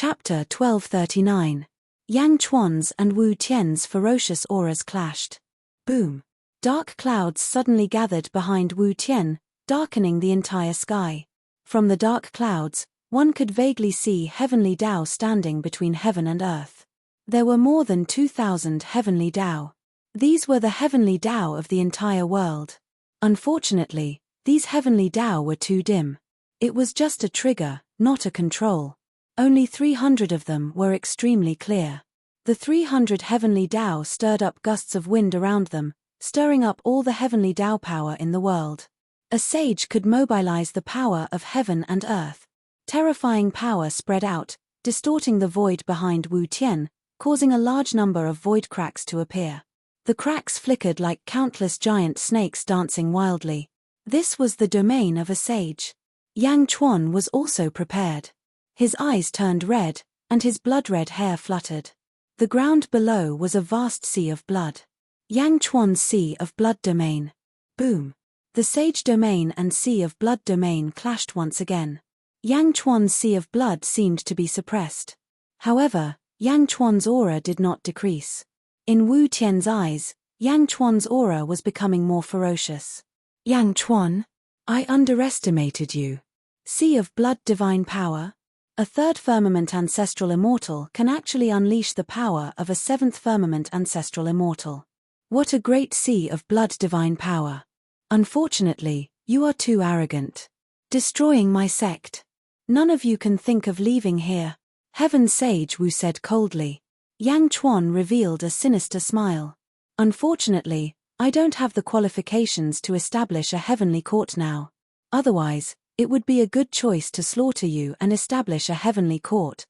Chapter 1239. Yang Chuan's and Wu Tian's ferocious auras clashed. Boom. Dark clouds suddenly gathered behind Wu Tian, darkening the entire sky. From the dark clouds, one could vaguely see heavenly Tao standing between heaven and earth. There were more than 2,000 heavenly Tao. These were the heavenly Tao of the entire world. Unfortunately, these heavenly Tao were too dim. It was just a trigger, not a control. Only 300 of them were extremely clear. The 300 heavenly Tao stirred up gusts of wind around them, stirring up all the heavenly Tao power in the world. A sage could mobilize the power of heaven and earth. Terrifying power spread out, distorting the void behind Wu Tian, causing a large number of void cracks to appear. The cracks flickered like countless giant snakes dancing wildly. This was the domain of a sage. Yang Chuan was also prepared. His eyes turned red, and his blood-red hair fluttered. The ground below was a vast sea of blood. Yang Chuan's sea of blood domain. Boom. The sage domain and sea of blood domain clashed once again. Yang Chuan's sea of blood seemed to be suppressed. However, Yang Chuan's aura did not decrease. In Wu Tian's eyes, Yang Chuan's aura was becoming more ferocious. Yang Chuan, I underestimated you. Sea of blood divine power. A third firmament ancestral immortal can actually unleash the power of a seventh firmament ancestral immortal. What a great sea of blood divine power. Unfortunately, you are too arrogant. Destroying my sect. None of you can think of leaving here. Heaven Sage Wu said coldly. Yang Chuan revealed a sinister smile. Unfortunately, I don't have the qualifications to establish a heavenly court now. Otherwise, it would be a good choice to slaughter you and establish a heavenly court.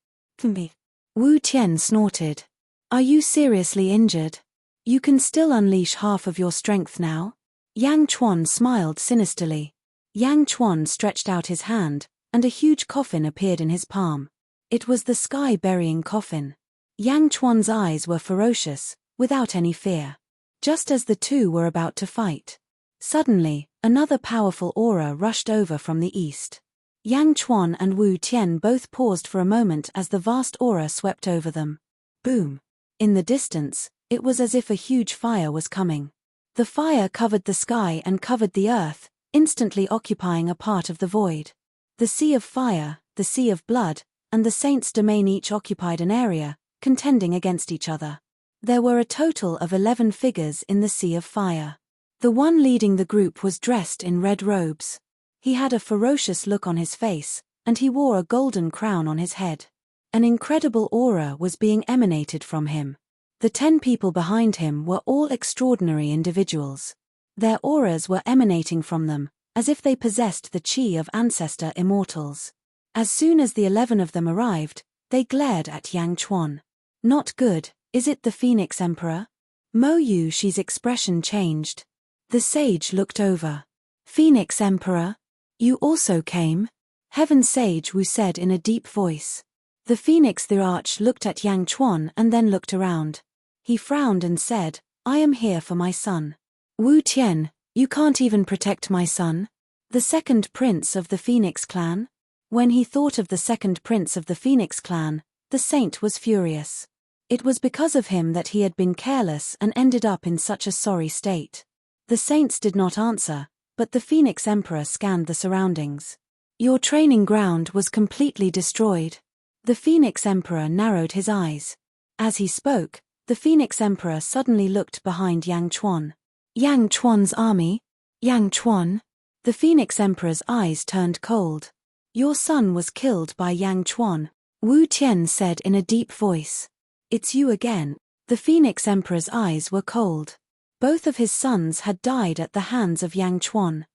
Wu Tian snorted. Are you seriously injured? You can still unleash half of your strength now? Yang Chuan smiled sinisterly. Yang Chuan stretched out his hand, and a huge coffin appeared in his palm. It was the sky-burying coffin. Yang Chuan's eyes were ferocious, without any fear. Just as the two were about to fight. Suddenly, another powerful aura rushed over from the east. Yang Chuan and Wu Tian both paused for a moment as the vast aura swept over them. Boom. In the distance, it was as if a huge fire was coming. The fire covered the sky and covered the earth, instantly occupying a part of the void. The sea of fire, the sea of blood, and the saint's domain each occupied an area, contending against each other. There were a total of 11 figures in the sea of fire. The one leading the group was dressed in red robes. He had a ferocious look on his face, and he wore a golden crown on his head. An incredible aura was being emanated from him. The 10 people behind him were all extraordinary individuals. Their auras were emanating from them, as if they possessed the chi of ancestor immortals. As soon as the 11 of them arrived, they glared at Yang Chuan. Not good, is it the Phoenix Emperor? Mo Yushi's expression changed. The sage looked over. Phoenix Emperor? You also came? Heaven Sage Wu said in a deep voice. The Phoenix the Arch looked at Yang Chuan and then looked around. He frowned and said, I am here for my son. Wu Tian, you can't even protect my son? The second prince of the Phoenix clan? When he thought of the second prince of the Phoenix clan, the saint was furious. It was because of him that he had been careless and ended up in such a sorry state. The saints did not answer, but the Phoenix Emperor scanned the surroundings. Your training ground was completely destroyed. The Phoenix Emperor narrowed his eyes. As he spoke, the Phoenix Emperor suddenly looked behind Yang Chuan. Yang Chuan's army? Yang Chuan? The Phoenix Emperor's eyes turned cold. Your son was killed by Yang Chuan, Wu Tian said in a deep voice. It's you again. The Phoenix Emperor's eyes were cold. Both of his sons had died at the hands of Yang Chuan.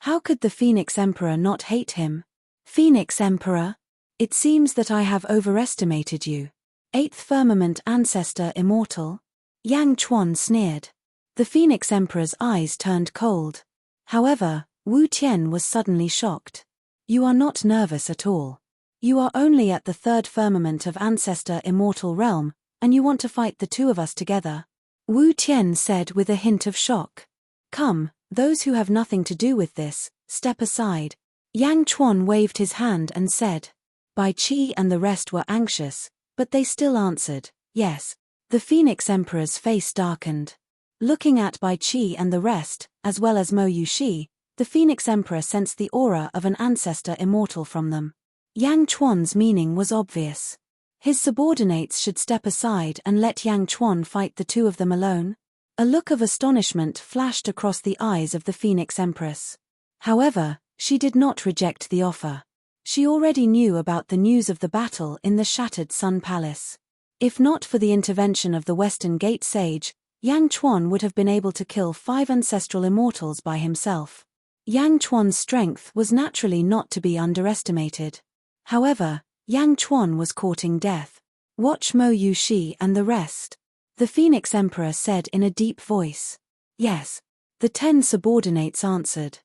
How could the Phoenix Emperor not hate him? Phoenix Emperor? It seems that I have overestimated you. 8th Firmament Ancestor Immortal? Yang Chuan sneered. The Phoenix Emperor's eyes turned cold. However, Wu Tian was suddenly shocked. You are not nervous at all. You are only at the 3rd Firmament of Ancestor Immortal Realm, and you want to fight the two of us together? Wu Tian said with a hint of shock. Come, those who have nothing to do with this, step aside. Yang Chuan waved his hand and said. Bai Qi and the rest were anxious, but they still answered, yes. The Phoenix Emperor's face darkened. Looking at Bai Qi and the rest, as well as Mo Yuxi, the Phoenix Emperor sensed the aura of an ancestor immortal from them. Yang Chuan's meaning was obvious. His subordinates should step aside and let Yang Chuan fight the two of them alone. A look of astonishment flashed across the eyes of the Phoenix Empress. However, she did not reject the offer. She already knew about the news of the battle in the shattered Sun Palace. If not for the intervention of the Western Gate Sage, Yang Chuan would have been able to kill 5 ancestral immortals by himself. Yang Chuan's strength was naturally not to be underestimated. However, Yang Chuan was courting death. Watch Mo Yuxi and the rest. The Phoenix Emperor said in a deep voice. Yes. The 10 subordinates answered.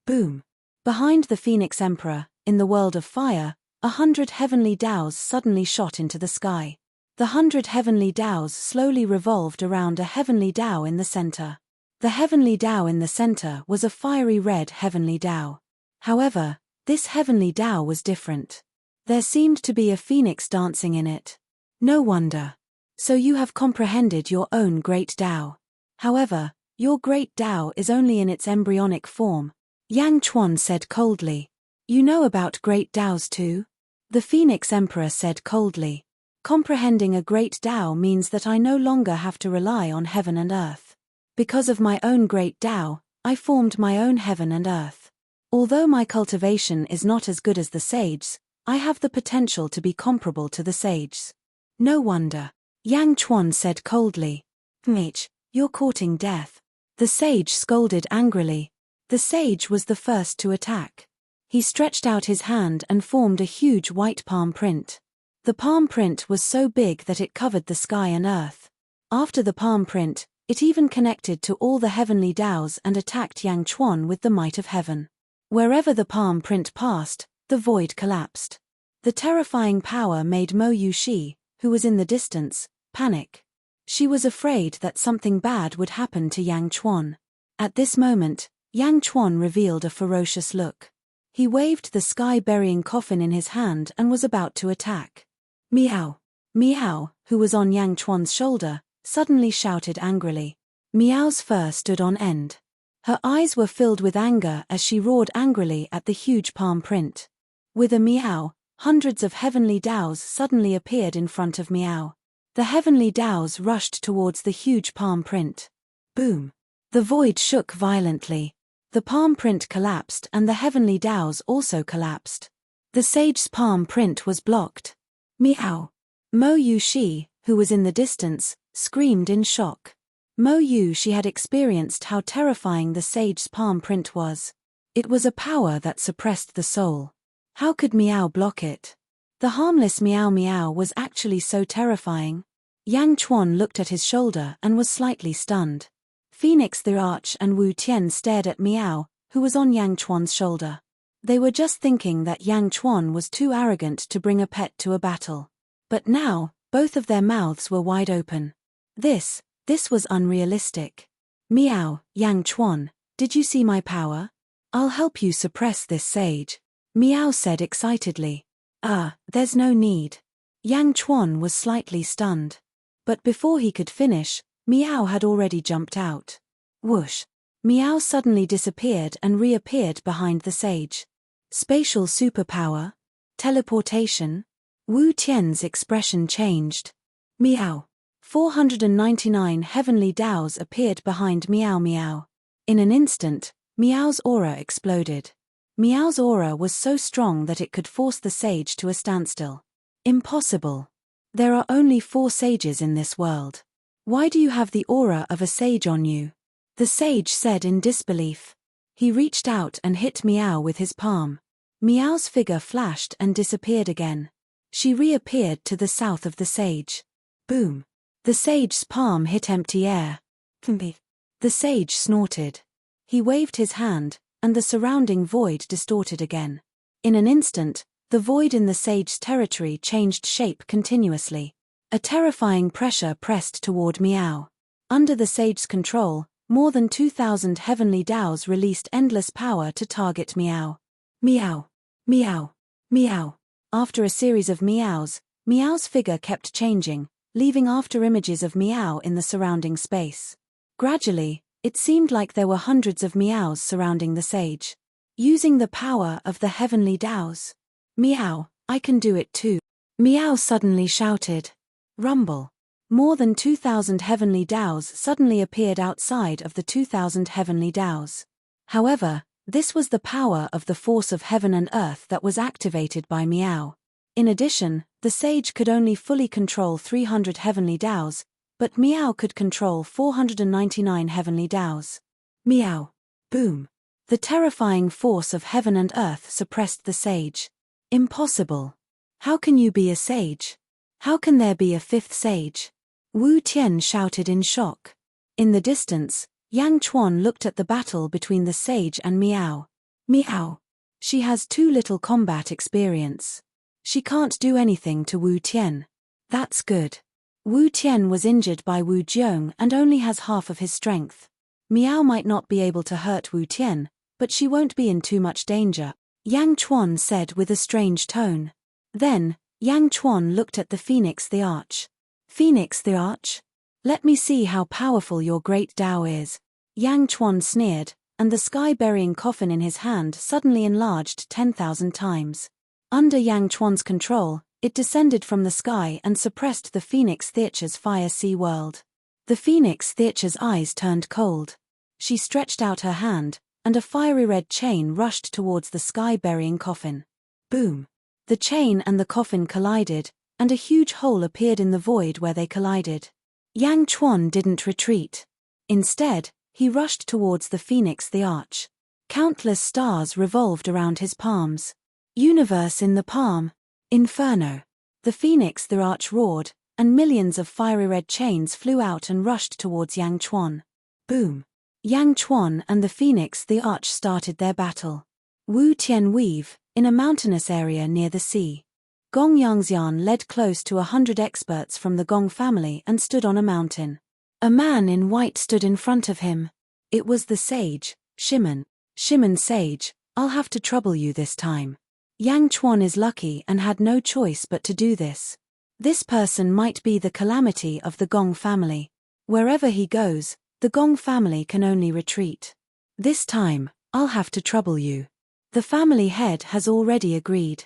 Boom. Behind the Phoenix Emperor, in the world of fire, 100 heavenly dows suddenly shot into the sky. The 100 heavenly dows slowly revolved around a heavenly dow in the center. The heavenly dow in the center was a fiery red heavenly dow. However, this heavenly dow was different. There seemed to be a phoenix dancing in it. No wonder. So you have comprehended your own great Tao. However, your great Tao is only in its embryonic form. Yang Chuan said coldly. You know about great Taos too? The Phoenix Emperor said coldly. Comprehending a great Tao means that I no longer have to rely on heaven and earth. Because of my own great Tao, I formed my own heaven and earth. Although my cultivation is not as good as the sage's, I have the potential to be comparable to the sage's. No wonder. Yang Chuan said coldly. Mitch, you're courting death. The sage scolded angrily. The sage was the first to attack. He stretched out his hand and formed a huge white palm print. The palm print was so big that it covered the sky and earth. After the palm print, it even connected to all the heavenly Taos and attacked Yang Chuan with the might of heaven. Wherever the palm print passed, the void collapsed. The terrifying power made Mo Yuxi, who was in the distance, panic. She was afraid that something bad would happen to Yang Chuan. At this moment, Yang Chuan revealed a ferocious look. He waved the sky-burying coffin in his hand and was about to attack. Meow. Meow, who was on Yang Chuan's shoulder, suddenly shouted angrily. Meow's fur stood on end. Her eyes were filled with anger as she roared angrily at the huge palm print. With a meow, hundreds of heavenly Taos suddenly appeared in front of Meow. The heavenly Taos rushed towards the huge palm print. Boom. The void shook violently. The palm print collapsed and the heavenly Taos also collapsed. The sage's palm print was blocked. Meow. Mo Yuxi, who was in the distance, screamed in shock. Mo Yuxi had experienced how terrifying the sage's palm print was. It was a power that suppressed the soul. How could Meow block it? The harmless Meow Meow was actually so terrifying. Yang Chuan looked at his shoulder and was slightly stunned. Phoenix the Arch and Wu Tian stared at Meow, who was on Yang Chuan's shoulder. They were just thinking that Yang Chuan was too arrogant to bring a pet to a battle. But now, both of their mouths were wide open. This was unrealistic. Meow, Yang Chuan, did you see my power? I'll help you suppress this sage. Meow said excitedly. There's no need. Yang Chuan was slightly stunned. But before he could finish, Meow had already jumped out. Whoosh. Meow suddenly disappeared and reappeared behind the sage. Spatial superpower? Teleportation? Wu Tian's expression changed. Meow. 499 heavenly Taos appeared behind Meow Meow. In an instant, Meow's aura exploded. Meow's aura was so strong that it could force the sage to a standstill. Impossible. There are only 4 sages in this world. Why do you have the aura of a sage on you? The sage said in disbelief. He reached out and hit Meow with his palm. Meow's figure flashed and disappeared again. She reappeared to the south of the sage. Boom. The sage's palm hit empty air. The sage snorted. He waved his hand, and the surrounding void distorted again. In an instant, the void in the sage's territory changed shape continuously. A terrifying pressure pressed toward Meow. Under the sage's control, more than 2,000 heavenly Taos released endless power to target Meow. Meow. Meow. Meow. After a series of meows, Meow's figure kept changing, leaving after images of Meow in the surrounding space. Gradually, it seemed like there were hundreds of meows surrounding the sage. Using the power of the heavenly DAOs. Meow, I can do it too. Meow suddenly shouted. Rumble. More than 2,000 heavenly DAOs suddenly appeared outside of the 2,000 heavenly DAOs. However, this was the power of the force of heaven and earth that was activated by Meow. In addition, the sage could only fully control 300 heavenly DAOs, but Meow could control 499 heavenly DAOs. Meow. Boom. The terrifying force of heaven and earth suppressed the sage. Impossible. How can you be a sage? How can there be a fifth sage? Wu Tian shouted in shock. In the distance, Yang Chuan looked at the battle between the sage and Meow. Meow. She has too little combat experience. She can't do anything to Wu Tian. That's good. Wu Tian was injured by Wu Jiong and only has half of his strength. Meow might not be able to hurt Wu Tian, but she won't be in too much danger, Yang Chuan said with a strange tone. Then, Yang Chuan looked at the Phoenix the Arch. Phoenix the Arch? Let me see how powerful your great Tao is. Yang Chuan sneered, and the sky-burying coffin in his hand suddenly enlarged 10,000 times. Under Yang Chuan's control, it descended from the sky and suppressed the Phoenix Theater's fire sea world. The Phoenix Theater's eyes turned cold. She stretched out her hand, and a fiery red chain rushed towards the sky-burying coffin. Boom! The chain and the coffin collided, and a huge hole appeared in the void where they collided. Yang Chuan didn't retreat. Instead, he rushed towards the Phoenix the Arch. Countless stars revolved around his palms. Universe in the palm. Inferno. The Phoenix the Arch roared, and millions of fiery red chains flew out and rushed towards Yang Chuan. Boom! Yang Chuan and the Phoenix the Arch started their battle. Wu Tian weave, in a mountainous area near the sea. Gong Yangxian led close to 100 experts from the Gong family and stood on a mountain. A man in white stood in front of him. It was the sage, Shimon. Shimon sage, I'll have to trouble you this time. Yang Chuan is lucky and had no choice but to do this. This person might be the calamity of the Gong family. Wherever he goes, the Gong family can only retreat. This time, I'll have to trouble you. The family head has already agreed.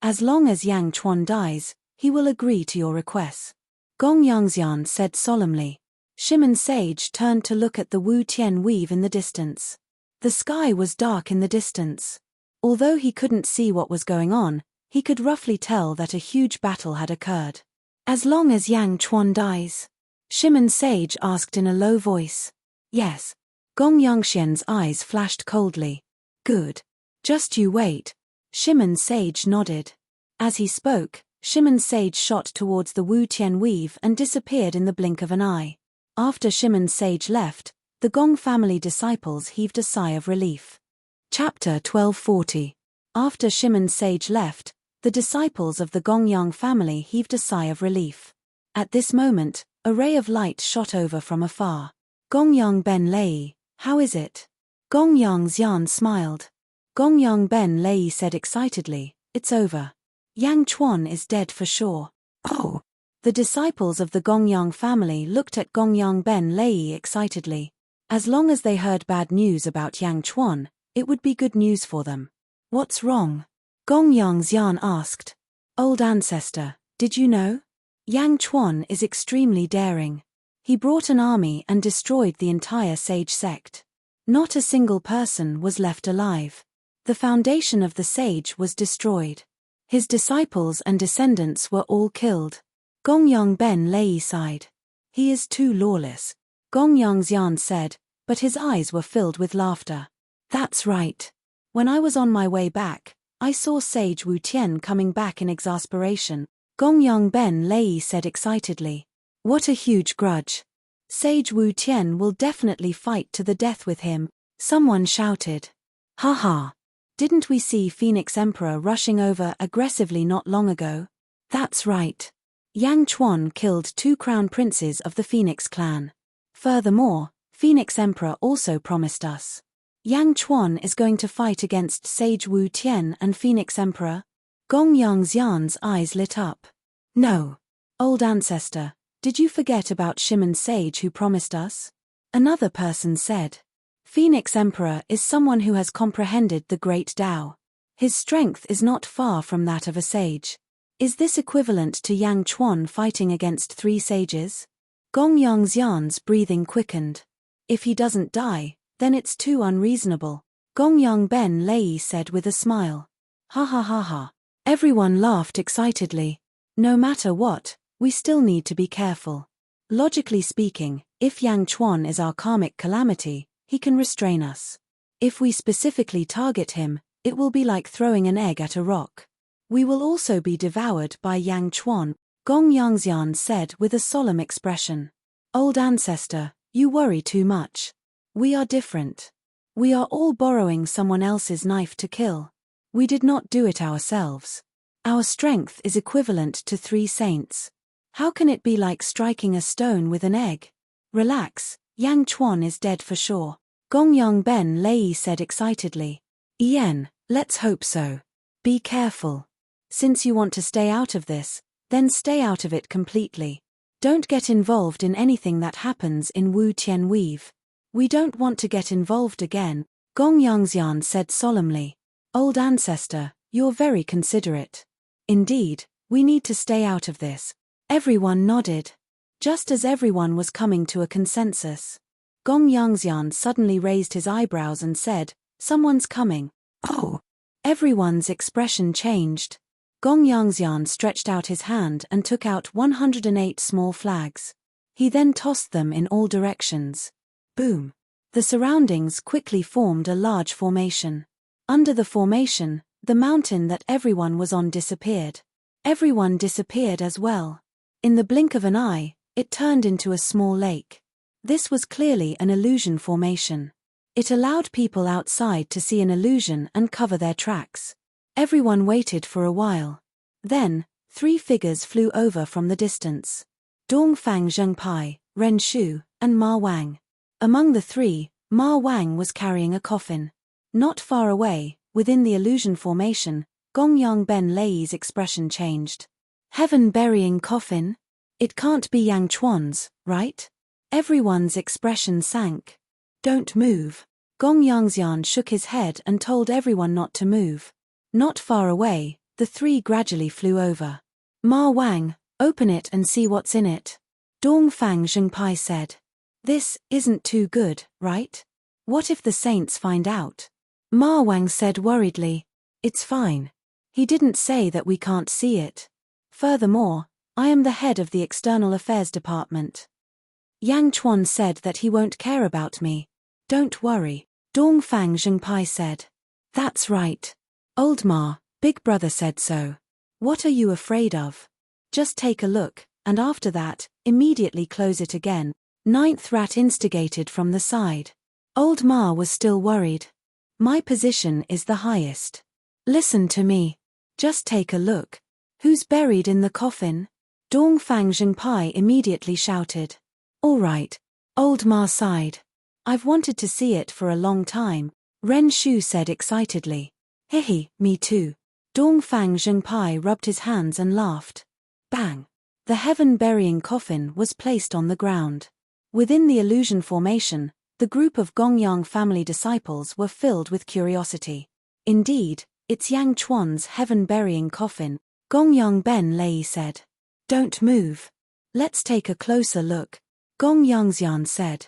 As long as Yang Chuan dies, he will agree to your requests. Gong Yangxian said solemnly. Shimon sage turned to look at the Wu Tian weave in the distance. The sky was dark in the distance. Although he couldn't see what was going on, he could roughly tell that a huge battle had occurred. As long as Yang Chuan dies? Shimon sage asked in a low voice. Yes. Gong Yangxian's eyes flashed coldly. Good. Just you wait. Shimon sage nodded. As he spoke, Shimon sage shot towards the Wu Tian weave and disappeared in the blink of an eye. After Shimon sage left, the Gong family disciples heaved a sigh of relief. Chapter 1240. After Shimon sage left, the disciples of the Gong Yang family heaved a sigh of relief. At this moment, a ray of light shot over from afar. Gong Yang Ben Lei, how is it? Gong Yang Xian smiled. Gong Yang Ben Lei said excitedly, it's over. Yang Chuan is dead for sure. Oh! The disciples of the Gong Yang family looked at Gong Yang Ben Lei excitedly. As long as they heard bad news about Yang Chuan, it would be good news for them. What's wrong? Gong Yang Xian asked. Old ancestor, did you know? Yang Chuan is extremely daring. He brought an army and destroyed the entire sage sect. Not a single person was left alive. The foundation of the sage was destroyed. His disciples and descendants were all killed. Gong Yang Ben Lei sighed. He is too lawless. Gong Yang Xian said, but his eyes were filled with laughter. That's right. When I was on my way back, I saw Sage Wu Tian coming back in exasperation. Gong Yang Ben Lei said excitedly. What a huge grudge. Sage Wu Tian will definitely fight to the death with him, someone shouted. Ha ha. Didn't we see Phoenix Emperor rushing over aggressively not long ago? That's right. Yang Chuan killed 2 crown princes of the Phoenix clan. Furthermore, Phoenix Emperor also promised us. Yang Chuan is going to fight against Sage Wu Tian and Phoenix Emperor? Gong Yangxian's eyes lit up. No. Old ancestor, did you forget about Shimon's sage who promised us? Another person said. Phoenix Emperor is someone who has comprehended the great Tao. His strength is not far from that of a sage. Is this equivalent to Yang Chuan fighting against 3 sages? Gong Yangxian's breathing quickened. If he doesn't die, then it's too unreasonable. Gong Yang Lei said with a smile. Ha ha ha ha. Everyone laughed excitedly. No matter what, we still need to be careful. Logically speaking, if Yang Chuan is our karmic calamity, he can restrain us. If we specifically target him, it will be like throwing an egg at a rock. We will also be devoured by Yang Chuan, Gong Yangxian said with a solemn expression. Old ancestor, you worry too much. We are different. We are all borrowing someone else's knife to kill. We did not do it ourselves. Our strength is equivalent to 3 saints. How can it be like striking a stone with an egg? Relax, Yang Chuan is dead for sure. Gong Lei said excitedly. Ian, let's hope so. Be careful. Since you want to stay out of this, then stay out of it completely. Don't get involved in anything that happens in Wu Tian Weave. We don't want to get involved again, Gong Yangxian said solemnly. Old ancestor, you're very considerate. Indeed, we need to stay out of this. Everyone nodded. Just as everyone was coming to a consensus, Gong Yangxian suddenly raised his eyebrows and said, someone's coming. Oh! Everyone's expression changed. Gong Yangxian stretched out his hand and took out 108 small flags. He then tossed them in all directions. Boom! The surroundings quickly formed a large formation. Under the formation, the mountain that everyone was on disappeared. Everyone disappeared as well. In the blink of an eye, it turned into a small lake. This was clearly an illusion formation. It allowed people outside to see an illusion and cover their tracks. Everyone waited for a while. Then, 3 figures flew over from the distance. Dongfang Zhengpai, Ren Shu, and Ma Wang. Among the 3, Ma Wang was carrying a coffin. Not far away, within the illusion formation, Gong Lei's expression changed. Heaven-burying coffin? It can't be Yang Chuan's, right? Everyone's expression sank. Don't move. Gong Yangxian shook his head and told everyone not to move. Not far away, the 3 gradually flew over. Ma Wang, open it and see what's in it. Dongfang Zhengpai said. This isn't too good, right? What if the saints find out? Ma Wang said worriedly. It's fine. He didn't say that we can't see it. Furthermore, I am the head of the External Affairs Department. Yang Chuan said that he won't care about me. Don't worry, Dongfang Zhengpai said. That's right. Old Ma, Big Brother said so. What are you afraid of? Just take a look, and after that, immediately close it again. 9th rat instigated from the side. Old Ma was still worried. My position is the highest. Listen to me. Just take a look. Who's buried in the coffin? Dongfang Zhengpai immediately shouted. All right. Old Ma sighed. I've wanted to see it for a long time, Ren Shu said excitedly. Hehe, me too. Dongfang Zhengpai rubbed his hands and laughed. Bang! The heaven-burying coffin was placed on the ground. Within the illusion formation, the group of Gongyang family disciples were filled with curiosity. Indeed, it's Yang Chuan's heaven-burying coffin, Gongyang Lei said. Don't move. Let's take a closer look, Gong Yangxian said.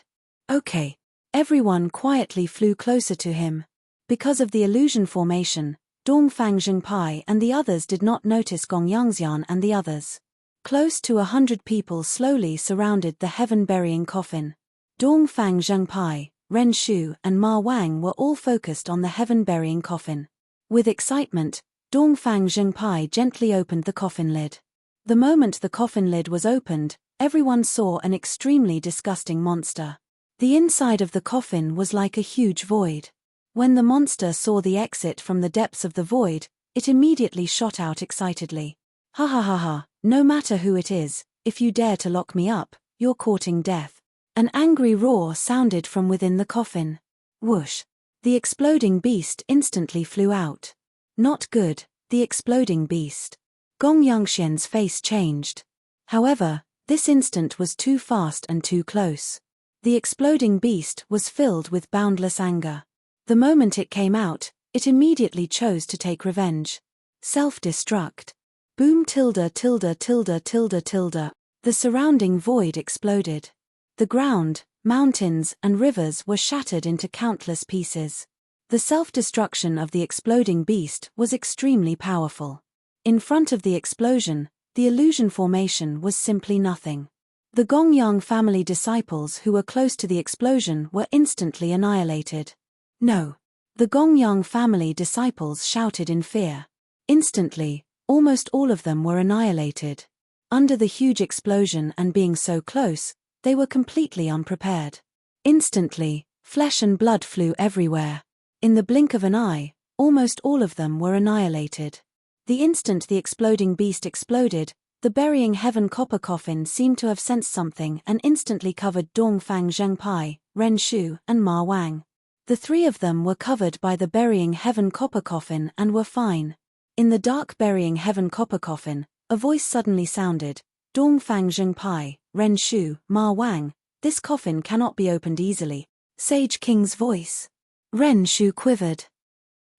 Okay. Everyone quietly flew closer to him. Because of the illusion formation, Dongfang Zhengpai and the others did not notice Gong Yangxian and the others. Close to 100 people slowly surrounded the heaven-burying coffin. Dongfang Zhengpai, Ren Shu and Ma Wang were all focused on the heaven-burying coffin. With excitement, Dongfang Zhengpai gently opened the coffin lid. The moment the coffin lid was opened, everyone saw an extremely disgusting monster. The inside of the coffin was like a huge void. When the monster saw the exit from the depths of the void, it immediately shot out excitedly. Ha ha ha ha, no matter who it is, if you dare to lock me up, you're courting death. An angry roar sounded from within the coffin. Whoosh! The exploding beast instantly flew out. Not good, The exploding beast. Gong Yangxian's face changed. However, this instant was too fast and too close. The exploding beast was filled with boundless anger. The moment it came out, it immediately chose to take revenge. Self-destruct. Boom tilde tilde tilde tilde tilde. The surrounding void exploded. The ground, mountains, and rivers were shattered into countless pieces. The self-destruction of the exploding beast was extremely powerful. In front of the explosion, the illusion formation was simply nothing. The Gongyang family disciples who were close to the explosion were instantly annihilated. No! The Gongyang family disciples shouted in fear. Instantly, almost all of them were annihilated. Under the huge explosion and being so close, they were completely unprepared. Instantly, flesh and blood flew everywhere. In the blink of an eye, almost all of them were annihilated. The instant the exploding beast exploded, the burying heaven copper coffin seemed to have sensed something and instantly covered Dongfang Zhengpai, Ren Shu, and Ma Wang. The three of them were covered by the burying heaven copper coffin and were fine. In the dark burying heaven copper coffin, a voice suddenly sounded, Dongfang Zhengpai, Ren Shu, Ma Wang, this coffin cannot be opened easily. Sage King's voice. Ren Shu quivered.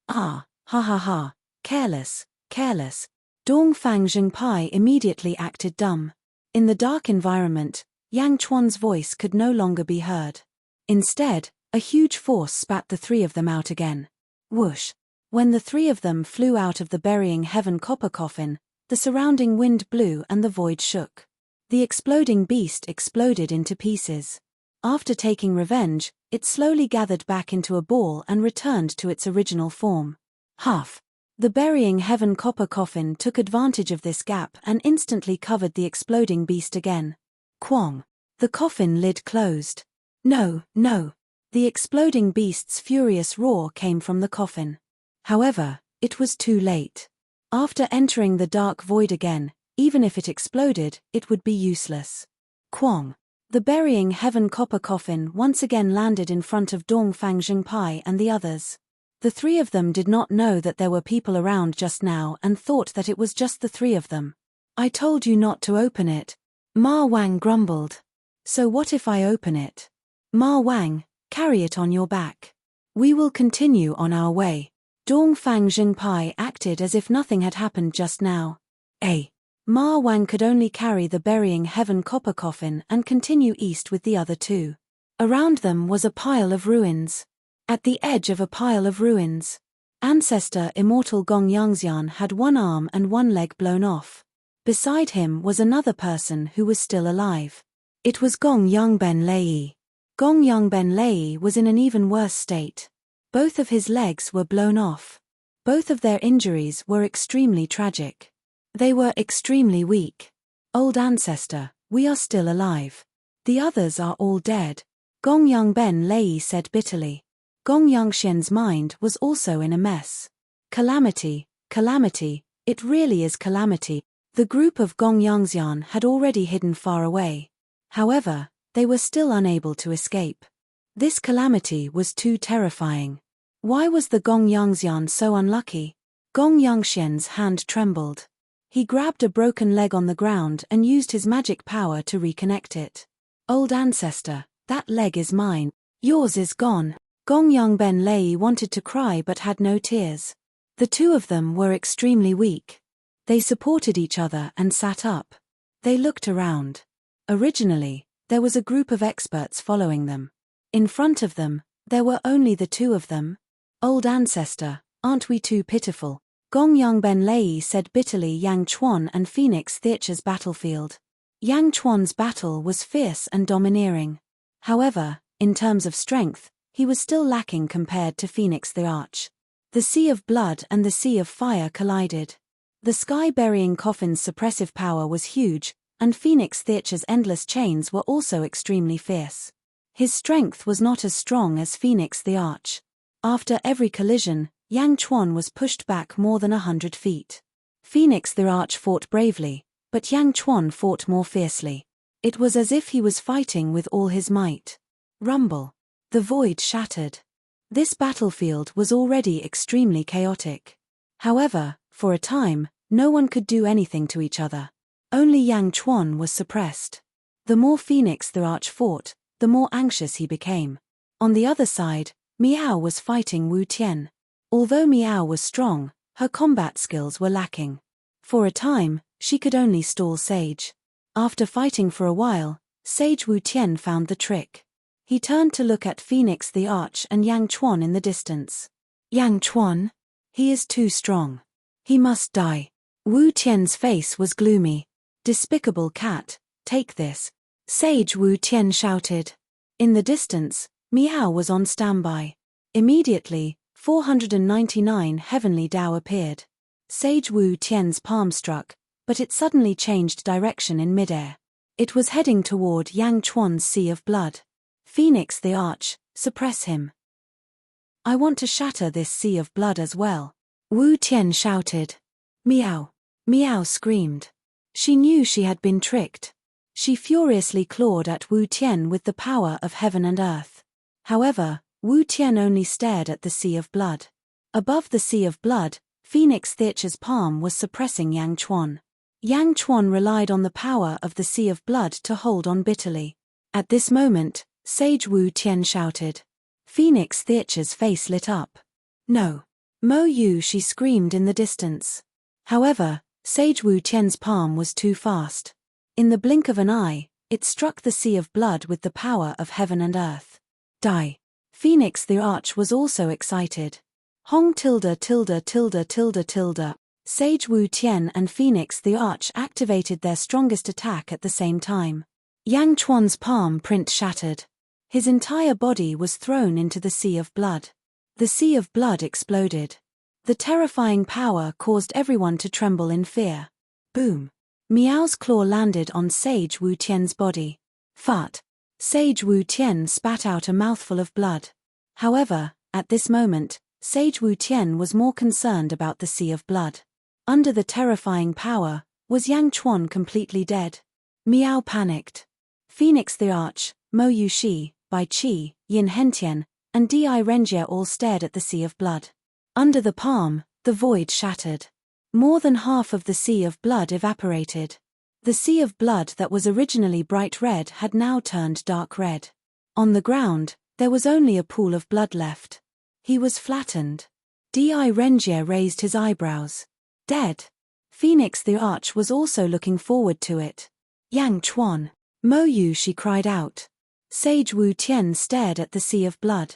Ah, ha ha ha, careless, careless. Dongfang Zhengpai immediately acted dumb. In the dark environment, Yang Chuan's voice could no longer be heard. Instead, a huge force spat the three of them out again. Whoosh! When the three of them flew out of the burying heaven copper coffin, the surrounding wind blew and the void shook. The exploding beast exploded into pieces. After taking revenge, it slowly gathered back into a ball and returned to its original form. Huff! The burying heaven copper coffin took advantage of this gap and instantly covered the exploding beast again. Quong! The coffin lid closed. No, no! The exploding beast's furious roar came from the coffin. However, it was too late. After entering the dark void again, even if it exploded, it would be useless. Quong! The burying heaven copper coffin once again landed in front of Dongfang Zhengpai and the others. The three of them did not know that there were people around just now and thought that it was just the three of them. I told you not to open it. Ma Wang grumbled. So what if I open it? Ma Wang, carry it on your back. We will continue on our way. Dongfang Zhengpai acted as if nothing had happened just now. Ma Wang could only carry the burying heaven copper coffin and continue east with the other two. Around them was a pile of ruins. At the edge of a pile of ruins, ancestor Immortal Gong Yangxian had one arm and one leg blown off. Beside him was another person who was still alive. It was Gong Yangben Lei. Gong Yangben Lei was in an even worse state. Both of his legs were blown off. Both of their injuries were extremely tragic. They were extremely weak. Old ancestor, we are still alive. The others are all dead. Gong Yangben Lei said bitterly. Gong Yangxian's mind was also in a mess. Calamity, calamity, it really is calamity. The group of Gong Yangxian had already hidden far away. However, they were still unable to escape. This calamity was too terrifying. Why was the Gong Yangxian so unlucky? Gong Yangxian's hand trembled. He grabbed a broken leg on the ground and used his magic power to reconnect it. Old ancestor, that leg is mine. Yours is gone. Gong Yangben Lei wanted to cry but had no tears. The two of them were extremely weak. They supported each other and sat up. They looked around. Originally, there was a group of experts following them. In front of them, there were only the two of them. Old ancestor, aren't we too pitiful? Gong Yangben Lei said bitterly. Yang Chuan and Phoenix Theater's battlefield. Yang Chuan's battle was fierce and domineering. However, in terms of strength, he was still lacking compared to Phoenix the Arch. The sea of blood and the sea of fire collided. The sky-burying coffin's suppressive power was huge, and Phoenix Theater's endless chains were also extremely fierce. His strength was not as strong as Phoenix the Arch. After every collision, Yang Chuan was pushed back more than 100 feet. Phoenix the Arch fought bravely, but Yang Chuan fought more fiercely. It was as if he was fighting with all his might. Rumble. The void shattered. This battlefield was already extremely chaotic. However, For a time, no one could do anything to each other. Only Yang Chuan was suppressed. The more Phoenix the Arch fought, the more anxious he became. On the other side, Miao was fighting Wu Tian. Although Miao was strong, her combat skills were lacking. For a time, she could only stall Sage. After fighting for a while, Sage Wu Tian found the trick. He turned to look at Phoenix the Arch and Yang Chuan in the distance. Yang Chuan? He is too strong. He must die. Wu Tian's face was gloomy. Despicable cat, take this. Sage Wu Tian shouted. In the distance, Miao was on standby. Immediately, 499 heavenly Dao appeared. Sage Wu Tian's palm struck, but it suddenly changed direction in midair. It was heading toward Yang Chuan's sea of blood. Phoenix the Arch, suppress him. I want to shatter this sea of blood as well. Wu Tian shouted. Miao. Miao screamed. She knew she had been tricked. She furiously clawed at Wu Tian with the power of heaven and earth. However, Wu Tian only stared at the sea of blood. Above the sea of blood, Phoenix Theacher's palm was suppressing Yang Chuan. Yang Chuan relied on the power of the sea of blood to hold on bitterly. At this moment, Sage Wu Tian shouted. Phoenix Theacher's face lit up. No. Mo Yu, she screamed in the distance. However, Sage Wu Tian's palm was too fast. In the blink of an eye, it struck the sea of blood with the power of heaven and earth. Die. Phoenix the Arch was also excited. Hong tilde tilde tilde tilde tilde. Sage Wu Tian and Phoenix the Arch activated their strongest attack at the same time. Yang Chuan's palm print shattered. His entire body was thrown into the sea of blood. The sea of blood exploded. The terrifying power caused everyone to tremble in fear. Boom. Miao's claw landed on Sage Wu Tian's body. Fart. Sage Wu Tian spat out a mouthful of blood. However, at this moment, Sage Wu Tian was more concerned about the sea of blood. Under the terrifying power, was Yang Chuan completely dead? Miao panicked. Phoenix the Arch, Mo Yu Shi, Bai Qi, Yin Hentian, and Di Renjie all stared at the sea of blood. Under the palm, the void shattered. More than half of the sea of blood evaporated. The sea of blood that was originally bright red had now turned dark red. On the ground, there was only a pool of blood left. He was flattened. Di Renjie raised his eyebrows. Dead. Phoenix the Arch was also looking forward to it. Yang Chuan. Mo Yu, she cried out. Sage Wu Tian stared at the sea of blood.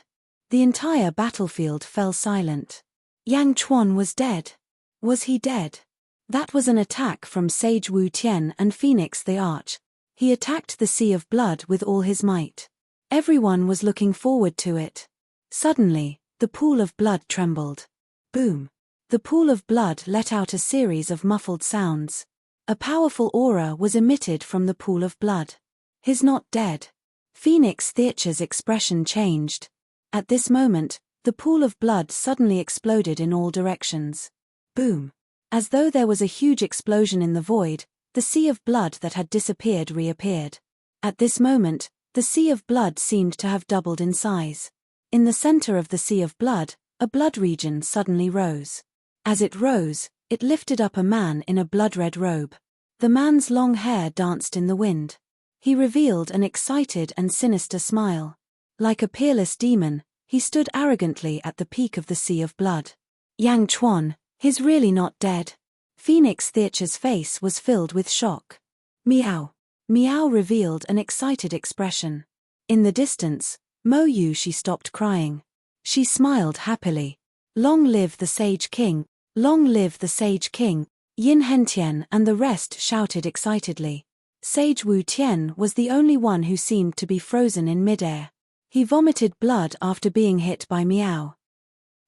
The entire battlefield fell silent. Yang Chuan was dead. Was he dead? That was an attack from Sage Wu Tian and Phoenix the Arch. He attacked the sea of blood with all his might. Everyone was looking forward to it. Suddenly, the pool of blood trembled. Boom. The pool of blood let out a series of muffled sounds. A powerful aura was emitted from the pool of blood. He's not dead. Phoenix Theacher's expression changed. At this moment, the pool of blood suddenly exploded in all directions. Boom. As though there was a huge explosion in the void, the sea of blood that had disappeared reappeared. At this moment, the sea of blood seemed to have doubled in size. In the center of the sea of blood, a blood region suddenly rose. As it rose, it lifted up a man in a blood-red robe. The man's long hair danced in the wind. He revealed an excited and sinister smile. Like a peerless demon, he stood arrogantly at the peak of the sea of blood. Yang Chuan, he's really not dead. Phoenix Theacher's face was filled with shock. Miao. Miao revealed an excited expression. In the distance, Mo Yu, she stopped crying. She smiled happily. Long live the Sage King, long live the Sage King. Yin Hentian and the rest shouted excitedly. Sage Wu Tian was the only one who seemed to be frozen in midair. He vomited blood after being hit by Miao.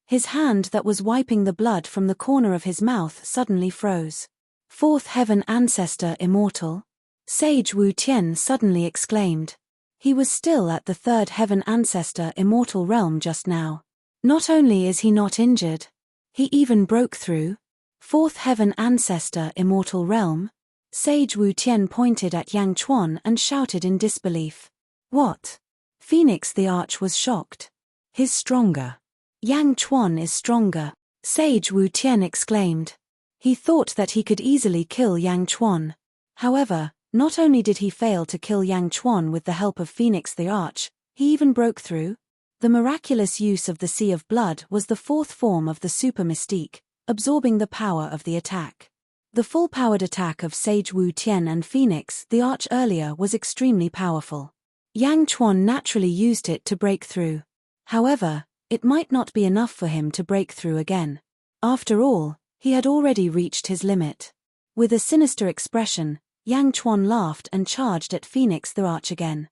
His hand that was wiping the blood from the corner of his mouth suddenly froze. Fourth heaven ancestor Immortal? Sage Wu Tian suddenly exclaimed. He was still at the third heaven ancestor Immortal realm just now. Not only is he not injured, he even broke through. Fourth heaven ancestor Immortal realm? Sage Wu Tian pointed at Yang Chuan and shouted in disbelief. What? Phoenix the Arch was shocked. He's stronger. Yang Chuan is stronger, Sage Wu Tian exclaimed. He thought that he could easily kill Yang Chuan. However, not only did he fail to kill Yang Chuan with the help of Phoenix the Arch, he even broke through. The miraculous use of the Sea of Blood was the fourth form of the super mystique, absorbing the power of the attack. The full-powered attack of Sage Wu Tian and Phoenix the Arch earlier was extremely powerful. Yang Chuan naturally used it to break through. However, it might not be enough for him to break through again. After all, he had already reached his limit. With a sinister expression, Yang Chuan laughed and charged at Phoenix the Arch again.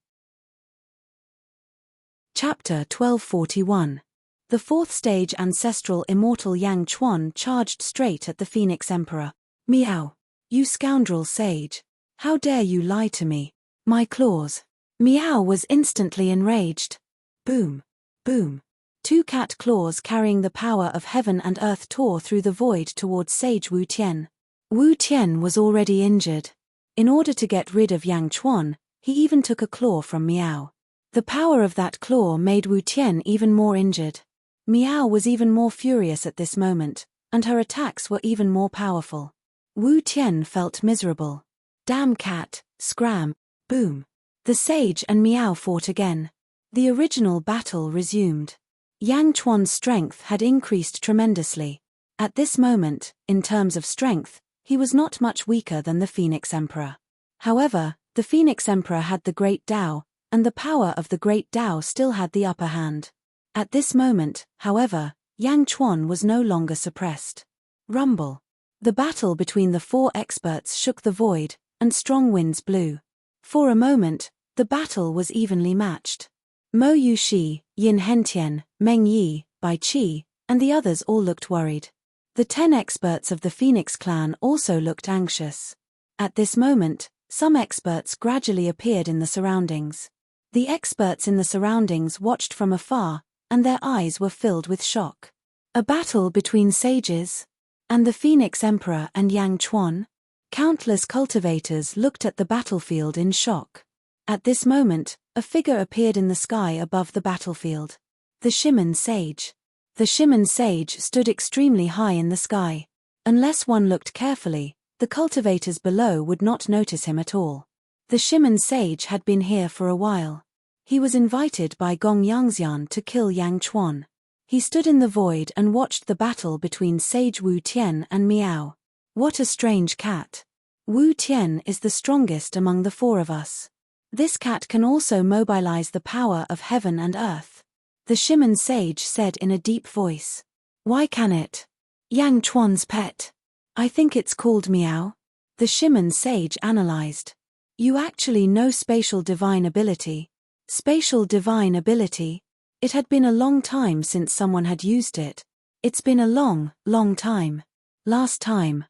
Chapter 1241. The fourth stage ancestral immortal Yang Chuan charged straight at the Phoenix Emperor. Meow. You scoundrel sage. How dare you lie to me? My claws. Meow was instantly enraged. Boom. Boom. Two cat claws carrying the power of heaven and earth tore through the void towards Sage Wu Tian. Wu Tian was already injured. In order to get rid of Yang Chuan, he even took a claw from Meow. The power of that claw made Wu Tian even more injured. Meow was even more furious at this moment, and her attacks were even more powerful. Wu Tian felt miserable. Damn cat, scram, boom. The sage and Meow fought again. The original battle resumed. Yang Chuan's strength had increased tremendously. At this moment, in terms of strength, he was not much weaker than the Phoenix Emperor. However, the Phoenix Emperor had the Great Tao, and the power of the Great Tao still had the upper hand. At this moment, however, Yang Chuan was no longer suppressed. Rumble. The battle between the four experts shook the void, and strong winds blew. For a moment, the battle was evenly matched. Mo Yuxi, Yin Hentian, Meng Yi, Bai Qi, and the others all looked worried. The 10 experts of the Phoenix clan also looked anxious. At this moment, some experts gradually appeared in the surroundings. The experts in the surroundings watched from afar, and their eyes were filled with shock. A battle between sages? And the Phoenix Emperor and Yang Chuan? Countless cultivators looked at the battlefield in shock. At this moment, a figure appeared in the sky above the battlefield. The Shiman Sage. The Shiman Sage stood extremely high in the sky. Unless one looked carefully, the cultivators below would not notice him at all. The Shiman Sage had been here for a while. He was invited by Gong Yangxian to kill Yang Chuan. He stood in the void and watched the battle between Sage Wu Tian and Meow. What a strange cat. Wu Tian is the strongest among the four of us. This cat can also mobilize the power of heaven and earth. The Shiman Sage said in a deep voice. Why can it? Yang Chuan's pet. I think it's called Meow. The Shiman Sage analyzed. You actually know spatial divine ability. Spatial divine ability? It had been a long time since someone had used it. It's been a long, long time. Last time,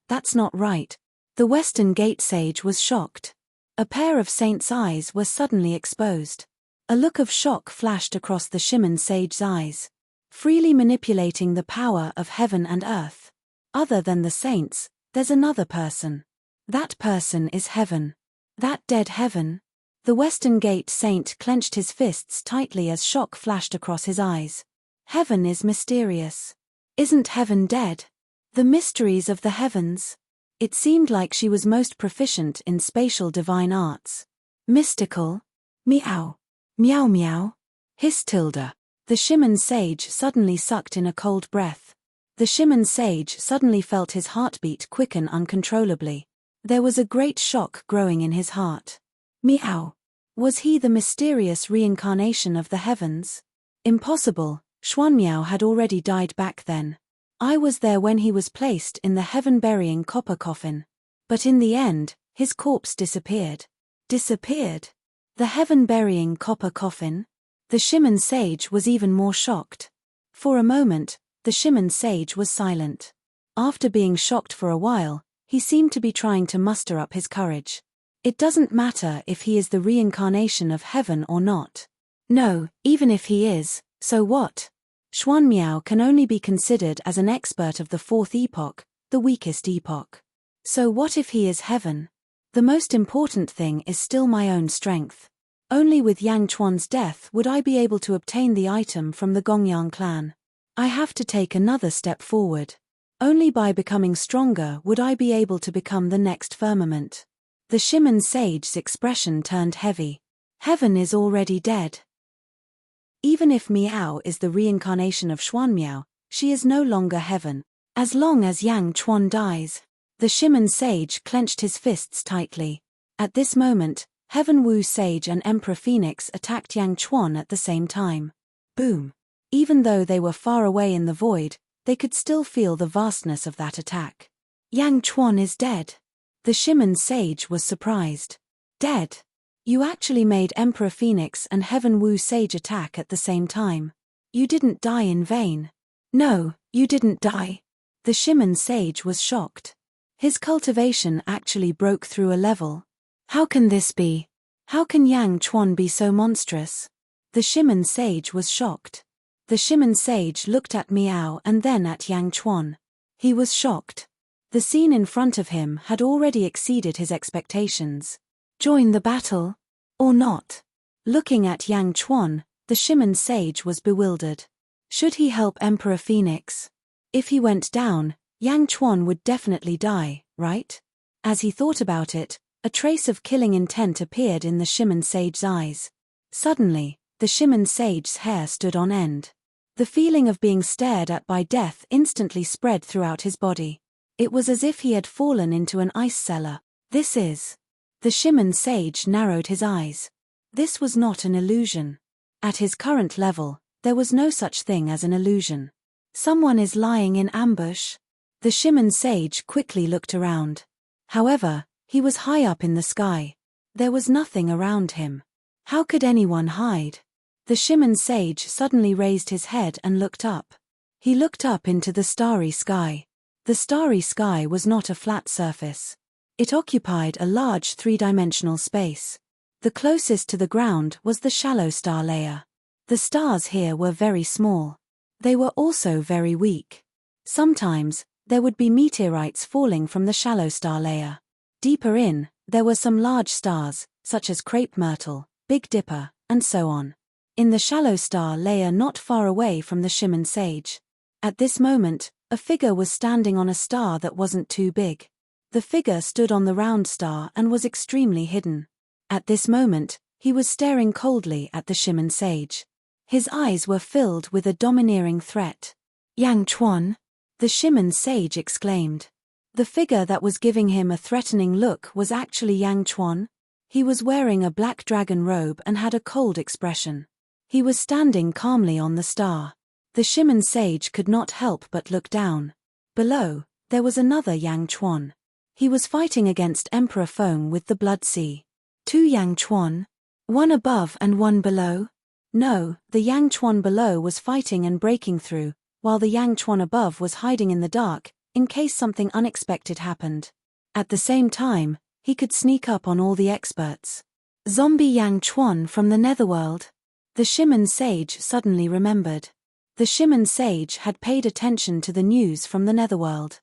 that's not right. The Western Gate Sage was shocked. A pair of Saint's eyes were suddenly exposed. A look of shock flashed across the Shiman Sage's eyes. Freely manipulating the power of heaven and earth. Other than the saints, there's another person. That person is heaven. That dead heaven? The Western Gate Saint clenched his fists tightly as shock flashed across his eyes. Heaven is mysterious. Isn't heaven dead? The mysteries of the heavens. It seemed like she was most proficient in spatial divine arts. Mystical? Meow. Meow meow. Hiss tilde. The Shiman Sage suddenly sucked in a cold breath. The Shiman Sage suddenly felt his heartbeat quicken uncontrollably. There was a great shock growing in his heart. Meow. Was he the mysterious reincarnation of the heavens? Impossible, Xuanmiao had already died back then. I was there when he was placed in the heaven-burying copper coffin. But in the end, his corpse disappeared. Disappeared? The heaven-burying copper coffin? The Shiman Sage was even more shocked. For a moment, the Shiman Sage was silent. After being shocked for a while, he seemed to be trying to muster up his courage. It doesn't matter if he is the reincarnation of heaven or not. No, even if he is, so what? Xuanmiao can only be considered as an expert of the fourth epoch, the weakest epoch. So what if he is heaven? The most important thing is still my own strength. Only with Yang Chuan's death would I be able to obtain the item from the Gongyang clan. I have to take another step forward. Only by becoming stronger would I be able to become the next firmament. The Shimon sage's expression turned heavy. Heaven is already dead. Even if Miao is the reincarnation of Xuanmiao, she is no longer heaven. As long as Yang Chuan dies. The Shimon sage clenched his fists tightly. At this moment, Heaven Wu Sage and Emperor Phoenix attacked Yang Chuan at the same time. Boom. Even though they were far away in the void, they could still feel the vastness of that attack. Yang Chuan is dead. The Shimon sage was surprised. Dead? You actually made Emperor Phoenix and Heaven Wu Sage attack at the same time. You didn't die in vain. No, you didn't die. The Shimon sage was shocked. His cultivation actually broke through a level. How can this be? How can Yang Chuan be so monstrous? The Shimon sage was shocked. The Shimon sage looked at Miao and then at Yang Chuan. He was shocked. The scene in front of him had already exceeded his expectations. Join the battle? Or not? Looking at Yang Chuan, the Shimon sage was bewildered. Should he help Emperor Phoenix? If he went down, Yang Chuan would definitely die, right? As he thought about it, a trace of killing intent appeared in the Shimon sage's eyes. Suddenly, the Shimon sage's hair stood on end. The feeling of being stared at by death instantly spread throughout his body. It was as if he had fallen into an ice cellar. This is. The Shimon sage narrowed his eyes. This was not an illusion. At his current level, there was no such thing as an illusion. Someone is lying in ambush. The Shimon sage quickly looked around. However, he was high up in the sky. There was nothing around him. How could anyone hide? The Shimon sage suddenly raised his head and looked up. He looked up into the starry sky. The starry sky was not a flat surface. It occupied a large three-dimensional space. The closest to the ground was the shallow star layer. The stars here were very small. They were also very weak. Sometimes, there would be meteorites falling from the shallow star layer. Deeper in, there were some large stars, such as Crepe Myrtle, Big Dipper, and so on. In the shallow star layer not far away from the Shimon sage. At this moment, a figure was standing on a star that wasn't too big. The figure stood on the round star and was extremely hidden. At this moment, he was staring coldly at the Shimon sage. His eyes were filled with a domineering threat. Yang Chuan? The Shimon sage exclaimed. The figure that was giving him a threatening look was actually Yang Chuan. He was wearing a black dragon robe and had a cold expression. He was standing calmly on the star. The Shimon sage could not help but look down. Below, there was another Yang Chuan. He was fighting against Emperor Foam with the Blood Sea. Two Yang Chuan? One above and one below? No, the Yang Chuan below was fighting and breaking through, while the Yang Chuan above was hiding in the dark, in case something unexpected happened. At the same time, he could sneak up on all the experts. Zombie Yang Chuan from the Netherworld. The Shimon sage suddenly remembered. The Shimon sage had paid attention to the news from the Netherworld.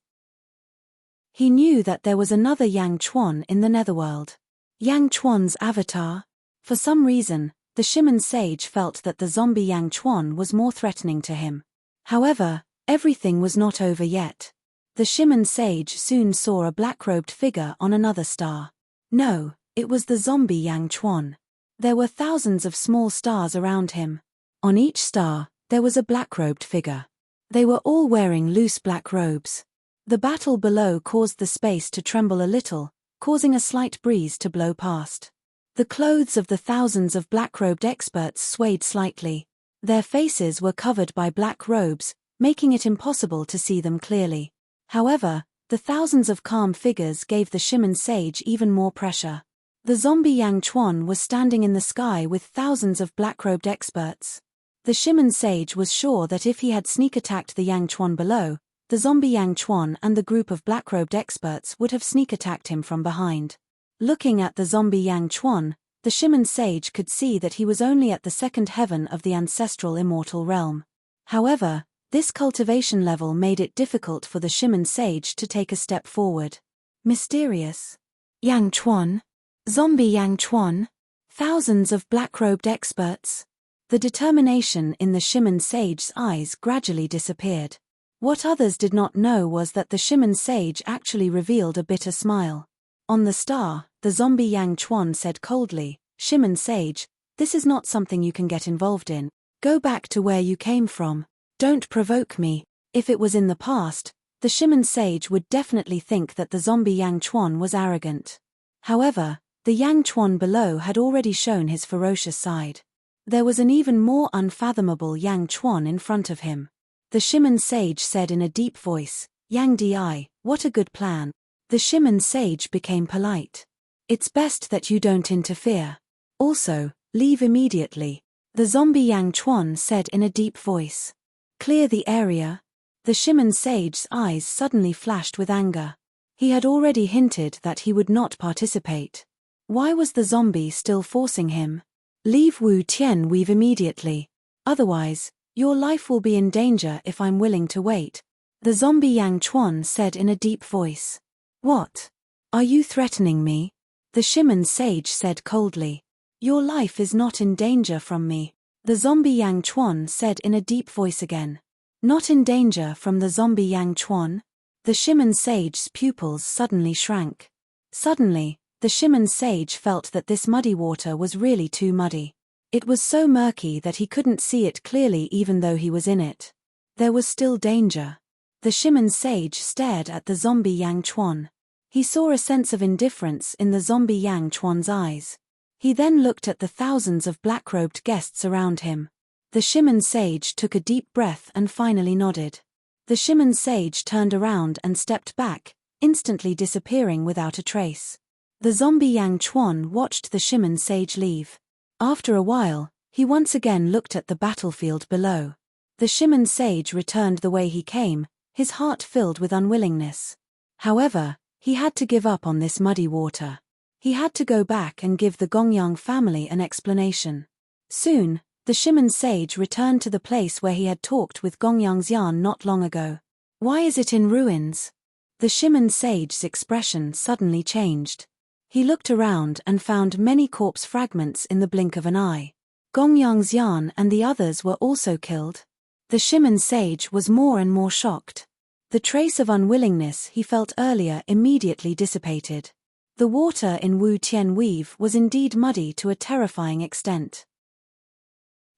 He knew that there was another Yang Chuan in the Netherworld. Yang Chuan's avatar? For some reason, the Shimon sage felt that the zombie Yang Chuan was more threatening to him. However, everything was not over yet. The Shimon sage soon saw a black-robed figure on another star. No, it was the zombie Yang Chuan. There were thousands of small stars around him. On each star, there was a black-robed figure. They were all wearing loose black robes. The battle below caused the space to tremble a little, causing a slight breeze to blow past. The clothes of the thousands of black-robed experts swayed slightly. Their faces were covered by black robes, making it impossible to see them clearly. However, the thousands of calm figures gave the Shimon sage even more pressure. The zombie Yang Chuan was standing in the sky with thousands of black-robed experts. The Shimon sage was sure that if he had sneak-attacked the Yang Chuan below, the zombie Yang Chuan and the group of black-robed experts would have sneak-attacked him from behind. Looking at the zombie Yang Chuan, the Shimon sage could see that he was only at the second heaven of the ancestral immortal realm. However, this cultivation level made it difficult for the Shimon sage to take a step forward. Mysterious. Yang Chuan? Zombie Yang Chuan? Thousands of black-robed experts? The determination in the Shimon sage's eyes gradually disappeared. What others did not know was that the Shimon sage actually revealed a bitter smile. On the star, the zombie Yang Chuan said coldly, "Shimon sage, this is not something you can get involved in. Go back to where you came from. Don't provoke me." If it was in the past, the Shimon sage would definitely think that the zombie Yang Chuan was arrogant. However, the Yang Chuan below had already shown his ferocious side. There was an even more unfathomable Yang Chuan in front of him. The Shimon sage said in a deep voice, "Yang Di, what a good plan." The Shimon sage became polite. "It's best that you don't interfere. Also, leave immediately." The zombie Yang Chuan said in a deep voice. "Clear the area." The Shimon sage's eyes suddenly flashed with anger. He had already hinted that he would not participate. Why was the zombie still forcing him? "Leave Wu Tian weave immediately. Otherwise, your life will be in danger if I'm willing to wait," the zombie Yang Chuan said in a deep voice. "What? Are you threatening me?" The Shimon sage said coldly. "Your life is not in danger from me," the zombie Yang Chuan said in a deep voice again. "Not in danger from the zombie Yang Chuan?" The Shimon sage's pupils suddenly shrank. Suddenly, the Shimon sage felt that this muddy water was really too muddy. It was so murky that he couldn't see it clearly even though he was in it. There was still danger. The Shimon sage stared at the zombie Yang Chuan. He saw a sense of indifference in the zombie Yang Chuan's eyes. He then looked at the thousands of black-robed guests around him. The Shimon sage took a deep breath and finally nodded. The Shimon sage turned around and stepped back, instantly disappearing without a trace. The zombie Yang Chuan watched the Shimon sage leave. After a while, he once again looked at the battlefield below. The Shimon sage returned the way he came, his heart filled with unwillingness. However, he had to give up on this muddy water. He had to go back and give the Gongyang family an explanation. Soon, the Shimon sage returned to the place where he had talked with Gongyang's yarn not long ago. "Why is it in ruins?" The Shimon sage's expression suddenly changed. He looked around and found many corpse fragments in the blink of an eye. Gongyang's yarn and the others were also killed. The Shimon sage was more and more shocked. The trace of unwillingness he felt earlier immediately dissipated. The water in Wu Tian weave was indeed muddy to a terrifying extent.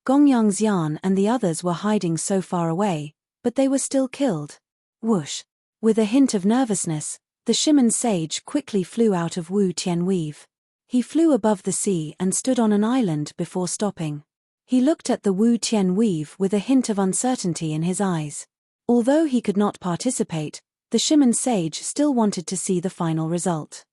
Gongyang's yarn and the others were hiding so far away, but they were still killed. Whoosh! With a hint of nervousness, the Shimon sage quickly flew out of Wu Tian weave. He flew above the sea and stood on an island before stopping. He looked at the Wu Tian weave with a hint of uncertainty in his eyes. Although he could not participate, the Shimon sage still wanted to see the final result.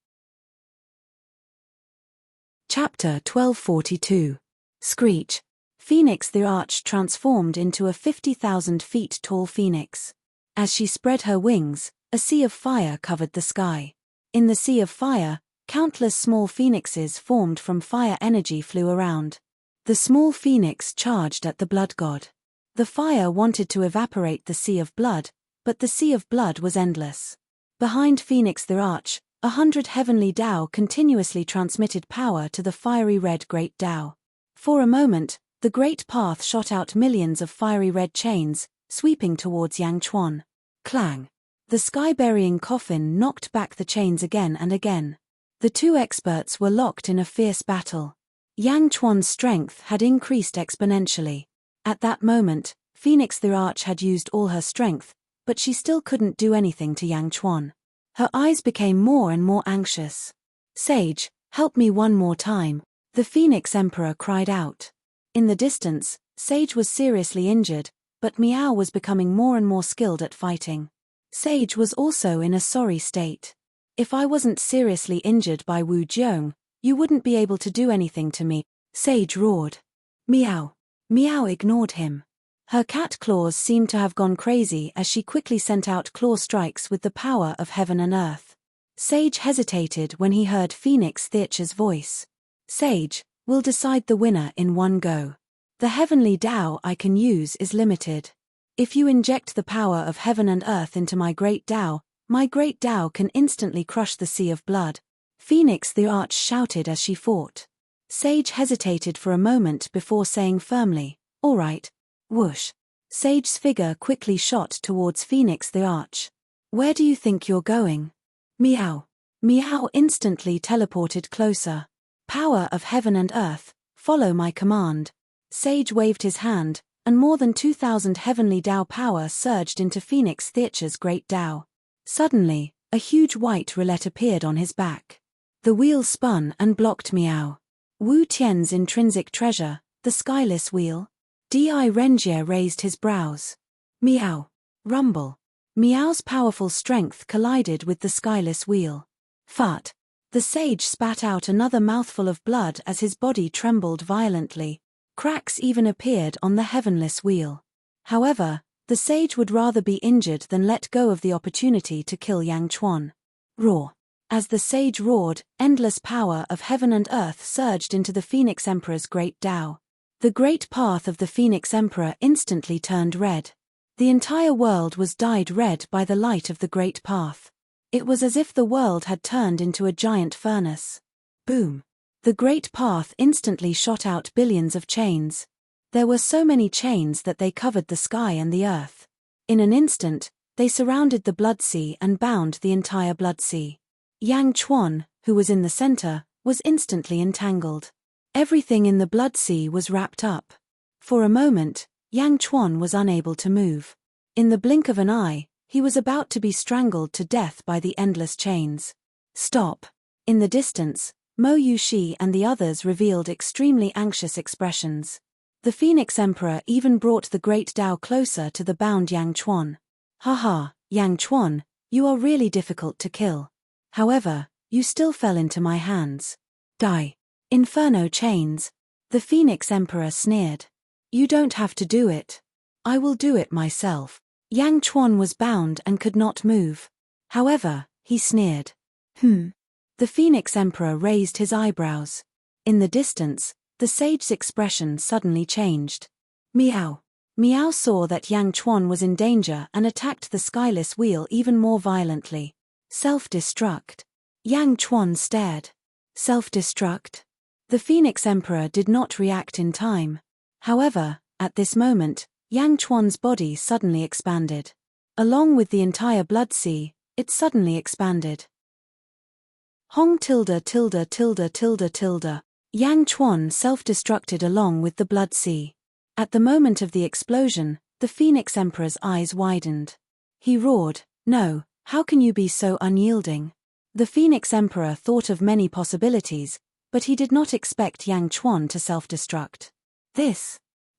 Chapter 1242. Screech. Phoenix the Arch transformed into a 50,000 feet tall phoenix. As she spread her wings, a sea of fire covered the sky. In the sea of fire, countless small phoenixes formed from fire energy flew around. The small phoenix charged at the blood god. The fire wanted to evaporate the sea of blood, but the sea of blood was endless. Behind Phoenix the Arch, 100 heavenly Tao continuously transmitted power to the fiery red Great Tao. For a moment, the great path shot out millions of fiery red chains, sweeping towards Yang Chuan. Clang! The sky-burying coffin knocked back the chains again and again. The two experts were locked in a fierce battle. Yang Chuan's strength had increased exponentially. At that moment, Phoenix the Arch had used all her strength, but she still couldn't do anything to Yang Chuan. Her eyes became more and more anxious. "Sage, help me one more time," the Phoenix Emperor cried out. In the distance, Sage was seriously injured, but Miao was becoming more and more skilled at fighting. Sage was also in a sorry state. "If I wasn't seriously injured by Wu Jiong, you wouldn't be able to do anything to me," Sage roared. Miao. Miao ignored him. Her cat claws seemed to have gone crazy as she quickly sent out claw strikes with the power of heaven and earth. Sage hesitated when he heard Phoenix Theacher's voice. "Sage, we'll decide the winner in one go. The heavenly Tao I can use is limited. If you inject the power of heaven and earth into my great Tao can instantly crush the sea of blood," Phoenix the Arch shouted as she fought. Sage hesitated for a moment before saying firmly, "All right." Whoosh! Sage's figure quickly shot towards Phoenix the Arch. Where do you think you're going? Meow. Meow instantly teleported closer. Power of heaven and earth, follow my command. Sage waved his hand, and more than 2,000 heavenly Dao power surged into Phoenix Theater's great Dao. Suddenly, a huge white roulette appeared on his back. The wheel spun and blocked Meow. Wu Tian's intrinsic treasure, the skyless wheel? Di Renjie raised his brows. Meow. Rumble. Meow's powerful strength collided with the skyless wheel. Fart. The sage spat out another mouthful of blood as his body trembled violently. Cracks even appeared on the heavenless wheel. However, the sage would rather be injured than let go of the opportunity to kill Yang Chuan. Roar. As the sage roared, endless power of heaven and earth surged into the Phoenix Emperor's great Dao. The great path of the Phoenix Emperor instantly turned red. The entire world was dyed red by the light of the great path. It was as if the world had turned into a giant furnace. Boom. The great path instantly shot out billions of chains. There were so many chains that they covered the sky and the earth. In an instant, they surrounded the Blood Sea and bound the entire Blood Sea. Yang Chuan, who was in the center, was instantly entangled. Everything in the Blood Sea was wrapped up. For a moment, Yang Chuan was unable to move. In the blink of an eye, he was about to be strangled to death by the endless chains. Stop. In the distance, Mo Yushi and the others revealed extremely anxious expressions. The Phoenix Emperor even brought the great Dao closer to the bound Yang Chuan. Haha, Yang Chuan, you are really difficult to kill. However, you still fell into my hands. Die. Inferno chains. The Phoenix Emperor sneered. You don't have to do it. I will do it myself. Yang Chuan was bound and could not move. However, he sneered. The Phoenix Emperor raised his eyebrows. In the distance, the sage's expression suddenly changed. Meow. Meow saw that Yang Chuan was in danger and attacked the skyless wheel even more violently. Self-destruct. Yang Chuan stared. Self-destruct? The Phoenix Emperor did not react in time. However, at this moment, Yang Chuan's body suddenly expanded. Along with the entire Blood Sea, it suddenly expanded. Hong tilde tilde tilde tilde tilde. Yang Chuan self-destructed along with the Blood Sea. At the moment of the explosion, the Phoenix Emperor's eyes widened. He roared, "No, how can you be so unyielding?" The Phoenix Emperor thought of many possibilities, but he did not expect Yang Chuan to self-destruct.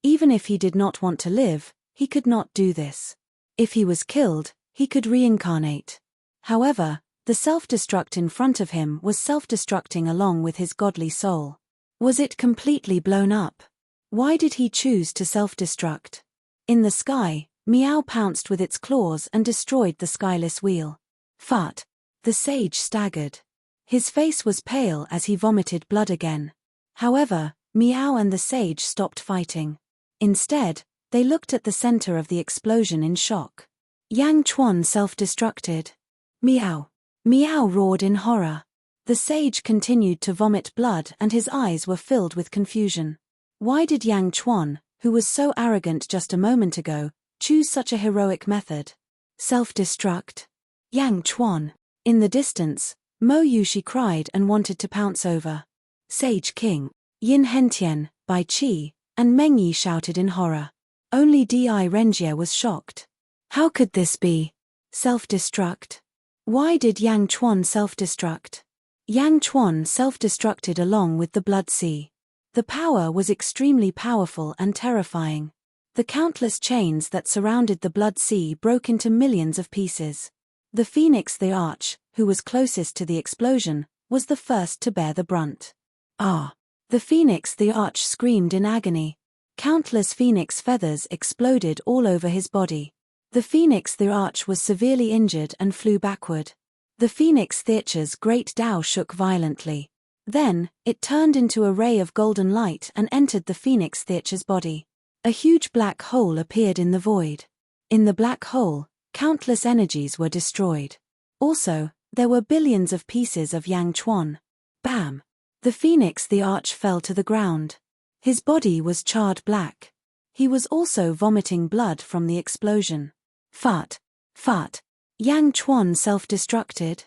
Even if he did not want to live, he could not do this. If he was killed, he could reincarnate. However, the self-destruct in front of him was self-destructing along with his godly soul. Was it completely blown up? Why did he choose to self-destruct? In the sky, Meow pounced with its claws and destroyed the skyless wheel. Fart. The sage staggered. His face was pale as he vomited blood again. However, Meow and the sage stopped fighting. Instead, they looked at the center of the explosion in shock. Yang Chuan self-destructed. Meow. Meow roared in horror. The sage continued to vomit blood and his eyes were filled with confusion. Why did Yang Chuan, who was so arrogant just a moment ago, choose such a heroic method? Self-destruct? Yang Chuan. In the distance, Mo Yushi cried and wanted to pounce over. Sage King. Yin Hentian, Bai Qi, and Meng Yi shouted in horror. Only Di Renjie was shocked. How could this be? Self-destruct? Why did Yang Chuan self-destruct? Yang Chuan self-destructed along with the Blood Sea. The power was extremely powerful and terrifying. The countless chains that surrounded the Blood Sea broke into millions of pieces. The Phoenix the Arch, who was closest to the explosion, was the first to bear the brunt. Ah! The Phoenix the Arch screamed in agony. Countless phoenix feathers exploded all over his body. The Phoenix the Arch was severely injured and flew backward. The Phoenix Theater's great Dao shook violently. Then, it turned into a ray of golden light and entered the Phoenix Theater's body. A huge black hole appeared in the void. In the black hole, countless energies were destroyed. Also, there were billions of pieces of Yang Chuan. Bam! The Phoenix the Arch fell to the ground. His body was charred black. He was also vomiting blood from the explosion. Fart. Fart. Yang Chuan self-destructed?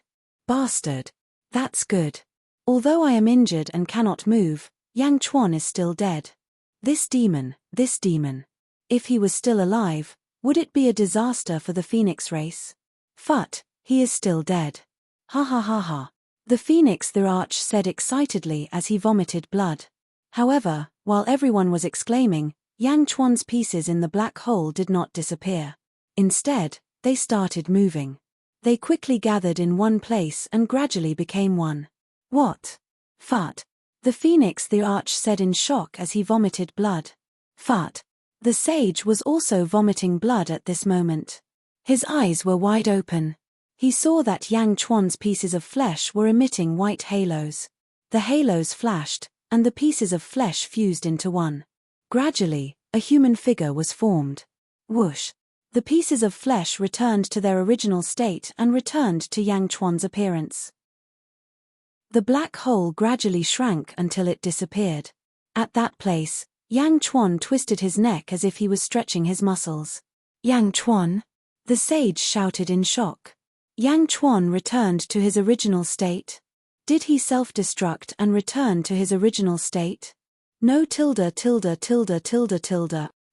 Bastard. That's good. Although I am injured and cannot move, Yang Chuan is still dead. This demon. If he was still alive, would it be a disaster for the Phoenix race? Phut, he is still dead. Ha ha ha ha. The Phoenix the Arch said excitedly as he vomited blood. However, while everyone was exclaiming, Yang Chuan's pieces in the black hole did not disappear. Instead, they started moving. They quickly gathered in one place and gradually became one. What? Phut. The Phoenix the Arch said in shock as he vomited blood. Phut. The sage was also vomiting blood at this moment. His eyes were wide open. He saw that Yang Chuan's pieces of flesh were emitting white halos. The halos flashed, and the pieces of flesh fused into one. Gradually, a human figure was formed. Whoosh! The pieces of flesh returned to their original state and returned to Yang Chuan's appearance. The black hole gradually shrank until it disappeared. At that place, Yang Chuan twisted his neck as if he was stretching his muscles. Yang Chuan? The sage shouted in shock. Yang Chuan returned to his original state? Did he self-destruct and return to his original state? No.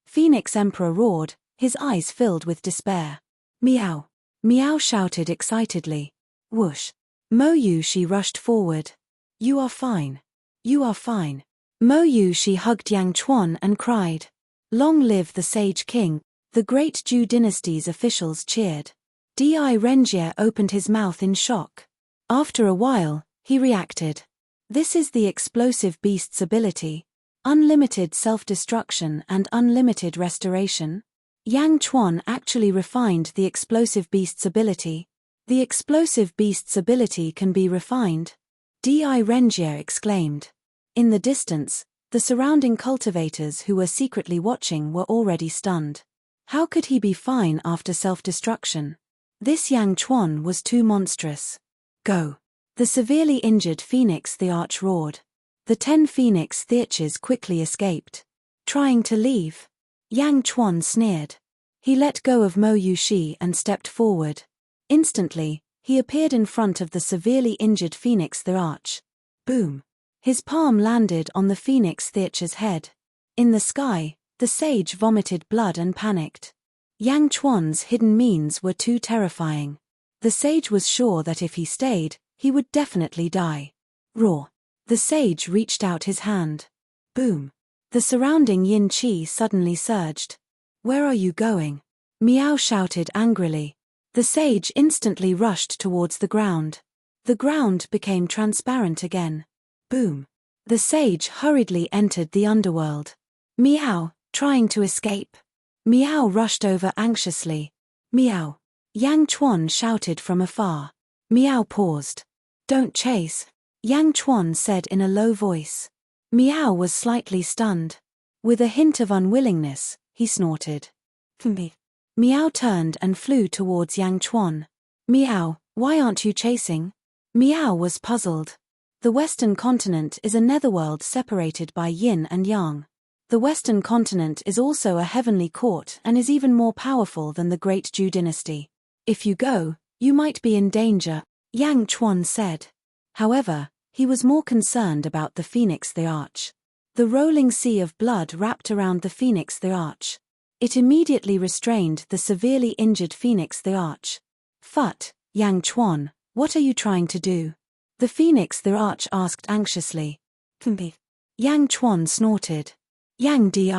Phoenix Emperor roared, his eyes filled with despair. Meow. Meow shouted excitedly. Whoosh. Mo Yushi rushed forward. You are fine. You are fine. Mo Yushi hugged Yang Chuan and cried. Long live the Sage King. The great Zhou dynasty's officials cheered. Di Renjie opened his mouth in shock. After a while, he reacted. This is the explosive beast's ability. Unlimited self-destruction and unlimited restoration. Yang Chuan actually refined the explosive beast's ability. The explosive beast's ability can be refined. Di Renjie exclaimed. In the distance, the surrounding cultivators who were secretly watching were already stunned. How could he be fine after self-destruction? This Yang Chuan was too monstrous. Go. The severely injured Phoenix the Arch roared. The 10 Phoenix Theaches quickly escaped. Trying to leave. Yang Chuan sneered. He let go of Mo Yushi and stepped forward. Instantly, he appeared in front of the severely injured Phoenix the Arch. Boom. His palm landed on the Phoenix Theache's head. In the sky, the sage vomited blood and panicked. Yang Chuan's hidden means were too terrifying. The sage was sure that if he stayed, he would definitely die. Roar. The sage reached out his hand. Boom. The surrounding yin qi suddenly surged. Where are you going? Meow shouted angrily. The sage instantly rushed towards the ground. The ground became transparent again. Boom. The sage hurriedly entered the underworld. Meow, trying to escape. Meow rushed over anxiously. Meow. Yang Chuan shouted from afar. Meow paused. Don't chase. Yang Chuan said in a low voice. Meow was slightly stunned. With a hint of unwillingness, he snorted. Meow turned and flew towards Yang Chuan. Meow, why aren't you chasing? Meow was puzzled. The Western continent is a netherworld separated by yin and yang. The Western continent is also a heavenly court and is even more powerful than the great Zhou dynasty. If you go, you might be in danger, Yang Chuan said. However, he was more concerned about the Phoenix the Arch. The rolling sea of blood wrapped around the Phoenix the Arch. It immediately restrained the severely injured Phoenix the Arch. Phut, Yang Chuan, what are you trying to do? The Phoenix the Arch asked anxiously. Yang Chuan snorted. Yang Di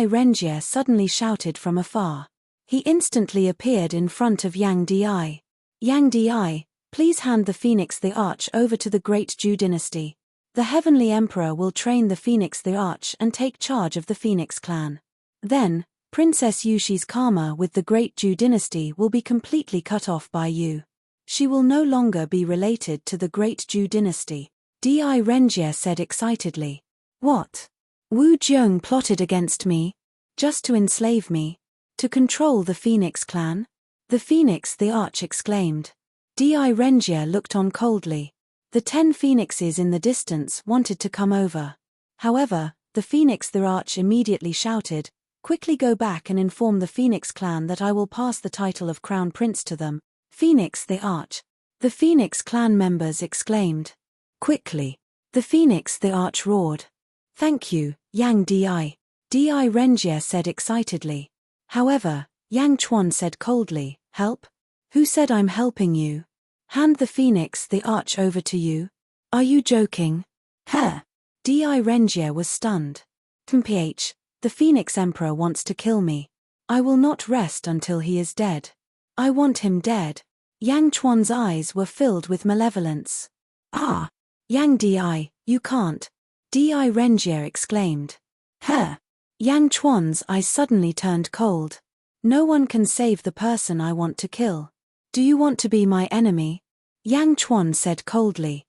Renjie suddenly shouted from afar. He instantly appeared in front of Yang Di. Yang Di, please hand the Phoenix the Arch over to the great Zhou dynasty. The Heavenly Emperor will train the Phoenix the Arch and take charge of the Phoenix clan. Then, Princess Yushi's karma with the great Zhou dynasty will be completely cut off by you. She will no longer be related to the great Zhou dynasty. Di Renjie said excitedly. What? Wu Jiong plotted against me? Just to enslave me? To control the Phoenix clan? The Phoenix the Arch exclaimed. Di Renjie looked on coldly. The 10 phoenixes in the distance wanted to come over. However, the Phoenix the Arch immediately shouted, Quickly go back and inform the Phoenix clan that I will pass the title of Crown Prince to them. Phoenix the Arch. The Phoenix clan members exclaimed. Quickly. The Phoenix the Arch roared. Thank you, Yang Di. Di Renjie said excitedly. However, Yang Chuan said coldly, help? Who said I'm helping you? Hand the Phoenix the Arch over to you? Are you joking? Huh? Di Renjie was stunned. Mph, the Phoenix Emperor wants to kill me. I will not rest until he is dead. I want him dead. Yang Chuan's eyes were filled with malevolence. Ah! Yang Di, you can't. Di Renjie exclaimed. Huh? Yang Chuan's eyes suddenly turned cold. No one can save the person I want to kill. Do you want to be my enemy? Yang Chuan said coldly.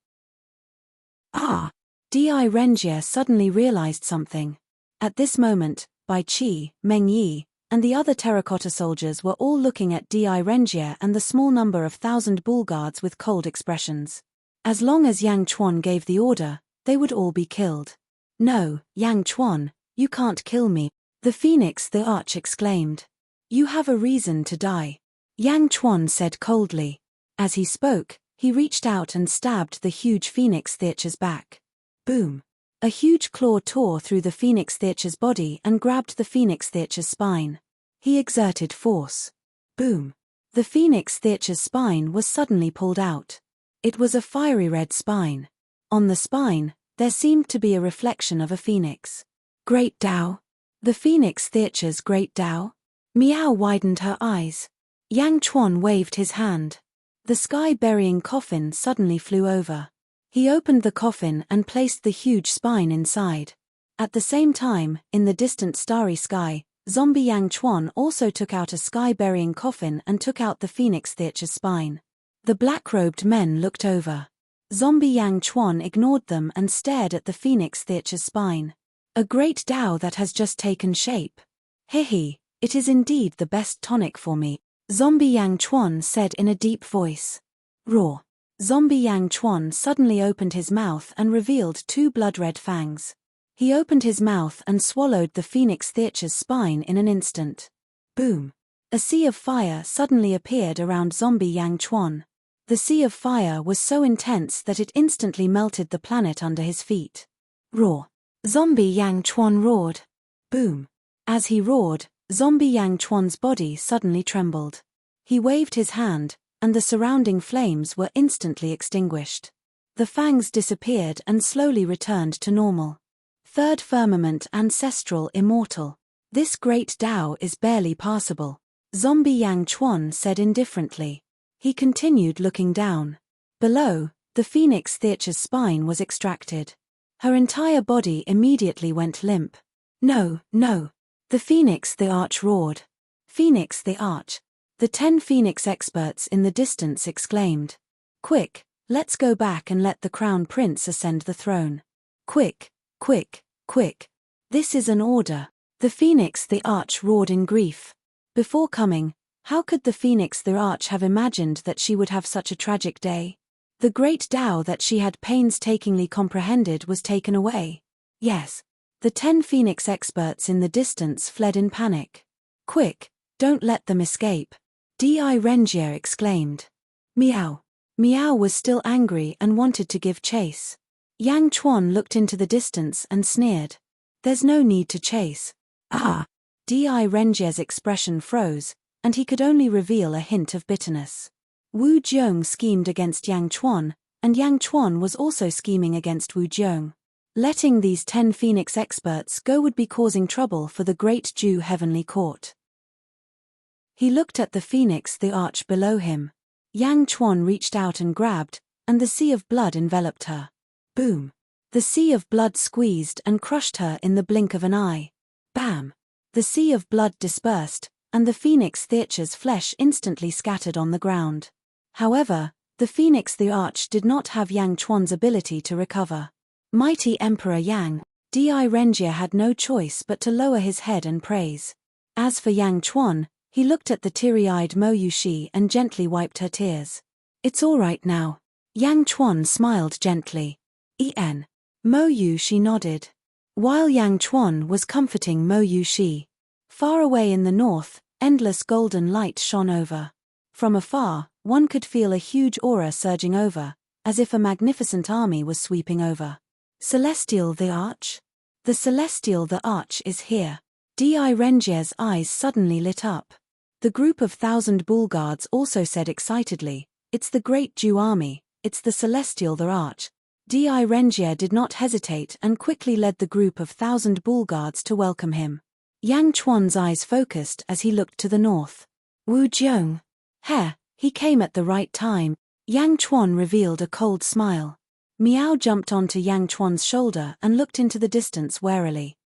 Ah! Di Renjie suddenly realized something. At this moment, Bai Qi, Meng Yi, and the other terracotta soldiers were all looking at Di Renjie and the small number of 1,000 bull guards with cold expressions. As long as Yang Chuan gave the order, they would all be killed. No, Yang Chuan, you can't kill me, the Phoenix the Arch exclaimed. You have a reason to die. Yang Chuan said coldly. As he spoke, he reached out and stabbed the huge Phoenix Theacher's back. Boom. A huge claw tore through the Phoenix Theacher's body and grabbed the Phoenix Theacher's spine. He exerted force. Boom. The Phoenix Theacher's spine was suddenly pulled out. It was a fiery red spine. On the spine, there seemed to be a reflection of a phoenix. Great Tao? The Phoenix Theacher's Great Tao? Miao widened her eyes. Yang Chuan waved his hand. The sky-burying coffin suddenly flew over. He opened the coffin and placed the huge spine inside. At the same time, in the distant starry sky, zombie Yang Chuan also took out a sky-burying coffin and took out the Phoenix Theacher's spine. The black-robed men looked over. Zombie Yang Chuan ignored them and stared at the Phoenix Theacher's spine. A great Tao that has just taken shape. Hehe, it is indeed the best tonic for me, Zombie Yang Chuan said in a deep voice. Roar. Zombie Yang Chuan suddenly opened his mouth and revealed 2 blood-red fangs. He opened his mouth and swallowed the Phoenix Theacher's spine in an instant. Boom. A sea of fire suddenly appeared around Zombie Yang Chuan. The sea of fire was so intense that it instantly melted the planet under his feet. Roar. Zombie Yang Chuan roared. Boom. As he roared, Zombie Yang Chuan's body suddenly trembled. He waved his hand, and the surrounding flames were instantly extinguished. The fangs disappeared and slowly returned to normal. Third firmament ancestral immortal. This great Tao is barely passable, Zombie Yang Chuan said indifferently. He continued looking down. Below, the Phoenix Theacher's spine was extracted. Her entire body immediately went limp. No, no. The Phoenix the Arch roared. Phoenix the Arch. The 10 Phoenix experts in the distance exclaimed. Quick, let's go back and let the Crown Prince ascend the throne. Quick, quick, quick. This is an order. The Phoenix the Arch roared in grief. Before coming, how could the Phoenix the Arch have imagined that she would have such a tragic day? The great Tao that she had painstakingly comprehended was taken away. Yes. The 10 Phoenix experts in the distance fled in panic. Quick, don't let them escape. Di Renjie exclaimed. Miao. Miao was still angry and wanted to give chase. Yang Chuan looked into the distance and sneered. There's no need to chase. Ah! Di Renjie's expression froze, and he could only reveal a hint of bitterness. Wu Jiong schemed against Yang Chuan, and Yang Chuan was also scheming against Wu Jiong. Letting these 10 Phoenix experts go would be causing trouble for the great Ju Heavenly Court. He looked at the Phoenix the Arch below him. Yang Chuan reached out and grabbed, and the sea of blood enveloped her. Boom. The sea of blood squeezed and crushed her in the blink of an eye. Bam. The sea of blood dispersed, and the Phoenix Theacher's flesh instantly scattered on the ground. However, the Phoenix the Arch did not have Yang Chuan's ability to recover. Mighty Emperor Yang, Di Renjie had no choice but to lower his head and praise. As for Yang Chuan, he looked at the teary-eyed Mo Yushi and gently wiped her tears. It's all right now. Yang Chuan smiled gently. En. Mo Yushi nodded. While Yang Chuan was comforting Mo Yushi, Far away in the north, endless golden light shone over. From afar, one could feel a huge aura surging over, as if a magnificent army was sweeping over. Celestial the Arch? The Celestial the Arch is here. D.I. Rengier's eyes suddenly lit up. The group of 1,000 bull guards also said excitedly, "It's the great Jew army, it's the Celestial the Arch." D.I. Rengier did not hesitate and quickly led the group of 1,000 bull guards to welcome him. Yang Chuan's eyes focused as he looked to the north. Wu Jiong. He came at the right time. Yang Chuan revealed a cold smile. Miao jumped onto Yang Chuan's shoulder and looked into the distance warily.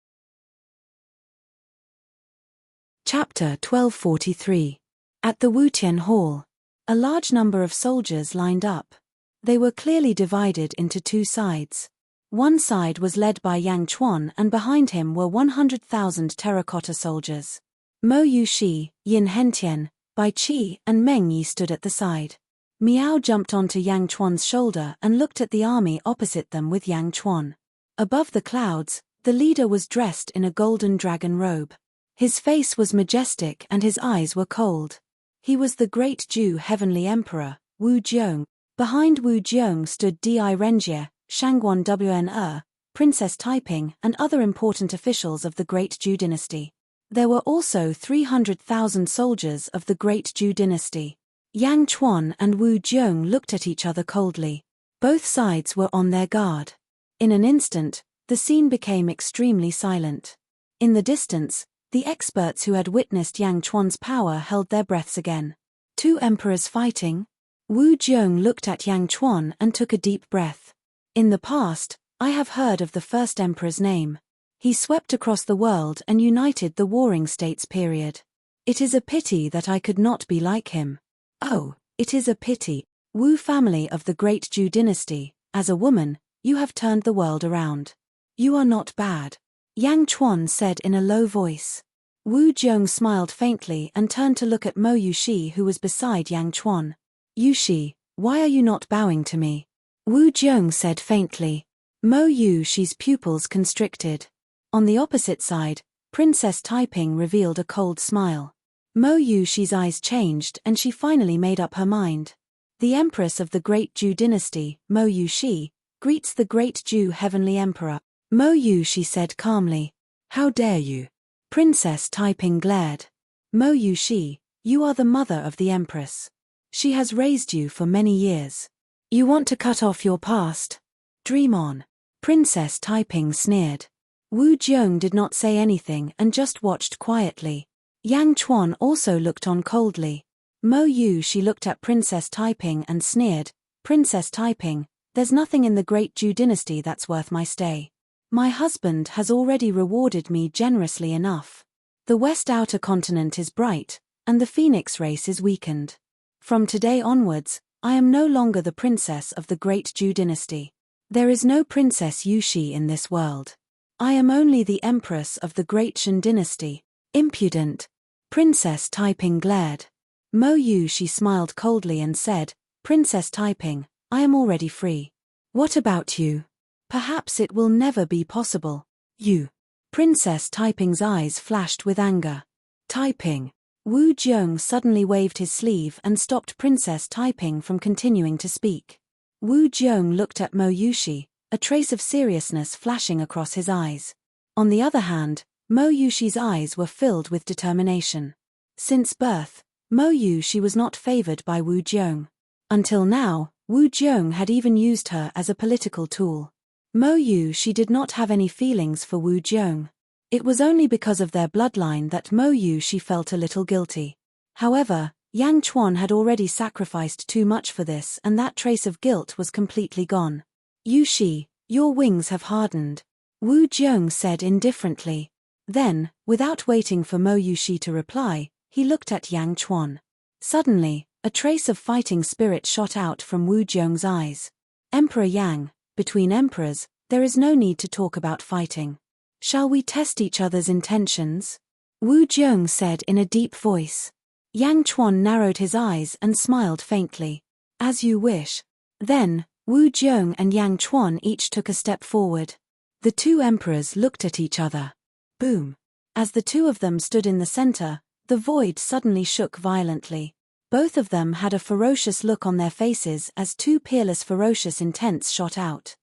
Chapter 1243. At the Wutian Hall. A large number of soldiers lined up. They were clearly divided into two sides. One side was led by Yang Chuan and behind him were 100,000 terracotta soldiers. Mo Yushi, Yin Hentian, Bai Qi and Meng Yi stood at the side. Miao jumped onto Yang Chuan's shoulder and looked at the army opposite them with Yang Chuan. Above the clouds, the leader was dressed in a golden dragon robe. His face was majestic and his eyes were cold. He was the great Jew heavenly emperor, Wu Jiong. Behind Wu Jiong stood D.I. Rengier, Shangguan Wn, Princess Taiping and other important officials of the Great Zhou dynasty. There were also 300,000 soldiers of the Great Zhou dynasty. Yang Chuan and Wu Jiong looked at each other coldly. Both sides were on their guard. In an instant, the scene became extremely silent. In the distance, the experts who had witnessed Yang Chuan's power held their breaths again. Two emperors fighting? Wu Jiong looked at Yang Chuan and took a deep breath. In the past, I have heard of the first emperor's name. He swept across the world and united the warring states period. It is a pity that I could not be like him. Oh, it is a pity. Wu family of the Great Zhou dynasty, as a woman, you have turned the world around. You are not bad. Yang Chuan said in a low voice. Wu Jiong smiled faintly and turned to look at Mo Yushi who was beside Yang Chuan. Yushi, why are you not bowing to me? Wu Jiong said faintly. Mo Yushi's pupils constricted. On the opposite side, Princess Taiping revealed a cold smile. Mo Yushi's eyes changed and she finally made up her mind. The Empress of the Great Zhou dynasty, Mo Yushi, greets the Great Zhou heavenly emperor. Mo Yushi said calmly. How dare you? Princess Taiping glared. Mo Yushi, you are the mother of the Empress. She has raised you for many years. You want to cut off your past? Dream on. Princess Taiping sneered. Wu Jiong did not say anything and just watched quietly. Yang Chuan also looked on coldly. Mo Yushi looked at Princess Taiping and sneered. Princess Taiping, there's nothing in the Great Zhou dynasty that's worth my stay. My husband has already rewarded me generously enough. The West Outer Continent is bright, and the Phoenix race is weakened. From today onwards, I am no longer the princess of the Great Zhou dynasty. There is no Princess Yushi in this world. I am only the Empress of the Great Shan dynasty. Impudent. Princess Taiping glared. Mo Yushi smiled coldly and said, Princess Taiping, I am already free. What about you? Perhaps it will never be possible. You. Princess Taiping's eyes flashed with anger. Taiping. Wu Jiong suddenly waved his sleeve and stopped Princess Taiping from continuing to speak. Wu Jiong looked at Mo Yushi, a trace of seriousness flashing across his eyes. On the other hand, Mo Yushi's eyes were filled with determination. Since birth, Mo Yushi was not favored by Wu Jiong. Until now, Wu Jiong had even used her as a political tool. Mo Yushi did not have any feelings for Wu Jiong. It was only because of their bloodline that Mo Yushi felt a little guilty. However, Yang Chuan had already sacrificed too much for this and that trace of guilt was completely gone. Yushi, your wings have hardened. Wu Jiong said indifferently. Then, without waiting for Mo Yushi to reply, he looked at Yang Chuan. Suddenly, a trace of fighting spirit shot out from Wu Jiong's eyes. Emperor Yang, between emperors, there is no need to talk about fighting. Shall we test each other's intentions? Wu Jiong said in a deep voice. Yang Chuan narrowed his eyes and smiled faintly. As you wish. Then, Wu Jiong and Yang Chuan each took a step forward. The two emperors looked at each other. Boom. As the two of them stood in the center, the void suddenly shook violently. Both of them had a ferocious look on their faces as two peerless ferocious intents shot out.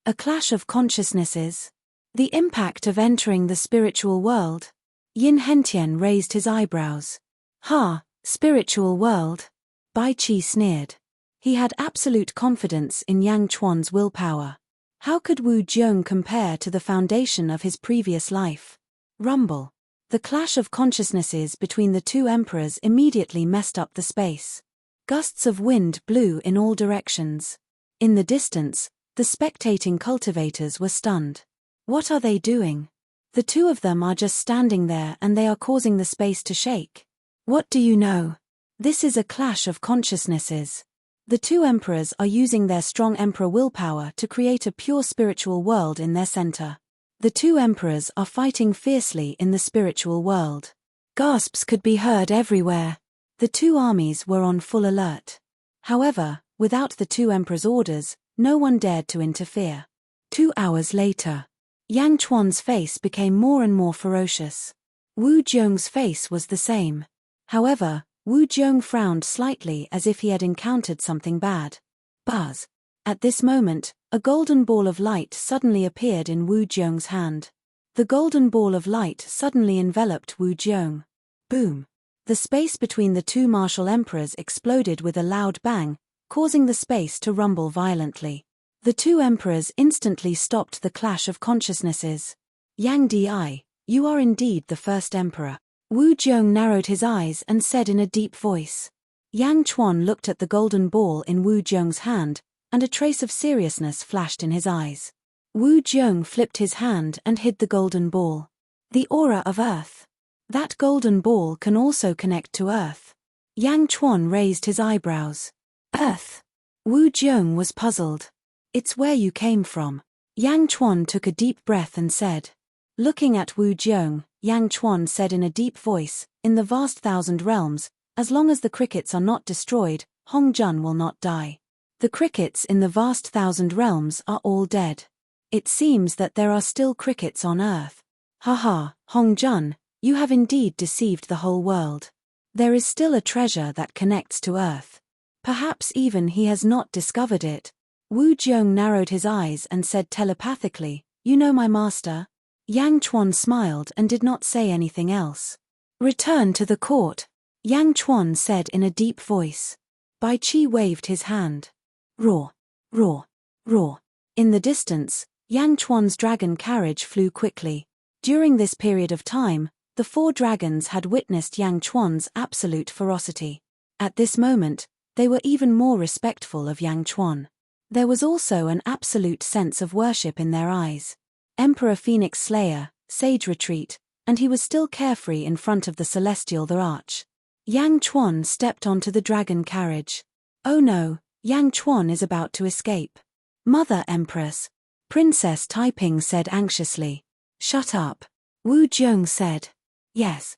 A clash of consciousnesses. The impact of entering the spiritual world. Yin Hentian raised his eyebrows. Ha, spiritual world. Bai Qi sneered. He had absolute confidence in Yang Chuan's willpower. How could Wu Jiong compare to the foundation of his previous life? Rumble. The clash of consciousnesses between the two emperors immediately messed up the space. Gusts of wind blew in all directions. In the distance, the spectating cultivators were stunned. What are they doing? The two of them are just standing there and they are causing the space to shake. What do you know? This is a clash of consciousnesses. The two emperors are using their strong emperor willpower to create a pure spiritual world in their center. The two emperors are fighting fiercely in the spiritual world. Gasps could be heard everywhere. The two armies were on full alert. However, without the two emperors' orders, no one dared to interfere. 2 hours later, Yang Chuan's face became more and more ferocious. Wu Jiong's face was the same. However, Wu Jiong frowned slightly as if he had encountered something bad. Buzz. At this moment, a golden ball of light suddenly appeared in Wu Jiong's hand. The golden ball of light suddenly enveloped Wu Jiong. Boom. The space between the two martial emperors exploded with a loud bang, causing the space to rumble violently. The two emperors instantly stopped the clash of consciousnesses. Yang Di, you are indeed the first emperor. Wu Jiong narrowed his eyes and said in a deep voice. Yang Chuan looked at the golden ball in Wu Jiong's hand, and a trace of seriousness flashed in his eyes. Wu Jiong flipped his hand and hid the golden ball. The aura of Earth. That golden ball can also connect to Earth. Yang Chuan raised his eyebrows. Earth? Wu Jiong was puzzled. It's where you came from. Yang Chuan took a deep breath and said. Looking at Wu Jiong, Yang Chuan said in a deep voice, in the vast thousand realms, as long as the crickets are not destroyed, Hong Jun will not die. The crickets in the vast thousand realms are all dead. It seems that there are still crickets on Earth. Haha, Hong Jun, you have indeed deceived the whole world. There is still a treasure that connects to Earth. Perhaps even he has not discovered it. Wu Jiong narrowed his eyes and said telepathically, you know my master? Yang Chuan smiled and did not say anything else. Return to the court, Yang Chuan said in a deep voice. Bai Qi waved his hand. Roar, roar, roar. In the distance, Yang Chuan's dragon carriage flew quickly. During this period of time, the 4 dragons had witnessed Yang Chuan's absolute ferocity. At this moment, they were even more respectful of Yang Chuan. There was also an absolute sense of worship in their eyes. Emperor Phoenix Slayer, sage retreat, and he was still carefree in front of the celestial the arch. Yang Chuan stepped onto the dragon carriage. Oh no, Yang Chuan is about to escape. Mother Empress. Princess Taiping said anxiously. Shut up. Wu Jiong said. Yes.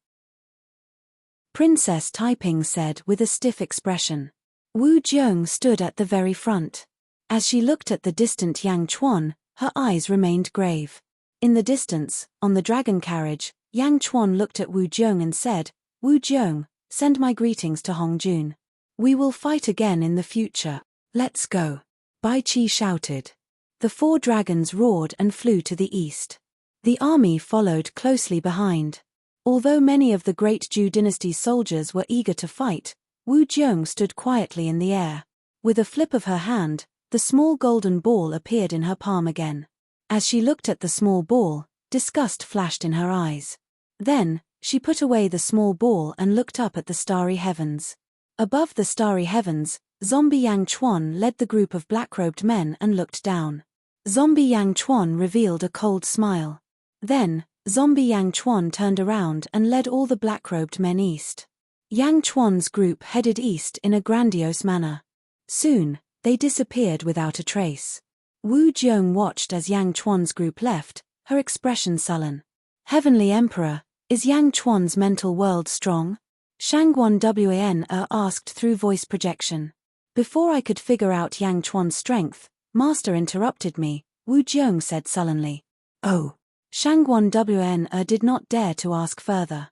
Princess Taiping said with a stiff expression. Wu Jiong stood at the very front. As she looked at the distant Yang Chuan, her eyes remained grave. In the distance, on the dragon carriage, Yang Chuan looked at Wu Jiong and said, Wu Jiong, send my greetings to Hong Jun. We will fight again in the future. Let's go. Bai Qi shouted. The 4 dragons roared and flew to the east. The army followed closely behind. Although many of the great Zhou dynasty's soldiers were eager to fight, Wu Jiong stood quietly in the air. With a flip of her hand, the small golden ball appeared in her palm again. As she looked at the small ball, disgust flashed in her eyes. Then, she put away the small ball and looked up at the starry heavens. Above the starry heavens, Zombie Yang Chuan led the group of black-robed men and looked down. Zombie Yang Chuan revealed a cold smile. Then, Zombie Yang Chuan turned around and led all the black-robed men east. Yang Chuan's group headed east in a grandiose manner. Soon, they disappeared without a trace. Wu Jiong watched as Yang Chuan's group left, her expression sullen. Heavenly Emperor, is Yang Chuan's mental world strong? Shangguan Wan asked through voice projection. Before I could figure out Yang Chuan's strength, Master interrupted me, Wu Jiong said sullenly. Oh. Shangguan Wn did not dare to ask further.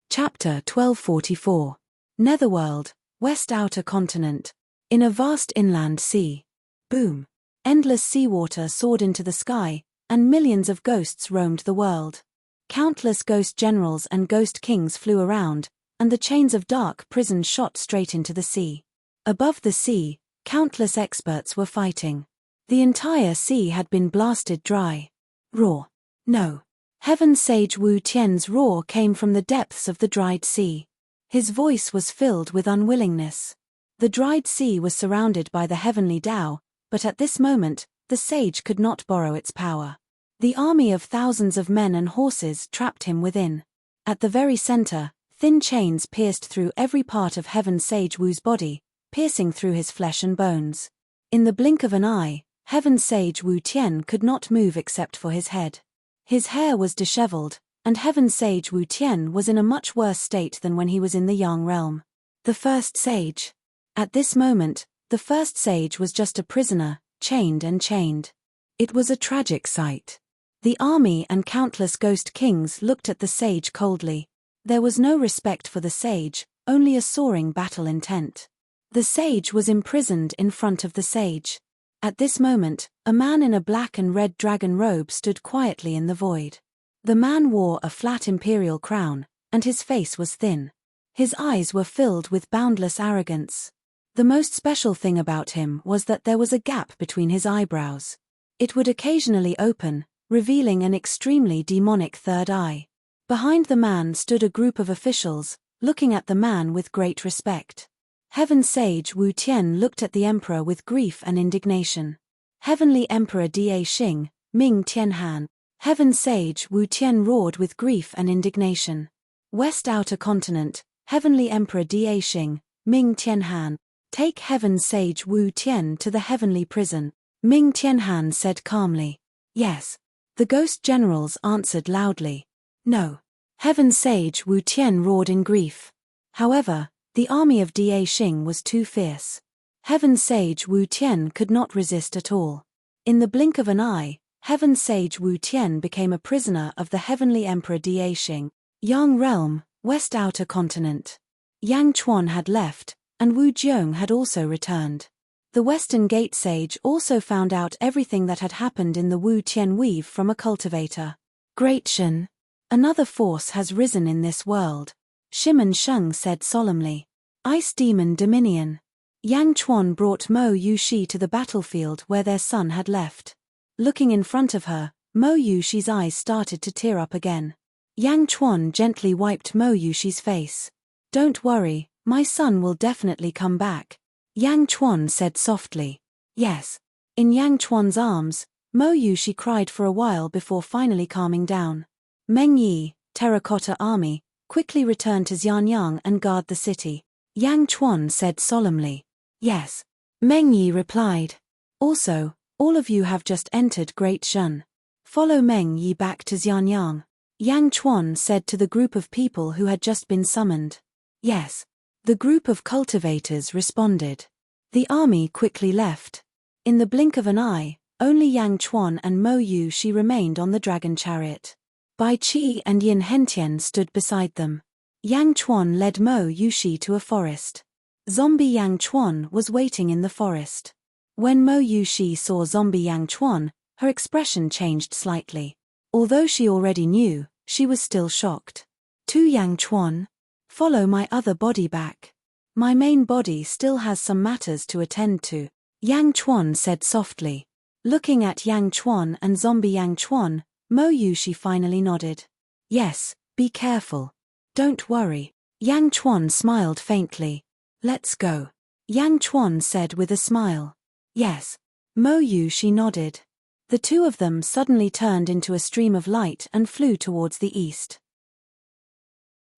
Chapter 1244. Netherworld, West Outer Continent. In a vast inland sea. Boom. Endless seawater soared into the sky, and millions of ghosts roamed the world. Countless ghost generals and ghost kings flew around, and the chains of dark prisons shot straight into the sea. Above the sea, countless experts were fighting. The entire sea had been blasted dry. Roar. No. Heaven Sage Wu Tian's roar came from the depths of the dried sea. His voice was filled with unwillingness. The dried sea was surrounded by the heavenly Tao, but at this moment, the sage could not borrow its power. The army of thousands of men and horses trapped him within. At the very center, thin chains pierced through every part of Heaven Sage Wu's body, piercing through his flesh and bones. In the blink of an eye, Heaven Sage Wu Tian could not move except for his head. His hair was disheveled, and Heaven Sage Wu Tian was in a much worse state than when he was in the Yang realm. The first sage. At this moment, the first sage was just a prisoner, chained and chained. It was a tragic sight. The army and countless ghost kings looked at the sage coldly. There was no respect for the sage, only a soaring battle intent. The sage was imprisoned in front of the sage. At this moment, a man in a black and red dragon robe stood quietly in the void. The man wore a flat imperial crown, and his face was thin. His eyes were filled with boundless arrogance. The most special thing about him was that there was a gap between his eyebrows. It would occasionally open, revealing an extremely demonic third eye. Behind the man stood a group of officials, looking at the man with great respect. Heaven Sage Wu Tian looked at the emperor with grief and indignation. Heavenly Emperor Da Xing, Ming Tianhan. Heaven Sage Wu Tian roared with grief and indignation. West Outer Continent, Heavenly Emperor Da Xing, Ming Tianhan. Take Heaven Sage Wu Tian to the heavenly prison, Ming Tianhan said calmly. Yes. The ghost generals answered loudly. No. Heaven Sage Wu Tian roared in grief. However, the army of Da Xing was too fierce. Heaven Sage Wu Tian could not resist at all. In the blink of an eye, Heaven Sage Wu Tian became a prisoner of the Heavenly Emperor Da Xing. Yang Realm, West Outer Continent. Yang Chuan had left, and Wu Jiong had also returned. The Western Gate Sage also found out everything that had happened in the Wu Tian Weave from a cultivator. Great Shen. Another force has risen in this world. Shimen Sheng said solemnly. Ice Demon Dominion. Yang Chuan brought Mo Yushi to the battlefield where their son had left. Looking in front of her, Mo Yushi's eyes started to tear up again. Yang Chuan gently wiped Mo Yushi's face. Don't worry, my son will definitely come back. Yang Chuan said softly. Yes. In Yang Chuan's arms, Mo Yushi cried for a while before finally calming down. Meng Yi, Terracotta Army, quickly return to Xianyang and guard the city. Yang Chuan said solemnly. Yes. Meng Yi replied. Also, all of you have just entered Great Shen. Follow Meng Yi back to Xianyang. Yang Chuan said to the group of people who had just been summoned. Yes. The group of cultivators responded. The army quickly left. In the blink of an eye, only Yang Chuan and Mo Yushi remained on the dragon chariot. Bai Qi and Yin Hentian stood beside them. Yang Chuan led Mo Yushi to a forest. Zombie Yang Chuan was waiting in the forest. When Mo Yushi saw zombie Yang Chuan, her expression changed slightly. Although she already knew, she was still shocked. To Yang Chuan, follow my other body back. My main body still has some matters to attend to, Yang Chuan said softly. Looking at Yang Chuan and zombie Yang Chuan, Mo Yushi finally nodded. Yes, be careful. Don't worry. Yang Chuan smiled faintly. Let's go. Yang Chuan said with a smile. Yes. Mo Yushi nodded. The two of them suddenly turned into a stream of light and flew towards the east.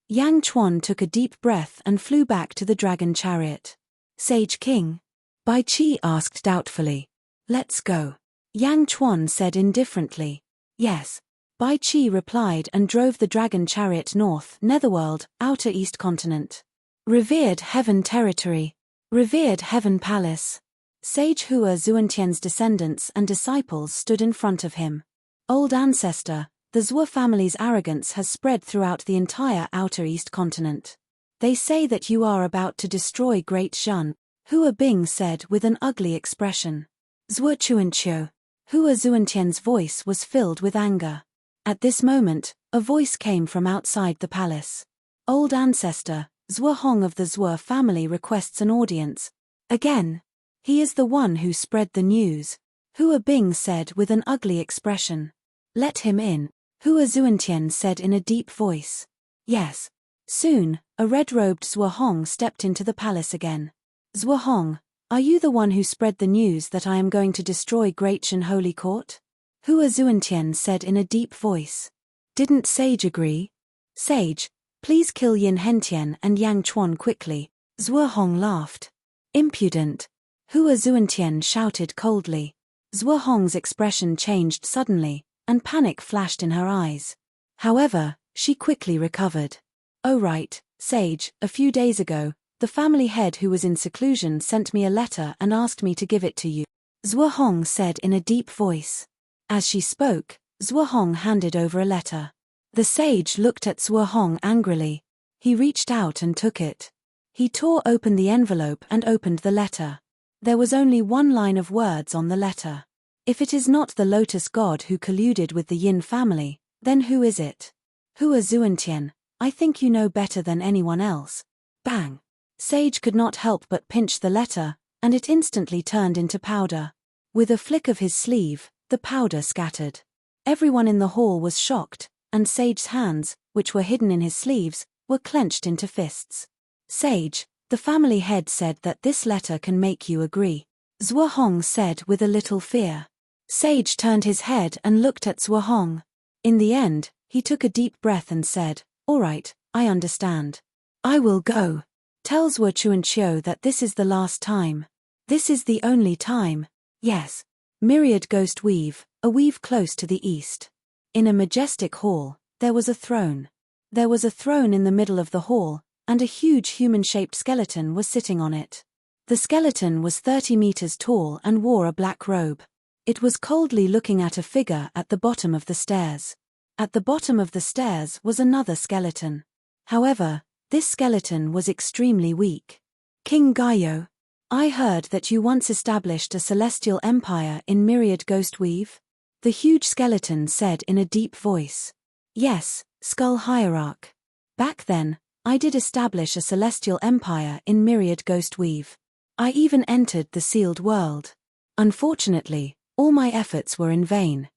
Yang Chuan took a deep breath and flew back to the dragon chariot. Sage King? Bai Qi asked doubtfully. Let's go. Yang Chuan said indifferently. Yes. Bai Qi replied and drove the dragon chariot north, Netherworld, Outer East Continent. Revered Heaven Territory. Revered Heaven Palace. Sage Hua Xuantian's descendants and disciples stood in front of him. Old ancestor, the Zhuo family's arrogance has spread throughout the entire Outer East continent. They say that you are about to destroy Great Zhen, Hua Bing said with an ugly expression. Zhuo Chuanqiu. Hua Xuantian's voice was filled with anger. At this moment, a voice came from outside the palace. Old ancestor, Zhuo Hong of the Zhuo family requests an audience. Again. He is the one who spread the news, Hua Bing said with an ugly expression. Let him in, Hua Xuantian said in a deep voice. Yes. Soon, a red-robed Zhuo Hong stepped into the palace again. Zhuo Hong, are you the one who spread the news that I am going to destroy Great Zhen Holy Court? Hua Xuantian said in a deep voice. Didn't Sage agree? Sage, please kill Yin Hentian and Yang Chuan quickly, Zhuo Hong laughed. Impudent. Hua Xuantian shouted coldly. Zhuo Hong's expression changed suddenly, and panic flashed in her eyes. However, she quickly recovered. Oh right, Sage, a few days ago, the family head who was in seclusion sent me a letter and asked me to give it to you, Zhuo Hong said in a deep voice. As she spoke, Zhuo Hong handed over a letter. The sage looked at Zhuo Hong angrily. He reached out and took it. He tore open the envelope and opened the letter. There was only one line of words on the letter. If it is not the Lotus God who colluded with the Yin family, then who is it? Hua Xuantian, I think you know better than anyone else. Bang! Sage could not help but pinch the letter, and it instantly turned into powder. With a flick of his sleeve, the powder scattered. Everyone in the hall was shocked, and Sage's hands, which were hidden in his sleeves, were clenched into fists. Sage, the family head said that this letter can make you agree, Zhuo Hong said with a little fear. Sage turned his head and looked at Zhuo Hong. In the end, he took a deep breath and said, all right, I understand. I will go. Tell Zhuo Chuanqiu that this is the last time. This is the only time. Yes. Myriad Ghost Weave, a weave close to the east. In a majestic hall, there was a throne. There was a throne in the middle of the hall, and a huge human-shaped skeleton was sitting on it. The skeleton was 30 meters tall and wore a black robe. It was coldly looking at a figure at the bottom of the stairs. At the bottom of the stairs was another skeleton. However, this skeleton was extremely weak. King Gaio, I heard that you once established a celestial empire in Myriad Ghost Weave? The huge skeleton said in a deep voice. Yes, Skull Hierarch. Back then, I did establish a celestial empire in Myriad Ghost Weave. I even entered the sealed world. Unfortunately, all my efforts were in vain.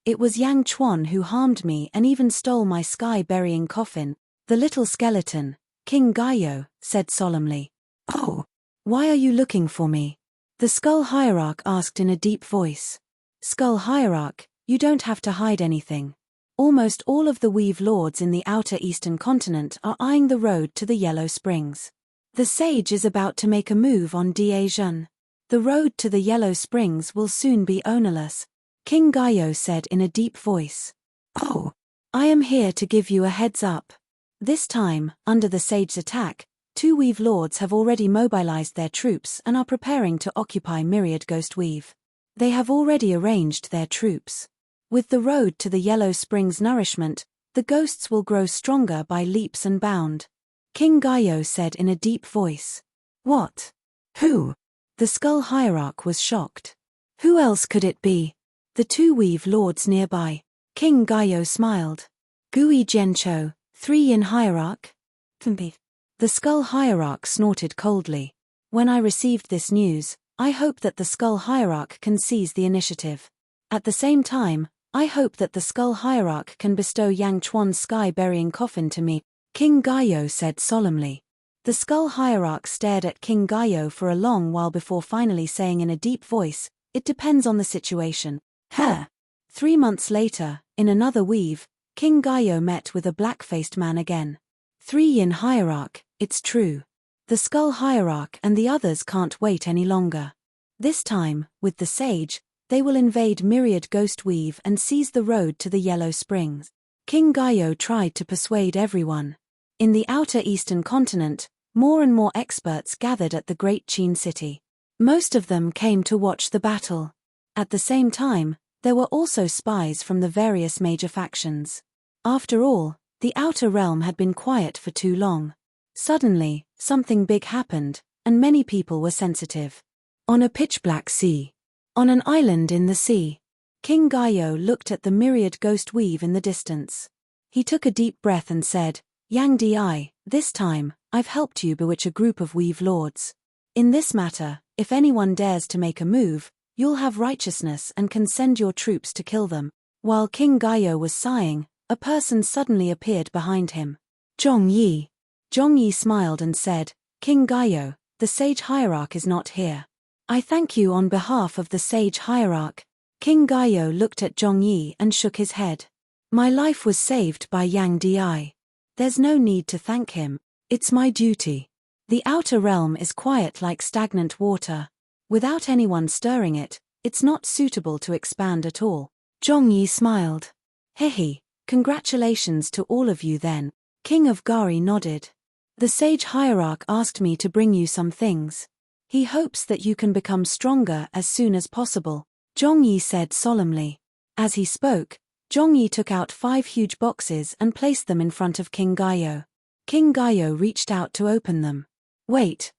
It was Yang Chuan who harmed me and even stole my sky-burying coffin, the little skeleton, King Gaio, said solemnly. Oh, why are you looking for me? The Skull Hierarch asked in a deep voice. Skull Hierarch, you don't have to hide anything. Almost all of the Weave Lords in the outer eastern continent are eyeing the road to the Yellow Springs. The sage is about to make a move on Zhen. The road to the Yellow Springs will soon be ownerless, King Gaio said in a deep voice. Oh, I am here to give you a heads up. This time, under the sage's attack, 2 Weave Lords have already mobilized their troops and are preparing to occupy Myriad Ghost Weave. They have already arranged their troops. With the road to the Yellow Springs nourishment, the ghosts will grow stronger by leaps and bounds. King Gaio said in a deep voice. What? Who? The Skull Hierarch was shocked. Who else could it be? The 2 Weave Lords nearby. King Gaio smiled. Gui Jiancho, 3 Yin Hierarch? The Skull Hierarch snorted coldly. When I received this news, I hope that the Skull Hierarch can seize the initiative. At the same time, I hope that the Skull Hierarch can bestow Yang Chuan's sky-burying coffin to me, King Gaio said solemnly. The Skull Hierarch stared at King Gaio for a long while before finally saying in a deep voice, it depends on the situation. 3 months later, in another weave, King Gaio met with a black-faced man again. 3 Yin Hierarch, it's true. The Skull Hierarch and the others can't wait any longer. This time, with the sage, they will invade Myriad Ghost Weave and seize the road to the Yellow Springs. King Gaio tried to persuade everyone. In the outer eastern continent, more and more experts gathered at the Great Qin City. Most of them came to watch the battle. At the same time, there were also spies from the various major factions. After all, the outer realm had been quiet for too long. Suddenly, something big happened, and many people were sensitive. On a pitch-black sea. On an island in the sea. King Gaio looked at the myriad ghost weave in the distance. He took a deep breath and said, Yang Di, this time, I've helped you bewitch a group of weave lords. In this matter, if anyone dares to make a move, you'll have righteousness and can send your troops to kill them. While King Gaio was sighing, a person suddenly appeared behind him. Zhong Yi. Zhong Yi smiled and said, King Gaio, the sage hierarch is not here. I thank you on behalf of the sage hierarch. King Gaio looked at Zhong Yi and shook his head. My life was saved by Yang Di. There's no need to thank him. It's my duty. The outer realm is quiet like stagnant water. Without anyone stirring it, it's not suitable to expand at all. Zhong Yi smiled. Hehe, congratulations to all of you then. King of Gari nodded. The sage hierarch asked me to bring you some things. He hopes that you can become stronger as soon as possible, Zhong Yi said solemnly. As he spoke, Zhong Yi took out 5 huge boxes and placed them in front of King Gaio. King Gaio reached out to open them. Wait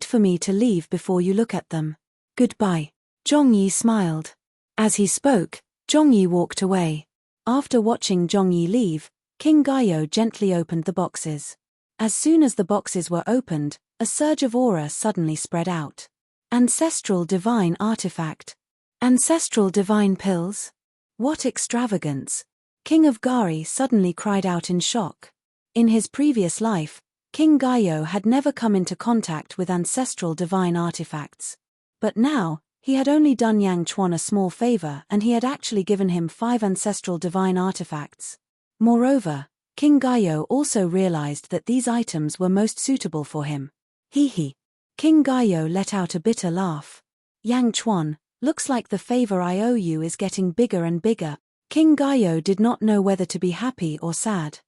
for me to leave before you look at them. Goodbye. Zhong Yi smiled. As he spoke, Zhong Yi walked away. After watching Zhong Yi leave, King Gaio gently opened the boxes. As soon as the boxes were opened, a surge of aura suddenly spread out. Ancestral divine artifact. Ancestral divine pills? What extravagance! King of Gari suddenly cried out in shock. In his previous life, King Gaio had never come into contact with ancestral divine artifacts. But now, he had only done Yang Chuan a small favor and he had actually given him 5 ancestral divine artifacts. Moreover, King Gaio also realized that these items were most suitable for him. Hee. King Gaio let out a bitter laugh. Yang Chuan, looks like the favor I owe you is getting bigger and bigger. King Gaio did not know whether to be happy or sad.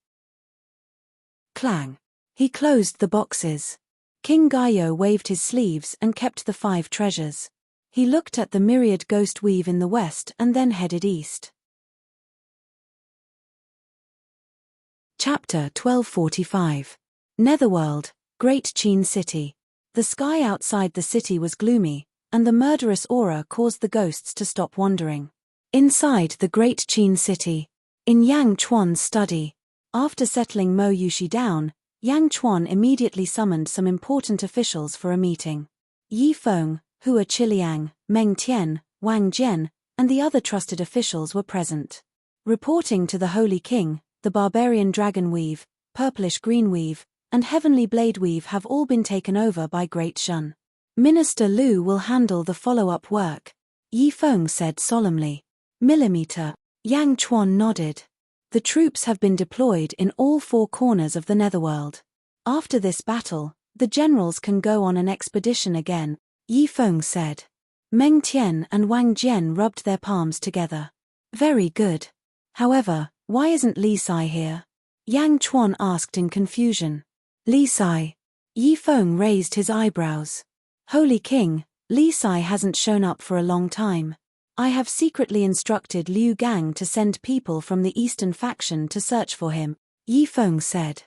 Clang. He closed the boxes. King Gaio waved his sleeves and kept the 5 treasures. He looked at the myriad ghost weave in the west and then headed east. Chapter 1245. Netherworld, Great Qin City. The sky outside the city was gloomy, and the murderous aura caused the ghosts to stop wandering. Inside the Great Qin City, in Yang Chuan's study, after settling Mo Yushi down, Yang Chuan immediately summoned some important officials for a meeting. Yi Feng, Hua Qiliang, Meng Tian, Wang Jian, and the other trusted officials were present. Reporting to the Holy King, the barbarian dragon weave, purplish green weave, and heavenly blade weave have all been taken over by Great Shun. Minister Lu will handle the follow-up work, Yi Feng said solemnly. Millimeter. Yang Chuan nodded. The troops have been deployed in all 4 corners of the Netherworld. After this battle, the generals can go on an expedition again, Yi Feng said. Meng Tian and Wang Jian rubbed their palms together. Very good. However, why isn't Li Sai here? Yang Chuan asked in confusion. Li Sai. Yi Feng raised his eyebrows. Holy King, Li Sai hasn't shown up for a long time. I have secretly instructed Liu Gang to send people from the eastern faction to search for him, Yi Feng said.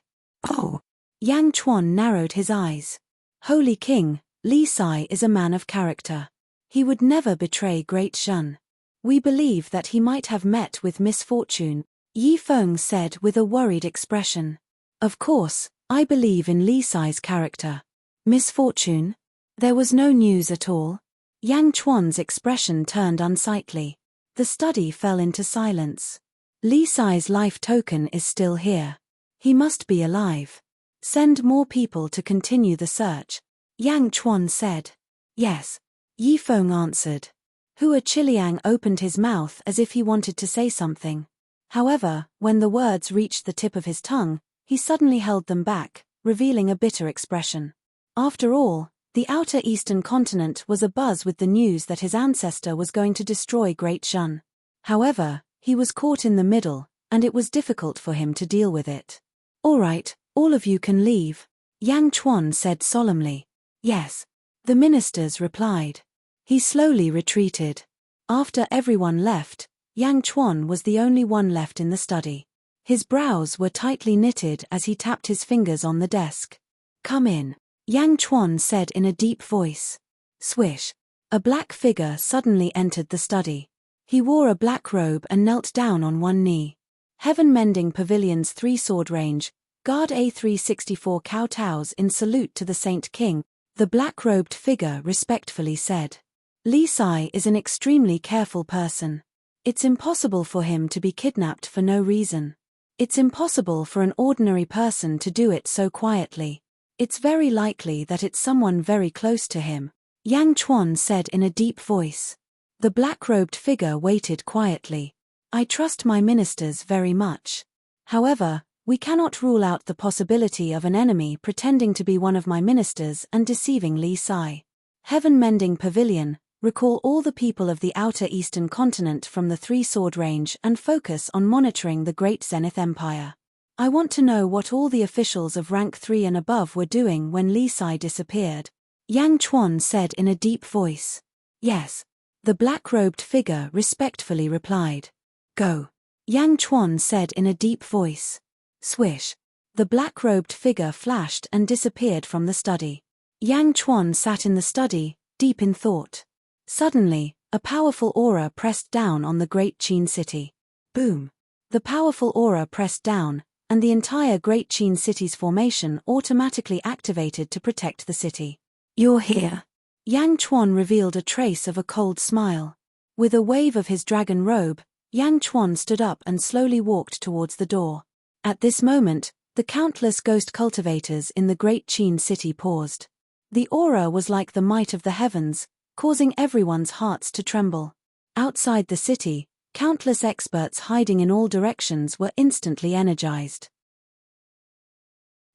Oh. Yang Chuan narrowed his eyes. Holy King, Li Sai is a man of character. He would never betray Great Shun. We believe that he might have met with misfortune, Yi Feng said with a worried expression. Of course, I believe in Li Sai's character. Misfortune? There was no news at all. Yang Chuan's expression turned unsightly. The study fell into silence. Li Sai's life token is still here. He must be alive. Send more people to continue the search, Yang Chuan said. Yes. Yi Feng answered. Hua Qiliang opened his mouth as if he wanted to say something. However, when the words reached the tip of his tongue, he suddenly held them back, revealing a bitter expression. After all, the outer eastern continent was abuzz with the news that his ancestor was going to destroy Great Shun. However, he was caught in the middle, and it was difficult for him to deal with it. All right, all of you can leave, Yang Chuan said solemnly. Yes. The ministers replied. He slowly retreated. After everyone left, Yang Chuan was the only one left in the study. His brows were tightly knitted as he tapped his fingers on the desk. "Come in," Yang Chuan said in a deep voice. Swish. A black figure suddenly entered the study. He wore a black robe and knelt down on one knee. Heaven Mending Pavilion's three-sword range, guard A364 kowtows in salute to the Saint King, the black-robed figure respectfully said. Li Sai is an extremely careful person. It's impossible for him to be kidnapped for no reason. It's impossible for an ordinary person to do it so quietly. It's very likely that it's someone very close to him, Yang Chuan said in a deep voice. The black-robed figure waited quietly. I trust my ministers very much. However, we cannot rule out the possibility of an enemy pretending to be one of my ministers and deceiving Li Sai. Heaven Mending Pavilion, recall all the people of the outer eastern continent from the three-sword range and focus on monitoring the Great Zenith Empire. I want to know what all the officials of rank 3 and above were doing when Li Sai disappeared, Yang Chuan said in a deep voice. Yes. The black-robed figure respectfully replied. Go. Yang Chuan said in a deep voice. Swish. The black-robed figure flashed and disappeared from the study. Yang Chuan sat in the study, deep in thought. Suddenly, a powerful aura pressed down on the Great Qin city. Boom. The powerful aura pressed down, and the entire Great Qin city's formation automatically activated to protect the city. You're here. Yang Chuan revealed a trace of a cold smile. With a wave of his dragon robe, Yang Chuan stood up and slowly walked towards the door. At this moment, the countless ghost cultivators in the Great Qin city paused. The aura was like the might of the heavens, causing everyone's hearts to tremble. Outside the city, countless experts hiding in all directions were instantly energized.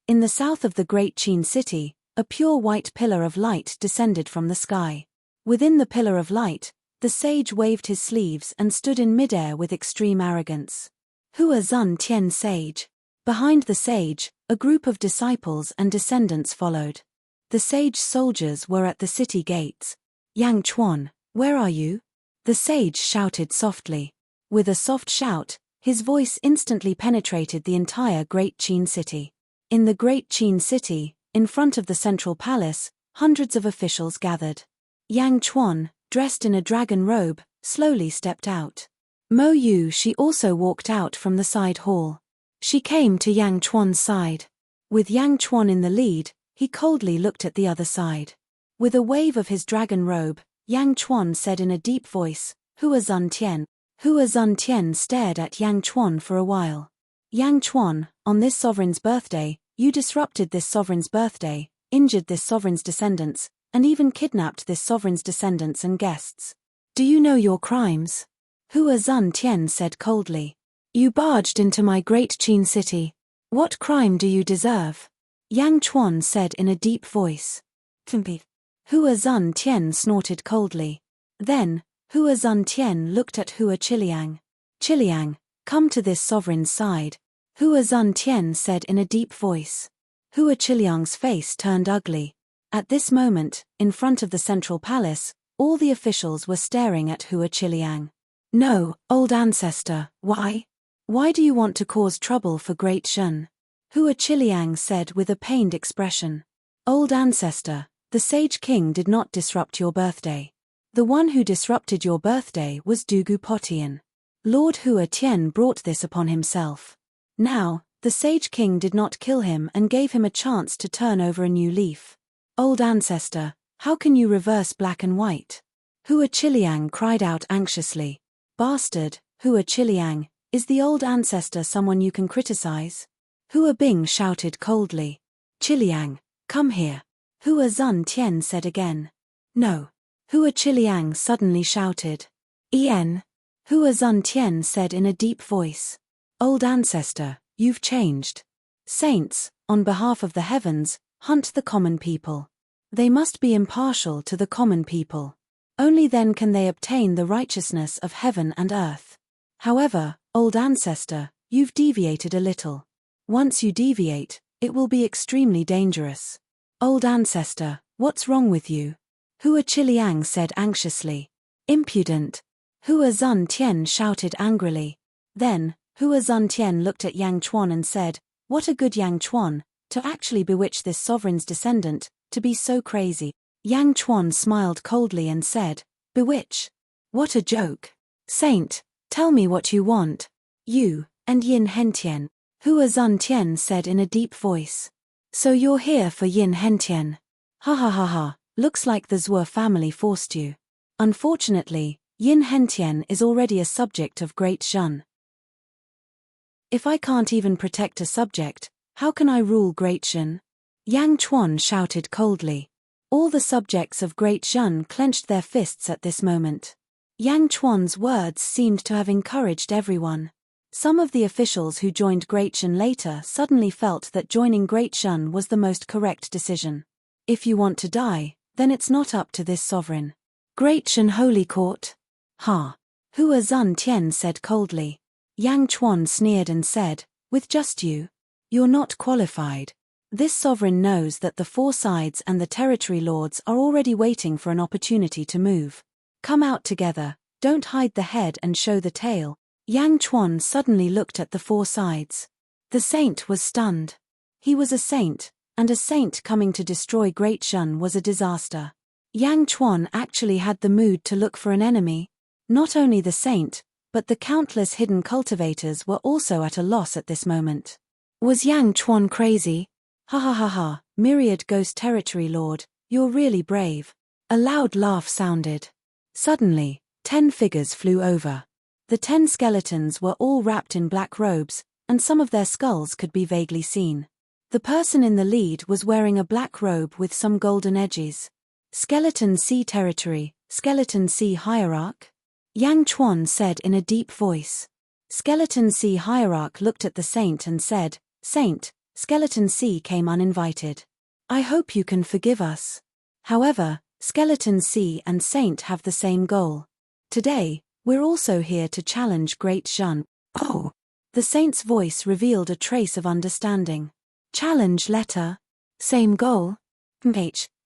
In the south of the Great Qin city, a pure white pillar of light descended from the sky. Within the pillar of light, the sage waved his sleeves and stood in midair with extreme arrogance. Hua Zun Tian Sage. Behind the sage, a group of disciples and descendants followed. The sage soldiers were at the city gates. Yang Chuan, where are you? The sage shouted softly. With a soft shout, his voice instantly penetrated the entire Great Qin city. In the Great Qin city, in front of the central palace, hundreds of officials gathered. Yang Chuan, dressed in a dragon robe, slowly stepped out. Mo Yu she also walked out from the side hall. She came to Yang Chuan's side. With Yang Chuan in the lead, he coldly looked at the other side. With a wave of his dragon robe, Yang Chuan said in a deep voice, Hua Zun Tian. Hua Zun Tian stared at Yang Chuan for a while. Yang Chuan, on this sovereign's birthday, you disrupted this sovereign's birthday, injured this sovereign's descendants, and even kidnapped this sovereign's descendants and guests. Do you know your crimes? Hua Zun Tian said coldly. You barged into my Great Qin city. What crime do you deserve? Yang Chuan said in a deep voice. Hua Zun Tian snorted coldly. Then, Hua Zun Tian looked at Hua Qiliang. Qiliang, come to this sovereign's side, Hua Zun Tian said in a deep voice. Hua Qiliang's face turned ugly. At this moment, in front of the central palace, all the officials were staring at Hua Qiliang. No, old ancestor, why? Why do you want to cause trouble for Great Shun? Hua Qiliang said with a pained expression. Old ancestor, the Sage King did not disrupt your birthday. The one who disrupted your birthday was Dugu Potian. Lord Hua Tian brought this upon himself. Now, the Sage King did not kill him and gave him a chance to turn over a new leaf. Old ancestor, how can you reverse black and white? Hua Qiliang cried out anxiously. Bastard, Hua Qiliang, is the old ancestor someone you can criticize? Hua Bing shouted coldly. Qiliang, come here. Hua Zun Tian said again. No. Hua Qiliang suddenly shouted. En. Hua Zun Tian said in a deep voice. Old ancestor, you've changed. Saints, on behalf of the heavens, hunt the common people. They must be impartial to the common people. Only then can they obtain the righteousness of heaven and earth. However, old ancestor, you've deviated a little. Once you deviate, it will be extremely dangerous. Old ancestor, What's wrong with you? Hua Qiliang said anxiously. Impudent. Hua Zuntian shouted angrily. Then, Hua Zuntian looked at Yang Chuan and said, "What a good Yang Chuan, to actually bewitch this sovereign's descendant, to be so crazy." Yang Chuan smiled coldly and said, "Bewitch? What a joke. Saint, tell me what you want. You, and Yin Hentian." Hua Zuntian said in a deep voice. "So you're here for Yin Hentian? Ha ha ha ha, looks like the Zhuo family forced you. Unfortunately, Yin Hentian is already a subject of Great Shun. If I can't even protect a subject, how can I rule Great Shun?" Yang Chuan shouted coldly. All the subjects of Great Shun clenched their fists at this moment. Yang Chuan's words seemed to have encouraged everyone. Some of the officials who joined Great Shun later suddenly felt that joining Great Shun was the most correct decision. If you want to die, then it's not up to this sovereign. Great Shun Holy Court? Ha! Hua Zuntian said coldly. Yang Chuan sneered and said, "With just you? You're not qualified. This sovereign knows that the four sides and the territory lords are already waiting for an opportunity to move. Come out together, don't hide the head and show the tail." Yang Chuan suddenly looked at the four sides. The saint was stunned. He was a saint, and a saint coming to destroy Great Shun was a disaster. Yang Chuan actually had the mood to look for an enemy. Not only the saint, but the countless hidden cultivators were also at a loss at this moment. Was Yang Chuan crazy? Ha ha ha ha, myriad ghost territory lord, you're really brave. A loud laugh sounded. Suddenly, 10 figures flew over. The 10 skeletons were all wrapped in black robes, and some of their skulls could be vaguely seen. The person in the lead was wearing a black robe with some golden edges. Skeleton Sea Territory, Skeleton Sea Hierarch? Yang Chuan said in a deep voice. Skeleton Sea Hierarch looked at the saint and said, "Saint, Skeleton Sea came uninvited. I hope you can forgive us. However, Skeleton Sea and Saint have the same goal. Today, we're also here to challenge Great Shun." Oh! The saint's voice revealed a trace of understanding. Challenge letter? Same goal?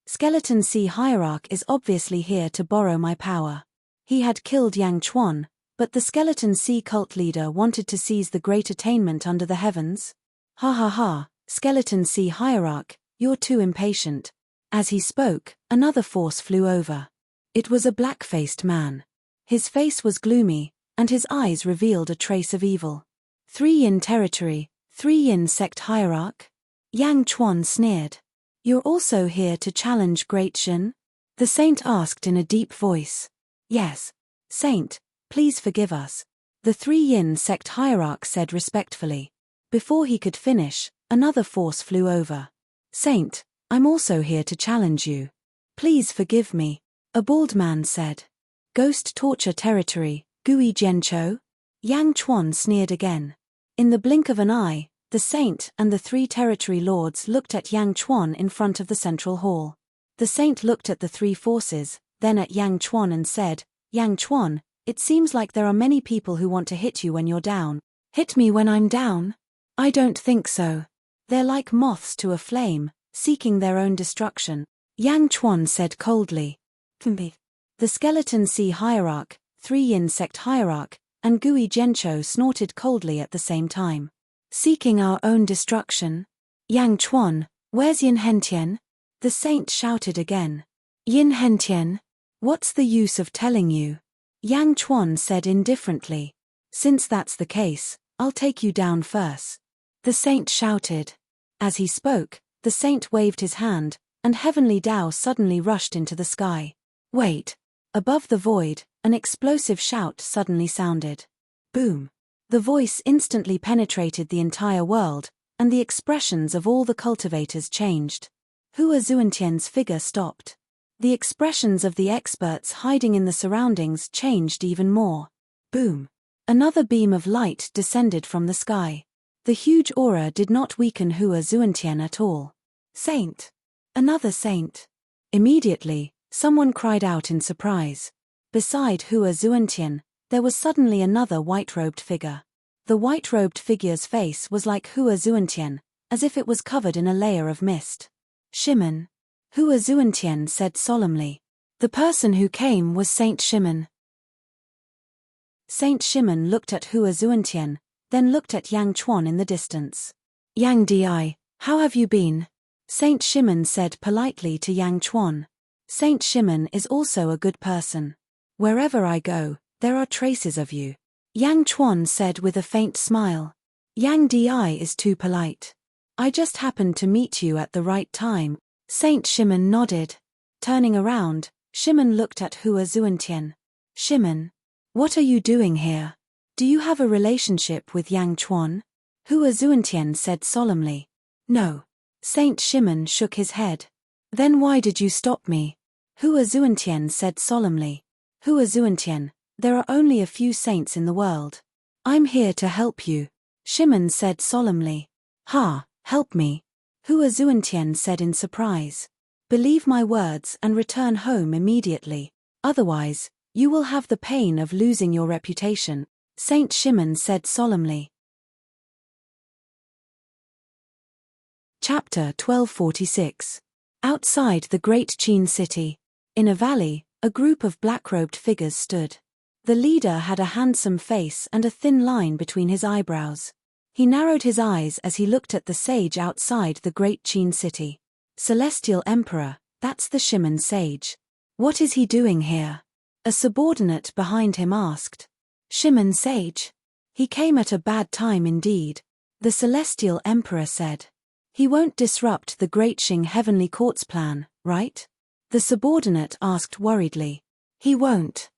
Skeleton Sea Hierarch is obviously here to borrow my power. He had killed Yang Chuan, but the Skeleton Sea cult leader wanted to seize the great attainment under the heavens. Ha ha ha, Skeleton Sea Hierarch, you're too impatient. As he spoke, another force flew over. It was a black-faced man. His face was gloomy, and his eyes revealed a trace of evil. 3 Yin Territory, 3 Yin Sect Hierarch? Yang Chuan sneered. You're also here to challenge Great Shun? The saint asked in a deep voice. Yes. Saint, please forgive us. The 3 Yin Sect Hierarch said respectfully. Before he could finish, another force flew over. Saint, I'm also here to challenge you. Please forgive me. A bald man said. Ghost Torture Territory, Gui Jiancho? Yang Chuan sneered again. In the blink of an eye, the saint and the 3 territory lords looked at Yang Chuan in front of the central hall. The saint looked at the 3 forces, then at Yang Chuan and said, "Yang Chuan, it seems like there are many people who want to hit you when you're down." Hit me when I'm down? I don't think so. They're like moths to a flame, seeking their own destruction. Yang Chuan said coldly. The Skeleton Sea Hierarch, 3 Yin Sect Hierarch, and Gui Jiancho snorted coldly at the same time. Seeking our own destruction? Yang Chuan, where's Yin Hentian? The saint shouted again. Yin Hentian? What's the use of telling you? Yang Chuan said indifferently. Since that's the case, I'll take you down first. The saint shouted. As he spoke, the saint waved his hand, and heavenly Tao suddenly rushed into the sky. Wait. Above the void, an explosive shout suddenly sounded. Boom. The voice instantly penetrated the entire world, and the expressions of all the cultivators changed. Hua Zuntian's figure stopped. The expressions of the experts hiding in the surroundings changed even more. Boom. Another beam of light descended from the sky. The huge aura did not weaken Hua Zuntian at all. Saint! Another saint! Immediately, someone cried out in surprise. Beside Hua Zuntian, there was suddenly another white-robed figure. The white-robed figure's face was like Hua Zuntian, as if it was covered in a layer of mist. Shimon. Hua Zuantian said solemnly. The person who came was Saint Shimon. Saint Shimon looked at Hua Zuantian, then looked at Yang Chuan in the distance. Yang Di, how have you been? Saint Shimon said politely to Yang Chuan. Saint Shimon is also a good person. Wherever I go, there are traces of you. Yang Chuan said with a faint smile. Yang Di is too polite. I just happened to meet you at the right time. Saint Shimon nodded. Turning around, Shimon looked at Hua Zuantian. Shimon, what are you doing here? Do you have a relationship with Yang Chuan? Hua Zuantian said solemnly. No. Saint Shimon shook his head. Then why did you stop me? Hua Zuantian said solemnly. Hua Zuantian, there are only a few saints in the world. I'm here to help you. Shimon said solemnly. Ha, help me. Hua Zuantian said in surprise. Believe my words and return home immediately. Otherwise, you will have the pain of losing your reputation, Saint Shimon said solemnly. Chapter 1246. Outside the great Qin city. In a valley, a group of black-robed figures stood. The leader had a handsome face and a thin line between his eyebrows. He narrowed his eyes as he looked at the sage outside the great Qin city. Celestial Emperor, that's the Shimon sage. What is he doing here? A subordinate behind him asked. Shimon sage? He came at a bad time indeed, the Celestial Emperor said. He won't disrupt the Great Qing Heavenly Court's plan, right? The subordinate asked worriedly. He won't.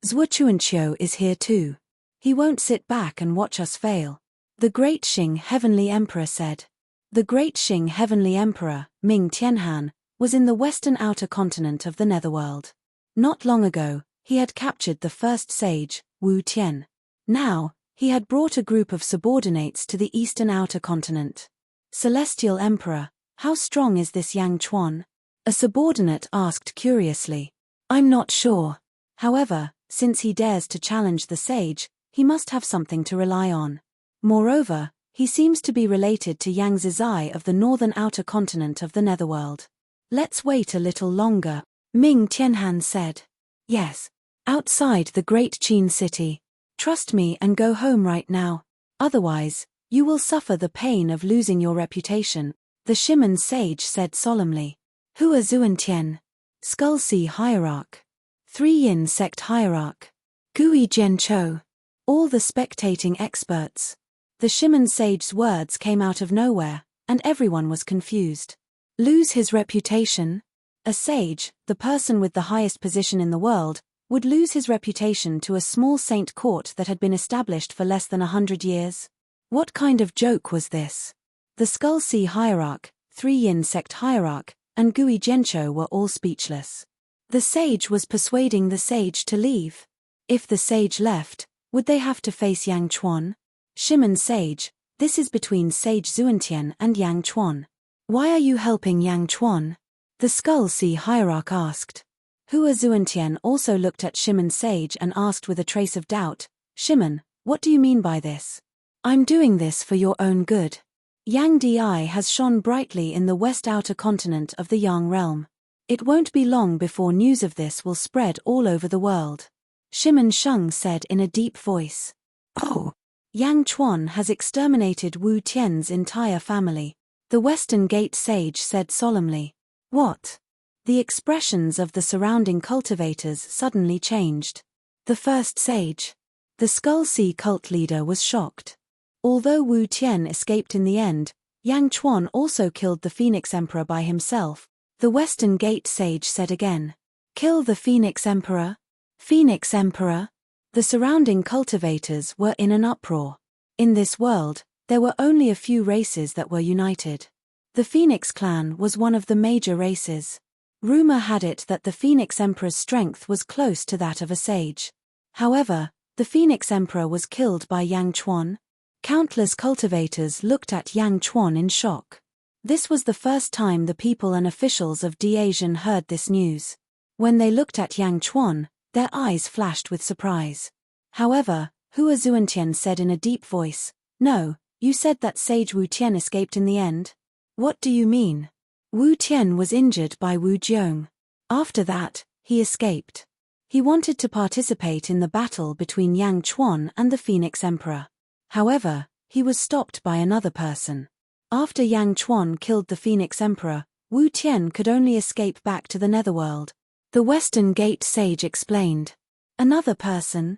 Zhuochuanqiu is here too. He won't sit back and watch us fail, the Great Qing Heavenly Emperor said. The Great Qing Heavenly Emperor, Ming Tianhan, was in the western outer continent of the Netherworld. Not long ago, he had captured the first sage, Wu Tian. Now, he had brought a group of subordinates to the eastern outer continent. Celestial Emperor, how strong is this Yang Chuan? A subordinate asked curiously. I'm not sure. However, since he dares to challenge the sage, he must have something to rely on. Moreover, he seems to be related to Yang Zizai of the northern outer continent of the Netherworld. Let's wait a little longer, Ming Tianhan said. Yes. Outside the great Qin city. Trust me and go home right now. Otherwise, you will suffer the pain of losing your reputation, the Shimon sage said solemnly. Hua Zuantian. Skull Sea Hierarch. 3 Yin Sect Hierarch. Gui Zhenchou. All the spectating experts. The Shimon sage's words came out of nowhere, and everyone was confused. Lose his reputation? A sage, the person with the highest position in the world, would lose his reputation to a small saint court that had been established for less than 100 years? What kind of joke was this? The Skull Sea Hierarch, 3 Yin Sect Hierarch, and Gui Zhenchou were all speechless. The sage was persuading the sage to leave. If the sage left, would they have to face Yang Chuan? Shimon sage, this is between Sage Zuantian and Yang Chuan. Why are you helping Yang Chuan? The Skull Sea Hierarch asked. Hua Zuantian also looked at Shimon sage and asked with a trace of doubt, Shimon, what do you mean by this? I'm doing this for your own good. Yang Di has shone brightly in the west outer continent of the Yang realm. It won't be long before news of this will spread all over the world. Shimon Sheng said in a deep voice. Oh. Yang Chuan has exterminated Wu Tian's entire family. The Western Gate sage said solemnly. What? The expressions of the surrounding cultivators suddenly changed. The first sage. The Skull Sea cult leader was shocked. Although Wu Tian escaped in the end, Yang Chuan also killed the Phoenix Emperor by himself, the Western Gate sage said again. Kill the Phoenix Emperor? Phoenix Emperor? The surrounding cultivators were in an uproar. In this world, there were only a few races that were united. The Phoenix clan was one of the major races. Rumor had it that the Phoenix Emperor's strength was close to that of a sage. However, the Phoenix Emperor was killed by Yang Chuan. Countless cultivators looked at Yang Chuan in shock. This was the first time the people and officials of Diasian heard this news. When they looked at Yang Chuan, their eyes flashed with surprise. However, Hua Zuantian said in a deep voice, No, you said that sage Wu Tian escaped in the end? What do you mean? Wu Tian was injured by Wu Jiong. After that, he escaped. He wanted to participate in the battle between Yang Chuan and the Phoenix Emperor. However, he was stopped by another person. After Yang Chuan killed the Phoenix Emperor, Wu Tian could only escape back to the Netherworld. The Western Gate sage explained. Another person?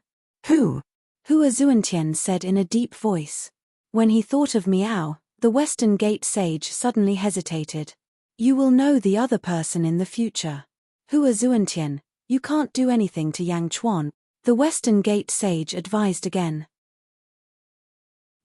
Who? Hua Zuantian said in a deep voice. When he thought of Miao, the Western Gate sage suddenly hesitated. You will know the other person in the future. Hua Zuantian, you can't do anything to Yang Chuan, the Western Gate sage advised again.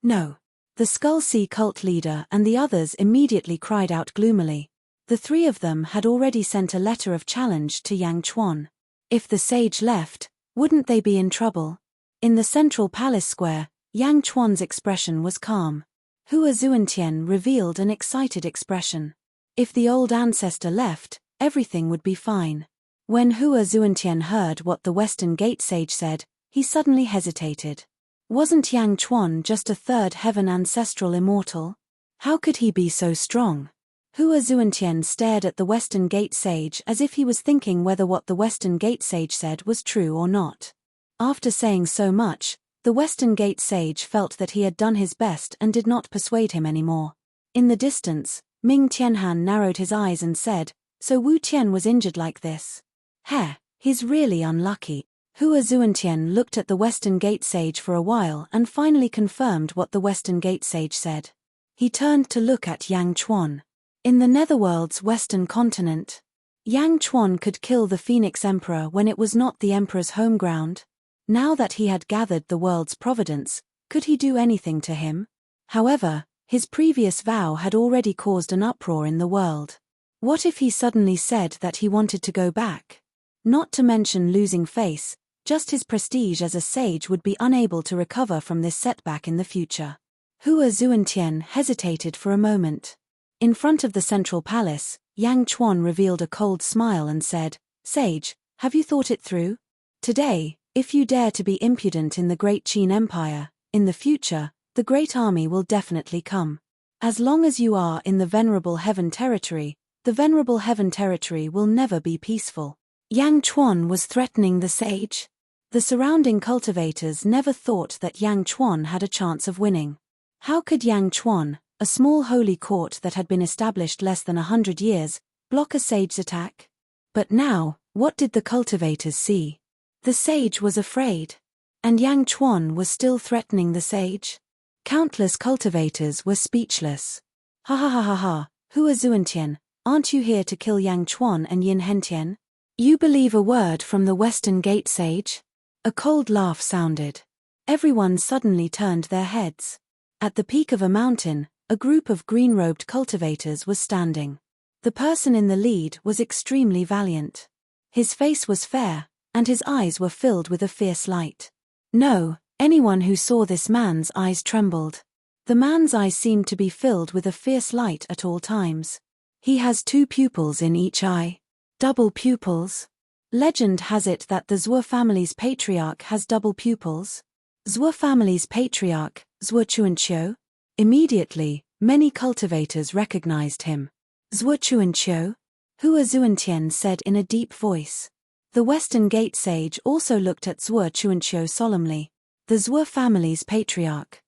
No. The Skull Sea cult leader and the others immediately cried out gloomily. The three of them had already sent a letter of challenge to Yang Chuan. If the sage left, wouldn't they be in trouble? In the central palace square, Yang Chuan's expression was calm. Hua Zuantian revealed an excited expression. If the old ancestor left, everything would be fine. When Hua Zuantian heard what the Western Gate sage said, he suddenly hesitated. Wasn't Yang Chuan just a third heaven ancestral immortal? How could he be so strong? Hua Zuantian stared at the Western Gate sage as if he was thinking whether what the Western Gate sage said was true or not. After saying so much, the Western Gate sage felt that he had done his best and did not persuade him anymore. In the distance, Ming Tianhan narrowed his eyes and said, so Wu Tian was injured like this. Heh, he's really unlucky. Hua Zuantian looked at the Western Gate sage for a while and finally confirmed what the Western Gate sage said. He turned to look at Yang Chuan. In the Netherworld's western continent, Yang Chuan could kill the Phoenix Emperor when it was not the Emperor's home ground. Now that he had gathered the world's providence, could he do anything to him? However, his previous vow had already caused an uproar in the world. What if he suddenly said that he wanted to go back? Not to mention losing face, just his prestige as a sage would be unable to recover from this setback in the future. Hua Zuantian hesitated for a moment. In front of the central palace, Yang Chuan revealed a cold smile and said, Sage, have you thought it through? Today, if you dare to be impudent in the Great Qin Empire, in the future, the Great Army will definitely come. As long as you are in the Venerable Heaven Territory, the Venerable Heaven Territory will never be peaceful. Yang Chuan was threatening the sage. The surrounding cultivators never thought that Yang Chuan had a chance of winning. How could Yang Chuan, a small holy court that had been established less than 100 years, block a sage's attack? But now, what did the cultivators see? The sage was afraid. And Yang Chuan was still threatening the sage? Countless cultivators were speechless. Ha ha ha ha ha, Hua Zuantian, aren't you here to kill Yang Chuan and Yin Hentian? You believe a word from the Western Gate sage? A cold laugh sounded. Everyone suddenly turned their heads. At the peak of a mountain, a group of green-robed cultivators was standing. The person in the lead was extremely valiant. His face was fair, and his eyes were filled with a fierce light. No, anyone who saw this man's eyes trembled. The man's eyes seemed to be filled with a fierce light at all times. He has 2 pupils in each eye. Double pupils? Legend has it that the Zhuo family's patriarch has double pupils. Zhuo family's patriarch, Zhuo Chuanqiu? Immediately, many cultivators recognized him. Zhuo Chuanqiu? Hua Zuantian said in a deep voice. The Western Gate sage also looked at Zhuo Chuanqiu solemnly. The Zhuo family's patriarch.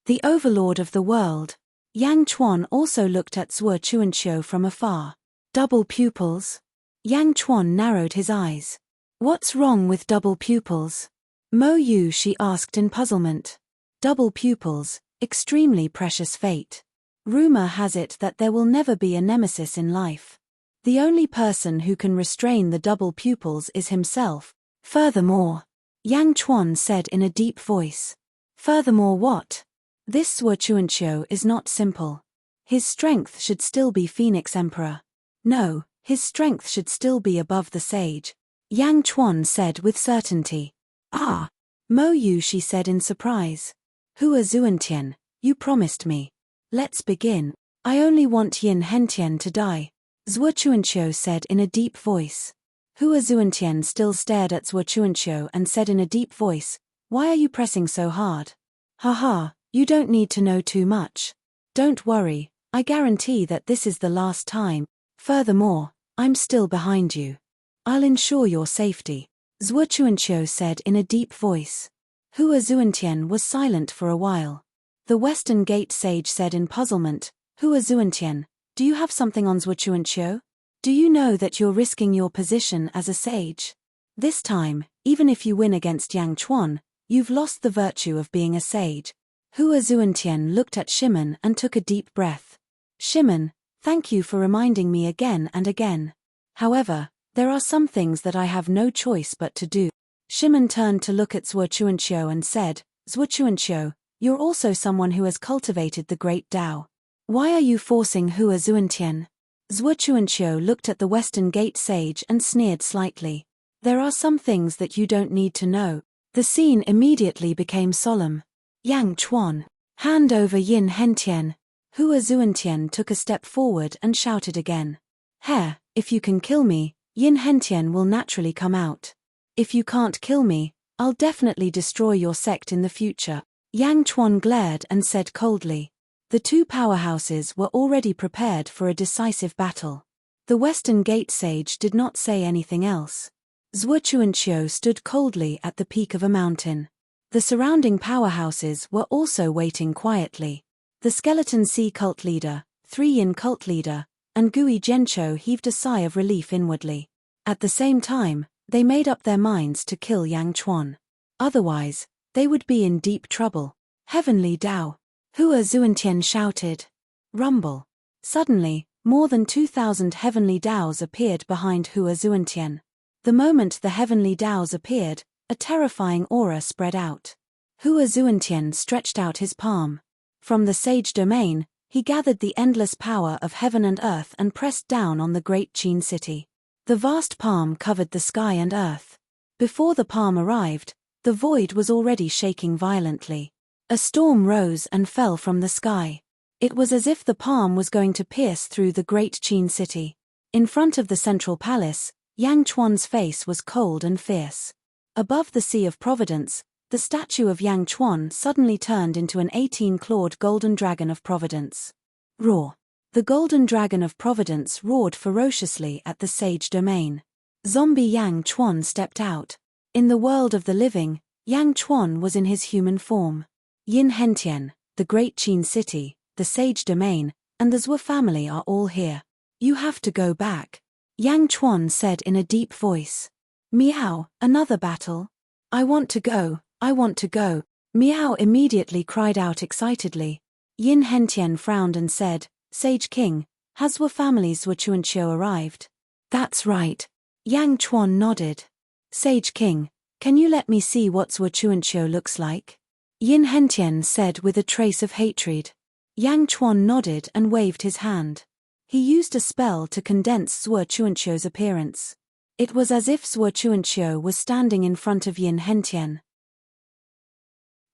The overlord of the world. Yang Chuan also looked at Zhuo Chuanqiu from afar. Double pupils? Yang Chuan narrowed his eyes. What's wrong with double pupils? Mo Yu, she asked in puzzlement. Double pupils, extremely precious fate. Rumor has it that there will never be a nemesis in life. The only person who can restrain the double pupils is himself. Furthermore, Yang Chuan said in a deep voice. Furthermore what? This Zhuo Chuanqiu is not simple. His strength should still be Phoenix Emperor. No, his strength should still be above the sage. Yang Chuan said with certainty. Ah! Mo Yu, she said in surprise. Hua Zuantian, you promised me. Let's begin. I only want Yin Hentian to die. Zhuo Chuanqiu said in a deep voice. Hua Zuantian still stared at Zhuo Chuanqiu and said in a deep voice, why are you pressing so hard? Ha ha, you don't need to know too much. Don't worry, I guarantee that this is the last time. Furthermore, I'm still behind you. I'll ensure your safety, Zhuo Chuanqiu said in a deep voice. Hua Zuantian was silent for a while. The Western Gate sage said in puzzlement, Hua Zuantian, do you have something on Zhuo Chuanqiu? Do you know that you're risking your position as a sage? This time, even if you win against Yang Chuan, you've lost the virtue of being a sage. Hua Zuantian looked at Shimon and took a deep breath. Shimon, thank you for reminding me again and again. However, there are some things that I have no choice but to do. Shimon turned to look at Zhuo Chuanqiu and said, Zhuo Chuanqiu, you're also someone who has cultivated the great Tao. Why are you forcing Hua Zuantian? Zhuo Chuanqiu looked at the Western Gate sage and sneered slightly. There are some things that you don't need to know. The scene immediately became solemn. Yang Chuan, hand over Yin Hentian. Hua Zuantian took a step forward and shouted again. Hair, if you can kill me, Yin Hentian will naturally come out. If you can't kill me, I'll definitely destroy your sect in the future. Yang Chuan glared and said coldly. The two powerhouses were already prepared for a decisive battle. The Western Gate sage did not say anything else. Zhuo Chuanqiu stood coldly at the peak of a mountain. The surrounding powerhouses were also waiting quietly. The Skeleton Sea cult leader, 3 Yin cult leader, and Gui Zhenqiu heaved a sigh of relief inwardly. At the same time, they made up their minds to kill Yang Chuan. Otherwise, they would be in deep trouble. Heavenly Tao! Hua Zuantian shouted. Rumble. Suddenly, more than 2,000 heavenly Taos appeared behind Hua Zuantian. The moment the heavenly Taos appeared, a terrifying aura spread out. Hua Zuantian stretched out his palm. From the sage domain, he gathered the endless power of heaven and earth and pressed down on the great Qin city. The vast palm covered the sky and earth. Before the palm arrived, the void was already shaking violently. A storm rose and fell from the sky. It was as if the palm was going to pierce through the great Qin city. In front of the central palace, Yang Chuan's face was cold and fierce. Above the Sea of Providence, the statue of Yang Chuan suddenly turned into an 18-clawed golden dragon of Providence. Roar! The golden dragon of Providence roared ferociously at the sage domain. Zombie Yang Chuan stepped out. In the world of the living, Yang Chuan was in his human form. Yin Hentian, the great Qin city, the sage domain, and the Zhuo family are all here. You have to go back. Yang Chuan said in a deep voice. Meow, another battle? I want to go, I want to go. Meow immediately cried out excitedly. Yin Hentian frowned and said, Sage King, has Zhuo family's Zhuo Chuanqiu arrived? That's right. Yang Chuan nodded. Sage King, can you let me see what Zhuo Chuanqiu looks like? Yin Hentian said with a trace of hatred. Yang Chuan nodded and waved his hand. He used a spell to condense Zhuo Chuanqiu's appearance. It was as if Zhuo Chuanqiu was standing in front of Yin Hentian.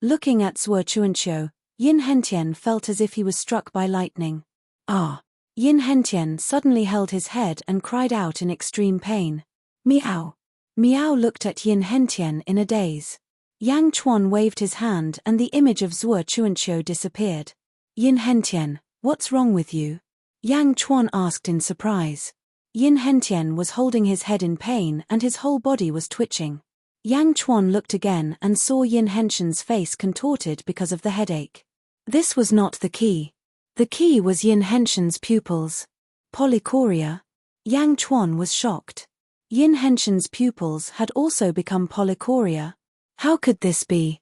Looking at Zhuo Chuanqiu, Yin Hentian felt as if he was struck by lightning. Ah! Yin Hentian suddenly held his head and cried out in extreme pain. Meow! Meow looked at Yin Hentian in a daze. Yang Chuan waved his hand and the image of Zhuo Chuanqiu disappeared. Yin Hentian, what's wrong with you? Yang Chuan asked in surprise. Yin Hentian was holding his head in pain and his whole body was twitching. Yang Chuan looked again and saw Yin Hentian's face contorted because of the headache. This was not the key. The key was Yin Hentian's pupils. Polychoria? Yang Chuan was shocked. Yin Hentian's pupils had also become polychoria. How could this be?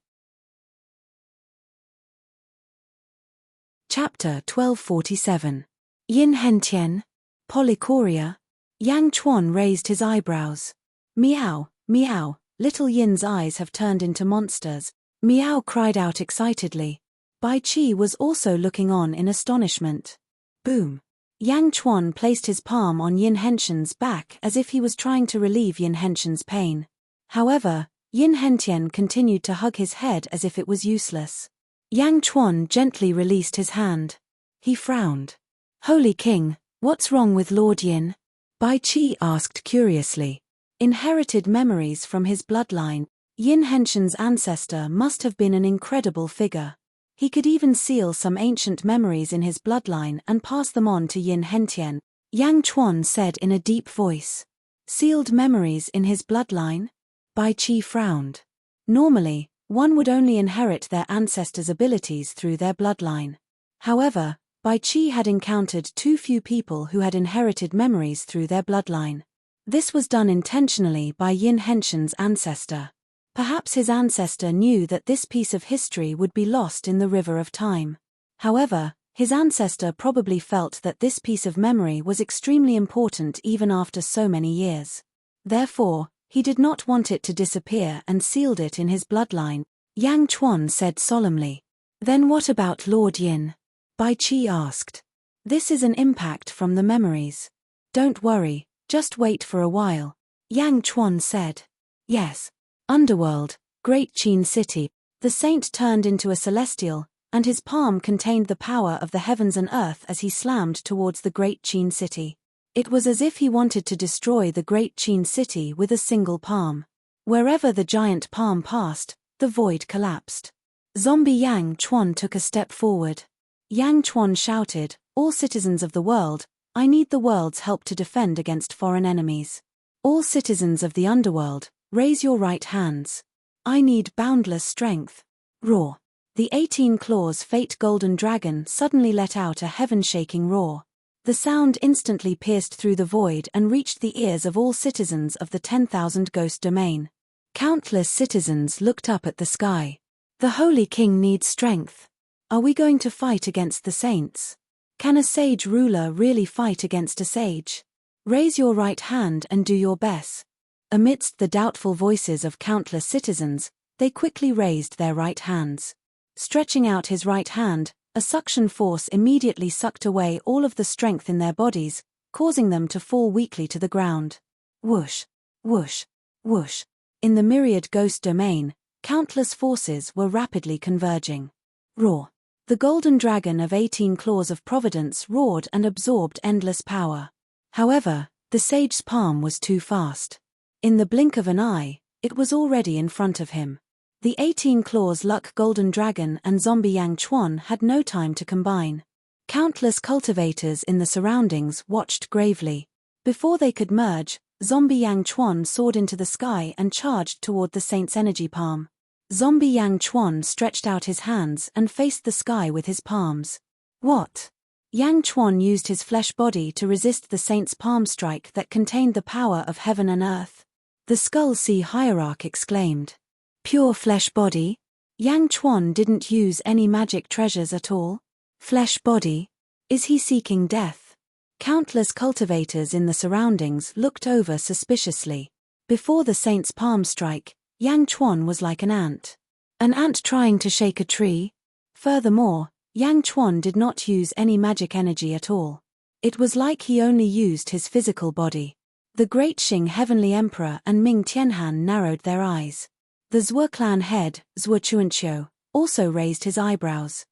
Chapter 1247. Yin Hentian? Polychoria? Yang Chuan raised his eyebrows. Meow, meow, little Yin's eyes have turned into monsters. Meow cried out excitedly. Bai Qi was also looking on in astonishment. Boom. Yang Chuan placed his palm on Yin Hentian's back as if he was trying to relieve Yin Hentian's pain. However, Yin Hentian continued to hug his head as if it was useless. Yang Chuan gently released his hand. He frowned. Holy King, what's wrong with Lord Yin? Bai Qi asked curiously. Inherited memories from his bloodline, Yin Hentian's ancestor must have been an incredible figure. He could even seal some ancient memories in his bloodline and pass them on to Yin Hentian, Yang Chuan said in a deep voice. Sealed memories in his bloodline? Bai Qi frowned. Normally, one would only inherit their ancestors' abilities through their bloodline. However, Bai Qi had encountered too few people who had inherited memories through their bloodline. This was done intentionally by Yin Hentian's ancestor. Perhaps his ancestor knew that this piece of history would be lost in the river of time. However, his ancestor probably felt that this piece of memory was extremely important even after so many years. Therefore, he did not want it to disappear and sealed it in his bloodline, Yang Chuan said solemnly. Then what about Lord Yin? Bai Qi asked. This is an impact from the memories. Don't worry, just wait for a while, Yang Chuan said. Yes. Underworld, Great Qin City. The saint turned into a celestial, and his palm contained the power of the heavens and earth as he slammed towards the Great Qin City. It was as if he wanted to destroy the Great Qin City with a single palm. Wherever the giant palm passed, the void collapsed. Zombie Yang Chuan took a step forward. Yang Chuan shouted, "All citizens of the world, I need the world's help to defend against foreign enemies. All citizens of the underworld, raise your right hands. I need boundless strength." Roar. The 18 claws Fate Golden Dragon suddenly let out a heaven-shaking roar. The sound instantly pierced through the void and reached the ears of all citizens of the 10,000 Ghost Domain. Countless citizens looked up at the sky. The Holy King needs strength. Are we going to fight against the saints? Can a sage ruler really fight against a sage? Raise your right hand and do your best. Amidst the doubtful voices of countless citizens, they quickly raised their right hands. Stretching out his right hand, a suction force immediately sucked away all of the strength in their bodies, causing them to fall weakly to the ground. Whoosh, whoosh, whoosh. In the myriad ghost domain, countless forces were rapidly converging. Roar. The golden dragon of 18 claws of providence roared and absorbed endless power. However, the sage's palm was too fast. In the blink of an eye, it was already in front of him. The 18 claws Luck Golden Dragon and Zombie Yang Chuan had no time to combine. Countless cultivators in the surroundings watched gravely. Before they could merge, Zombie Yang Chuan soared into the sky and charged toward the saint's energy palm. Zombie Yang Chuan stretched out his hands and faced the sky with his palms. What? Yang Chuan used his flesh body to resist the saint's palm strike that contained the power of heaven and earth. The Skull Sea Hierarch exclaimed. Pure flesh body? Yang Chuan didn't use any magic treasures at all? Flesh body? Is he seeking death? Countless cultivators in the surroundings looked over suspiciously. Before the saint's palm strike, Yang Chuan was like an ant. An ant trying to shake a tree? Furthermore, Yang Chuan did not use any magic energy at all. It was like he only used his physical body. The Great Xing Heavenly Emperor and Ming Tianhan narrowed their eyes. The Zhuo clan head, Zhuo Chuanqiu, also raised his eyebrows.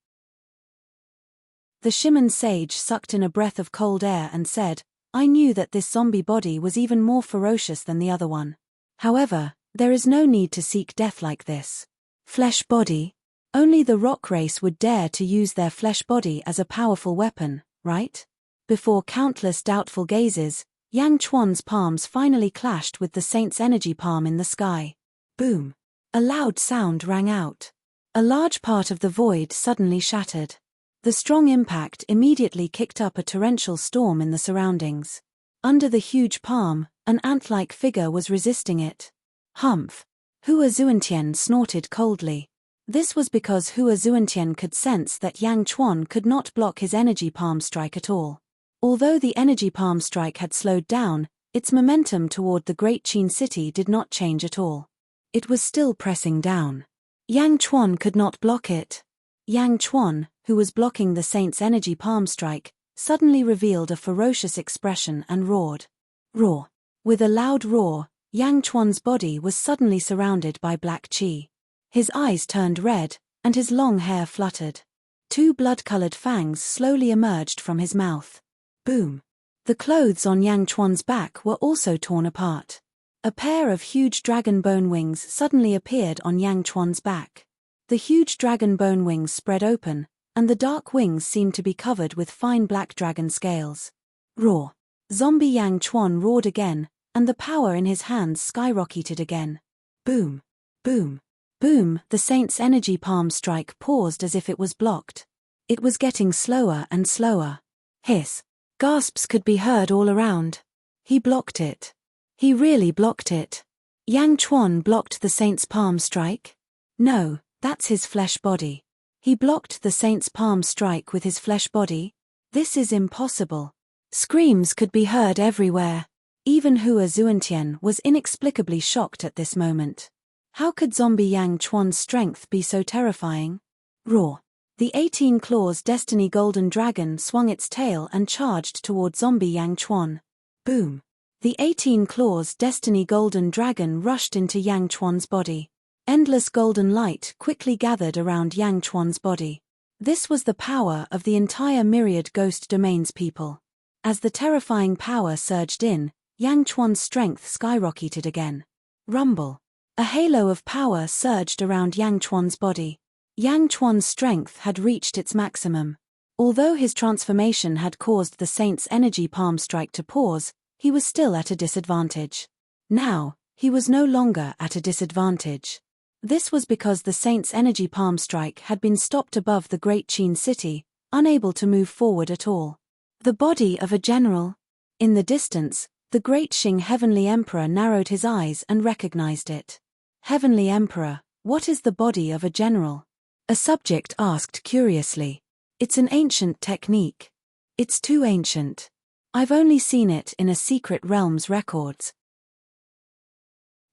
The Shiman sage sucked in a breath of cold air and said, I knew that this zombie body was even more ferocious than the other one. However, there is no need to seek death like this. Flesh body? Only the rock race would dare to use their flesh body as a powerful weapon, right? Before countless doubtful gazes, Yang Chuan's palms finally clashed with the saint's energy palm in the sky. Boom! A loud sound rang out. A large part of the void suddenly shattered. The strong impact immediately kicked up a torrential storm in the surroundings. Under the huge palm, an ant-like figure was resisting it. Humph! Hua Zuantian snorted coldly. This was because Hua Zuantian could sense that Yang Chuan could not block his energy palm strike at all. Although the energy palm strike had slowed down, its momentum toward the Great Qin City did not change at all. It was still pressing down. Yang Chuan could not block it. Yang Chuan, who was blocking the saint's energy palm strike, suddenly revealed a ferocious expression and roared. Roar! With a loud roar, Yang Chuan's body was suddenly surrounded by black qi. His eyes turned red, and his long hair fluttered. Two blood-colored fangs slowly emerged from his mouth. Boom! The clothes on Yang Chuan's back were also torn apart. A pair of huge dragon bone wings suddenly appeared on Yang Chuan's back. The huge dragon bone wings spread open, and the dark wings seemed to be covered with fine black dragon scales. Roar! Zombie Yang Chuan roared again, and the power in his hands skyrocketed again. Boom! Boom! Boom! The saint's energy palm strike paused as if it was blocked. It was getting slower and slower. Hiss! Gasps could be heard all around. He blocked it. He really blocked it. Yang Chuan blocked the saint's palm strike? No, that's his flesh body. He blocked the saint's palm strike with his flesh body? This is impossible. Screams could be heard everywhere. Even Hua Zuantian was inexplicably shocked at this moment. How could zombie Yang Chuan's strength be so terrifying? Roar! The 18 claws Destiny Golden Dragon swung its tail and charged toward zombie Yang Chuan. Boom! The 18 claws Destiny Golden Dragon rushed into Yang Chuan's body. Endless golden light quickly gathered around Yang Chuan's body. This was the power of the entire myriad Ghost Domains people. As the terrifying power surged in, Yang Chuan's strength skyrocketed again. Rumble! A halo of power surged around Yang Chuan's body. Yang Chuan's strength had reached its maximum. Although his transformation had caused the saint's energy palm strike to pause, he was still at a disadvantage. Now, he was no longer at a disadvantage. This was because the saint's energy palm strike had been stopped above the Great Qin city, unable to move forward at all. The body of a general. In the distance, the Great Qing Heavenly Emperor narrowed his eyes and recognized it. Heavenly Emperor, what is the body of a general? A subject asked curiously. It's an ancient technique. It's too ancient. I've only seen it in a secret realm's records.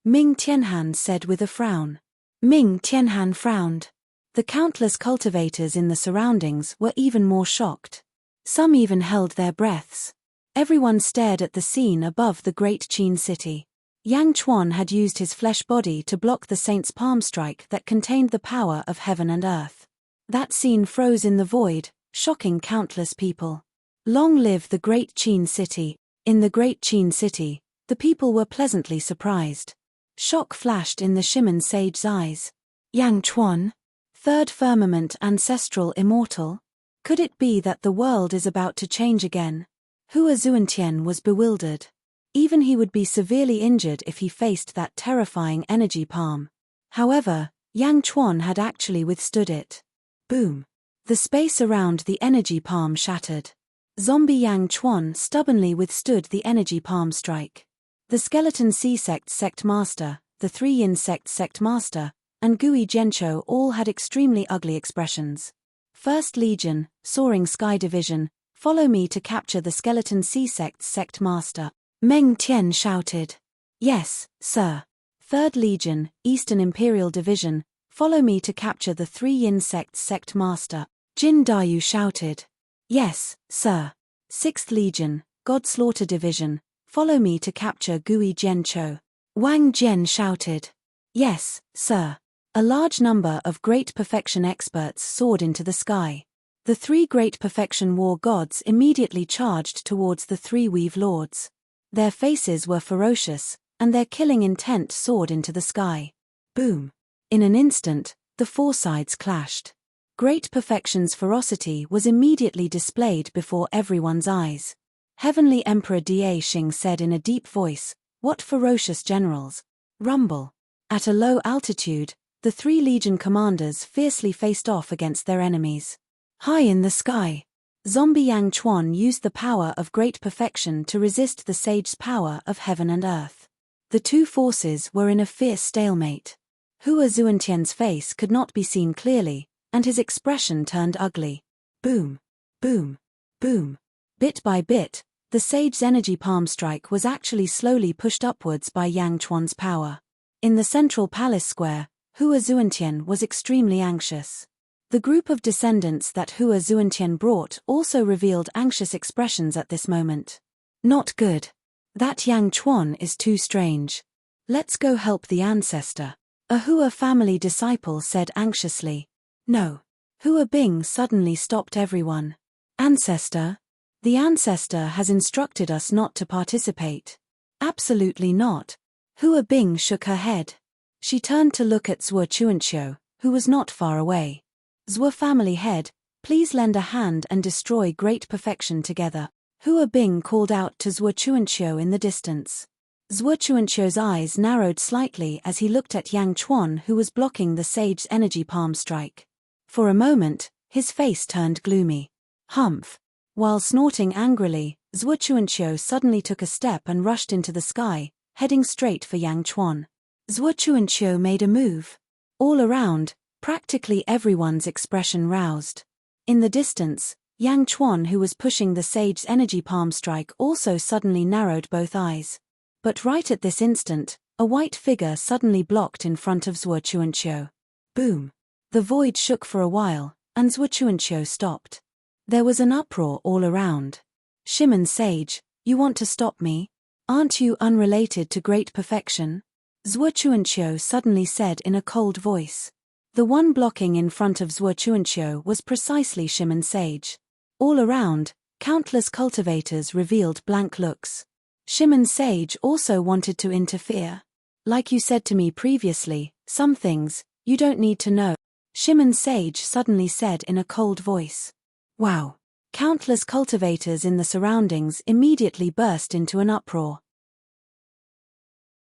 Ming Tianhan said with a frown. Ming Tianhan frowned. The countless cultivators in the surroundings were even more shocked. Some even held their breaths. Everyone stared at the scene above the Great Qin city. Yang Chuan had used his flesh body to block the saint's palm strike that contained the power of heaven and earth. That scene froze in the void, shocking countless people. Long live the Great Qin city. In the Great Qin city, the people were pleasantly surprised. Shock flashed in the Shiman sage's eyes. Yang Chuan? Third firmament ancestral immortal? Could it be that the world is about to change again? Hua Zuantian was bewildered. Even he would be severely injured if he faced that terrifying energy palm. However, Yang Chuan had actually withstood it. Boom! The space around the energy palm shattered. Zombie Yang Chuan stubbornly withstood the energy palm strike. The Skeleton Sea Sect Master, the 3 Yin Sect Master, and Gui Jiancho all had extremely ugly expressions. First Legion, Soaring Sky Division, follow me to capture the Skeleton Sea Sect Master. Meng Tian shouted. Yes, sir. Third Legion, Eastern Imperial Division, follow me to capture the 3 Yin Sect Master. Jin Dayu shouted. Yes, sir. Sixth Legion, God Slaughter Division, follow me to capture Gui Jiancho. Wang Jian shouted. Yes, sir. A large number of Great Perfection experts soared into the sky. The 3 Great Perfection War Gods immediately charged towards the 3 Weave Lords. Their faces were ferocious, and their killing intent soared into the sky. Boom! In an instant, the 4 sides clashed. Great Perfection's ferocity was immediately displayed before everyone's eyes. Heavenly Emperor Da Xing said in a deep voice, "What ferocious generals!" Rumble. At a low altitude, the 3 Legion commanders fiercely faced off against their enemies. High in the sky, Zombie Yang Chuan used the power of Great Perfection to resist the Sage's power of heaven and earth. The 2 forces were in a fierce stalemate. Hua Zuantian's face could not be seen clearly, and his expression turned ugly. Boom! Boom! Boom! Bit by bit, the Sage's energy palm strike was actually slowly pushed upwards by Yang Chuan's power. In the central palace square, Hua Zuantian was extremely anxious. The group of descendants that Hua Zuantian brought also revealed anxious expressions at this moment. Not good. That Yang Chuan is too strange. Let's go help the ancestor. A Hua family disciple said anxiously. No. Hua Bing suddenly stopped everyone. Ancestor? The ancestor has instructed us not to participate. Absolutely not. Hua Bing shook her head. She turned to look at Zuo Chuanqiu, who was not far away. Zhuo family head, please lend a hand and destroy great perfection together. Hua Bing called out to Zhuo Chuanqiu in the distance. Zhuo Chuanqiu's eyes narrowed slightly as he looked at Yang Chuan, who was blocking the sage's energy palm strike. For a moment, his face turned gloomy. Humph! While snorting angrily, Zhuo Chuanqiu suddenly took a step and rushed into the sky, heading straight for Yang Chuan. Zhuo Chuanqiu made a move. All around, practically everyone's expression roused. In the distance, Yang Chuan, who was pushing the sage's energy palm strike, also suddenly narrowed both eyes. But right at this instant, a white figure suddenly blocked in front of Zhuo Chuanqiu. Boom! The void shook for a while, and Zhuo Chuanqiu stopped. There was an uproar all around. Shimon Sage, you want to stop me? Aren't you unrelated to great perfection? Zhuo Chuanqiu suddenly said in a cold voice. The one blocking in front of Zhuo Chuanqiu was precisely Shimon Sage. All around, countless cultivators revealed blank looks. Shimon Sage also wanted to interfere. Like you said to me previously, some things, you don't need to know. Shimon Sage suddenly said in a cold voice. Wow! Countless cultivators in the surroundings immediately burst into an uproar.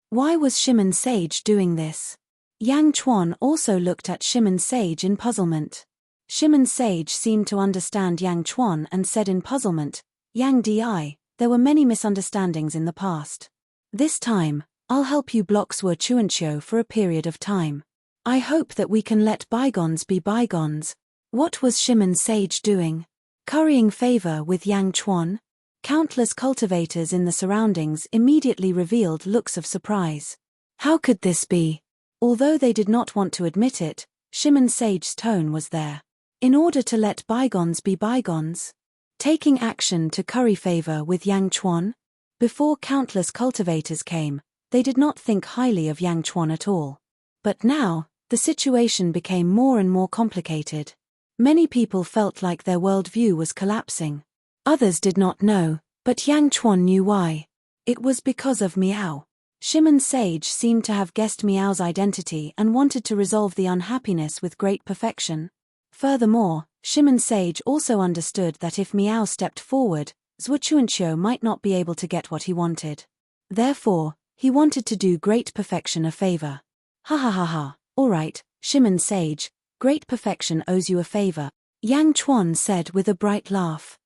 Why was Shimon Sage doing this? Yang Chuan also looked at Shimon Sage in puzzlement. Shimon Sage seemed to understand Yang Chuan and said in puzzlement, Yang Di, there were many misunderstandings in the past. This time, I'll help you block Zhuo Chuanqiu for a period of time. I hope that we can let bygones be bygones. What was Shimon Sage doing? Currying favor with Yang Chuan? Countless cultivators in the surroundings immediately revealed looks of surprise. How could this be? Although they did not want to admit it, Shimon Sage's tone was there. In order to let bygones be bygones? Taking action to curry favor with Yang Chuan? Before countless cultivators came, they did not think highly of Yang Chuan at all. But now, the situation became more and more complicated. Many people felt like their worldview was collapsing. Others did not know, but Yang Chuan knew why. It was because of Miao. Shimon Sage seemed to have guessed Miao's identity and wanted to resolve the unhappiness with great perfection. Furthermore, Shimon Sage also understood that if Miao stepped forward, Zhuo Chuanqiu might not be able to get what he wanted. Therefore, he wanted to do great perfection a favor. Ha ha ha ha, alright, Shimon Sage, great perfection owes you a favor, Yang Chuan said with a bright laugh.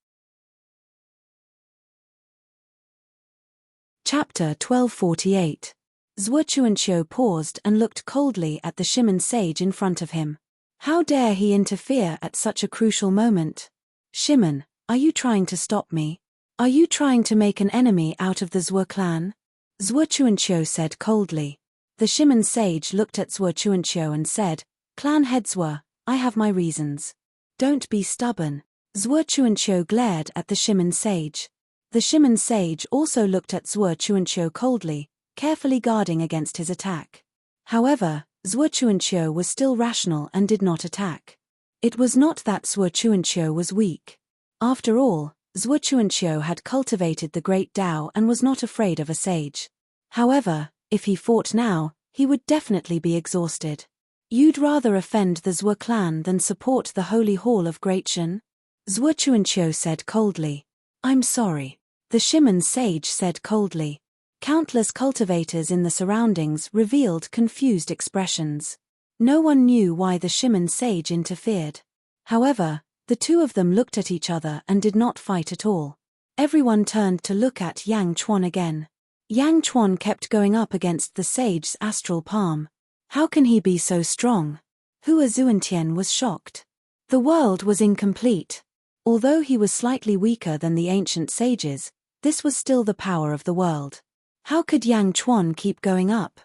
Chapter 1248. Zhuo Chuanqiu paused and looked coldly at the Shimon Sage in front of him. How dare he interfere at such a crucial moment? Shimon, are you trying to stop me? Are you trying to make an enemy out of the Zhuo clan? Zhuo Chuanqiu said coldly. The Shimon Sage looked at Zhuo Chuanqiu and said, Clan head Zhuo, I have my reasons. Don't be stubborn. Zhuo Chuanqiu glared at the Shimon Sage. The Shimon Sage also looked at Zhuo Chuanqiu coldly, carefully guarding against his attack. However, Zhuo Chuanqiu was still rational and did not attack. It was not that Zhuo Chuanqiu was weak. After all, Zhuo Chuanqiu had cultivated the great Tao and was not afraid of a sage. However, if he fought now, he would definitely be exhausted. You'd rather offend the Zhuo clan than support the Holy Hall of Great Shen? Zhuo Chuanqiu said coldly. I'm sorry. The Shimon Sage said coldly. Countless cultivators in the surroundings revealed confused expressions. No one knew why the Shimon Sage interfered. However, the two of them looked at each other and did not fight at all. Everyone turned to look at Yang Chuan again. Yang Chuan kept going up against the sage's astral palm. How can he be so strong? Hua Zuantian was shocked. The world was incomplete. Although he was slightly weaker than the ancient sages, this was still the power of the world. How could Yang Chuan keep going up?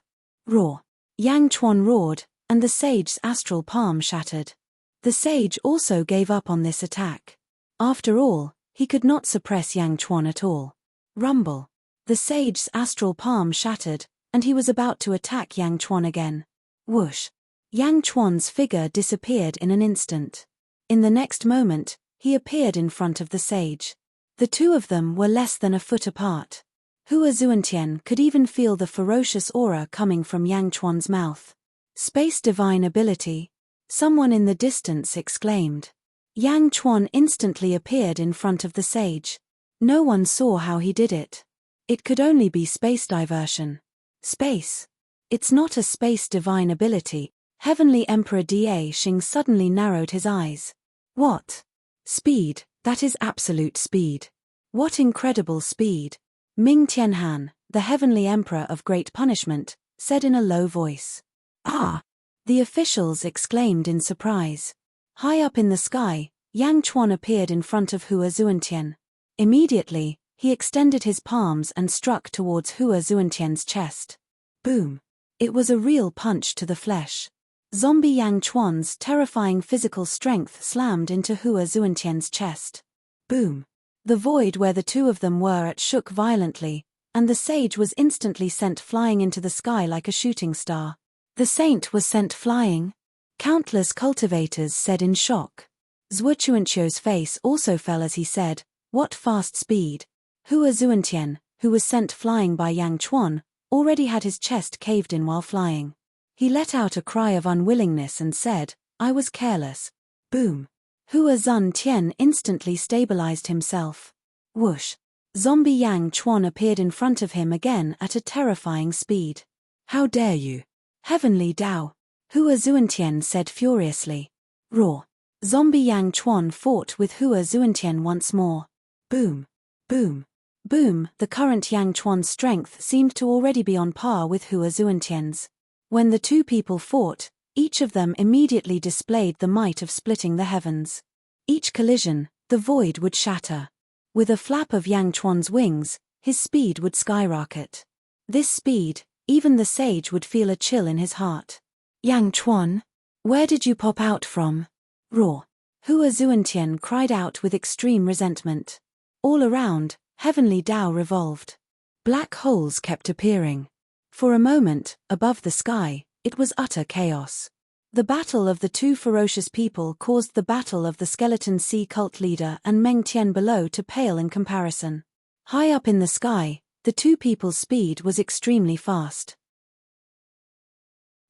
Roar! Yang Chuan roared, and the sage's astral palm shattered. The sage also gave up on this attack. After all, he could not suppress Yang Chuan at all. Rumble! The sage's astral palm shattered, and he was about to attack Yang Chuan again. Whoosh! Yang Chuan's figure disappeared in an instant. In the next moment, he appeared in front of the sage. The two of them were less than a foot apart. Hua Zuantian could even feel the ferocious aura coming from Yang Chuan's mouth. Space divine ability. Someone in the distance exclaimed. Yang Chuan instantly appeared in front of the sage. No one saw how he did it. It could only be space diversion. Space. It's not a space divine ability. Heavenly Emperor Da Xing suddenly narrowed his eyes. What? Speed, that is absolute speed. What incredible speed. Ming Tianhan, the Heavenly Emperor of Great Punishment, said in a low voice. Ah! The officials exclaimed in surprise. High up in the sky, Yang Chuan appeared in front of Hua Zuantian. Immediately, he extended his palms and struck towards Hua Zuantian's chest. Boom! It was a real punch to the flesh. Zombie Yang Chuan's terrifying physical strength slammed into Hua Zuantian's chest. Boom! The void where the two of them were at shook violently, and the sage was instantly sent flying into the sky like a shooting star. The saint was sent flying? Countless cultivators said in shock. Zhuo Chuanqiu's face also fell as he said, what fast speed. Hua Zuantian, who was sent flying by Yang Chuan, already had his chest caved in while flying. He let out a cry of unwillingness and said, I was careless. Boom. Hua Zuantian instantly stabilized himself. Whoosh. Zombie Yang Chuan appeared in front of him again at a terrifying speed. How dare you? Heavenly Dao. Hua Zuantian said furiously. Roar. Zombie Yang Chuan fought with Hua Zuantian once more. Boom. Boom. Boom. The current Yang Chuan's strength seemed to already be on par with Hua Zuantian's. When the two people fought, each of them immediately displayed the might of splitting the heavens. Each collision, the void would shatter. With a flap of Yang Chuan's wings, his speed would skyrocket. This speed, even the sage would feel a chill in his heart. Yang Chuan? Where did you pop out from? Roar. Hua Zuantian cried out with extreme resentment. All around, Heavenly Dao revolved. Black holes kept appearing. For a moment, above the sky, it was utter chaos. The battle of the two ferocious people caused the battle of the skeleton sea cult leader and Meng Tian below to pale in comparison. High up in the sky, the two people's speed was extremely fast.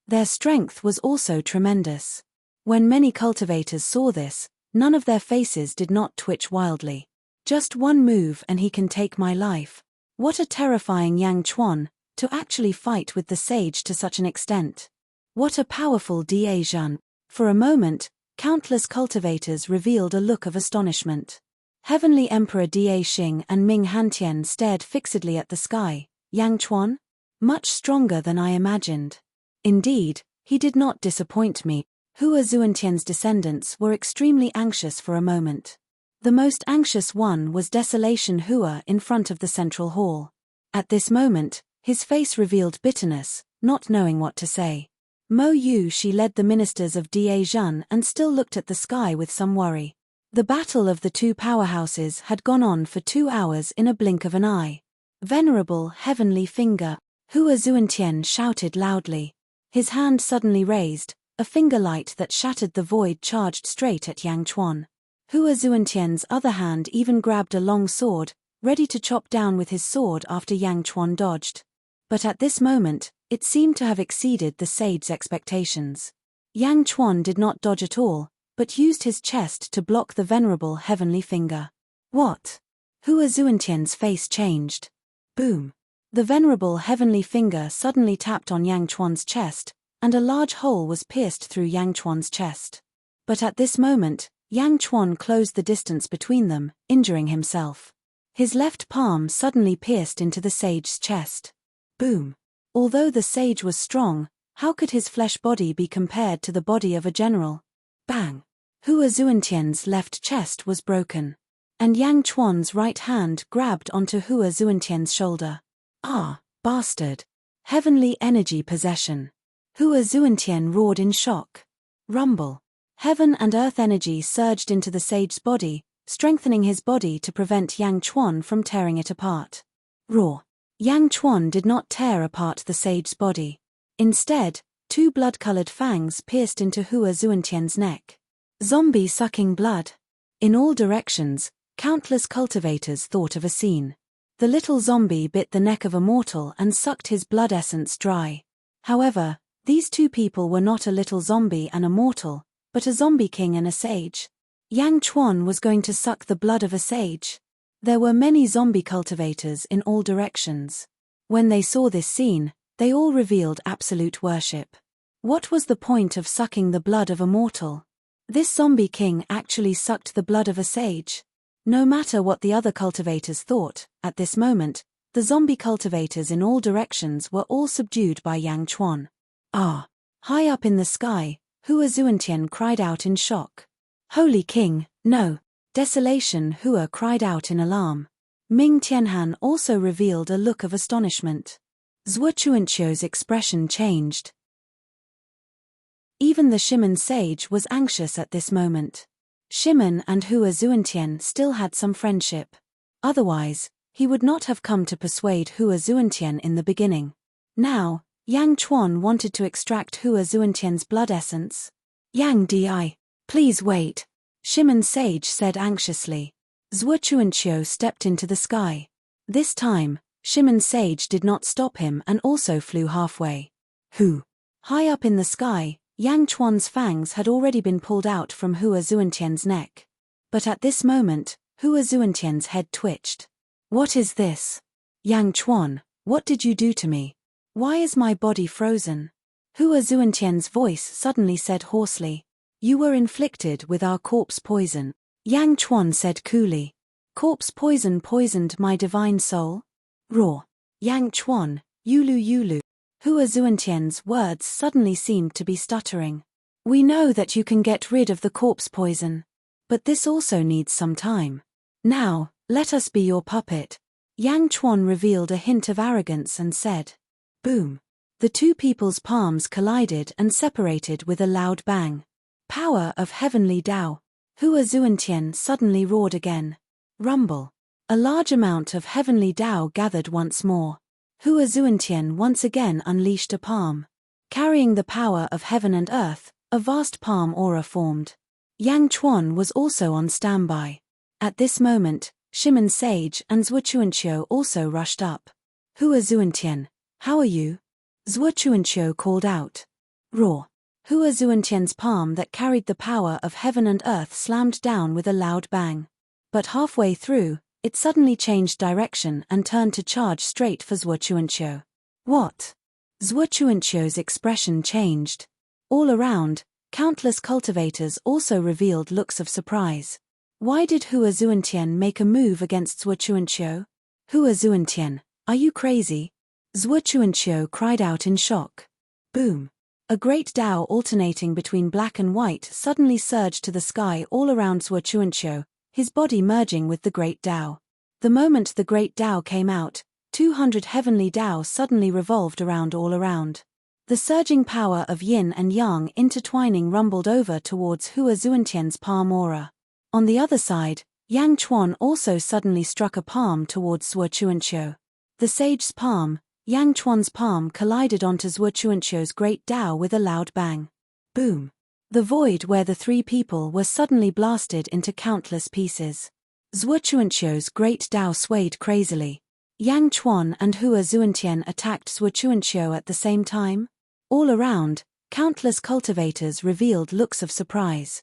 Their strength was also tremendous. When many cultivators saw this, none of their faces did not twitch wildly. Just one move and he can take my life. What a terrifying Yang Chuan, to actually fight with the sage to such an extent. What a powerful Da Zhan. For a moment, countless cultivators revealed a look of astonishment. Heavenly Emperor Da Xing and Ming Hantian stared fixedly at the sky. Yang Chuan? Much stronger than I imagined. Indeed, he did not disappoint me. Hua Zuantian's descendants were extremely anxious for a moment. The most anxious one was Desolation Hua in front of the central hall. At this moment, his face revealed bitterness, not knowing what to say. Mo Yu she led the ministers of Da Zhan and still looked at the sky with some worry. The battle of the two powerhouses had gone on for 2 hours in a blink of an eye. Venerable Heavenly Finger, Hua Zuantian shouted loudly. His hand suddenly raised, a finger light that shattered the void charged straight at Yang Chuan. Hua Zuantian's other hand even grabbed a long sword, ready to chop down with his sword after Yang Chuan dodged. But at this moment, it seemed to have exceeded the sage's expectations. Yang Chuan did not dodge at all, but used his chest to block the venerable Heavenly Finger. What? Hua Zuantian's face changed. Boom. The venerable Heavenly Finger suddenly tapped on Yang Chuan's chest, and a large hole was pierced through Yang Chuan's chest. But at this moment, Yang Chuan closed the distance between them, injuring himself. His left palm suddenly pierced into the sage's chest. Boom. Although the sage was strong, how could his flesh body be compared to the body of a general? Bang! Hua Zuantian's left chest was broken. And Yang Chuan's right hand grabbed onto Hua Zuantian's shoulder. Ah, bastard! Heavenly energy possession. Hua Zuantian roared in shock. Rumble. Heaven and earth energy surged into the sage's body, strengthening his body to prevent Yang Chuan from tearing it apart. Roar. Yang Chuan did not tear apart the sage's body. Instead, 2 blood-colored fangs pierced into Hua Zuantian's neck. Zombie sucking blood. In all directions, countless cultivators thought of a scene. The little zombie bit the neck of Immortal and sucked his blood essence dry. However, These two people were not a little zombie and a mortal, but a zombie king and a sage. Yang Chuan was going to suck the blood of a sage. There were many zombie cultivators in all directions. When they saw this scene, they all revealed absolute worship. What was the point of sucking the blood of a mortal? This zombie king actually sucked the blood of a sage. No matter what the other cultivators thought, at this moment, the zombie cultivators in all directions were all subdued by Yang Chuan. Ah! High up in the sky, Hua Zuantian cried out in shock. Holy King, no! Desolation! Hua cried out in alarm. Ming Tianhan also revealed a look of astonishment. Zhuo Chuanqiu's expression changed. Even the Shimen sage was anxious at this moment. Shimen and Hua Zuantian still had some friendship. Otherwise, he would not have come to persuade Hua Zuantian in the beginning. Now, Yang Chuan wanted to extract Hua Zuantian's blood essence. Yang Di, please wait, Shimen sage said anxiously. Zhuo Chuanqiu stepped into the sky. This time, Shimen sage did not stop him and also flew halfway. High up in the sky, Yang Chuan's fangs had already been pulled out from Hua Zuantian's neck. But at this moment, Hua Zuantian's head twitched. What is this? Yang Chuan, what did you do to me? Why is my body frozen? Hua Zuantian's voice suddenly said hoarsely. You were inflicted with our corpse poison. Yang Chuan said coolly. Corpse poison poisoned my divine soul? Roar. Yang Chuan, Yulu Yulu. Hua Zuantian's words suddenly seemed to be stuttering. We know that you can get rid of the corpse poison. But this also needs some time. Now, let us be your puppet. Yang Chuan revealed a hint of arrogance and said. Boom. The two people's palms collided and separated with a loud bang. Power of heavenly Tao. Hua Zuantian suddenly roared again. Rumble. A large amount of heavenly Tao gathered once more. Hua Zuantian once again unleashed a palm. Carrying the power of heaven and earth, a vast palm aura formed. Yang Chuan was also on standby. At this moment, Shimen Sage and Zhuo Chuanqiu also rushed up. Hua Zuantian, how are you? Zhuo Chuanqiu called out. Roar. Hua Zuantian's palm that carried the power of heaven and earth slammed down with a loud bang. But halfway through, it suddenly changed direction and turned to charge straight for Zhuo Chuanqiu. What? Zhuo Chuanqiu's expression changed. All around, countless cultivators also revealed looks of surprise. Why did Hua Zuantian make a move against Zhuo Chuanqiu? Hua Zuantian, are you crazy? Zhuo Chuanqiu cried out in shock. Boom. A great Tao alternating between black and white suddenly surged to the sky all around Zhuo Chuanqiu, his body merging with the great Tao. The moment the great Tao came out, 200 heavenly Tao suddenly revolved around all around. The surging power of yin and yang intertwining rumbled over towards Hua Zuantian's palm aura. On the other side, Yang Chuan also suddenly struck a palm towards Zhuo Chuanqiu. The sage's palm, Yang Chuan's palm collided onto Zhuo Chuanqiu's great Tao with a loud bang. Boom. The void where the three people were suddenly blasted into countless pieces. Zhuo Chuanqiu's great Tao swayed crazily. Yang Chuan and Hua Zuantian attacked Zhuo Chuanqiu at the same time. All around, countless cultivators revealed looks of surprise.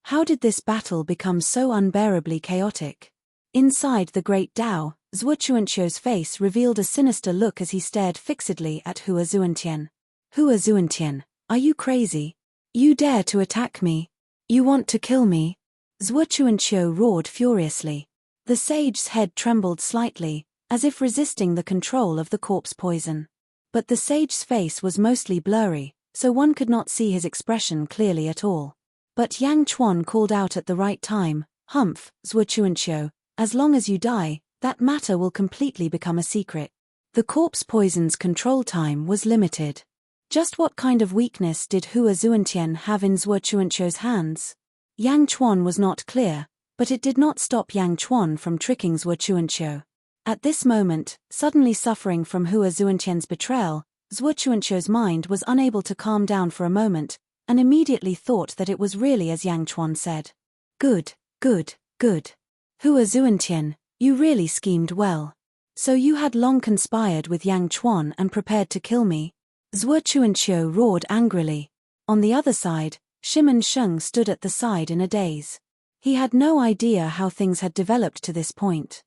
How did this battle become so unbearably chaotic? Inside the great Tao, Zhuo Chuanqiu's face revealed a sinister look as he stared fixedly at Hua Zuantian. Hua Zuantian, are you crazy? You dare to attack me? You want to kill me? Zhuo Chuanqiu roared furiously. The sage's head trembled slightly, as if resisting the control of the corpse poison. But the sage's face was mostly blurry, so one could not see his expression clearly at all. But Yang Chuan called out at the right time, Humph, Zhuo Chuanqiu, as long as you die, that matter will completely become a secret. The corpse poison's control time was limited. Just what kind of weakness did Hua Zuantian have in Zhuo Chuanqiu's hands? Yang Chuan was not clear, but it did not stop Yang Chuan from tricking Zhuo Chuanqiu. At this moment, suddenly suffering from Hua Zuantian's betrayal, Zhuo Chuanqiu's mind was unable to calm down for a moment, and immediately thought that it was really as Yang Chuan said. Good, good, good. Hua Zuantian, you really schemed well. So you had long conspired with Yang Chuan and prepared to kill me? Zhuochuanqiu roared angrily. On the other side, Shimen Sheng stood at the side in a daze. He had no idea how things had developed to this point.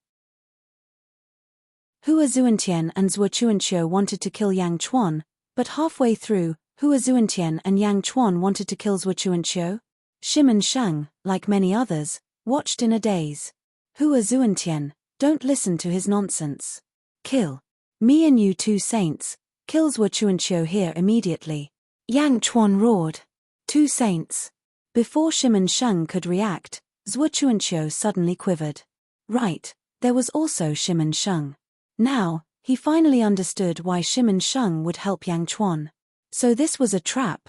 Hua Zuantian and Zhuochuanqiu wanted to kill Yang Chuan, but halfway through, Hua Zuantian and Yang Chuan wanted to kill Zhuochuanqiu. Shimen Sheng, like many others, watched in a daze. Hua Zuantian, don't listen to his nonsense. Kill. Me and you two saints, kill Zhuochuanqiu here immediately. Yang Chuan roared. Two saints. Before Shimen Sheng could react, Zhuochuanqiu suddenly quivered. Right, there was also Shimen Sheng. Now, he finally understood why Shimen Sheng would help Yang Chuan. So this was a trap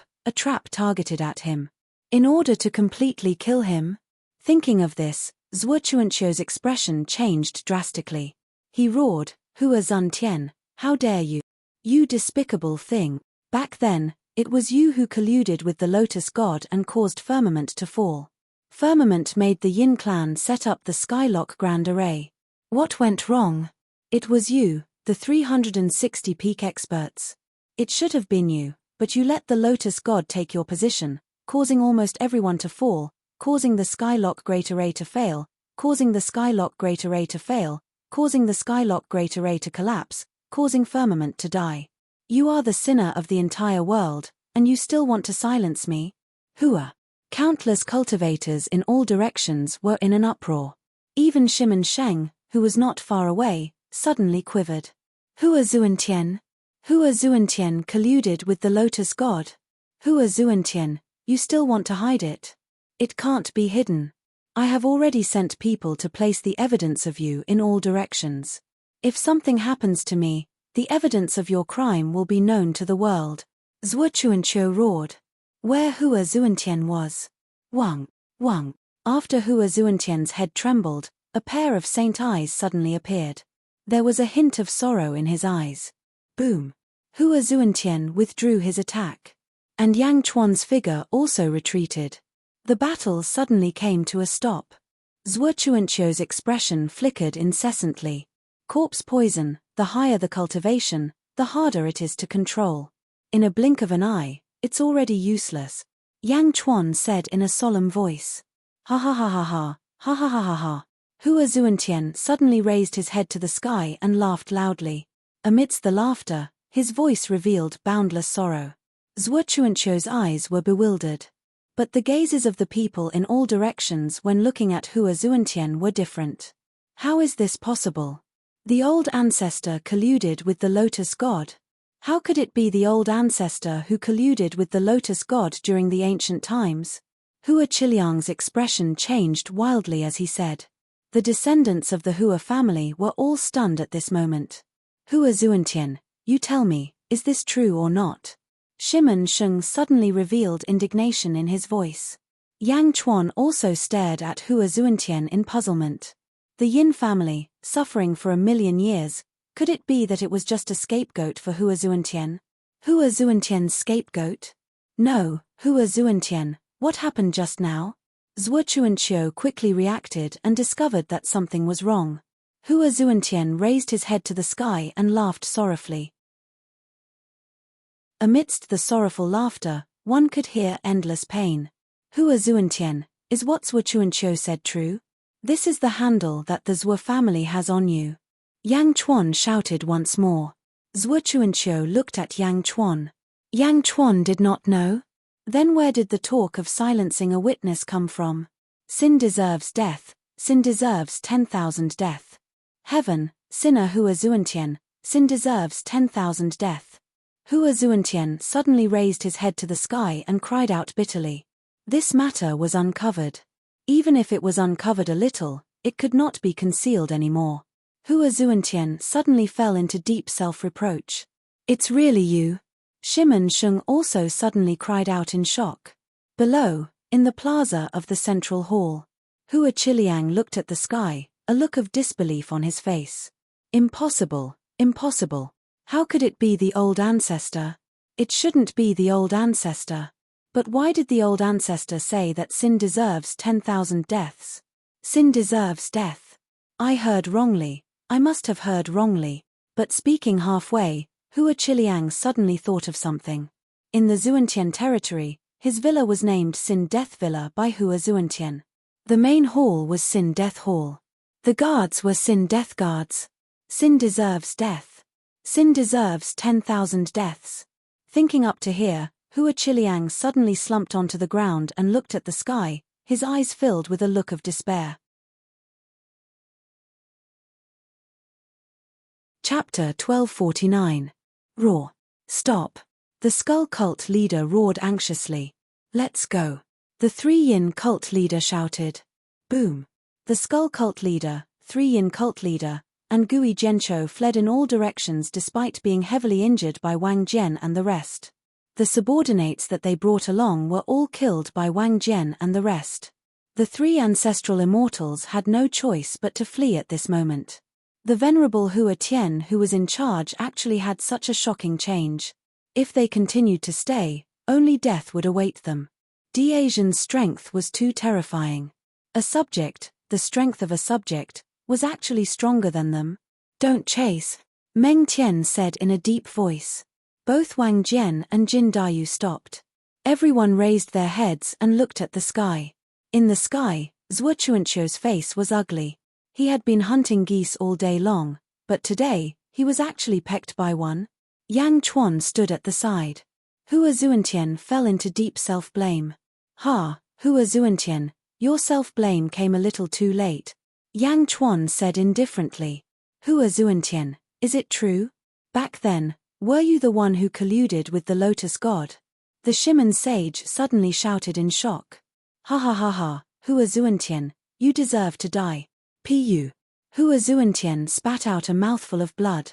targeted at him. In order to completely kill him? Thinking of this, Zhuochuanqiu's expression changed drastically. He roared, Hua Zuntian, how dare you? You despicable thing. Back then, it was you who colluded with the Lotus God and caused Firmament to fall. Firmament made the Yin clan set up the Skylock Grand Array. What went wrong? It was you, the 360 peak experts. It should have been you, but you let the Lotus God take your position, causing almost everyone to fall, causing the Skylock Great Array to fail, causing the Skylock Great Array to fail, causing the Skylock Great Array to collapse, causing Firmament to die. You are the sinner of the entire world, and you still want to silence me? Hua. Countless cultivators in all directions were in an uproar. Even Shimen Sheng, who was not far away, suddenly quivered. Hua Zuantian? Hua Zuantian colluded with the Lotus God? Hua Zuantian, you still want to hide it? It can't be hidden. I have already sent people to place the evidence of you in all directions. If something happens to me, the evidence of your crime will be known to the world. Zhuochuanqiu roared. Where Hua Zuantian was. Wang. After Hua Zuantian's head trembled, a pair of saint eyes suddenly appeared. There was a hint of sorrow in his eyes. Boom. Hua Zuantian withdrew his attack. And Yang Chuan's figure also retreated. The battle suddenly came to a stop. Zhuochuanqiu's expression flickered incessantly. Corpse poison, the higher the cultivation, the harder it is to control. In a blink of an eye, it's already useless. Yang Chuan said in a solemn voice. Ha ha ha ha ha, ha ha ha ha ha. Hua Zuantian suddenly raised his head to the sky and laughed loudly. Amidst the laughter, his voice revealed boundless sorrow. Zhuochuanqiu's eyes were bewildered. But the gazes of the people in all directions when looking at Hua Zuantian were different. How is this possible? The old ancestor colluded with the Lotus God. How could it be the old ancestor who colluded with the Lotus God during the ancient times? Hua Qiliang's expression changed wildly as he said. The descendants of the Hua family were all stunned at this moment. Hua Zuantian, you tell me, is this true or not? Shimen Sheng suddenly revealed indignation in his voice. Yang Chuan also stared at Hua Zuantian in puzzlement. The Yin family, suffering for 1,000,000 years, could it be that it was just a scapegoat for Hua Zuantian? Hua Zuantian's scapegoat? No, Hua Zuantian, what happened just now? Zhuochuanqiu quickly reacted and discovered that something was wrong. Hua Zuantian raised his head to the sky and laughed sorrowfully. Amidst the sorrowful laughter, one could hear endless pain. Hua Zuantian, is what Zhuochuanqiu said true? This is the handle that the Zhuo family has on you. Yang Chuan shouted once more. Zhuochuanqiu looked at Yang Chuan. Yang Chuan did not know? Then where did the talk of silencing a witness come from? Sin deserves death, sin deserves 10,000 death. Heaven, sinner Hua Zuantian, sin deserves 10,000 death. Hua Zuantian suddenly raised his head to the sky and cried out bitterly. This matter was uncovered. Even if it was uncovered a little, it could not be concealed anymore. Hua Zuantian suddenly fell into deep self-reproach. It's really you? Shimen Sheng also suddenly cried out in shock. Below, in the plaza of the central hall, Hua Qiliang looked at the sky, a look of disbelief on his face. Impossible, impossible. How could it be the old ancestor? It shouldn't be the old ancestor. But why did the old ancestor say that sin deserves 10,000 deaths? Sin deserves death. I heard wrongly, I must have heard wrongly. But speaking halfway, Hua Qiliang suddenly thought of something. In the Zuantian territory, his villa was named Sin Death Villa by Hua Zuantian. The main hall was Sin Death Hall. The guards were Sin Death Guards. Sin deserves death. Sin deserves 10,000 deaths. Thinking up to here, Hua Qiliang suddenly slumped onto the ground and looked at the sky, his eyes filled with a look of despair. Chapter 1249. Roar. Stop. The Skull Cult leader roared anxiously. Let's go. The 3 Yin cult leader shouted. Boom. The Skull Cult leader, 3 Yin cult leader, and Gui Zhenqiu fled in all directions despite being heavily injured by Wang Jian and the rest. The subordinates that they brought along were all killed by Wang Jian and the rest. The 3 ancestral immortals had no choice but to flee at this moment. The venerable Hua Tian who was in charge actually had such a shocking change. If they continued to stay, only death would await them. Diasian's strength was too terrifying. A subject, the strength of a subject, was actually stronger than them. Don't chase, Meng Tian said in a deep voice. Both Wang Jian and Jin Dayu stopped. Everyone raised their heads and looked at the sky. In the sky, Zhuo Chuanqiu's face was ugly. He had been hunting geese all day long, but today, he was actually pecked by one. Yang Chuan stood at the side. Hua Zuantian fell into deep self-blame. Ha, Hua Zuantian, your self-blame came a little too late. Yang Chuan said indifferently. Hua Zuantian, is it true? Back then, were you the one who colluded with the Lotus God? The Shimen sage suddenly shouted in shock. Ha ha ha ha, Hua Zuantian, you deserve to die. Pu. Hua Zuantian spat out a mouthful of blood.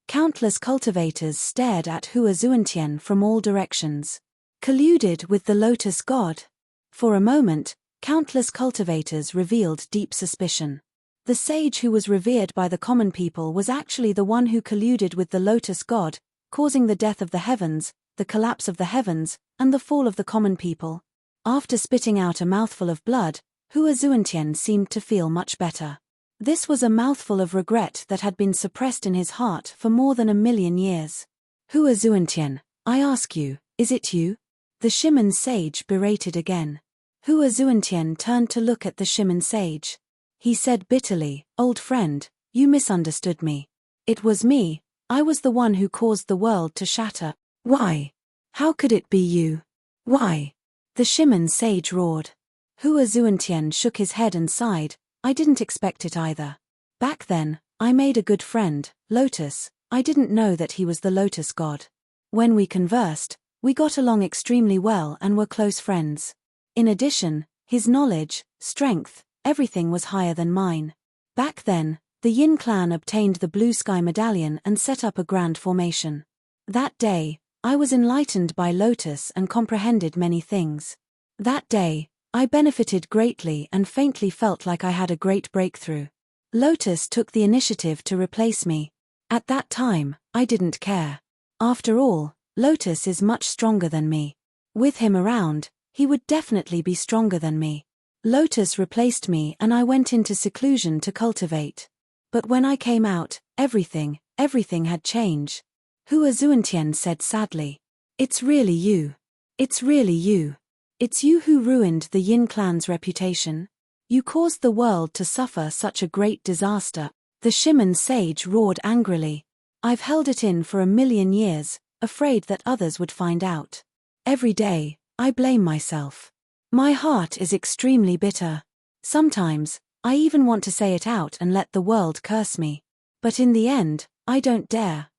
Countless cultivators stared at Hua Zuantian from all directions. Colluded with the Lotus God? For a moment, countless cultivators revealed deep suspicion. The sage who was revered by the common people was actually the one who colluded with the Lotus God, causing the death of the heavens, the collapse of the heavens, and the fall of the common people. After spitting out a mouthful of blood, Hua Zuantian seemed to feel much better. This was a mouthful of regret that had been suppressed in his heart for more than 1,000,000 years. Hua Zuantian, I ask you, is it you? The Shimen sage berated again. Hua Zuantian turned to look at the Shimen sage. He said bitterly, old friend, you misunderstood me. It was me, I was the one who caused the world to shatter. Why? How could it be you? Why? The Shimen sage roared. Hua Zuantian shook his head and sighed. I didn't expect it either. Back then, I made a good friend, Lotus. I didn't know that he was the Lotus God. When we conversed, we got along extremely well and were close friends. In addition, his knowledge, strength, everything was higher than mine. Back then, the Yin clan obtained the Blue Sky Medallion and set up a grand formation. That day, I was enlightened by Lotus and comprehended many things. That day, I benefited greatly and faintly felt like I had a great breakthrough. Lotus took the initiative to replace me. At that time, I didn't care. After all, Lotus is much stronger than me. With him around, he would definitely be stronger than me. Lotus replaced me and I went into seclusion to cultivate. But when I came out, everything had changed. Hua Zuantian said sadly. It's really you. It's really you. It's you who ruined the Yin clan's reputation. You caused the world to suffer such a great disaster. The Shimen sage roared angrily. I've held it in for 1,000,000 years, afraid that others would find out. Every day, I blame myself. My heart is extremely bitter. Sometimes, I even want to say it out and let the world curse me. But in the end, I don't dare.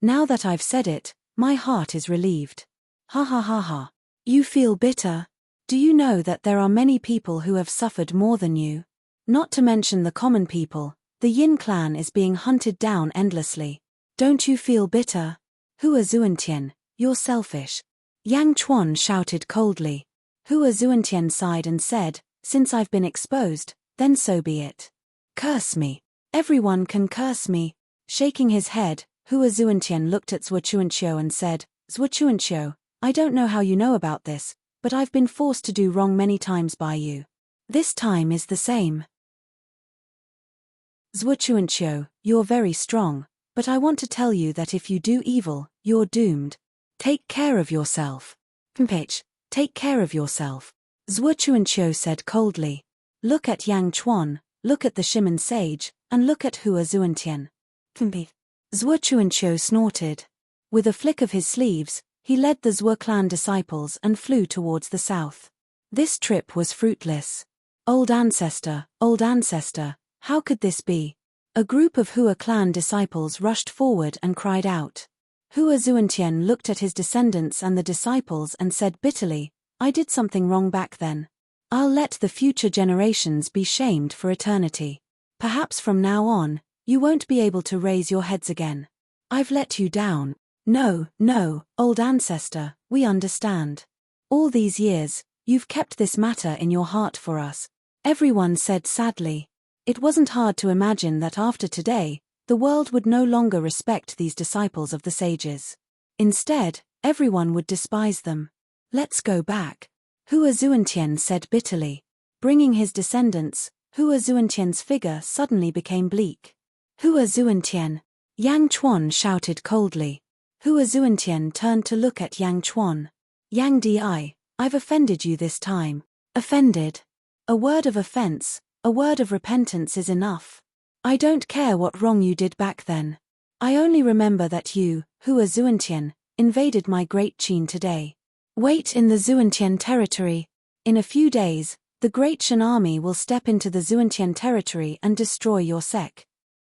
Now that I've said it, my heart is relieved. Ha ha ha ha. You feel bitter? Do you know that there are many people who have suffered more than you? Not to mention the common people, the Yin clan is being hunted down endlessly. Don't you feel bitter? Hua Zuantian, you're selfish. Yang Chuan shouted coldly. Hua Zuantian sighed and said, since I've been exposed, then so be it. Curse me. Everyone can curse me. Shaking his head, Hua Zuantian looked at Zhuo Chuanqiu and said, Zhuo Chuanqiu, I don't know how you know about this, but I've been forced to do wrong many times by you. This time is the same. Zhuo Chuanqiu, you're very strong, But I want to tell you that if you do evil, you're doomed. Take care of yourself. Mpich, take care of yourself. Zhuo Chuanqiu said coldly. Look at Yang Chuan, look at the Shimen sage, and look at Hua Zuantian. Zhuo Chuanqiu snorted. With a flick of his sleeves, he led the Zhuo clan disciples and flew towards the south. This trip was fruitless. Old ancestor, how could this be? A group of Hua clan disciples rushed forward and cried out. Hua Zuantian looked at his descendants and the disciples and said bitterly, I did something wrong back then. I'll let the future generations be shamed for eternity. Perhaps from now on, you won't be able to raise your heads again. I've let you down. No, old ancestor, we understand. All these years, you've kept this matter in your heart for us. Everyone said sadly. It wasn't hard to imagine that after today, the world would no longer respect these disciples of the sages. Instead, everyone would despise them. Let's go back. Hua Zuantian said bitterly. Bringing his descendants, Hua Zuantian's figure suddenly became bleak. Hua Zuantian! Yang Chuan shouted coldly. Hua Zuantian turned to look at Yang Chuan. Yang Di, I've offended you this time. Offended? A word of offense, a word of repentance is enough. I don't care what wrong you did back then. I only remember that you, Hua Zuantian, invaded my great Qin today. Wait in the Zuantian territory. In a few days, the Great Shan army will step into the Zuantian territory and destroy your sect.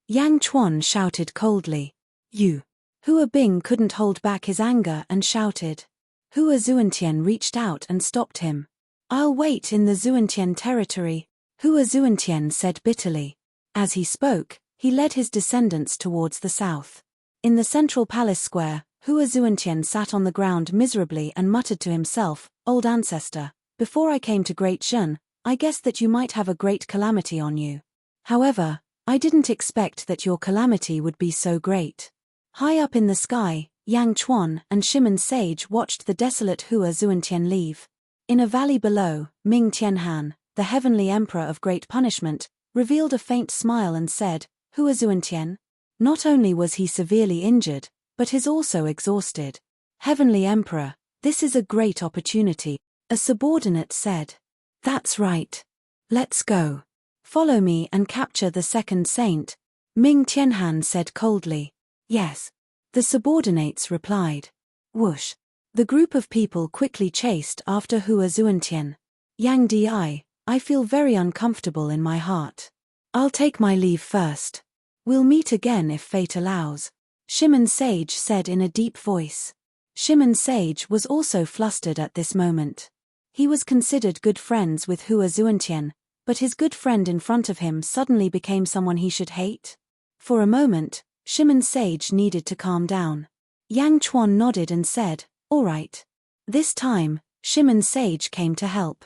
Yang Chuan shouted coldly. You. Hua Bing couldn't hold back his anger and shouted. Hua Zuantian reached out and stopped him. I'll wait in the Zuantian territory, Hua Zuantian said bitterly. As he spoke, he led his descendants towards the south. In the central palace square, Hua Zuantian sat on the ground miserably and muttered to himself, Old ancestor, before I came to Great Shan, I guessed that you might have a great calamity on you. However, I didn't expect that your calamity would be so great. High up in the sky, Yang Chuan and Shimen Sage watched the desolate Hua Zuantian leave. In a valley below, Ming Tianhan, the heavenly emperor of great punishment, revealed a faint smile and said, Hua Zuantian? Not only was he severely injured, but he's also exhausted. Heavenly Emperor, this is a great opportunity, a subordinate said. That's right. Let's go. Follow me and capture the second saint, Ming Tianhan said coldly. Yes. The subordinates replied. Whoosh. The group of people quickly chased after Hua Zuantian. Yang Di, I feel very uncomfortable in my heart. I'll take my leave first. We'll meet again if fate allows, Shimen Sage said in a deep voice. Shimen Sage was also flustered at this moment. He was considered good friends with Hua Zuantian, but his good friend in front of him suddenly became someone he should hate. For a moment, Shimen Sage needed to calm down. Yang Chuan nodded and said, all right. This time, Shimen Sage came to help.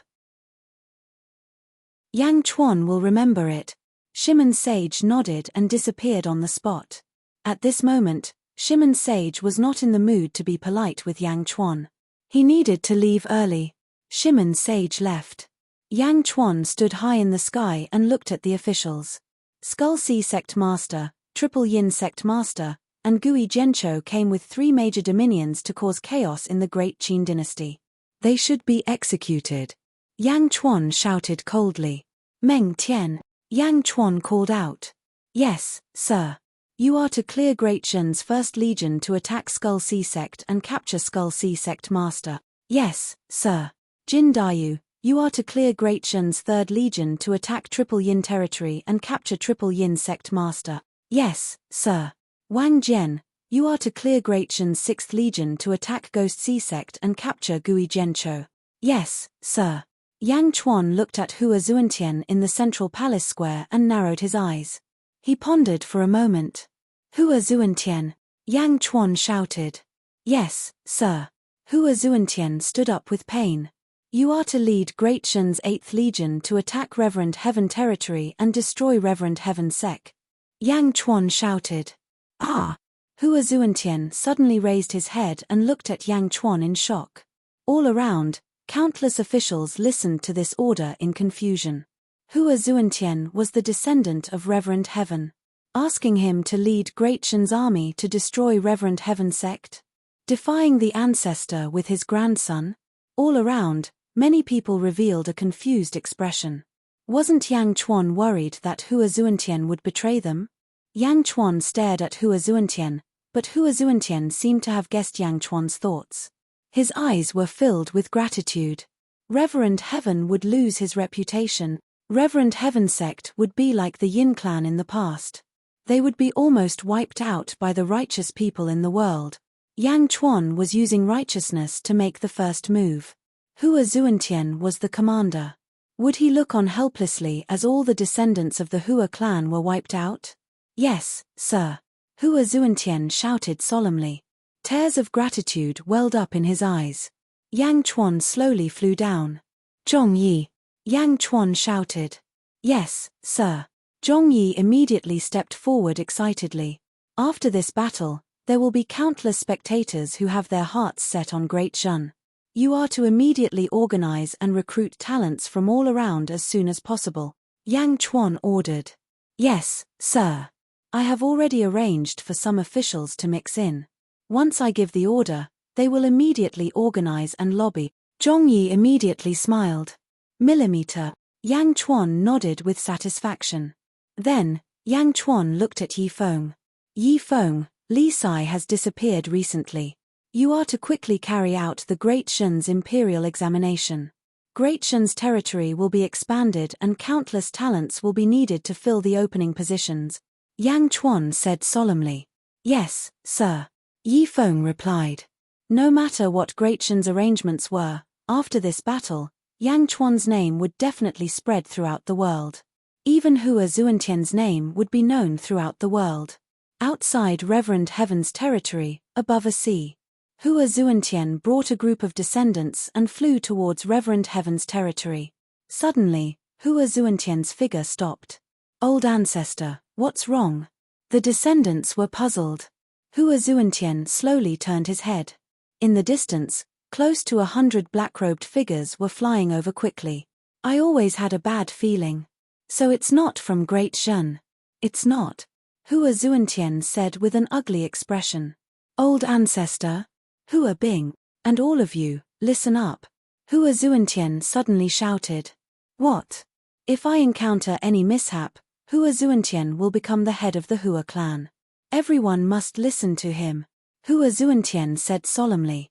Yang Chuan will remember it. Shimen Sage nodded and disappeared on the spot. At this moment, Shimen Sage was not in the mood to be polite with Yang Chuan. He needed to leave early. Shimen Sage left. Yang Chuan stood high in the sky and looked at the officials. Skull Sea Sect Master, Triple Yin Sect Master, and Gui Zhenqiu came with 3 major dominions to cause chaos in the Great Qin dynasty. They should be executed. Yang Chuan shouted coldly. Meng Tian. Yang Chuan called out. Yes, sir. You are to clear Great Shan's First Legion to attack Skull Sea Sect and capture Skull Sea Sect Master. Yes, sir. Jin Dayu, you are to clear Great Shan's Third Legion to attack Triple Yin territory and capture Triple Yin Sect Master. Yes, sir. Wang Jian, you are to clear Great Shan's Sixth Legion to attack Ghost Sea Sect and capture Gui Zhenqiu. Yes, sir. Yang Chuan looked at Hua Zuantian in the central palace square and narrowed his eyes. He pondered for a moment. Hua Zuantian. Yang Chuan shouted. Yes, sir. Hua Zuantian stood up with pain. You are to lead Great Shan's 8th Legion to attack Reverend Heaven territory and destroy Reverend Heaven Sect. Yang Chuan shouted. Ah! Hua Zuantian suddenly raised his head and looked at Yang Chuan in shock. All around, countless officials listened to this order in confusion. Hua Zuantian was the descendant of Reverend Heaven. asking him to lead Great Shen's army to destroy Reverend Heaven sect? Defying the ancestor with his grandson? All around, many people revealed a confused expression. Wasn't Yang Chuan worried that Hua Zuantian would betray them? Yang Chuan stared at Hua Zuantian, but Hua Zuantian seemed to have guessed Yang Chuan's thoughts. His eyes were filled with gratitude. Reverend Heaven would lose his reputation. Reverend Heaven sect would be like the Yin clan in the past. They would be almost wiped out by the righteous people in the world. Yang Chuan was using righteousness to make the first move. Hua Zuantian was the commander. Would he look on helplessly as all the descendants of the Hua clan were wiped out? Yes, sir. Hua Zuantian shouted solemnly. Tears of gratitude welled up in his eyes. Yang Chuan slowly flew down. Zhong Yi. Yang Chuan shouted. Yes, sir. Zhong Yi immediately stepped forward excitedly. After this battle, there will be countless spectators who have their hearts set on Great Shen. You are to immediately organize and recruit talents from all around as soon as possible, Yang Chuan ordered. Yes, sir. I have already arranged for some officials to mix in. Once I give the order, they will immediately organize and lobby. Zhong Yi immediately smiled. Millimeter. Yang Chuan nodded with satisfaction. Then, Yang Chuan looked at Yi Feng. Yi Feng, Li Sai has disappeared recently. You are to quickly carry out the Great Shen's imperial examination. Great Shen's territory will be expanded and countless talents will be needed to fill the opening positions. Yang Chuan said solemnly. Yes, sir. Yi Feng replied. No matter what Great Shen's arrangements were, after this battle, Yang Chuan's name would definitely spread throughout the world. Even Hua Zuantian's name would be known throughout the world. Outside Reverend Heaven's territory, above a sea, Hua Zuantian brought a group of descendants and flew towards Reverend Heaven's territory. Suddenly, Hua Zuantian's figure stopped. Old ancestor, what's wrong? The descendants were puzzled. Hua Zuantian slowly turned his head. In the distance, close to 100 black-robed figures were flying over quickly. I always had a bad feeling. So it's not from Great Shen. It's not. Hua Zuantian said with an ugly expression. Old ancestor? Hua Bing, and all of you, listen up. Hua Zuantian suddenly shouted. What? If I encounter any mishap, Hua Zuantian will become the head of the Hua clan. Everyone must listen to him, Hua Zuantian said solemnly.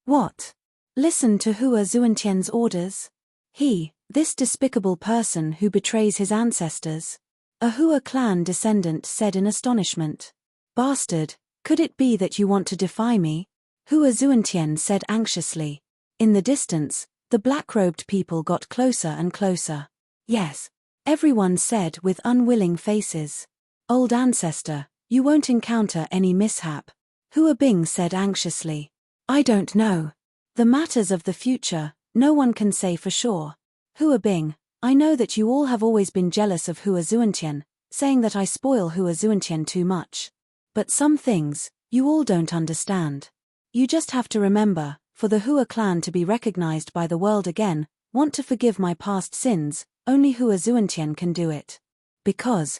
What? Listen to Hua Zuantian's orders? This despicable person who betrays his ancestors? A Hua clan descendant said in astonishment. Bastard, could it be that you want to defy me? Hua Zuantian said anxiously. In the distance, the black-robed people got closer and closer. Yes. Everyone said with unwilling faces. Old ancestor, you won't encounter any mishap. Hua Bing said anxiously. I don't know. The matters of the future, no one can say for sure. Hua Bing, I know that you all have always been jealous of Hua Zuantian, saying that I spoil Hua Zuantian too much. But some things, you all don't understand. You just have to remember, for the Hua clan to be recognized by the world again, want to forgive my past sins, only Hua Zuantian can do it. Because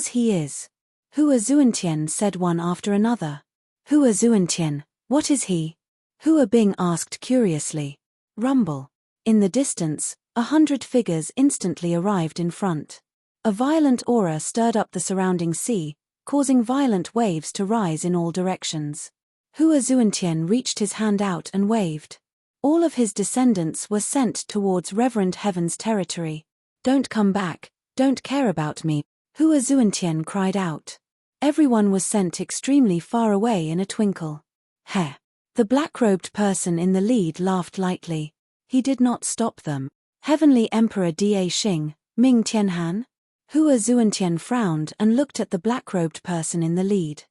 he is. Hua Zuantian said one after another. Hua Zuantian, what is he? Hua Bing asked curiously. Rumble. In the distance, 100 figures instantly arrived in front. A violent aura stirred up the surrounding sea, causing violent waves to rise in all directions. Hua Zuantian reached his hand out and waved. All of his descendants were sent towards Reverend Heaven's territory. Don't come back, don't care about me, Hua Zuantian cried out. Everyone was sent extremely far away in a twinkle. Heh. The black-robed person in the lead laughed lightly. He did not stop them. Heavenly Emperor Da Xing, Ming Tianhan? Hua Zuantian frowned and looked at the black-robed person in the lead.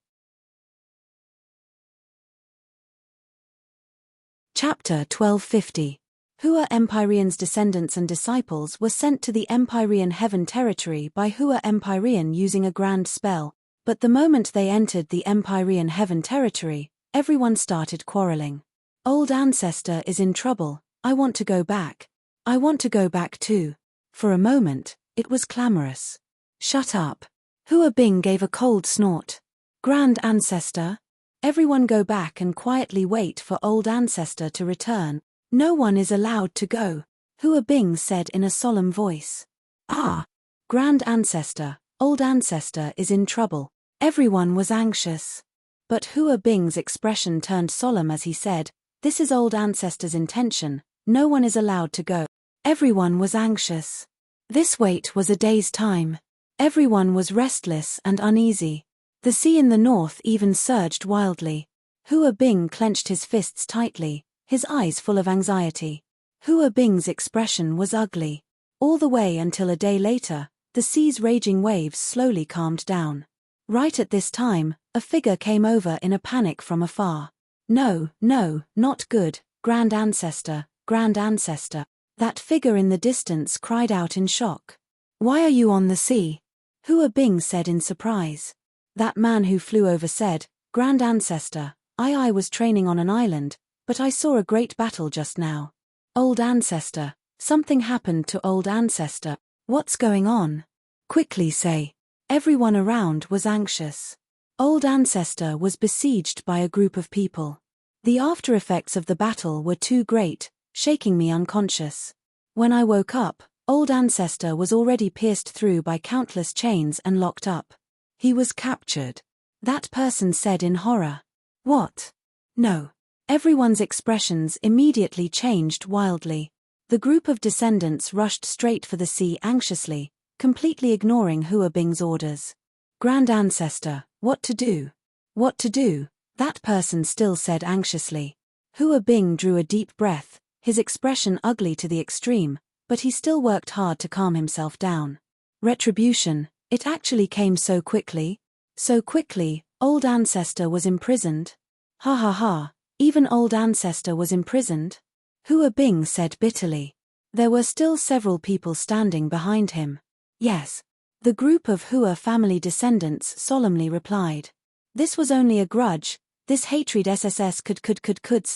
Chapter 1250. Hua Empyrean's descendants and disciples were sent to the Empyrean Heaven territory by Hua Empyrean using a grand spell, but the moment they entered the Empyrean Heaven territory, everyone started quarreling. Old ancestor is in trouble, I want to go back. I want to go back too. For a moment, it was clamorous. Shut up. Hua Bing gave a cold snort. Grand Ancestor? Everyone go back and quietly wait for Old Ancestor to return. No one is allowed to go, Hua Bing said in a solemn voice. Ah! Grand Ancestor, Old Ancestor is in trouble. Everyone was anxious. But Hua Bing's expression turned solemn as he said, "This is Old Ancestor's intention, no one is allowed to go." Everyone was anxious. This wait was a day's time. Everyone was restless and uneasy. The sea in the north even surged wildly. Hua Bing clenched his fists tightly, his eyes full of anxiety. Hua Bing's expression was ugly. All the way until a day later, the sea's raging waves slowly calmed down. Right at this time, a figure came over in a panic from afar. No, no, not good, Grand Ancestor, Grand Ancestor. That figure in the distance cried out in shock. Why are you on the sea? Hua Bing said in surprise. That man who flew over said, Grand Ancestor, I was training on an island, but I saw a great battle just now. Old Ancestor, something happened to Old Ancestor. What's going on? Quickly say. Everyone around was anxious. Old Ancestor was besieged by a group of people. The after effects of the battle were too great, shaking me unconscious. When I woke up, Old Ancestor was already pierced through by countless chains and locked up. He was captured. That person said in horror. What? No. Everyone's expressions immediately changed wildly. The group of descendants rushed straight for the sea anxiously, completely ignoring Hua Bing's orders. Grand Ancestor, what to do? What to do? That person still said anxiously. Hua Bing drew a deep breath, his expression ugly to the extreme, but he still worked hard to calm himself down. Retribution, it actually came so quickly. So quickly, Old Ancestor was imprisoned. Ha ha ha, even Old Ancestor was imprisoned? Hua Bing said bitterly. There were still several people standing behind him. Yes. The group of Hua family descendants solemnly replied. This was only a grudge, this hatred SSS could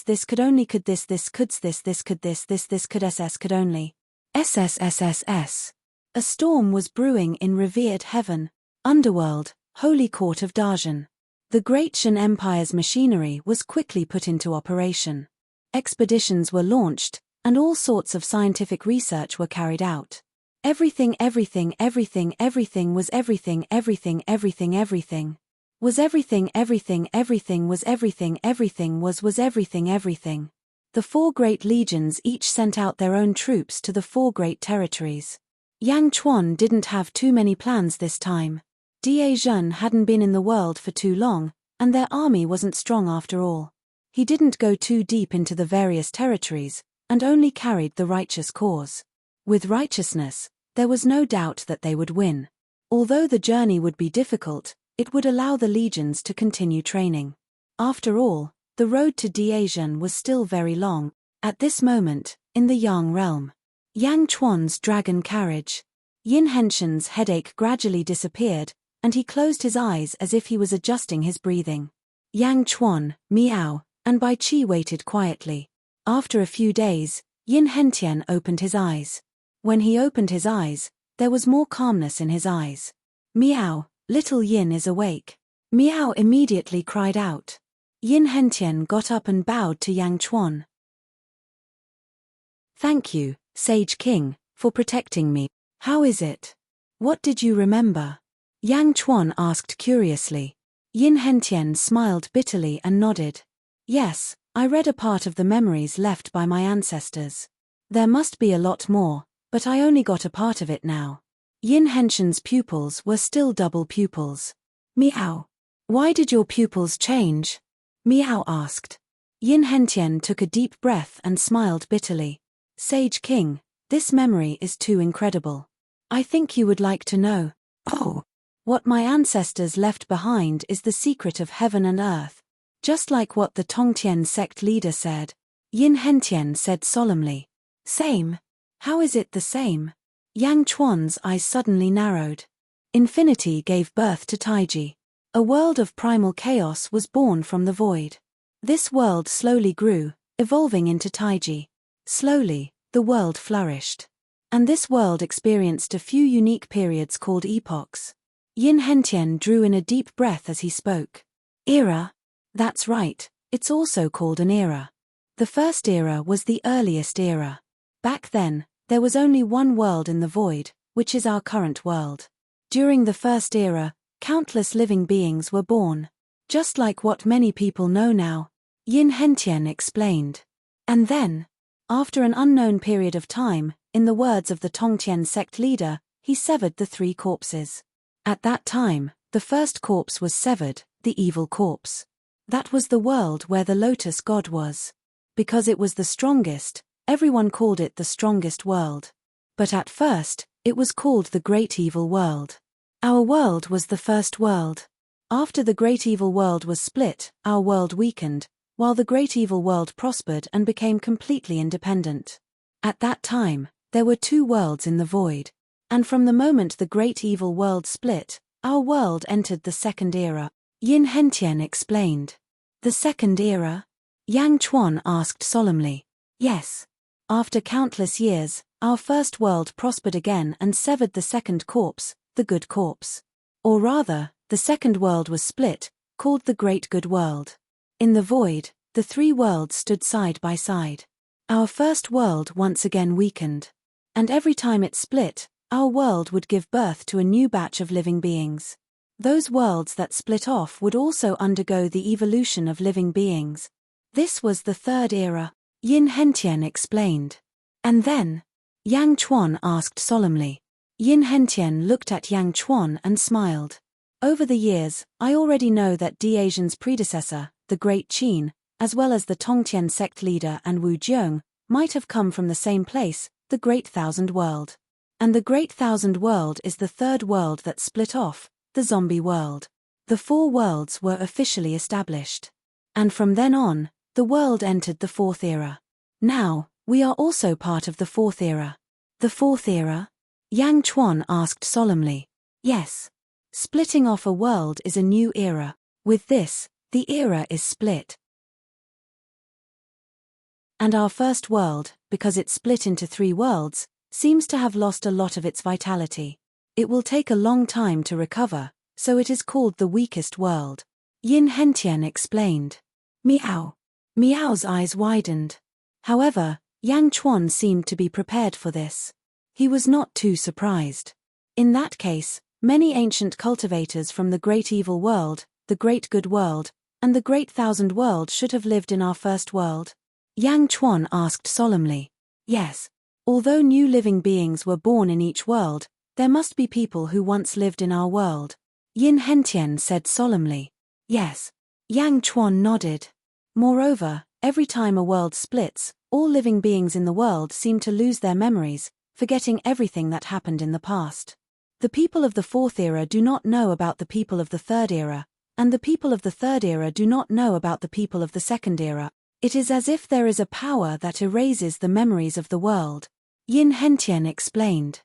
this could only could this could this could SS could only. SSSSS. A storm was brewing in revered heaven, underworld, holy court of Darjan. The Great Shan Empire's machinery was quickly put into operation. Expeditions were launched, and all sorts of scientific research were carried out. Everything was everything. Was everything everything. The four great legions each sent out their own troops to the four great territories. Yang Chuan didn't have too many plans this time. Da Zhen hadn't been in the world for too long, and their army wasn't strong after all. He didn't go too deep into the various territories, and only carried the righteous cause. With righteousness, there was no doubt that they would win. Although the journey would be difficult, it would allow the legions to continue training. After all, the road to Diazhen was still very long. At this moment, in the Yang realm, Yang Chuan's dragon carriage. Yin Henshin's headache gradually disappeared, and he closed his eyes as if he was adjusting his breathing. Yang Chuan, Miao, and Bai Qi waited quietly. After a few days, Yin Hentian opened his eyes. When he opened his eyes, there was more calmness in his eyes. Miao, little Yin is awake. Miao immediately cried out. Yin Hentian got up and bowed to Yang Chuan. Thank you, Sage King, for protecting me. How is it? What did you remember? Yang Chuan asked curiously. Yin Hentian smiled bitterly and nodded. Yes, I read a part of the memories left by my ancestors. There must be a lot more, but I only got a part of it now. Yin Henshin's pupils were still double pupils. Miao. Why did your pupils change? Miao asked. Yin Hentian took a deep breath and smiled bitterly. Sage King, this memory is too incredible. I think you would like to know. Oh. What my ancestors left behind is the secret of heaven and earth. Just like what the Tongtian sect leader said. Yin Hentian said solemnly. Same. How is it the same? Yang Chuan's eyes suddenly narrowed. Infinity gave birth to Taiji. A world of primal chaos was born from the void. This world slowly grew, evolving into Taiji. Slowly, the world flourished. And this world experienced a few unique periods called epochs. Yin Hentian drew in a deep breath as he spoke. Era? That's right, it's also called an era. The first era was the earliest era. Back then, there was only one world in the void, which is our current world. During the first era, countless living beings were born. Just like what many people know now, Yin Hentian explained. And then, after an unknown period of time, in the words of the Tongtian sect leader, he severed the 3 corpses. At that time, the first corpse was severed, the evil corpse. That was the world where the lotus god was. Because it was the strongest, everyone called it the strongest world. But at first, it was called the great evil world. Our world was the first world. After the great evil world was split, our world weakened, while the great evil world prospered and became completely independent. At that time, there were 2 worlds in the void. And from the moment the great evil world split, our world entered the second era. Yin Hentian explained. The second era? Yang Chuan asked solemnly. Yes. After countless years, our first world prospered again and severed the second corpse, the good corpse. Or rather, the second world was split, called the Great Good World. In the void, the 3 worlds stood side by side. Our first world once again weakened. And every time it split, our world would give birth to a new batch of living beings. Those worlds that split off would also undergo the evolution of living beings. This was the third era, Yin Hentian explained. And then? Yang Chuan asked solemnly. Yin Hentian looked at Yang Chuan and smiled. Over the years, I already know that Diazhen's predecessor, the Great Qin, as well as the Tongtian sect leader and Wu Jiong, might have come from the same place, the Great Thousand World. And the Great Thousand World is the third world that split off, the zombie world. The 4 worlds were officially established. And from then on, the world entered the 4th era. Now, we are also part of the 4th era. The 4th era? Yang Chuan asked solemnly. Yes. Splitting off a world is a new era. With this, the era is split. And our first world, because it split into 3 worlds, seems to have lost a lot of its vitality. It will take a long time to recover, so it is called the weakest world. Yin Hentian explained. Meow. Meow's eyes widened. However, Yang Chuan seemed to be prepared for this. He was not too surprised. In that case, many ancient cultivators from the Great Evil World, the Great Good World, and the Great Thousand World should have lived in our first world. Yang Chuan asked solemnly. Yes. Although new living beings were born in each world, there must be people who once lived in our world. Yin Hentian said solemnly. Yes. Yang Chuan nodded. Moreover, every time a world splits, all living beings in the world seem to lose their memories, forgetting everything that happened in the past. The people of the 4th era do not know about the people of the 3rd era, and the people of the 3rd era do not know about the people of the 2nd era. It is as if there is a power that erases the memories of the world. Yin Hentian explained.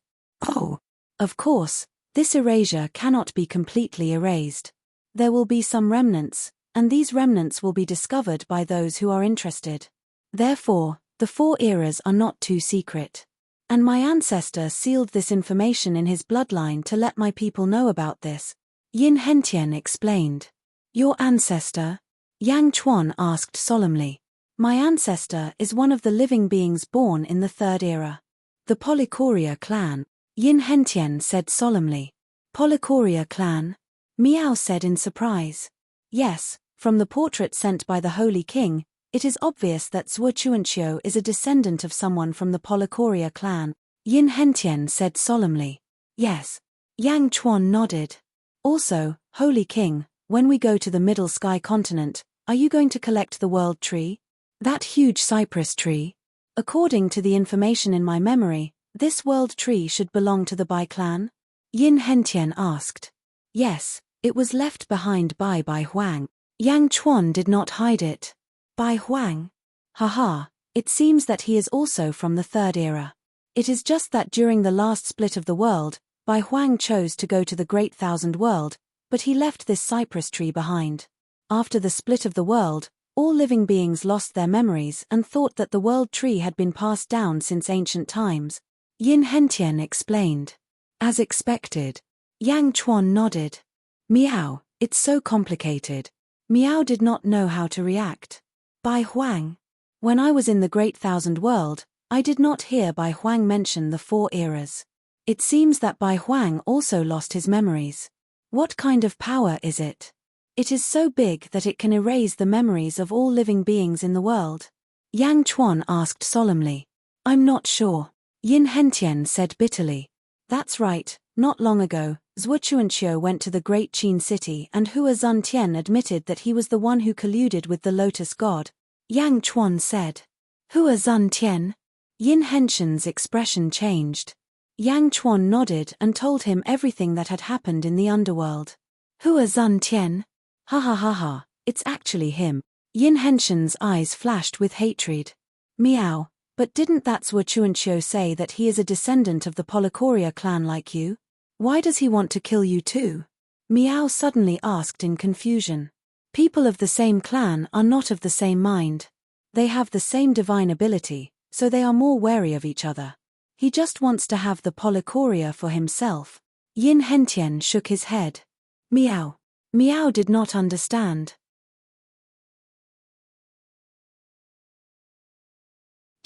Oh. Of course, this erasure cannot be completely erased. There will be some remnants, and these remnants will be discovered by those who are interested. Therefore, the 4 eras are not too secret. And my ancestor sealed this information in his bloodline to let my people know about this. Yin Hentian explained. Your ancestor? Yang Chuan asked solemnly. My ancestor is one of the living beings born in the 3rd era. The Polychoria clan, Yin Hentian said solemnly. Polychoria clan? Miao said in surprise. Yes, from the portrait sent by the Holy King, it is obvious that Zhuo Chuanqiu is a descendant of someone from the Polychoria clan. Yin Hentian said solemnly. Yes. Yang Chuan nodded. Also, Holy King, when we go to the Middle Sky continent, are you going to collect the world tree? That huge cypress tree? According to the information in my memory, this world tree should belong to the Bai clan? Yin Hentian asked. Yes, it was left behind by Bai Huang. Yang Chuan did not hide it. Bai Huang? Haha, it seems that he is also from the 3rd era. It is just that during the last split of the world, Bai Huang chose to go to the Great Thousand World, but he left this cypress tree behind. After the split of the world, all living beings lost their memories and thought that the world tree had been passed down since ancient times. Yin Hentian explained. As expected. Yang Chuan nodded. Meow, it's so complicated. Meow did not know how to react. Bai Huang. When I was in the Great Thousand World, I did not hear Bai Huang mention the 4 eras. It seems that Bai Huang also lost his memories. What kind of power is it? It is so big that it can erase the memories of all living beings in the world. Yang Chuan asked solemnly. I'm not sure. Yin Hentian said bitterly. That's right, not long ago, Zhuo Chuanqiu went to the Great Qin city and Hua Zuntian admitted that he was the one who colluded with the Lotus God. Yang Chuan said. Hua Zuntian? Yin Hentian's expression changed. Yang Chuan nodded and told him everything that had happened in the underworld. Hua Zuntian? Ha ha ha ha, it's actually him. Yin Hentian's eyes flashed with hatred. Meow, but didn't that Zhuo Chuanqiu say that he is a descendant of the Polychoria clan like you? Why does he want to kill you too? Meow suddenly asked in confusion. People of the same clan are not of the same mind. They have the same divine ability, so they are more wary of each other. He just wants to have the Polychoria for himself. Yin Hentian shook his head. Meow. Meow did not understand.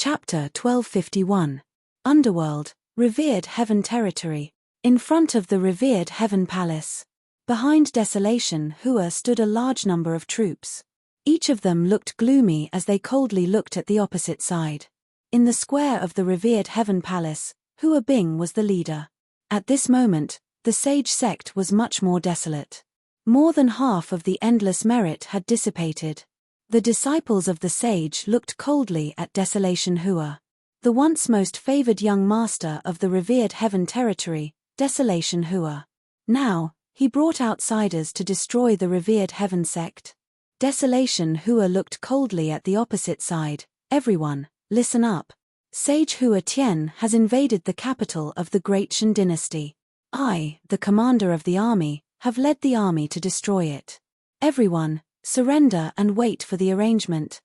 Chapter 1251. Underworld, Revered Heaven Territory. In front of the Revered Heaven Palace. Behind Desolation Hua stood a large number of troops. Each of them looked gloomy as they coldly looked at the opposite side. In the square of the Revered Heaven Palace, Hua Bing was the leader. At this moment, the sage sect was much more desolate. More than half of the endless merit had dissipated. The disciples of the sage looked coldly at Desolation Hua. The once most favored young master of the Revered Heaven Territory, Desolation Hua. Now, he brought outsiders to destroy the Revered Heaven sect. Desolation Hua looked coldly at the opposite side. Everyone, listen up. Sage Hua Tian has invaded the capital of the Great Shan dynasty. I, the commander of the army, have led the army to destroy it. Everyone, surrender and wait for the arrangement.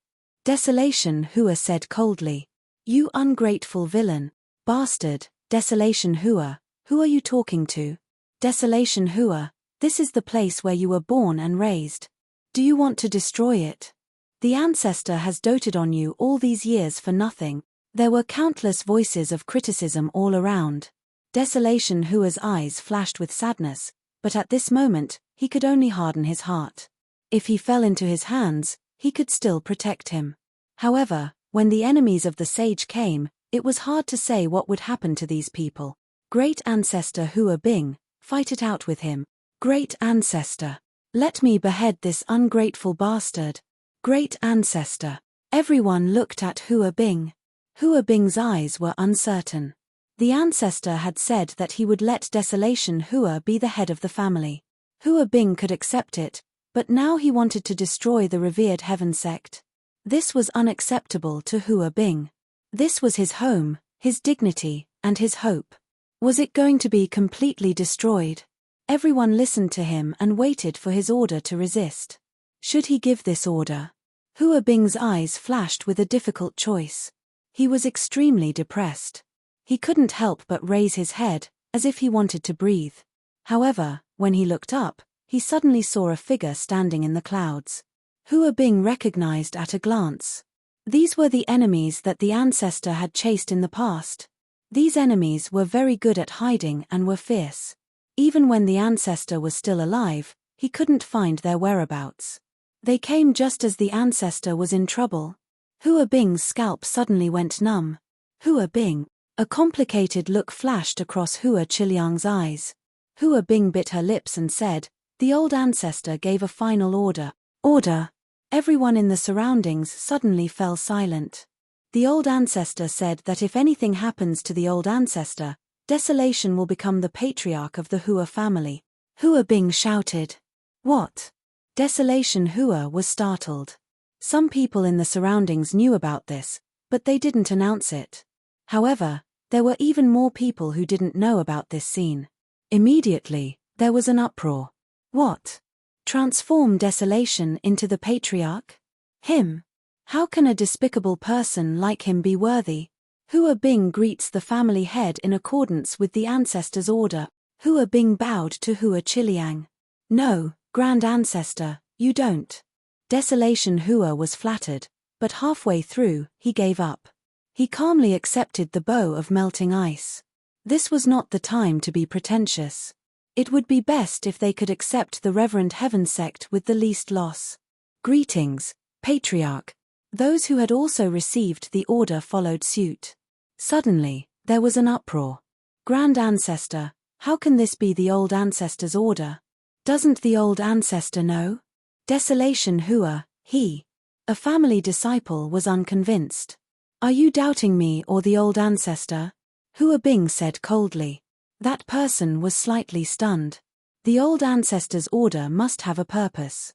Desolation Hua said coldly. You ungrateful villain, bastard, Desolation Hua, who are you talking to? Desolation Hua, this is the place where you were born and raised. Do you want to destroy it? The ancestor has doted on you all these years for nothing. There were countless voices of criticism all around. Desolation Hua's eyes flashed with sadness, but at this moment, he could only harden his heart. If he fell into his hands, he could still protect him. However, when the enemies of the sage came, it was hard to say what would happen to these people. Great Ancestor Hua Bing, fight it out with him. Great Ancestor. Let me behead this ungrateful bastard. Great Ancestor. Everyone looked at Hua Bing. Hua Bing's eyes were uncertain. The ancestor had said that he would let Desolation Hua be the head of the family. Hua Bing could accept it, but now he wanted to destroy the Revered Heaven sect. This was unacceptable to Hua Bing. This was his home, his dignity, and his hope. Was it going to be completely destroyed? Everyone listened to him and waited for his order to resist. Should he give this order? Hua Bing's eyes flashed with a difficult choice. He was extremely depressed. He couldn't help but raise his head, as if he wanted to breathe. However, when he looked up, he suddenly saw a figure standing in the clouds. Hua Bing recognized at a glance. These were the enemies that the ancestor had chased in the past. These enemies were very good at hiding and were fierce. Even when the ancestor was still alive, he couldn't find their whereabouts. They came just as the ancestor was in trouble. Hua Bing's scalp suddenly went numb. Hua Bing. A complicated look flashed across Hua Qiliang's eyes. Hua Bing bit her lips and said, the old ancestor gave a final order. Order. Everyone in the surroundings suddenly fell silent. The old ancestor said that if anything happens to the old ancestor, Desolation will become the patriarch of the Hua family. Hua Bing shouted. What? Desolation Hua was startled. Some people in the surroundings knew about this, but they didn't announce it. However, there were even more people who didn't know about this scene. Immediately, there was an uproar. What? Transform Desolation into the patriarch? Him? How can a despicable person like him be worthy? Hua Bing greets the family head in accordance with the ancestor's order. Hua Bing bowed to Hua Chiliang. No, Grand Ancestor, you don't. Desolation Hua was flattered, but halfway through, he gave up. He calmly accepted the bow of melting ice. This was not the time to be pretentious. It would be best if they could accept the Reverend Heaven sect with the least loss. Greetings, Patriarch. Those who had also received the order followed suit. Suddenly, there was an uproar. Grand Ancestor, how can this be the old ancestor's order? Doesn't the old ancestor know? Desolation Hua, he. A family disciple was unconvinced. Are you doubting me or the old ancestor? Hua Bing said coldly. That person was slightly stunned. The old ancestor's order must have a purpose.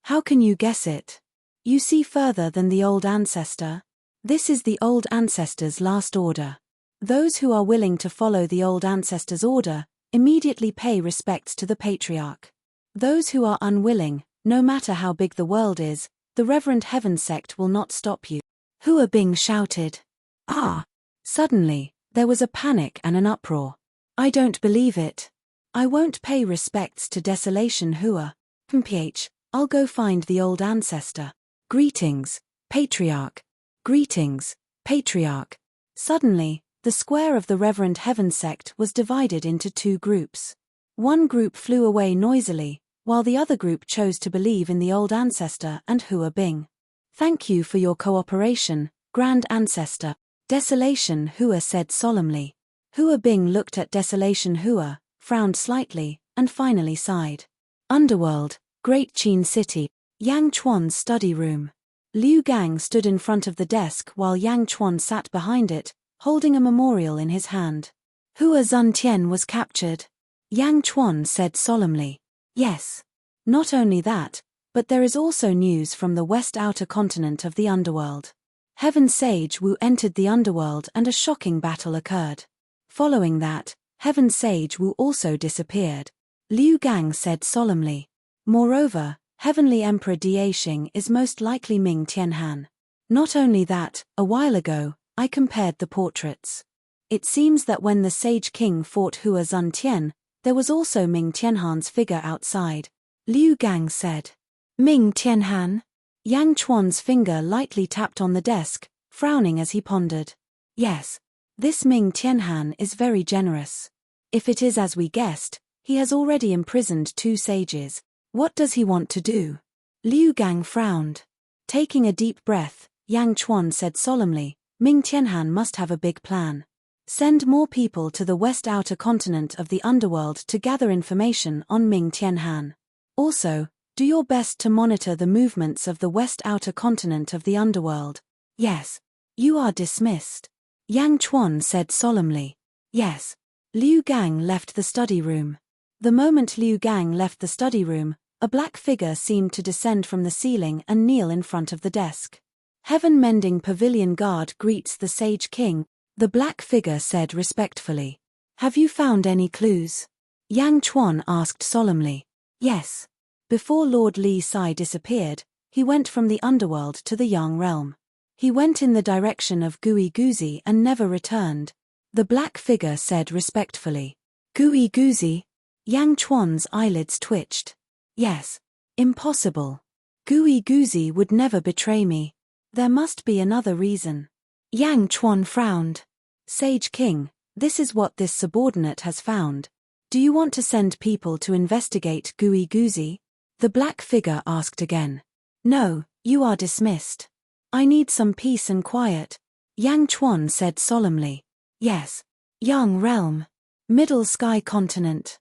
How can you guess it? You see further than the old ancestor? This is the old ancestor's last order. Those who are willing to follow the old ancestor's order immediately pay respects to the patriarch. Those who are unwilling, no matter how big the world is, the Reverend Heaven sect will not stop you. Hua Bing shouted. Ah! Suddenly, there was a panic and an uproar. I don't believe it. I won't pay respects to Desolation Hua. Mph, I'll go find the old ancestor. Greetings, Patriarch. Greetings, Patriarch. Suddenly, the square of the Reverend Heaven sect was divided into two groups. One group flew away noisily, while the other group chose to believe in the old ancestor and Hua Bing. Thank you for your cooperation, Grand Ancestor. Desolation Hua said solemnly. Hua Bing looked at Desolation Hua, frowned slightly, and finally sighed. Underworld, Great Qin City, Yang Chuan's study room. Liu Gang stood in front of the desk while Yang Chuan sat behind it, holding a memorial in his hand. Hua Zuntian was captured. Yang Chuan said solemnly. Yes. Not only that, but there is also news from the west outer continent of the underworld. Heaven Sage Wu entered the underworld and a shocking battle occurred. Following that, Heaven Sage Wu also disappeared. Liu Gang said solemnly. Moreover, Heavenly Emperor Diashing is most likely Ming Tianhan. Not only that, a while ago, I compared the portraits. It seems that when the Sage King fought Hua Zuntian, there was also Ming Tianhan's figure outside. Liu Gang said. Ming Tianhan? Yang Chuan's finger lightly tapped on the desk, frowning as he pondered. Yes. This Ming Tianhan is very generous. If it is as we guessed, he has already imprisoned 2 sages. What does he want to do? Liu Gang frowned. Taking a deep breath, Yang Chuan said solemnly, Ming Tianhan must have a big plan. Send more people to the west outer continent of the underworld to gather information on Ming Tianhan. Also, do your best to monitor the movements of the west outer continent of the underworld. Yes. You are dismissed. Yang Chuan said solemnly. Yes. Liu Gang left the study room. The moment Liu Gang left the study room, a black figure seemed to descend from the ceiling and kneel in front of the desk. Heaven Mending Pavilion Guard greets the Sage King, the black figure said respectfully. Have you found any clues? Yang Chuan asked solemnly. Yes. Before Lord Li Sai disappeared, he went from the underworld to the Yang realm. He went in the direction of Gui Guzi and never returned. The black figure said respectfully. Gui Guzi? Yang Chuan's eyelids twitched. Yes. Impossible. Gui Guzi would never betray me. There must be another reason. Yang Chuan frowned. Sage King, this is what this subordinate has found. Do you want to send people to investigate Gui Guzi? The black figure asked again. No, you are dismissed. I need some peace and quiet. Yang Chuan said solemnly. Yes. Yang Realm. Middle Sky Continent.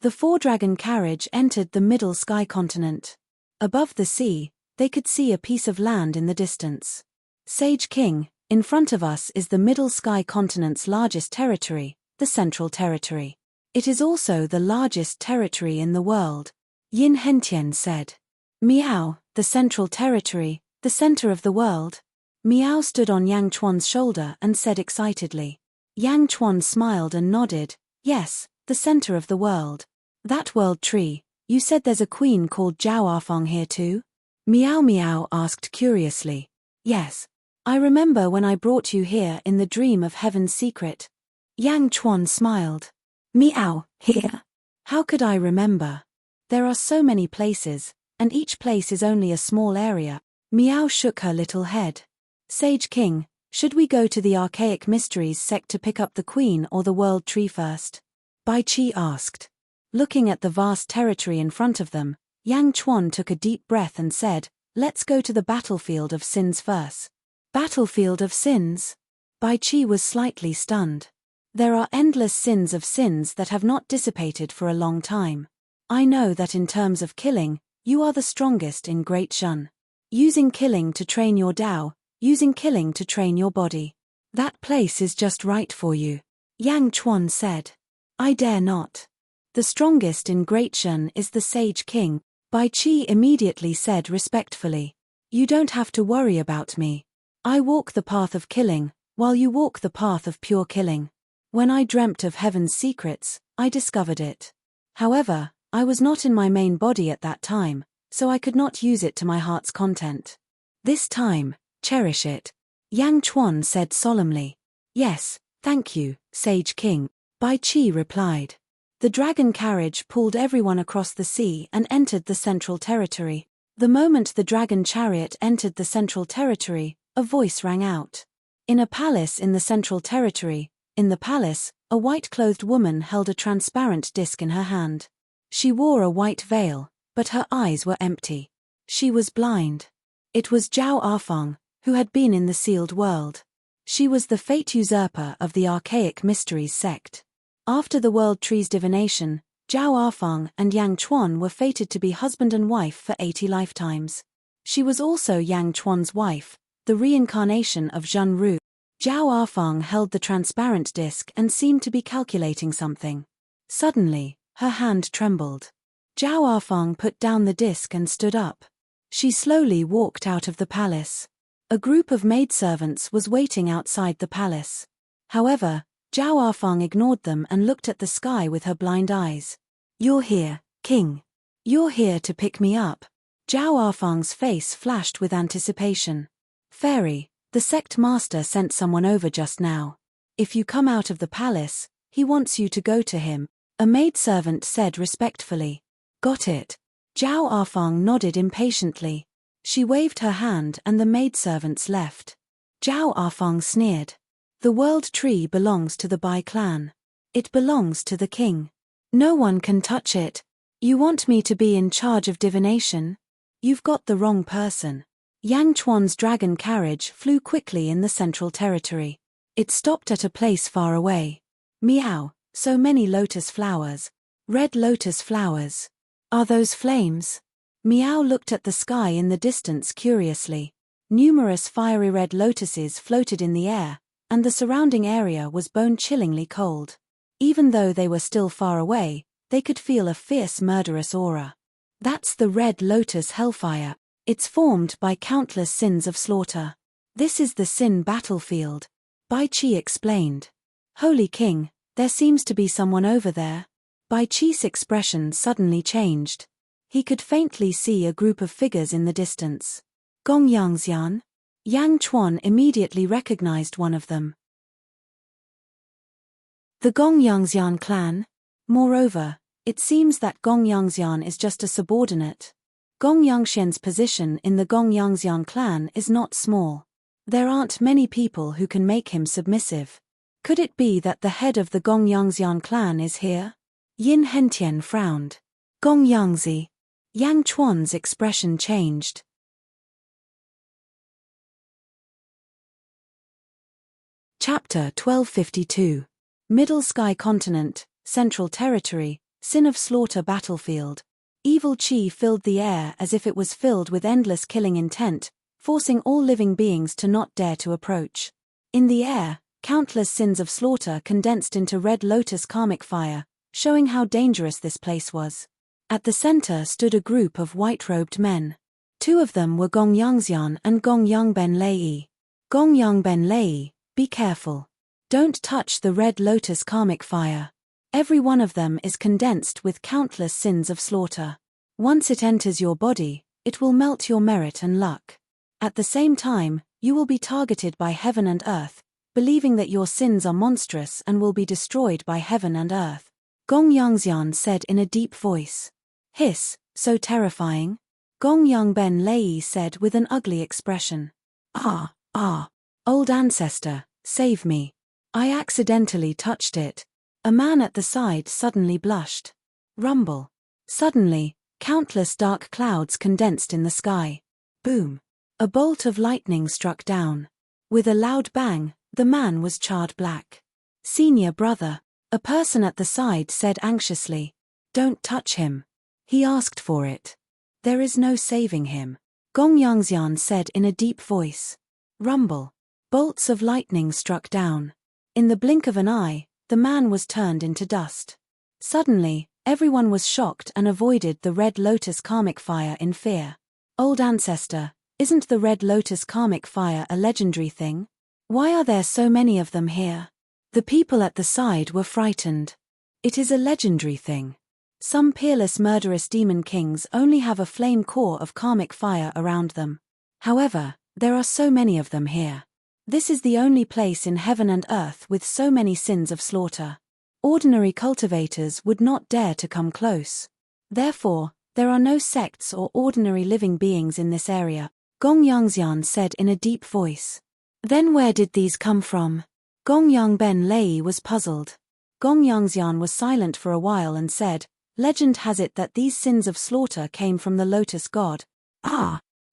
The 4-dragon carriage entered the Middle Sky Continent. Above the sea, they could see a piece of land in the distance. Sage King, in front of us is the Middle Sky Continent's largest territory, the Central Territory. It is also the largest territory in the world. Yin Hentian said. Miao, the Central Territory, the center of the world. Miao stood on Yang Chuan's shoulder and said excitedly. Yang Chuan smiled and nodded. Yes, the center of the world. That world tree, you said there's a queen called Zhao Afong here too? Meow Meow asked curiously. Yes. I remember when I brought you here in the dream of heaven's secret. Yang Chuan smiled. Meow, here? How could I remember? There are so many places, and each place is only a small area. Meow shook her little head. Sage King, should we go to the Archaic Mysteries sect to pick up the Queen or the World Tree first? Bai Qi asked. Looking at the vast territory in front of them, Yang Chuan took a deep breath and said, let's go to the battlefield of sins first. Battlefield of sins? Bai Qi was slightly stunned. There are endless sins of sins that have not dissipated for a long time. I know that in terms of killing, you are the strongest in Great Shun. Using killing to train your Dao, using killing to train your body. That place is just right for you. Yang Chuan said. I dare not. The strongest in Great Shun is the Sage King, Bai Qi immediately said respectfully. You don't have to worry about me. I walk the path of killing, while you walk the path of pure killing. When I dreamt of heaven's secrets, I discovered it. However, I was not in my main body at that time, so I could not use it to my heart's content. This time, cherish it. Yang Chuan said solemnly. Yes, thank you, Sage King, Bai Qi replied. The dragon carriage pulled everyone across the sea and entered the central territory. The moment the dragon chariot entered the central territory, a voice rang out. In a palace in the central territory, in the palace, a white-clothed woman held a transparent disc in her hand. She wore a white veil, but her eyes were empty. She was blind. It was Zhao Arfang, who had been in the sealed world. She was the fate usurper of the Archaic Mysteries sect. After the World Tree's divination, Zhao Arfang and Yang Chuan were fated to be husband and wife for 80 lifetimes. She was also Yang Chuan's wife, the reincarnation of Zhen Ru. Zhao Arfang held the transparent disc and seemed to be calculating something. Suddenly, her hand trembled. Zhao Arfang put down the disc and stood up. She slowly walked out of the palace. A group of maidservants was waiting outside the palace. However, Zhao Arfang ignored them and looked at the sky with her blind eyes. You're here, King. You're here to pick me up. Zhao Arfang's face flashed with anticipation. Fairy, the sect master sent someone over just now. If you come out of the palace, he wants you to go to him, a maidservant said respectfully. Got it. Zhao Arfang nodded impatiently. She waved her hand and the maidservants left. Zhao Arfang sneered. The World Tree belongs to the Bai clan. It belongs to the king. No one can touch it. You want me to be in charge of divination? You've got the wrong person. Yang Chuan's dragon carriage flew quickly in the central territory. It stopped at a place far away. Meow, so many lotus flowers. Red lotus flowers. Are those flames? Meow looked at the sky in the distance curiously. Numerous fiery red lotuses floated in the air, and the surrounding area was bone-chillingly cold. Even though they were still far away, they could feel a fierce murderous aura. That's the red lotus hellfire. It's formed by countless sins of slaughter. This is the sin battlefield, Bai Qi explained. Holy King, there seems to be someone over there. Bai Qi's expression suddenly changed. He could faintly see a group of figures in the distance. Gong Yangxian? Yang Chuan immediately recognized one of them. The Gong Yangxian clan? Moreover, it seems that Gong Yangxian is just a subordinate. Gong Yangxian's position in the Gong Yangxian clan is not small. There aren't many people who can make him submissive. Could it be that the head of the Gong Yangxian clan is here? Yin Hentian frowned. Gong Yangzi. Yang Chuan's expression changed. Chapter 1252. Middle Sky Continent, Central Territory, Sin of Slaughter Battlefield. Evil Qi filled the air as if it was filled with endless killing intent, forcing all living beings to not dare to approach. In the air, countless sins of slaughter condensed into red lotus karmic fire, showing how dangerous this place was. At the center stood a group of white-robed men. Two of them were Gong Yangxian and Gong Yangben Lei. Gong Yangben Lei, be careful. Don't touch the red lotus karmic fire. Every one of them is condensed with countless sins of slaughter. Once it enters your body, It will melt your merit and luck. At the same time, you will be targeted by heaven and earth, believing that your sins are monstrous and will be destroyed by heaven and earth. Gong Yangxian said in a deep voice. Hiss, so terrifying? Gong Yang Ben Lei said with an ugly expression. Old ancestor, save me. I accidentally touched it. A man at the side suddenly blushed. Rumble. Suddenly, countless dark clouds condensed in the sky. Boom. A bolt of lightning struck down. With a loud bang, the man was charred black. Senior brother. A person at the side said anxiously. Don't touch him. He asked for it. There is no saving him. Gong Yangxian said in a deep voice. Rumble. Bolts of lightning struck down. In the blink of an eye, the man was turned into dust. Suddenly, everyone was shocked and avoided the red lotus karmic fire in fear. Old ancestor, isn't the red lotus karmic fire a legendary thing? Why are there so many of them here? The people at the side were frightened. It is a legendary thing. Some peerless murderous demon kings only have a flame core of karmic fire around them. However, there are so many of them here. This is the only place in heaven and earth with so many sins of slaughter. Ordinary cultivators would not dare to come close. Therefore, there are no sects or ordinary living beings in this area, Gong Yangxian said in a deep voice. Then where did these come from? Gong Yang Ben Lei was puzzled. Gong Yangxian was silent for a while and said, Legend has it that these sins of slaughter came from the Lotus God.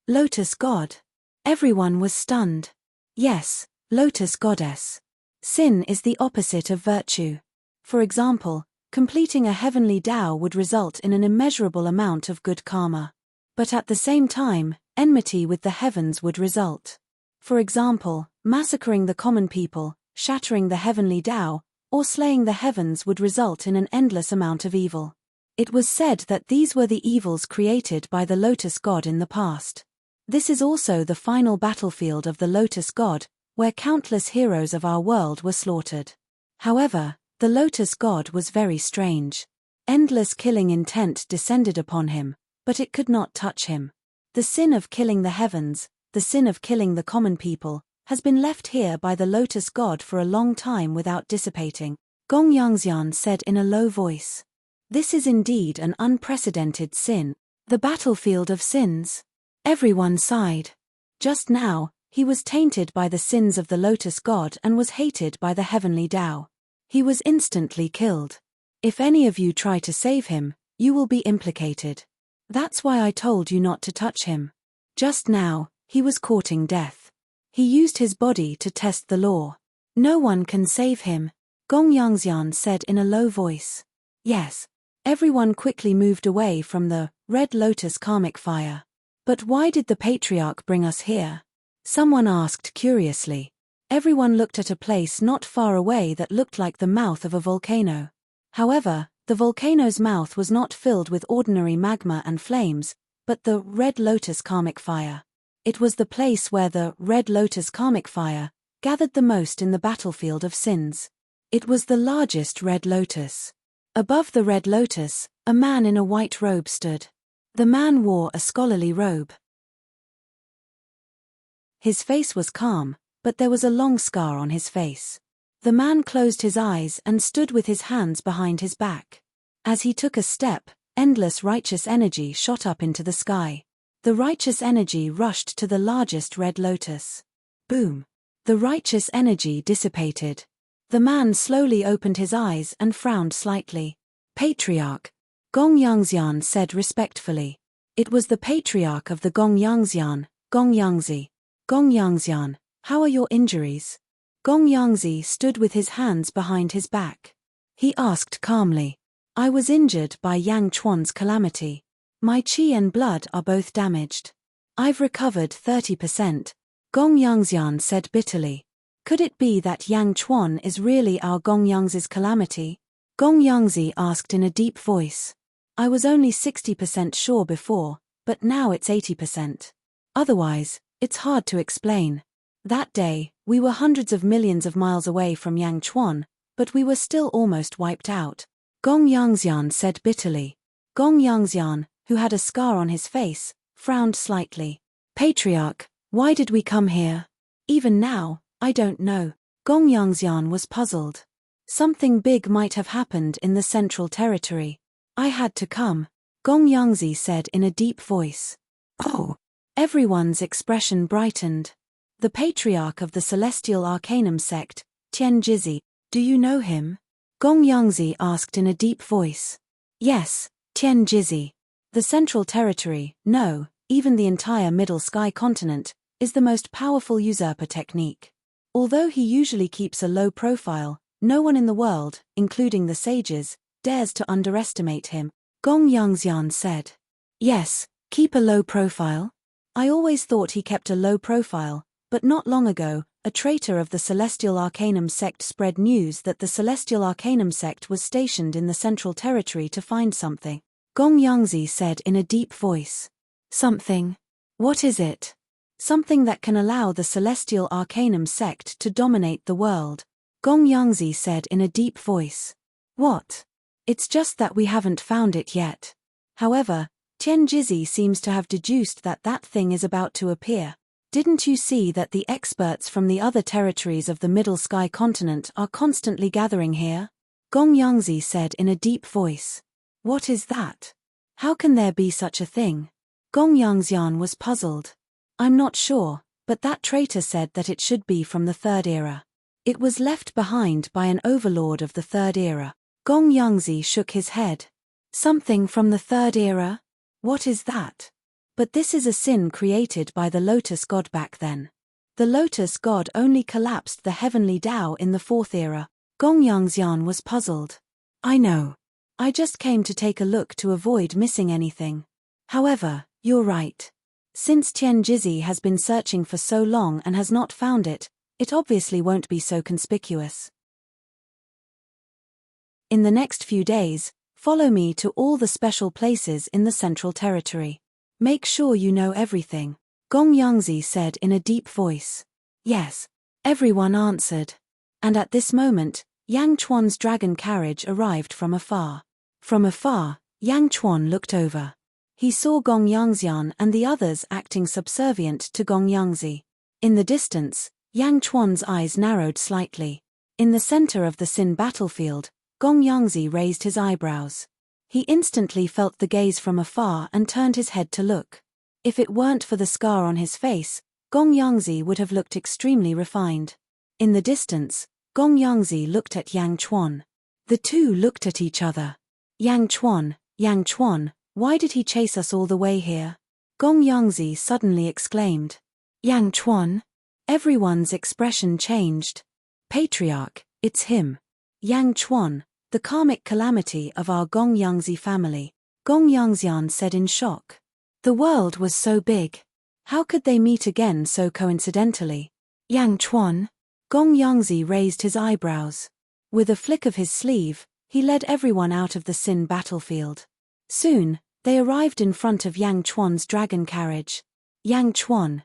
Lotus God. Everyone was stunned. Yes, Lotus Goddess. Sin is the opposite of virtue. For example, completing a heavenly Tao would result in an immeasurable amount of good karma. But at the same time, enmity with the heavens would result. For example, massacring the common people, shattering the heavenly Tao, or slaying the heavens would result in an endless amount of evil. It was said that these were the evils created by the Lotus God in the past. This is also the final battlefield of the Lotus God, where countless heroes of our world were slaughtered. However, the Lotus God was very strange. Endless killing intent descended upon him, but it could not touch him. The sin of killing the heavens, the sin of killing the common people, has been left here by the Lotus God for a long time without dissipating, Gong Yangxian said in a low voice. This is indeed an unprecedented sin, the battlefield of sins. Everyone sighed. Just now, he was tainted by the sins of the Lotus God and was hated by the heavenly Tao. He was instantly killed. If any of you try to save him, you will be implicated. That's why I told you not to touch him. Just now, he was courting death. He used his body to test the law. No one can save him, Gong Yangxian said in a low voice. Yes. Everyone quickly moved away from the red lotus karmic fire. But why did the patriarch bring us here? Someone asked curiously. Everyone looked at a place not far away that looked like the mouth of a volcano. However, the volcano's mouth was not filled with ordinary magma and flames, but the red lotus karmic fire. It was the place where the red lotus karmic fire gathered the most in the battlefield of sins. It was the largest red lotus. Above the red lotus, a man in a white robe stood. The man wore a scholarly robe. His face was calm, but there was a long scar on his face. The man closed his eyes and stood with his hands behind his back. As he took a step, endless righteous energy shot up into the sky. The righteous energy rushed to the largest red lotus. Boom! The righteous energy dissipated. The man slowly opened his eyes and frowned slightly. Patriarch, Gong Yangxian said respectfully. It was the patriarch of the Gong Yangxian, Gong Yangzi. Gong Yangxian, how are your injuries? Gong Yangzi stood with his hands behind his back. He asked calmly. I was injured by Yang Chuan's calamity. My qi and blood are both damaged. I've recovered 30%, Gong Yangxian said bitterly. Could it be that Yang Chuan is really our Gong Yangzi's calamity? Gong Yangzi asked in a deep voice. I was only 60% sure before, but now it's 80%. Otherwise, it's hard to explain. That day, we were hundreds of millions of miles away from Yang Chuan, but we were still almost wiped out, Gong Yangxian said bitterly. Gong Yangxian, who had a scar on his face, frowned slightly. Patriarch, why did we come here? Even now, I don't know. Gong Yangxian was puzzled. Something big might have happened in the Central Territory. I had to come, Gong Yangzi said in a deep voice. Oh! Everyone's expression brightened. The patriarch of the Celestial Arcanum sect, Tian Jizi, do you know him? Gong Yangzi asked in a deep voice. Yes, Tian Jizi. The Central Territory, no, even the entire Middle Sky continent, is the most powerful usurper technique. Although he usually keeps a low profile, no one in the world, including the sages, dares to underestimate him, Gong Yangxian said. Yes, keep a low profile? I always thought he kept a low profile, but not long ago, a traitor of the Celestial Arcanum sect spread news that the Celestial Arcanum sect was stationed in the Central Territory to find something. Gong Yangzi said in a deep voice. Something? What is it? Something that can allow the Celestial Arcanum sect to dominate the world. Gong Yangzi said in a deep voice. What? It's just that we haven't found it yet. However, Tian Jizi seems to have deduced that that thing is about to appear. Didn't you see that the experts from the other territories of the Middle Sky continent are constantly gathering here? Gong Yangzi said in a deep voice. What is that? How can there be such a thing? Gong Yangxian was puzzled. I'm not sure, but that traitor said that it should be from the Third Era. It was left behind by an overlord of the Third Era. Gong Yangzi shook his head. Something from the Third Era? What is that? But this is a sin created by the Lotus God back then. The Lotus God only collapsed the heavenly Tao in the Fourth Era. Gong Yangxian was puzzled. I know. I just came to take a look to avoid missing anything. However, you're right. Since Tian Jizi has been searching for so long and has not found it, it obviously won't be so conspicuous. In the next few days, follow me to all the special places in the Central Territory. Make sure you know everything, Gong Yangzi said in a deep voice. Yes. Everyone answered. And at this moment, Yang Chuan's dragon carriage arrived from afar. From afar, Yang Chuan looked over. He saw Gong Yangxian and the others acting subservient to Gong Yangzi. In the distance, Yang Chuan's eyes narrowed slightly. In the center of the Sin battlefield, Gong Yangzi raised his eyebrows. He instantly felt the gaze from afar and turned his head to look. If it weren't for the scar on his face, Gong Yangzi would have looked extremely refined. In the distance, Gong Yangzi looked at Yang Chuan. The two looked at each other. Yang Chuan, why did he chase us all the way here? Gong Yangzi suddenly exclaimed. Yang Chuan? Everyone's expression changed. Patriarch, it's him. Yang Chuan, the karmic calamity of our Gong Yangzi family, Gong Yangxian said in shock. The world was so big. How could they meet again so coincidentally? Yang Chuan? Gong Yangzi raised his eyebrows. With a flick of his sleeve, he led everyone out of the Sin battlefield. Soon, they arrived in front of Yang Chuan's dragon carriage. Yang Chuan,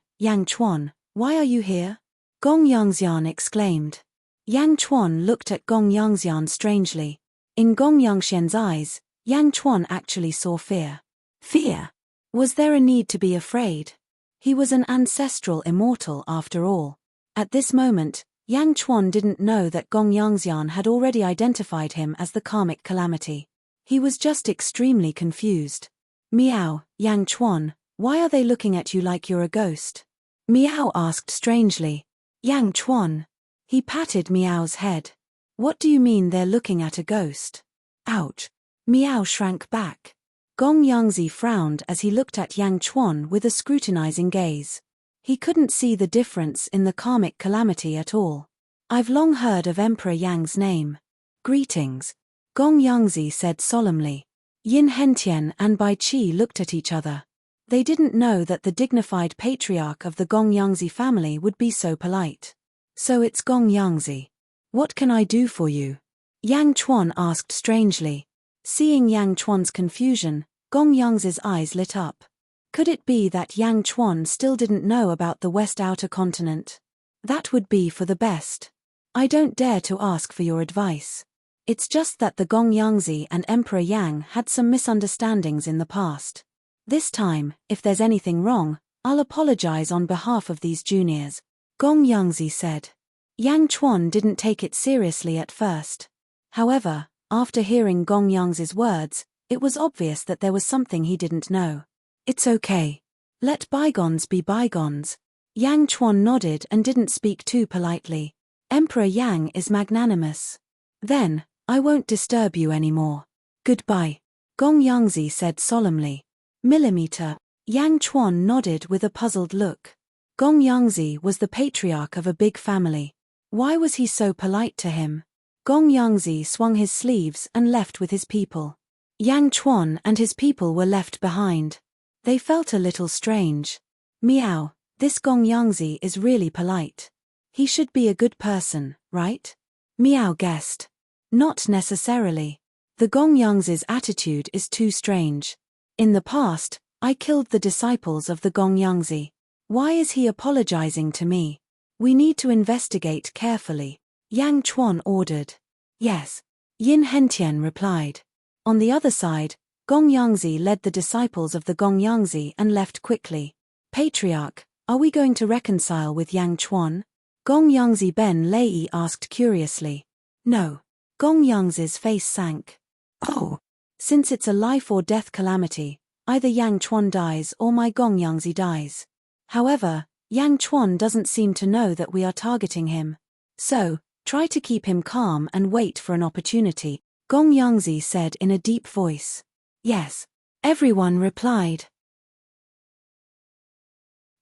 why are you here? Gong Yangxian exclaimed. Yang Chuan looked at Gong Yangxian strangely. In Gong Yangxian's eyes, Yang Chuan actually saw fear. Fear? Was there a need to be afraid? He was an ancestral immortal after all. At this moment, Yang Chuan didn't know that Gong Yangxian had already identified him as the karmic calamity. He was just extremely confused. Meow, Yang Chuan, why are they looking at you like you're a ghost? Meow asked strangely. Yang Chuan. He patted Meow's head. What do you mean they're looking at a ghost? Ouch. Meow shrank back. Gong Yangzi frowned as he looked at Yang Chuan with a scrutinizing gaze. He couldn't see the difference in the karmic calamity at all. I've long heard of Emperor Yang's name. Greetings. Gong Yangzi said solemnly. Yin Hentian and Bai Qi looked at each other. They didn't know that the dignified patriarch of the Gong Yangzi family would be so polite. So it's Gong Yangzi. What can I do for you? Yang Chuan asked strangely. Seeing Yang Chuan's confusion, Gong Yangzi's eyes lit up. Could it be that Yang Chuan still didn't know about the West Outer Continent? That would be for the best. I don't dare to ask for your advice. It's just that the Gong Yangzi and Emperor Yang had some misunderstandings in the past. This time, if there's anything wrong, I'll apologize on behalf of these juniors, Gong Yangzi said. Yang Chuan didn't take it seriously at first. However, after hearing Gong Yangzi's words, it was obvious that there was something he didn't know. It's okay. Let bygones be bygones. Yang Chuan nodded and didn't speak too politely. Emperor Yang is magnanimous. Then, I won't disturb you anymore. Goodbye. Gong Yangzi said solemnly. Millimeter. Yang Chuan nodded with a puzzled look. Gong Yangzi was the patriarch of a big family. Why was he so polite to him? Gong Yangzi swung his sleeves and left with his people. Yang Chuan and his people were left behind. They felt a little strange. Meow, this Gong Yangzi is really polite. He should be a good person, right? Meow guessed. Not necessarily. The Gong Yangzi's attitude is too strange. In the past, I killed the disciples of the Gong Yangzi. Why is he apologizing to me? We need to investigate carefully, Yang Chuan ordered. Yes. Yin Hentian replied. On the other side, Gong Yangzi led the disciples of the Gong Yangzi and left quickly. Patriarch, are we going to reconcile with Yang Chuan? Gong Yangzi Ben Lei asked curiously. No. Gong Yangzi's face sank. Oh. Since it's a life or death calamity, either Yang Chuan dies or my Gong Yangzi dies. However, Yang Chuan doesn't seem to know that we are targeting him. So, try to keep him calm and wait for an opportunity, Gong Yangzi said in a deep voice. Yes. Everyone replied.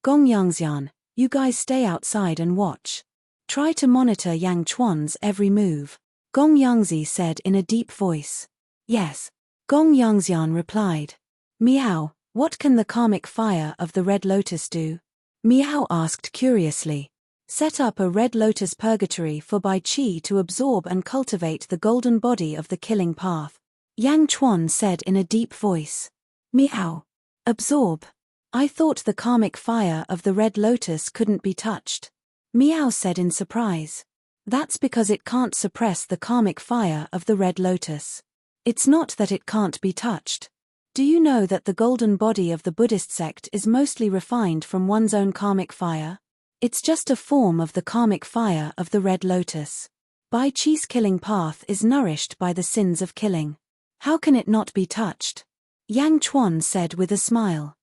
Gong Yangzian, you guys stay outside and watch. Try to monitor Yang Chuan's every move, Gong Yangzi said in a deep voice. Yes. Gong Yangzian replied. Meow, what can the karmic fire of the Red Lotus do? Meow asked curiously. Set up a Red Lotus purgatory for Bai Qi to absorb and cultivate the golden body of the killing path, Yang Chuan said in a deep voice. Meow. Absorb. I thought the karmic fire of the Red Lotus couldn't be touched. Meow said in surprise. That's because it can't suppress the karmic fire of the Red Lotus. It's not that it can't be touched. Do you know that the golden body of the Buddhist sect is mostly refined from one's own karmic fire? It's just a form of the karmic fire of the Red Lotus. Bai Qi's killing path is nourished by the sins of killing. How can it not be touched? Yang Chuan said with a smile.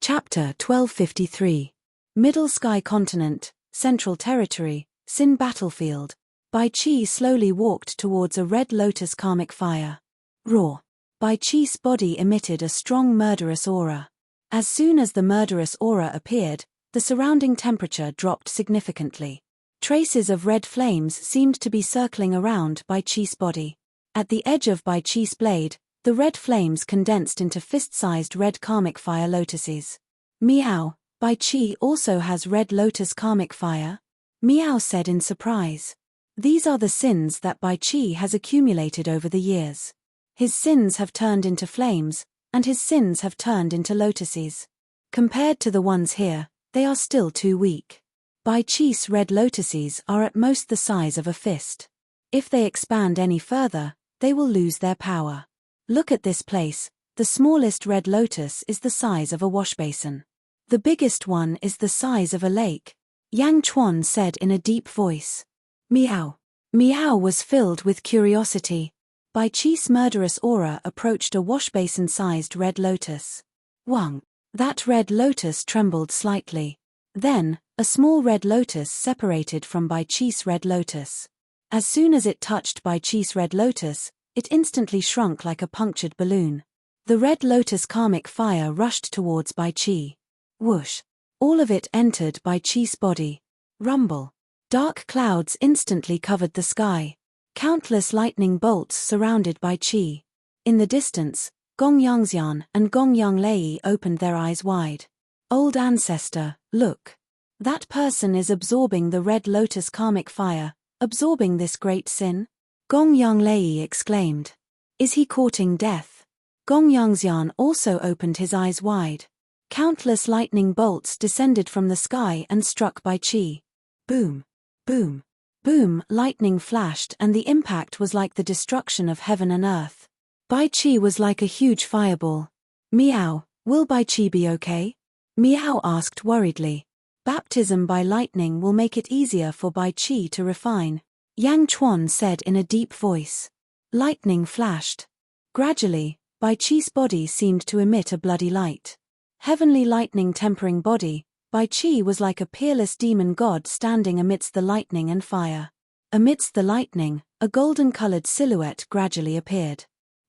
Chapter 1253. Middle Sky Continent, Central Territory, Sin Battlefield. Bai Qi slowly walked towards a Red Lotus karmic fire. Raw. Bai Qi's body emitted a strong murderous aura. As soon as the murderous aura appeared, the surrounding temperature dropped significantly. Traces of red flames seemed to be circling around Bai Qi's body. At the edge of Bai Qi's blade, the red flames condensed into fist-sized red karmic fire lotuses. Meow, Bai Qi also has Red Lotus karmic fire? Meow said in surprise. These are the sins that Bai Qi has accumulated over the years. His sins have turned into flames, and his sins have turned into lotuses. Compared to the ones here, they are still too weak. Bai Qi's red lotuses are at most the size of a fist. If they expand any further, they will lose their power. Look at this place, the smallest red lotus is the size of a washbasin. The biggest one is the size of a lake, Yang Chuan said in a deep voice. Meow. Meow was filled with curiosity. Bai Qi's murderous aura approached a washbasin-sized red lotus. Wang. That red lotus trembled slightly. Then, a small red lotus separated from Bai Qi's red lotus. As soon as it touched Bai Qi's red lotus, it instantly shrunk like a punctured balloon. The red lotus karmic fire rushed towards Bai Qi. Whoosh. All of it entered Bai Qi's body. Rumble. Dark clouds instantly covered the sky. Countless lightning bolts surrounded Bai Qi. In the distance, Gong Yangxian and Gong Yanglei opened their eyes wide. Old ancestor, look. That person is absorbing the red lotus karmic fire, absorbing this great sin? Gong Yanglei exclaimed. Is he courting death? Gong Yangxian also opened his eyes wide. Countless lightning bolts descended from the sky and struck Bai Qi. Boom. Boom. Boom, lightning flashed and the impact was like the destruction of heaven and earth. Bai Qi was like a huge fireball. Meow, will Bai Qi be okay? Meow asked worriedly. Baptism by lightning will make it easier for Bai Qi to refine, Yang Chuan said in a deep voice. Lightning flashed. Gradually, Bai Qi's body seemed to emit a bloody light. Heavenly lightning tempering body, Bai Qi was like a peerless demon god standing amidst the lightning and fire. Amidst the lightning, a golden-colored silhouette gradually appeared.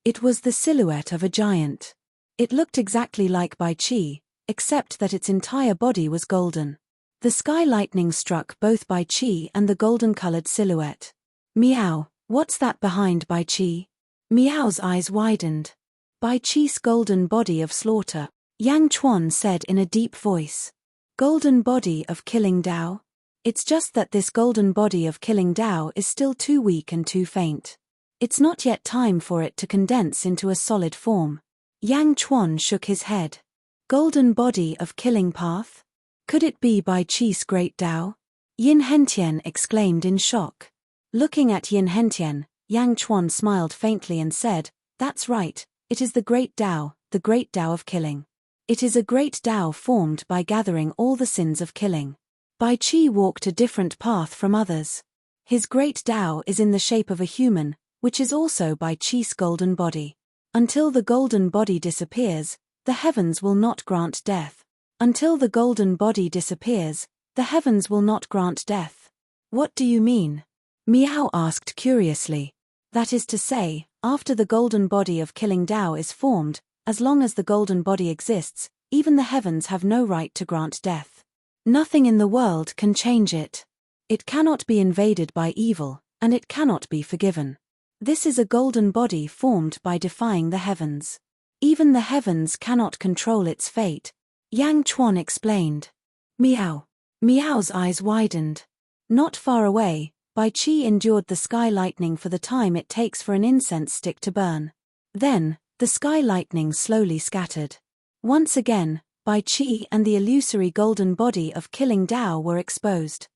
It was the silhouette of a giant. It looked exactly like Bai Qi, except that its entire body was golden. The sky lightning struck both Bai Qi and the golden-colored silhouette. Meow, what's that behind Bai Qi? Meow's eyes widened. Bai Qi's golden body of slaughter, Yang Chuan said in a deep voice. Golden body of killing Dao? It's just that this golden body of killing Dao is still too weak and too faint. It's not yet time for it to condense into a solid form. Yang Chuan shook his head. Golden body of killing path? Could it be Bai Qi's great Dao? Yin Hentian exclaimed in shock. Looking at Yin Hentian, Yang Chuan smiled faintly and said, That's right, it is the great Dao of killing. It is a great Dao formed by gathering all the sins of killing. Bai Qi walked a different path from others. His great Dao is in the shape of a human, which is also Bai Qi's golden body. Until the golden body disappears, the heavens will not grant death. Until the golden body disappears, the heavens will not grant death. What do you mean? Meow asked curiously. That is to say, after the golden body of killing Dao is formed, as long as the golden body exists, even the heavens have no right to grant death. Nothing in the world can change it. It cannot be invaded by evil, and it cannot be forgiven. This is a golden body formed by defying the heavens. Even the heavens cannot control its fate, Yang Chuan explained. Meow. Meow's eyes widened. Not far away, Bai Qi endured the sky lightning for the time it takes for an incense stick to burn. Then, the sky lightning slowly scattered. Once again, Bai Qi and the illusory golden body of killing Dao were exposed.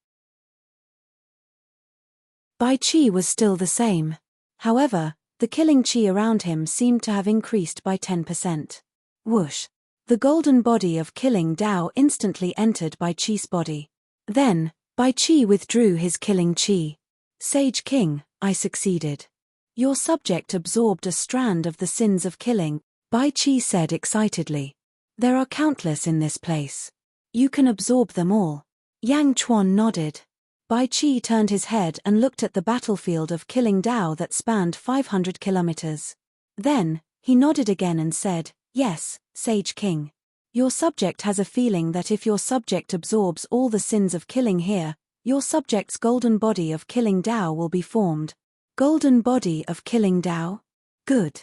Bai Qi was still the same. However, the killing qi around him seemed to have increased by 10%. Whoosh! The golden body of killing Dao instantly entered Bai Qi's body. Then, Bai Qi withdrew his killing qi. Sage King, I succeeded. Your subject absorbed a strand of the sins of killing, Bai Qi said excitedly. There are countless in this place. You can absorb them all. Yang Chuan nodded. Bai Qi turned his head and looked at the battlefield of killing Dao that spanned 500 kilometers. Then, he nodded again and said, Yes, Sage King. Your subject has a feeling that if your subject absorbs all the sins of killing here, your subject's golden body of killing Dao will be formed. Golden body of killing Dao? Good.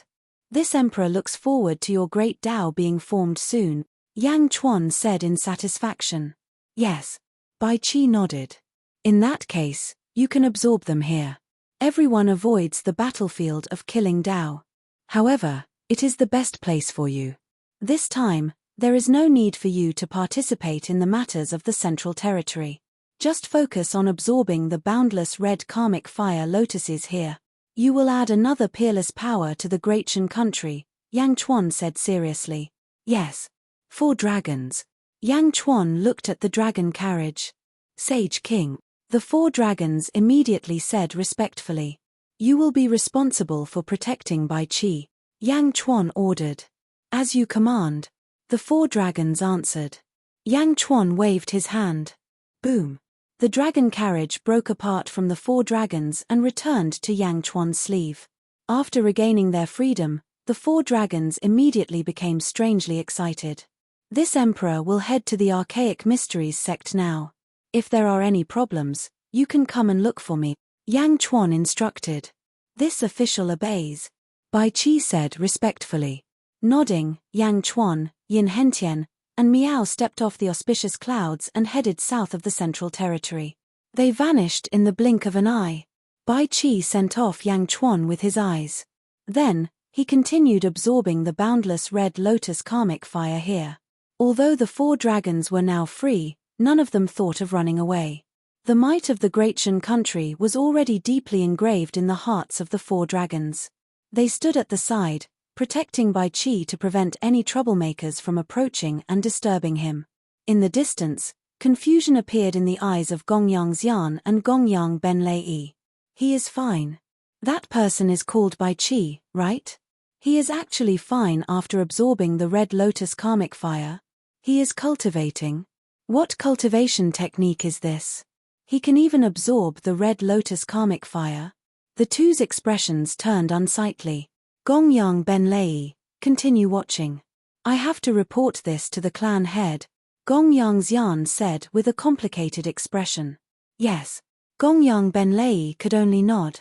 This emperor looks forward to your great Dao being formed soon, Yang Chuan said in satisfaction. Yes. Bai Qi nodded. In that case, you can absorb them here. Everyone avoids the battlefield of killing Dao. However, it is the best place for you. This time, there is no need for you to participate in the matters of the Central Territory. Just focus on absorbing the boundless red karmic fire lotuses here. You will add another peerless power to the Great Shan country, Yang Chuan said seriously. Yes. 4 dragons. Yang Chuan looked at the dragon carriage. Sage King. The 4 dragons immediately said respectfully. You will be responsible for protecting Bai Qi, Yang Chuan ordered. As you command. The 4 dragons answered. Yang Chuan waved his hand. Boom. The dragon carriage broke apart from the 4 dragons and returned to Yang Chuan's sleeve. After regaining their freedom, the 4 dragons immediately became strangely excited. This emperor will head to the Archaic Mysteries sect now. If there are any problems, you can come and look for me, Yang Chuan instructed. This official obeys, Bai Qi said respectfully. Nodding, Yang Chuan, Yin Hentian, and Miao stepped off the auspicious clouds and headed south of the Central Territory. They vanished in the blink of an eye. Bai Qi sent off Yang Chuan with his eyes. Then, he continued absorbing the boundless red lotus karmic fire here. Although the 4 dragons were now free, none of them thought of running away. The might of the Great Shan country was already deeply engraved in the hearts of the 4 dragons. They stood at the side, protecting Bai Qi to prevent any troublemakers from approaching and disturbing him. In the distance, confusion appeared in the eyes of Gongyang Xian and Gongyang Benlei. He is fine. That person is called Bai Qi, right? He is actually fine after absorbing the Red Lotus karmic fire. He is cultivating. What cultivation technique is this? He can even absorb the Red Lotus karmic fire. The two's expressions turned unsightly. Gongyang Benlei, continue watching. I have to report this to the clan head, Gongyang Xian said with a complicated expression. Yes. Gongyang Benlei could only nod.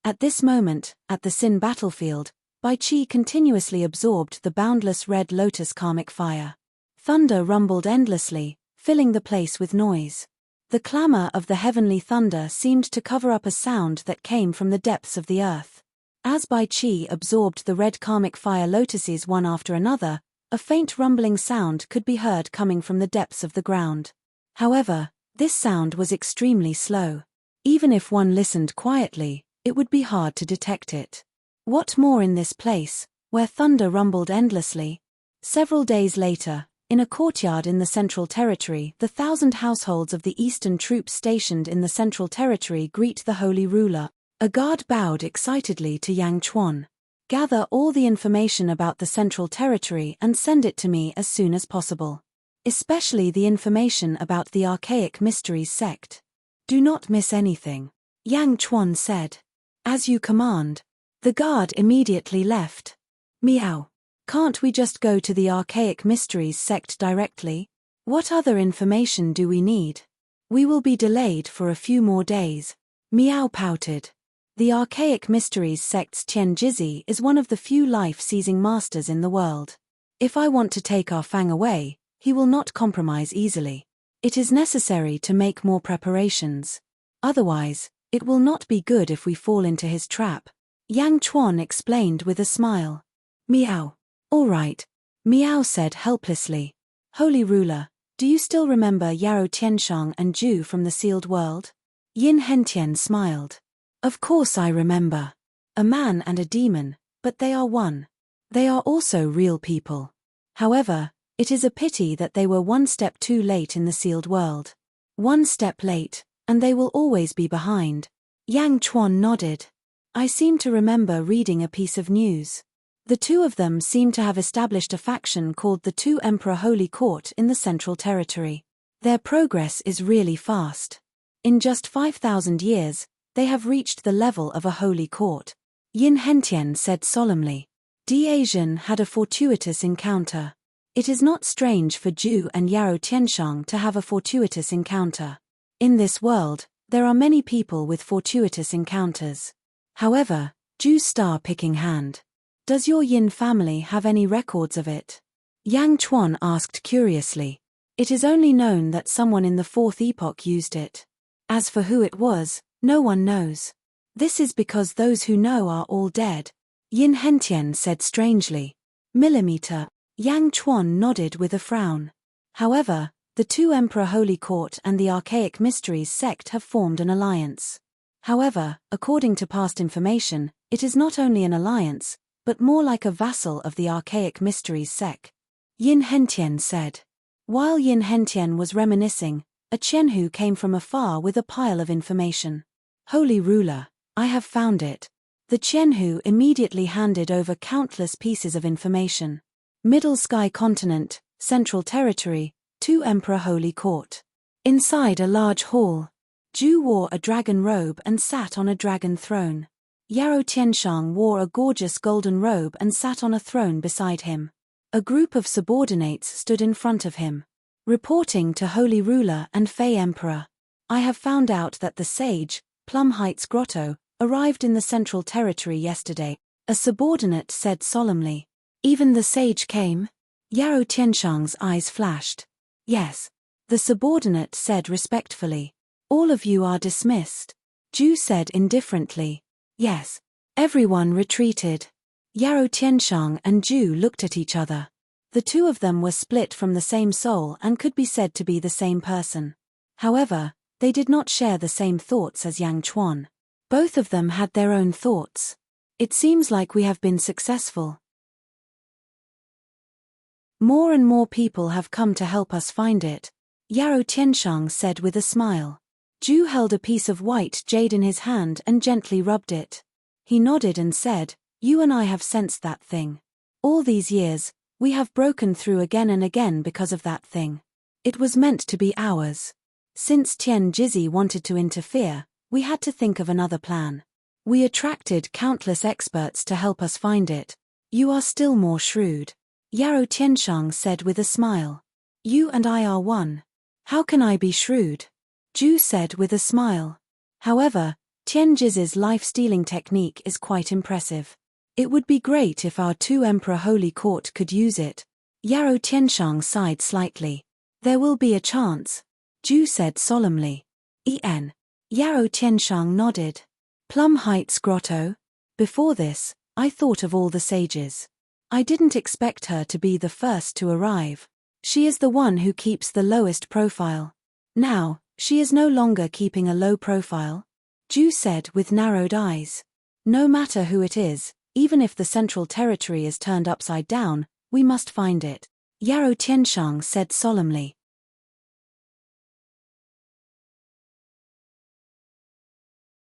At this moment, at the Sin battlefield, Bai Qi continuously absorbed the boundless Red Lotus karmic fire. Thunder rumbled endlessly, filling the place with noise. The clamor of the heavenly thunder seemed to cover up a sound that came from the depths of the earth. As Bai Qi absorbed the red karmic fire lotuses one after another, a faint rumbling sound could be heard coming from the depths of the ground. However, this sound was extremely slow. Even if one listened quietly, it would be hard to detect it. What more in this place, where thunder rumbled endlessly? Several days later, in a courtyard in the Central Territory, the 1,000 households of the Eastern troops stationed in the Central Territory greet the Holy Ruler. A guard bowed excitedly to Yang Chuan. Gather all the information about the Central Territory and send it to me as soon as possible. Especially the information about the Archaic Mysteries sect. Do not miss anything. Yang Chuan said. As you command. The guard immediately left. Meow. Can't we just go to the Archaic Mysteries sect directly? What other information do we need? We will be delayed for a few more days. Meow pouted. The Archaic Mysteries sect's Tian Jizi is one of the few life-seizing masters in the world. If I want to take our Fang away, he will not compromise easily. It is necessary to make more preparations. Otherwise, it will not be good if we fall into his trap. Yang Chuan explained with a smile. Meow. All right. Meow said helplessly. Holy Ruler, do you still remember Yarrow Tianshang and Zhu from the Sealed World? Yin Hentian smiled. Of course I remember. A man and a demon, but they are one. They are also real people. However, it is a pity that they were one step too late in the Sealed World. One step late, and they will always be behind. Yang Chuan nodded. I seem to remember reading a piece of news. The two of them seem to have established a faction called the Two Emperor Holy Court in the Central Territory. Their progress is really fast. In just 5,000 years, they have reached the level of a holy court. Yin Hentian said solemnly. Diazhen had a fortuitous encounter. It is not strange for Zhu and Yarrow Tianshang to have a fortuitous encounter. In this world, there are many people with fortuitous encounters. However, Zhu's star-picking hand. Does your Yin family have any records of it? Yang Chuan asked curiously. It is only known that someone in the 4th epoch used it. As for who it was, no one knows. This is because those who know are all dead. Yin Hentian said strangely. Millimeter. Yang Chuan nodded with a frown. However, the Two Emperor Holy Court and the Archaic Mysteries sect have formed an alliance. However, according to past information, it is not only an alliance, but more like a vassal of the Archaic Mysteries sect. Yin Hentian said. While Yin Hentian was reminiscing, a Qianhu came from afar with a pile of information. Holy Ruler, I have found it. The Qianhu immediately handed over countless pieces of information. Middle Sky Continent, Central Territory, Two Emperor Holy Court. Inside a large hall, Zhu wore a dragon robe and sat on a dragon throne. Yarrow Tianshang wore a gorgeous golden robe and sat on a throne beside him. A group of subordinates stood in front of him. Reporting to Holy Ruler and Fei Emperor. I have found out that the sage, Plum Heights Grotto, arrived in the Central Territory yesterday, a subordinate said solemnly. Even the sage came? Yarrow Tianshang's eyes flashed. Yes. The subordinate said respectfully. All of you are dismissed. Zhu said indifferently. Yes. Everyone retreated. Yarrow Tianshang and Zhu looked at each other. The two of them were split from the same soul and could be said to be the same person. However, they did not share the same thoughts as Yang Chuan. Both of them had their own thoughts. It seems like we have been successful. More and more people have come to help us find it, Yarrow Tianshang said with a smile. Zhu held a piece of white jade in his hand and gently rubbed it. He nodded and said, "You and I have sensed that thing. All these years, we have broken through again and again because of that thing. It was meant to be ours. Since Tian Jizzi wanted to interfere, we had to think of another plan. We attracted countless experts to help us find it. You are still more shrewd," Yarrow Tianshang said with a smile. "You and I are one. How can I be shrewd?" Zhu said with a smile. However, Tian Jizzi's life-stealing technique is quite impressive. It would be great if our two Emperor Holy Court could use it. Yarrow Tianshang sighed slightly. "There will be a chance," Zhu said solemnly. Yarrow Tianshang nodded. "Plum Heights Grotto? Before this, I thought of all the sages. I didn't expect her to be the first to arrive. She is the one who keeps the lowest profile. Now, she is no longer keeping a low profile," Zhu said with narrowed eyes. "No matter who it is, even if the Central Territory is turned upside down, we must find it," Yarrow Tianshang said solemnly.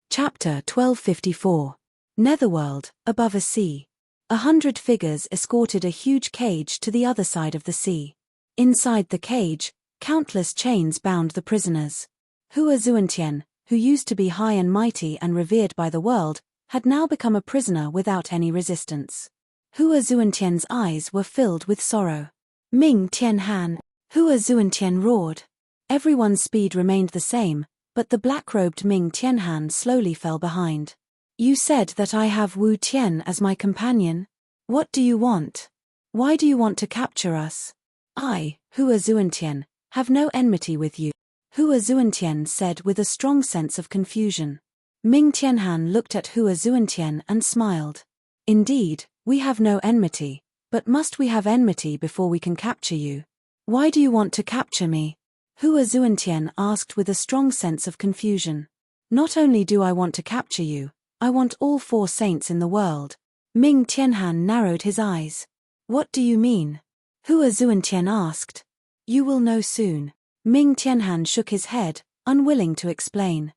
Chapter 1254. Netherworld, Above a Sea. 100 figures escorted a huge cage to the other side of the sea. Inside the cage, countless chains bound the prisoners. Hua Zuantian, who used to be high and mighty and revered by the world, had now become a prisoner without any resistance. Hua Zuantian's eyes were filled with sorrow. "Ming Tianhan!" Hua Zuantian roared. Everyone's speed remained the same, but the black-robed Ming Tianhan slowly fell behind. "You said that I have Wu Tian as my companion? What do you want? Why do you want to capture us?" "I, Hua Zuantian, have no enmity with you," Hua Zuantian said with a strong sense of confusion. Ming Tianhan looked at Hua Zuantian and smiled. "Indeed, we have no enmity, but must we have enmity before we can capture you? Why do you want to capture me?" Hua Zuantian asked with a strong sense of confusion. "Not only do I want to capture you, I want all 4 saints in the world." Ming Tianhan narrowed his eyes. "What do you mean?" Hua Zuantian asked. "You will know soon." Ming Tianhan shook his head, unwilling to explain.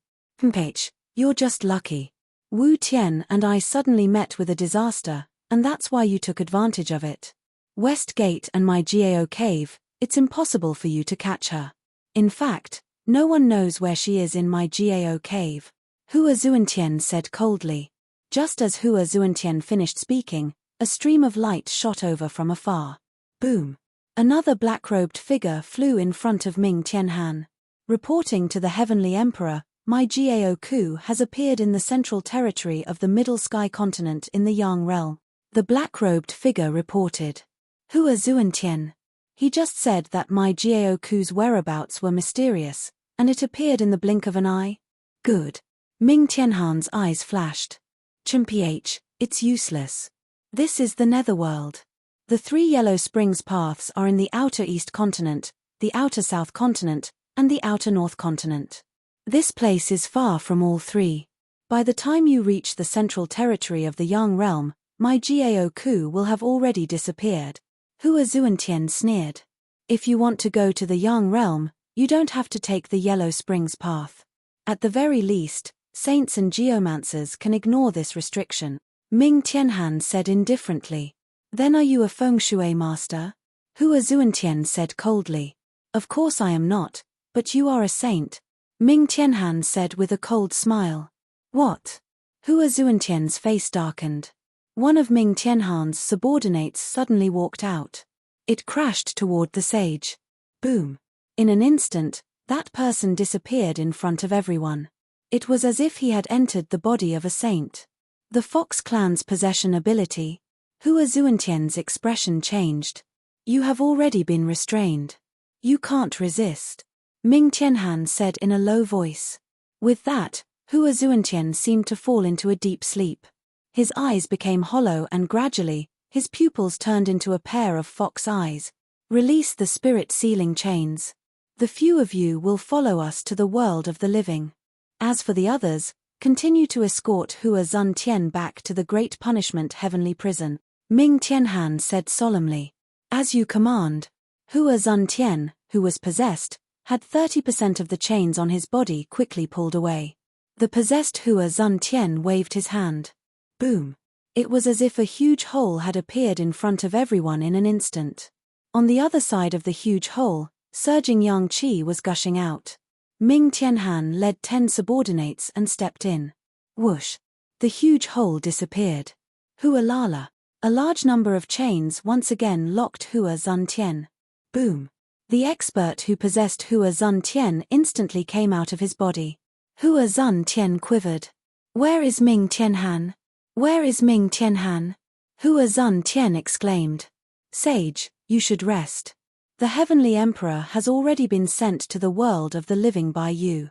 "You're just lucky. Wu Tian and I suddenly met with a disaster, and that's why you took advantage of it. West Gate and my Gao cave, it's impossible for you to catch her. In fact, no one knows where she is in my Gao cave," Hua Zuantian said coldly. Just as Hua Zuantian finished speaking, a stream of light shot over from afar. Boom! Another black-robed figure flew in front of Ming Tianhan. "Reporting to the Heavenly Emperor, my Gao Ku has appeared in the Central Territory of the Middle Sky Continent in the Yang realm," the black-robed figure reported. Hua Zuantian. "He just said that my Gao Ku's whereabouts were mysterious, and it appeared in the blink of an eye? Good." Ming Tianhan's eyes flashed. "Chimph, it's useless. This is the Netherworld. The 3 Yellow Springs paths are in the outer East Continent, the outer South Continent, and the outer North Continent. This place is far from all 3. By the time you reach the Central Territory of the Yang realm, my Gao Ku will have already disappeared." Hua Zuantian sneered. "If you want to go to the Yang realm, you don't have to take the Yellow Springs path. At the very least, saints and geomancers can ignore this restriction," Ming Tianhan said indifferently. "Then are you a feng shui master?" Hua Zuantian said coldly. "Of course I am not, but you are a saint," Ming Tianhan said with a cold smile. "What?" Hua Zuantian's face darkened. One of Ming Tianhan's subordinates suddenly walked out. It crashed toward the sage. Boom! In an instant, that person disappeared in front of everyone. It was as if he had entered the body of a saint. The Fox clan's possession ability. Hua Zuantian's expression changed. "You have already been restrained. You can't resist," Ming Tianhan said in a low voice. With that, Hua Zuantian seemed to fall into a deep sleep. His eyes became hollow and gradually, His pupils turned into a pair of fox eyes. Release the spirit sealing chains. The few of you will follow us to the world of the living. As for the others, continue to escort Hua Zun Tian back to the Great Punishment Heavenly Prison. Ming Tianhan said solemnly. As you command. Hua Zun Tian, who was possessed, had 30% of the chains on his body quickly pulled away. The possessed Hua Zun Tian waved his hand. Boom. It was as if a huge hole had appeared in front of everyone in an instant. On the other side of the huge hole, surging yang qi was gushing out. Ming Tianhan led 10 subordinates and stepped in. Whoosh. The huge hole disappeared. Hua Lala. A large number of chains once again locked Hua Zun Tian. Boom. The expert who possessed Hua Zun Tian instantly came out of his body. Hua Zun Tian quivered. Where is Ming Tianhan? Where is Ming Tianhan? Hua Zun Tian exclaimed. Sage, you should rest. The Heavenly Emperor has already been sent to the world of the living by you.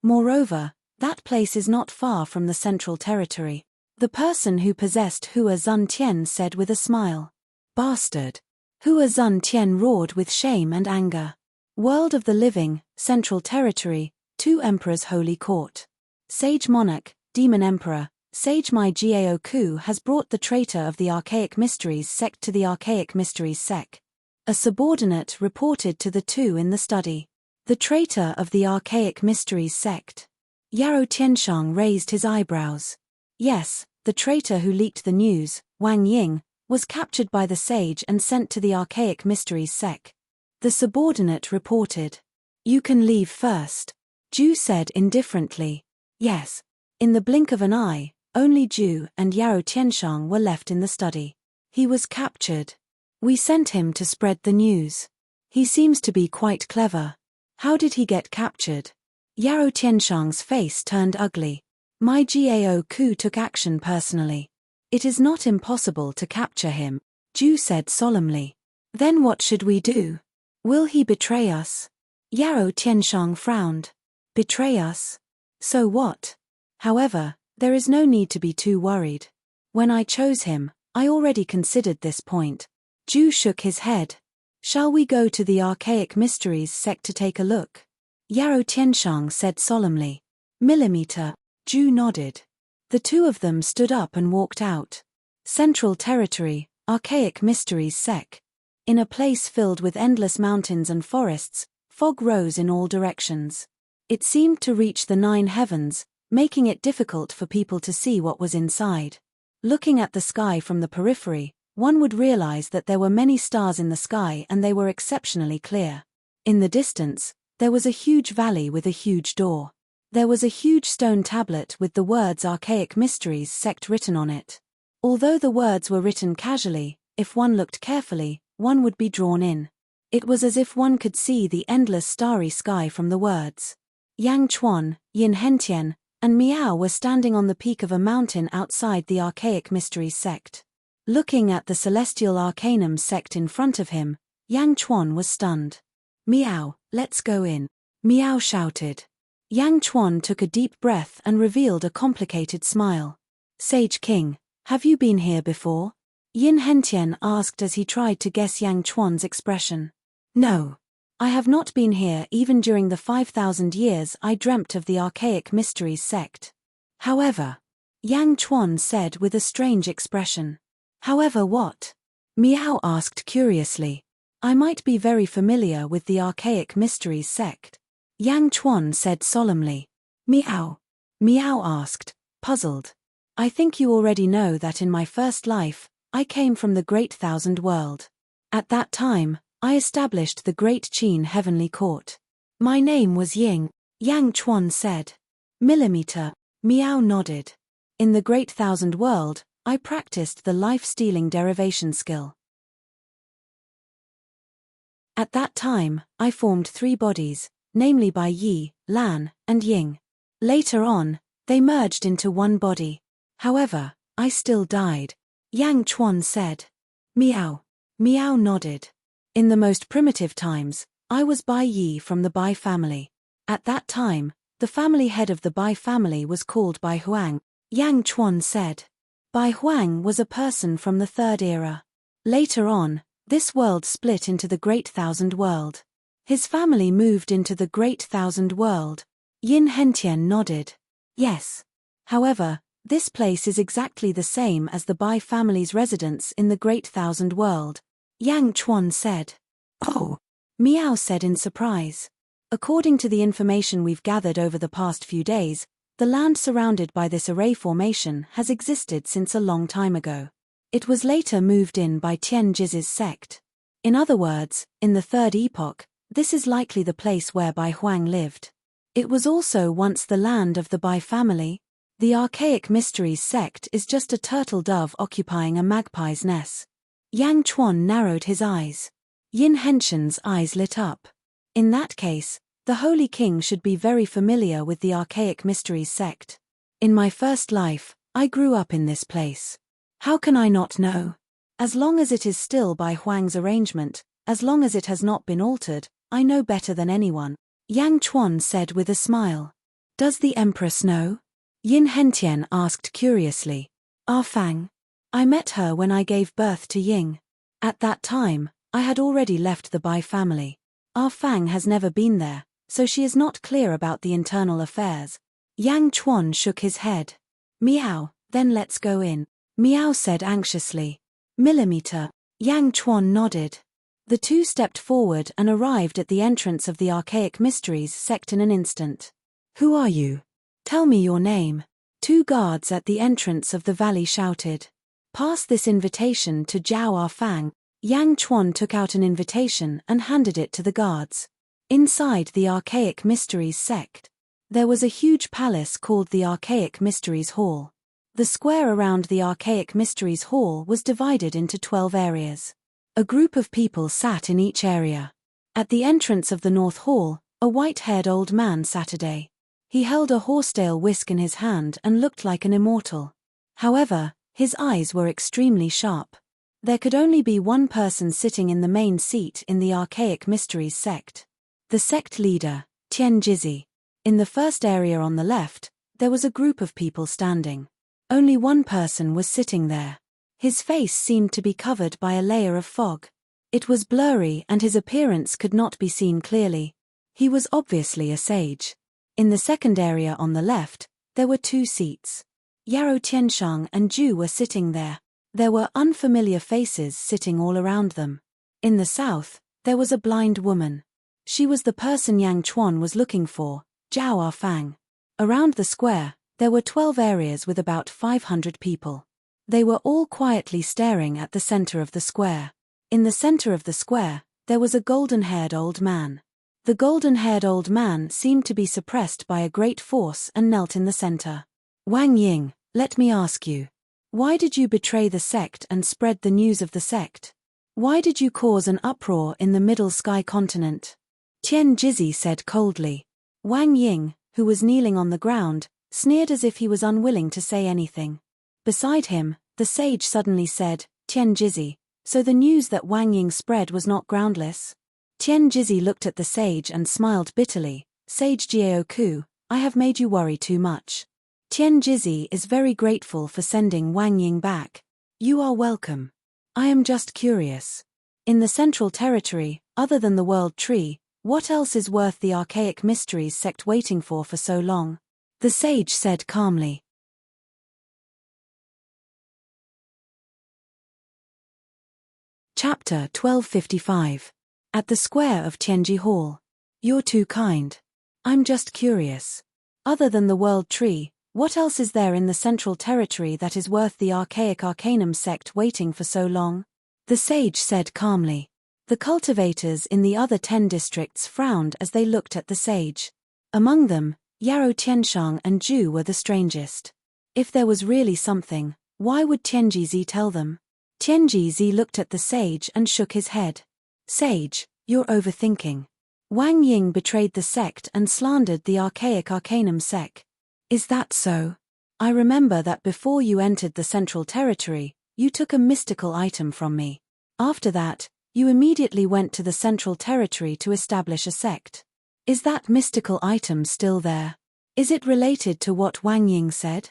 Moreover, that place is not far from the Central Territory. The person who possessed Hua Zun Tian said with a smile. Bastard. Hua Zun Tian roared with shame and anger. World of the living, Central Territory, 2 Emperors Holy Court. Sage Monarch, Demon Emperor, Sage Mai Jiao Ku has brought the traitor of the Archaic Mysteries sect to the Archaic Mysteries sect. A subordinate reported to the 2 in the study. The traitor of the Archaic Mysteries sect. Yaro Tianshang raised his eyebrows. Yes, the traitor who leaked the news, Wang Ying, was captured by the sage and sent to the Archaic Mysteries sect. The subordinate reported. You can leave first. Ju said indifferently. Yes. In the blink of an eye, only Ju and Yaro Tianshang were left in the study. He was captured. We sent him to spread the news. He seems to be quite clever. How did he get captured? Yaro Tianshang's face turned ugly. Mai Jiao Ku took action personally. It is not impossible to capture him, Ju said solemnly. Then what should we do? Will he betray us? Yaro Tianshang frowned. Betray us? So what? However, there is no need to be too worried. When I chose him, I already considered this point. Ju shook his head. Shall we go to the Archaic Mysteries sect to take a look? Yaro Tianshang said solemnly. Millimeter. Ju nodded. The 2 of them stood up and walked out. Central Territory, Archaic Mysteries sect. In a place filled with endless mountains and forests, fog rose in all directions. It seemed to reach the 9 heavens, making it difficult for people to see what was inside. Looking at the sky from the periphery, one would realize that there were many stars in the sky and they were exceptionally clear. In the distance, there was a huge valley with a huge door. There was a huge stone tablet with the words Archaic Mysteries sect written on it. Although the words were written casually, if one looked carefully, one would be drawn in. It was as if one could see the endless starry sky from the words. Yang Chuan, Yin Hentian, and Miao were standing on the peak of a mountain outside the Archaic Mysteries sect. Looking at the Celestial Arcanum sect in front of him, Yang Chuan was stunned. Miao, let's go in. Miao shouted. Yang Chuan took a deep breath and revealed a complicated smile. Sage King, have you been here before? Yin Hentian asked as he tried to guess Yang Chuan's expression. No. I have not been here even during the 5,000 years I dreamt of the Archaic Mysteries sect. However, Yang Chuan said with a strange expression. However what? Miao asked curiously. I might be very familiar with the Archaic Mysteries sect. Yang Chuan said solemnly. Miao? Miao asked, puzzled. I think you already know that in my first life, I came from the Great Thousand World. At that time, I established the Great Qin Heavenly Court. My name was Ying, Yang Chuan said. Millimeter, Miao nodded. In the Great Thousand World, I practiced the life-stealing derivation skill. At that time, I formed 3 bodies, namely by Yi, Lan, and Ying. Later on, they merged into one body. However, I still died. Yang Chuan said. Miao. Miao nodded. In the most primitive times, I was Bai Yi from the Bai family. At that time, the family head of the Bai family was called Bai Huang. Yang Chuan said. Bai Huang was a person from the Third Era. Later on, this world split into the Great Thousand World. His family moved into the Great Thousand World. Yin Hentian nodded. Yes. However, this place is exactly the same as the Bai family's residence in the Great Thousand World. Yang Chuan said. Oh. Miao said in surprise. According to the information we've gathered over the past few days, the land surrounded by this array formation has existed since a long time ago. It was later moved in by Tian Jiz's sect. In other words, in the Third Epoch, this is likely the place where Bai Huang lived. It was also once the land of the Bai family. The Archaic Mysteries sect is just a turtle dove occupying a magpie's nest. Yang Chuan narrowed his eyes. Yin Henshin's eyes lit up. In that case, the Holy King should be very familiar with the Archaic Mysteries sect. In my first life, I grew up in this place. How can I not know? As long as it is still Bai Huang's arrangement, as long as it has not been altered, I know better than anyone, Yang Chuan said with a smile. Does the Empress know? Yin Hentian asked curiously. Ah Fang. I met her when I gave birth to Ying. At that time, I had already left the Bai family. Ah Fang has never been there, so she is not clear about the internal affairs. Yang Chuan shook his head. Miao, then let's go in. Miao said anxiously. Millimeter. Yang Chuan nodded. The two stepped forward and arrived at the entrance of the Archaic Mysteries sect in an instant. Who are you? Tell me your name. Two guards at the entrance of the valley shouted. Pass this invitation to Zhao Ah Fang. Yang Chuan took out an invitation and handed it to the guards. Inside the Archaic Mysteries sect, there was a huge palace called the Archaic Mysteries Hall. The square around the Archaic Mysteries Hall was divided into 12 areas. A group of people sat in each area. At the entrance of the North Hall, a white-haired old man sat. He held a horsetail whisk in his hand and looked like an immortal. However, his eyes were extremely sharp. There could only be one person sitting in the main seat in the Archaic Mysteries sect. The sect leader, Tian Jizi. In the first area on the left, there was a group of people standing. Only one person was sitting there. His face seemed to be covered by a layer of fog. It was blurry and his appearance could not be seen clearly. He was obviously a sage. In the second area on the left, there were two seats. Yarrow Tianshang and Zhu were sitting there. There were unfamiliar faces sitting all around them. In the south, there was a blind woman. She was the person Yang Chuan was looking for, Zhao Ah Fang. Around the square, there were 12 areas with about 500 people. They were all quietly staring at the center of the square. In the center of the square, there was a golden-haired old man. The golden-haired old man seemed to be suppressed by a great force and knelt in the center. Wang Ying, let me ask you. Why did you betray the sect and spread the news of the sect? Why did you cause an uproar in the Middle Sky continent? Tian Jizi said coldly. Wang Ying, who was kneeling on the ground, sneered as if he was unwilling to say anything. Beside him, the sage suddenly said, Tian Jizi, so the news that Wang Ying spread was not groundless? Tian Jizi looked at the sage and smiled bitterly. Sage Jiaoku, I have made you worry too much. Tian Jizi is very grateful for sending Wang Ying back. You are welcome. I am just curious. In the Central Territory, other than the World Tree, what else is worth the Archaic Mysteries sect waiting for so long? The sage said calmly. Chapter 1255. At the square of Tianji Hall. You're too kind. I'm just curious. Other than the World Tree, what else is there in the Central Territory that is worth the Archaic Arcanum sect waiting for so long? The sage said calmly. The cultivators in the other 10 districts frowned as they looked at the sage. Among them, Yarrow Tianshang and Zhu were the strangest. If there was really something, why would Tianjizi tell them? Tianjizi looked at the sage and shook his head. Sage, you're overthinking. Wang Ying betrayed the sect and slandered the Archaic Arcanum sect. Is that so? I remember that before you entered the Central Territory, you took a mystical item from me. After that, you immediately went to the Central Territory to establish a sect. Is that mystical item still there? Is it related to what Wang Ying said?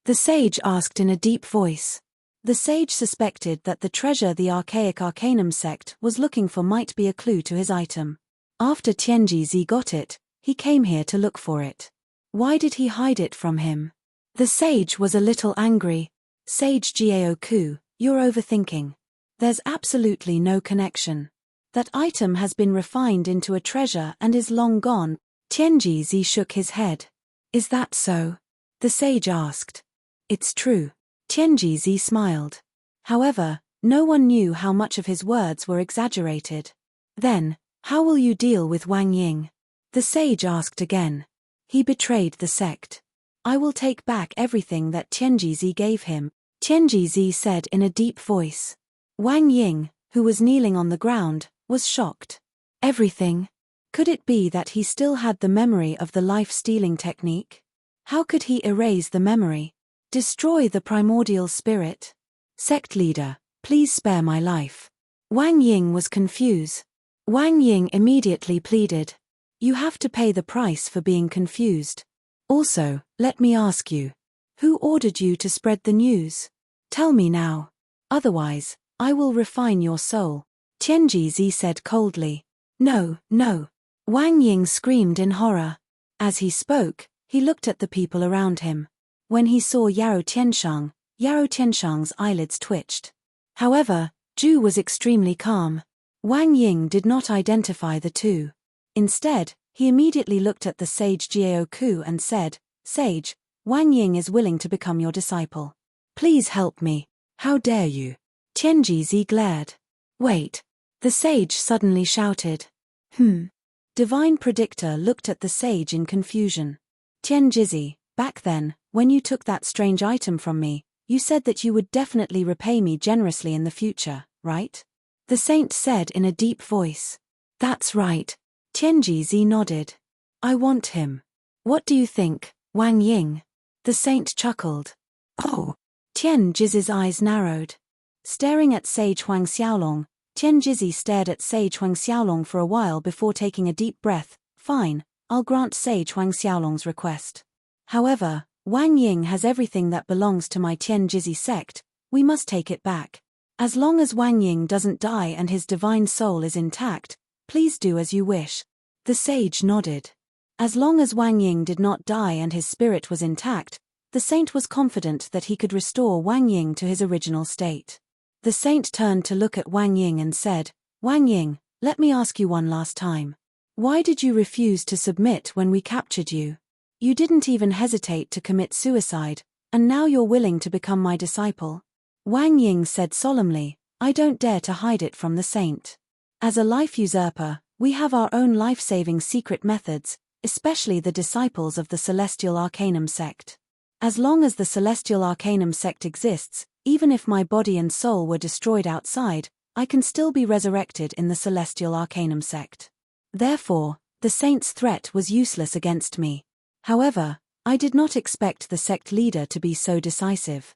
The sage asked in a deep voice. The sage suspected that the treasure the archaic Arcanum sect was looking for might be a clue to his item. After Tianji got it, he came here to look for it. Why did he hide it from him? The sage was a little angry. Sage Gaoku, you're overthinking. There's absolutely no connection. That item has been refined into a treasure and is long gone. Tianji shook his head. Is that so? The sage asked. It's true. Tianji smiled. However, no one knew how much of his words were exaggerated. Then, how will you deal with Wang Ying? The sage asked again. He betrayed the sect. I will take back everything that Tianji gave him, Tianji said in a deep voice. Wang Ying, who was kneeling on the ground, was shocked. Everything? Could it be that he still had the memory of the life-stealing technique? How could he erase the memory? Destroy the primordial spirit? Sect leader, please spare my life. Wang Ying was confused. Wang Ying immediately pleaded. You have to pay the price for being confused. Also, let me ask you. Who ordered you to spread the news? Tell me now. Otherwise, I will refine your soul. Tianji said coldly. No, no. Wang Ying screamed in horror. As he spoke, he looked at the people around him. When he saw Yao Tianshang's eyelids twitched. However, Zhu was extremely calm. Wang Ying did not identify the two. Instead, he immediately looked at the sage Gaoku and said, Sage, Wang Ying is willing to become your disciple. Please help me. How dare you? Tianji glared. Wait. The sage suddenly shouted. Divine Predictor looked at the sage in confusion. Tianji, back then, when you took that strange item from me, you said that you would definitely repay me generously in the future, right? The saint said in a deep voice. That's right. Tianji nodded. I want him. What do you think, Wang Ying? The saint chuckled. Oh. Tianji's eyes narrowed. Staring at Sage Huang Xiaolong, Tianji stared at Sage Huang Xiaolong for a while before taking a deep breath. Fine, I'll grant Sage Huang Xiaolong's request. However, Wang Ying has everything that belongs to my Tianji sect, we must take it back. As long as Wang Ying doesn't die and his divine soul is intact, please do as you wish. The sage nodded. As long as Wang Ying did not die and his spirit was intact, the saint was confident that he could restore Wang Ying to his original state. The saint turned to look at Wang Ying and said, Wang Ying, let me ask you one last time. Why did you refuse to submit when we captured you? You didn't even hesitate to commit suicide, and now you're willing to become my disciple? Wang Ying said solemnly, I don't dare to hide it from the saint. As a life usurper, we have our own life-saving secret methods, especially the disciples of the Celestial Arcanum sect. As long as the Celestial Arcanum sect exists, even if my body and soul were destroyed outside, I can still be resurrected in the Celestial Arcanum sect. Therefore, the saint's threat was useless against me. However, I did not expect the sect leader to be so decisive.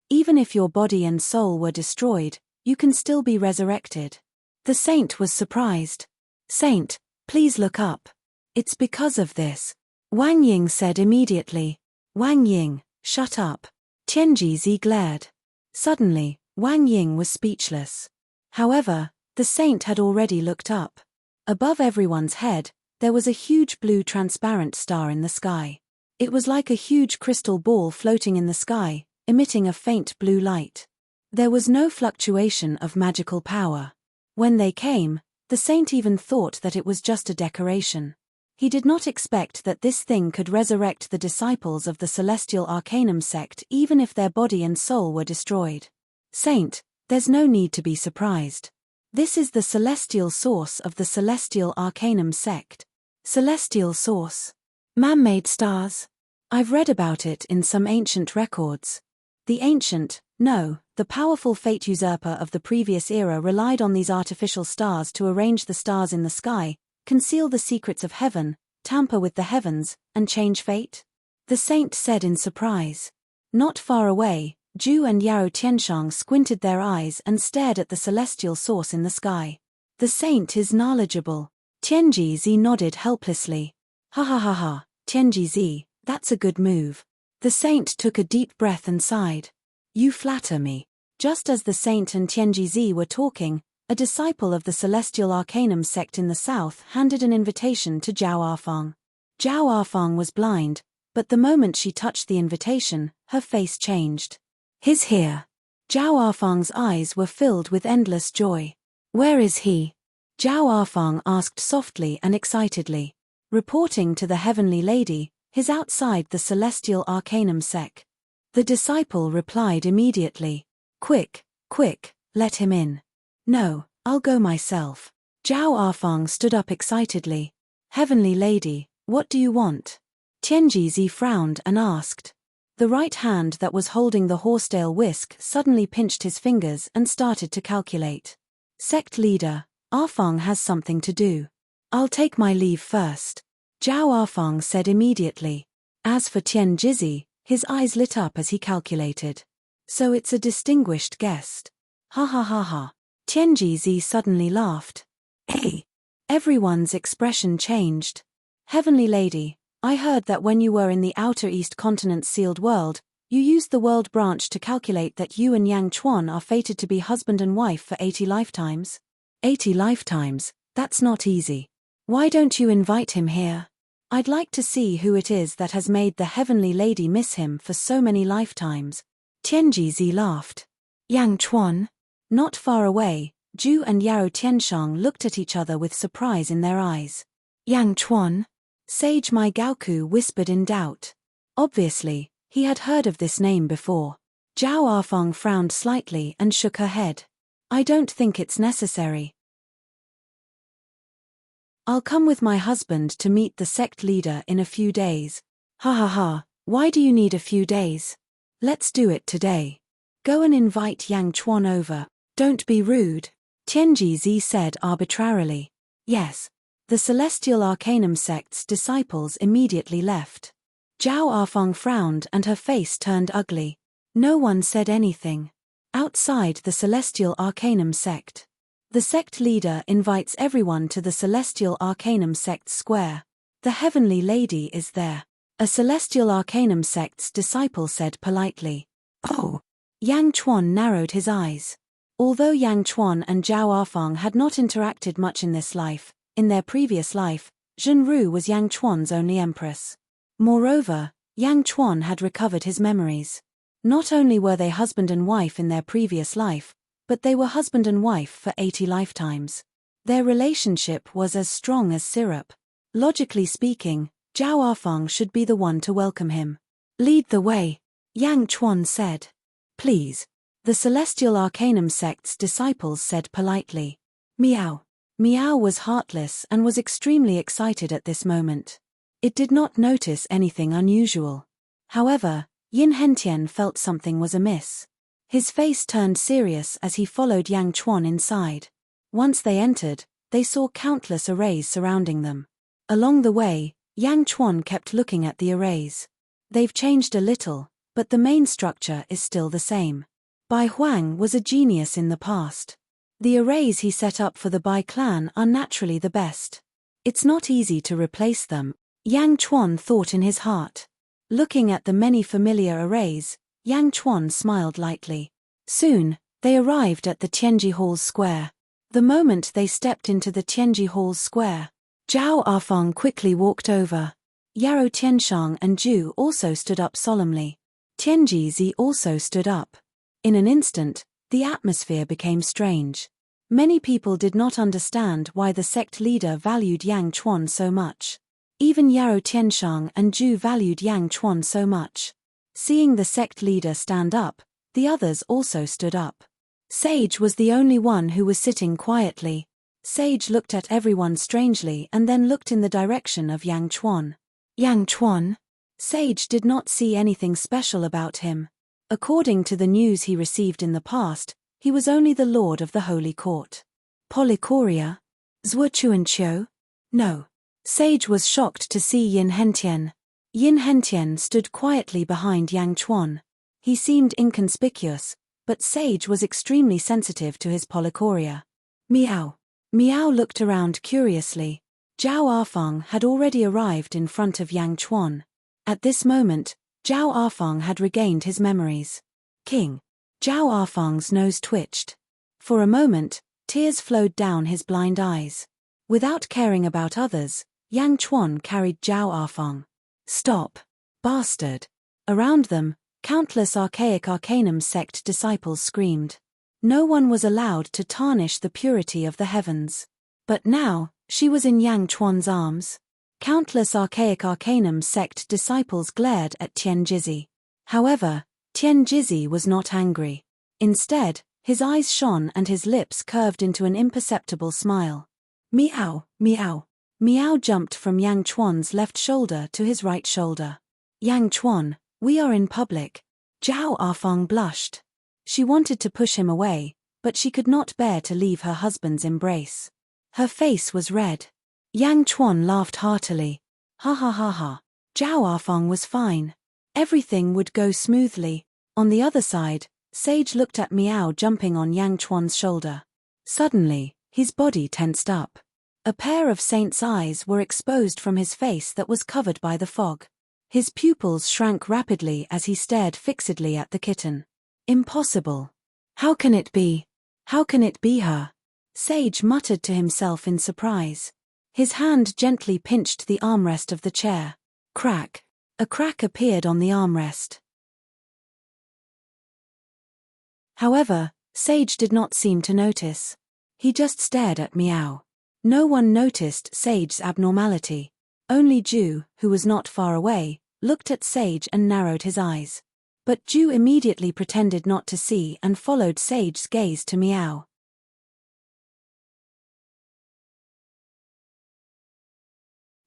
Even if your body and soul were destroyed, you can still be resurrected. The saint was surprised. Saint, please look up. It's because of this. Wang Ying said immediately. Wang Ying, shut up. Tianji glared. Suddenly, Wang Ying was speechless. However, the saint had already looked up. Above everyone's head, there was a huge blue transparent star in the sky. It was like a huge crystal ball floating in the sky, emitting a faint blue light. There was no fluctuation of magical power. When they came, the saint even thought that it was just a decoration. He did not expect that this thing could resurrect the disciples of the Celestial Arcanum sect even if their body and soul were destroyed. Saint, there's no need to be surprised. This is the celestial source of the Celestial Arcanum sect. Celestial source. Man-made stars. I've read about it in some ancient records. The powerful fate usurper of the previous era relied on these artificial stars to arrange the stars in the sky, conceal the secrets of heaven, tamper with the heavens, and change fate? The saint said in surprise. Not far away, Zhu and Yao Tianshang squinted their eyes and stared at the celestial source in the sky. The saint is knowledgeable. Tianji nodded helplessly. Ha ha ha ha, Tianji, That's a good move. The saint took a deep breath and sighed. You flatter me. Just as the saint and Tianjizi were talking, a disciple of the Celestial Arcanum sect in the south handed an invitation to Zhao Arfang. Zhao Arfang was blind, but the moment she touched the invitation, her face changed. He's here. Zhao Arfang's eyes were filled with endless joy. Where is he? Zhao Arfang asked softly and excitedly. Reporting to the Heavenly Lady, he's outside the Celestial Arcanum sect. The disciple replied immediately. Quick, quick, let him in. No, I'll go myself. Zhao Arfang stood up excitedly. Heavenly Lady, what do you want? Tianjizi frowned and asked. The right hand that was holding the horsetail whisk suddenly pinched his fingers and started to calculate. Sect leader, Arfang has something to do. I'll take my leave first. Zhao Arfang said immediately. As for Tianjizi, his eyes lit up as he calculated. So it's a distinguished guest. Ha ha ha ha. Tianjizi suddenly laughed. Hey! Everyone's expression changed. Heavenly Lady, I heard that when you were in the Outer East Continent's sealed world, you used the world branch to calculate that you and Yang Chuan are fated to be husband and wife for 80 lifetimes. 80 lifetimes, that's not easy. Why don't you invite him here? I'd like to see who it is that has made the Heavenly Lady miss him for so many lifetimes. Tianjizi laughed. Yang Chuan? Not far away, Zhu and Yao Tianshang looked at each other with surprise in their eyes. Yang Chuan? Sage Mai Gaoku whispered in doubt. Obviously, he had heard of this name before. Zhao Arfang frowned slightly and shook her head. I don't think it's necessary. I'll come with my husband to meet the sect leader in a few days. Ha ha ha, why do you need a few days? Let's do it today. Go and invite Yang Chuan over. Don't be rude. Tianjizi said arbitrarily. Yes. The Celestial Arcanum sect's disciples immediately left. Zhao Arfang frowned and her face turned ugly. No one said anything. Outside the Celestial Arcanum sect. The sect leader invites everyone to the Celestial Arcanum sect's square. The Heavenly Lady is there. A Celestial Arcanum sect's disciple said politely. Oh. Yang Chuan narrowed his eyes. Although Yang Chuan and Zhao Arfang had not interacted much in this life, in their previous life, Zhenru was Yang Chuan's only empress. Moreover, Yang Chuan had recovered his memories. Not only were they husband and wife in their previous life, but they were husband and wife for 80 lifetimes. Their relationship was as strong as syrup. Logically speaking, Zhao Arfang should be the one to welcome him. Lead the way, Yang Chuan said. Please. The Celestial Arcanum sect's disciples said politely. Meow. Meow was heartless and was extremely excited at this moment. It did not notice anything unusual. However, Yin Hentian felt something was amiss. His face turned serious as he followed Yang Chuan inside. Once they entered, they saw countless arrays surrounding them. Along the way, Yang Chuan kept looking at the arrays. They've changed a little, but the main structure is still the same. Bai Huang was a genius in the past. The arrays he set up for the Bai clan are naturally the best. It's not easy to replace them, Yang Chuan thought in his heart. Looking at the many familiar arrays, Yang Chuan smiled lightly. Soon, they arrived at the Tianji Hall's square. The moment they stepped into the Tianji Hall's square, Zhao Arfang quickly walked over. Yao Tianshang and Zhu also stood up solemnly. Tianjizi also stood up. In an instant, the atmosphere became strange. Many people did not understand why the sect leader valued Yang Chuan so much. Even Yao Tianshang and Zhu valued Yang Chuan so much. Seeing the sect leader stand up, the others also stood up. Sage was the only one who was sitting quietly. Sage looked at everyone strangely and then looked in the direction of Yang Chuan. Yang Chuan? Sage did not see anything special about him. According to the news he received in the past, he was only the lord of the Holy Court. Polychoria? Zhuochuanqiu? No. Sage was shocked to see Yin Hentian. Yin Hentian stood quietly behind Yang Chuan. He seemed inconspicuous, but Sage was extremely sensitive to his polychoria. Meow. Meow looked around curiously. Zhao Arfang had already arrived in front of Yang Chuan. At this moment, Zhao Arfang had regained his memories. King. Zhao Arfang's nose twitched. For a moment, tears flowed down his blind eyes. Without caring about others, Yang Chuan carried Zhao Arfang. Stop! Bastard! Around them, countless archaic arcanum sect disciples screamed. No one was allowed to tarnish the purity of the heavens. But now, she was in Yang Chuan's arms. Countless archaic arcanum sect disciples glared at Tian Jizi. However, Tian Jizi was not angry. Instead, his eyes shone and his lips curved into an imperceptible smile. Meow, meow. Meow jumped from Yang Chuan's left shoulder to his right shoulder. Yang Chuan, we are in public. Zhao Arfang blushed. She wanted to push him away, but she could not bear to leave her husband's embrace. Her face was red. Yang Chuan laughed heartily. Ha ha ha ha. Zhao Arfang was fine. Everything would go smoothly. On the other side, Sage looked at Meow jumping on Yang Chuan's shoulder. Suddenly, his body tensed up. A pair of saint's eyes were exposed from his face that was covered by the fog. His pupils shrank rapidly as he stared fixedly at the kitten. Impossible. How can it be? How can it be her? Sage muttered to himself in surprise. His hand gently pinched the armrest of the chair. Crack. A crack appeared on the armrest. However, Sage did not seem to notice. He just stared at Meow. No one noticed Sage's abnormality. Only Ju, who was not far away, looked at Sage and narrowed his eyes. But Ju immediately pretended not to see and followed Sage's gaze to Meow.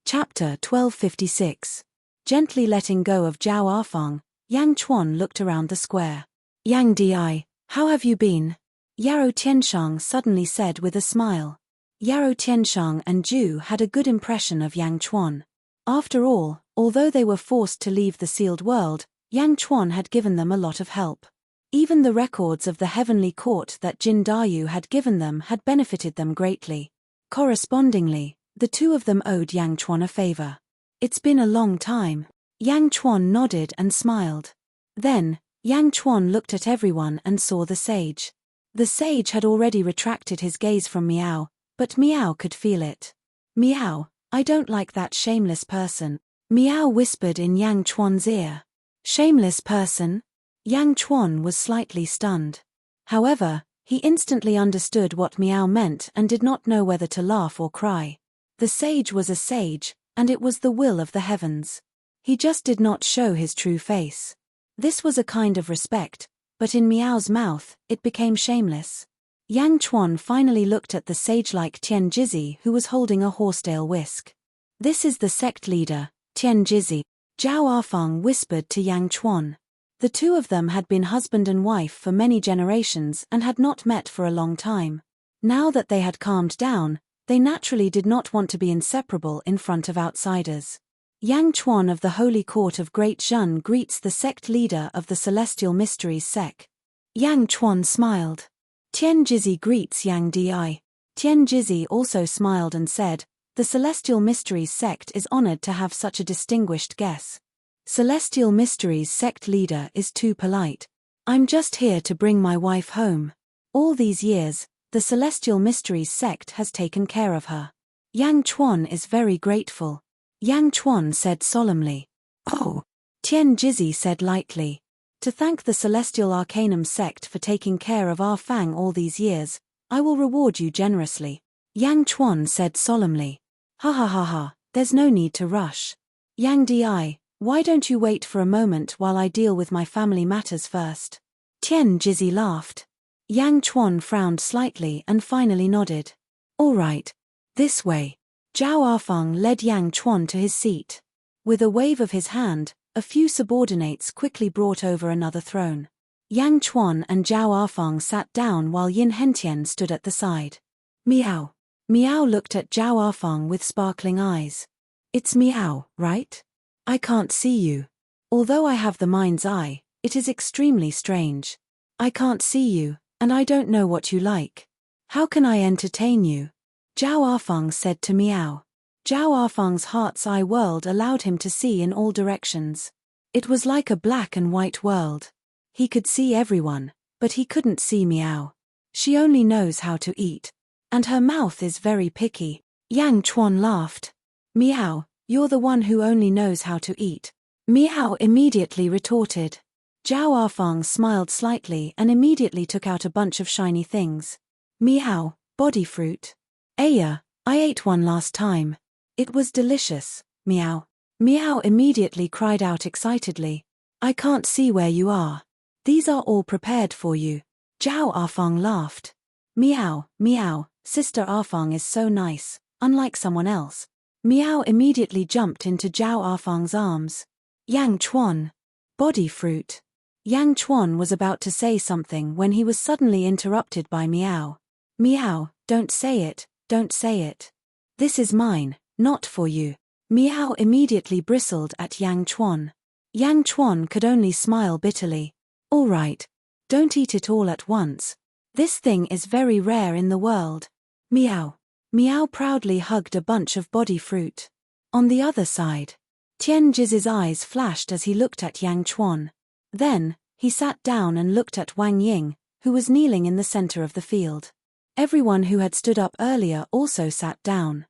Chapter 1256. Gently letting go of Zhao Arfang, Yang Chuan looked around the square. Yang Di, how have you been? Yarrow Tianshang suddenly said with a smile. Yarrow Tianshang and Ju had a good impression of Yang Chuan. After all, although they were forced to leave the sealed world, Yang Chuan had given them a lot of help. Even the records of the heavenly court that Jin Dayu had given them had benefited them greatly. Correspondingly, the two of them owed Yang Chuan a favor. It's been a long time. Yang Chuan nodded and smiled. Then, Yang Chuan looked at everyone and saw the sage. The sage had already retracted his gaze from Meow, but Meow could feel it. Meow, I don't like that shameless person. Meow whispered in Yang Chuan's ear. Shameless person? Yang Chuan was slightly stunned. However, he instantly understood what Meow meant and did not know whether to laugh or cry. The sage was a sage, and it was the will of the heavens. He just did not show his true face. This was a kind of respect, but in Meow's mouth, it became shameless. Yang Chuan finally looked at the sage-like Tian Jizi who was holding a horsetail whisk. This is the sect leader, Tian Jizi. Zhao Arfang whispered to Yang Chuan. The two of them had been husband and wife for many generations and had not met for a long time. Now that they had calmed down, they naturally did not want to be inseparable in front of outsiders. Yang Chuan of the Holy Court of Great Zhen greets the sect leader of the Celestial Mysteries sect. Yang Chuan smiled. Tian Jizi greets Yang Di. Tian Jizi also smiled and said, the Celestial Mysteries sect is honored to have such a distinguished guest. Celestial Mysteries sect leader is too polite. I'm just here to bring my wife home. All these years, the Celestial Mysteries sect has taken care of her. Yang Chuan is very grateful. Yang Chuan said solemnly. Oh. Tian Jizi said lightly. To thank the Celestial Arcanum sect for taking care of our Fang all these years, I will reward you generously. Yang Chuan said solemnly. Ha ha ha ha, there's no need to rush. Yang Di, why don't you wait for a moment while I deal with my family matters first? Tian Jizi laughed. Yang Chuan frowned slightly and finally nodded. All right. This way. Zhao Arfang led Yang Chuan to his seat. With a wave of his hand, a few subordinates quickly brought over another throne. Yang Chuan and Zhao Arfang sat down while Yin Hentian stood at the side. Meow. Meow looked at Zhao Arfang with sparkling eyes. It's Meow, right? I can't see you. Although I have the mind's eye, it is extremely strange. I can't see you, and I don't know what you like. How can I entertain you? Zhao Arfang said to Meow. Zhao Arfang's heart's eye world allowed him to see in all directions. It was like a black and white world. He could see everyone, but he couldn't see Miao. She only knows how to eat. And her mouth is very picky. Yang Chuan laughed. Miao, you're the one who only knows how to eat. Miao immediately retorted. Zhao Arfang smiled slightly and immediately took out a bunch of shiny things. Miao, body fruit. Aya, I ate one last time. It was delicious, Miao. Miao immediately cried out excitedly. I can't see where you are. These are all prepared for you. Zhao Arfang laughed. Miao, Miao, Sister Arfang is so nice, unlike someone else. Miao immediately jumped into Zhao Arfang's arms. Yang Chuan. Body fruit. Yang Chuan was about to say something when he was suddenly interrupted by Miao. Miao, don't say it, don't say it. This is mine, not for you. Miao immediately bristled at Yang Chuan. Yang Chuan could only smile bitterly. All right. Don't eat it all at once. This thing is very rare in the world. Miao. Miao proudly hugged a bunch of body fruit. On the other side, Tian Jiz's eyes flashed as he looked at Yang Chuan. Then, he sat down and looked at Wang Ying, who was kneeling in the center of the field. Everyone who had stood up earlier also sat down.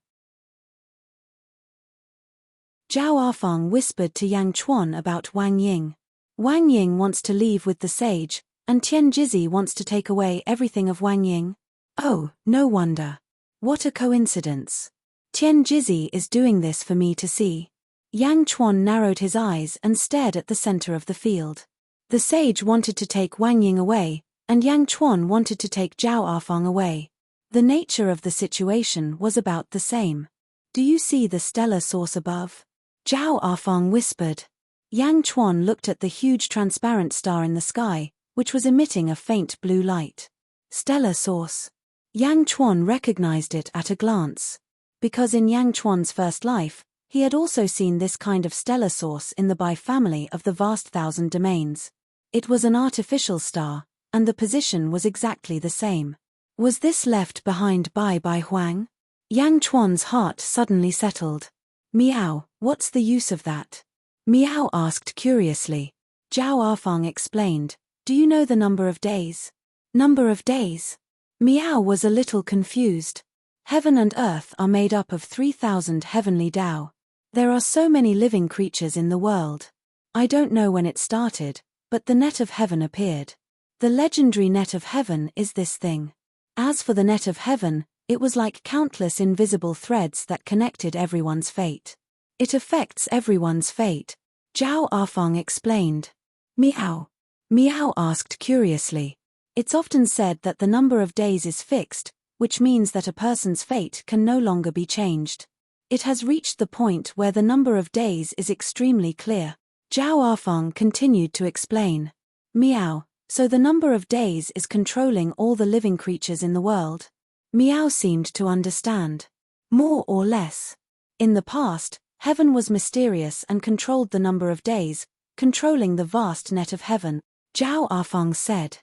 Zhao Arfang whispered to Yang Chuan about Wang Ying. Wang Ying wants to leave with the sage, and Tian Jizi wants to take away everything of Wang Ying. Oh, no wonder. What a coincidence. Tian Jizi is doing this for me to see. Yang Chuan narrowed his eyes and stared at the center of the field. The sage wanted to take Wang Ying away, and Yang Chuan wanted to take Zhao Arfang away. The nature of the situation was about the same. Do you see the stellar source above? Zhao Arfang whispered. Yang Chuan looked at the huge transparent star in the sky, which was emitting a faint blue light. Stellar source. Yang Chuan recognized it at a glance. Because in Yang Chuan's first life, he had also seen this kind of stellar source in the Bai family of the vast thousand domains. It was an artificial star, and the position was exactly the same. Was this left behind by Huang? Yang Chuan's heart suddenly settled. Miao, what's the use of that? Miao asked curiously. Zhao Arfang explained. Do you know the number of days? Number of days? Miao was a little confused. Heaven and earth are made up of 3,000 heavenly Tao. There are so many living creatures in the world. I don't know when it started, but the net of heaven appeared. The legendary net of heaven is this thing. As for the net of heaven, it was like countless invisible threads that connected everyone's fate. It affects everyone's fate. Zhao Arfang explained. Miao. Miao asked curiously. It's often said that the number of days is fixed, which means that a person's fate can no longer be changed. It has reached the point where the number of days is extremely clear. Zhao Arfang continued to explain. Miao, so the number of days is controlling all the living creatures in the world? Miao seemed to understand. More or less. In the past, heaven was mysterious and controlled the number of days, controlling the vast net of heaven. Zhao Arfang said.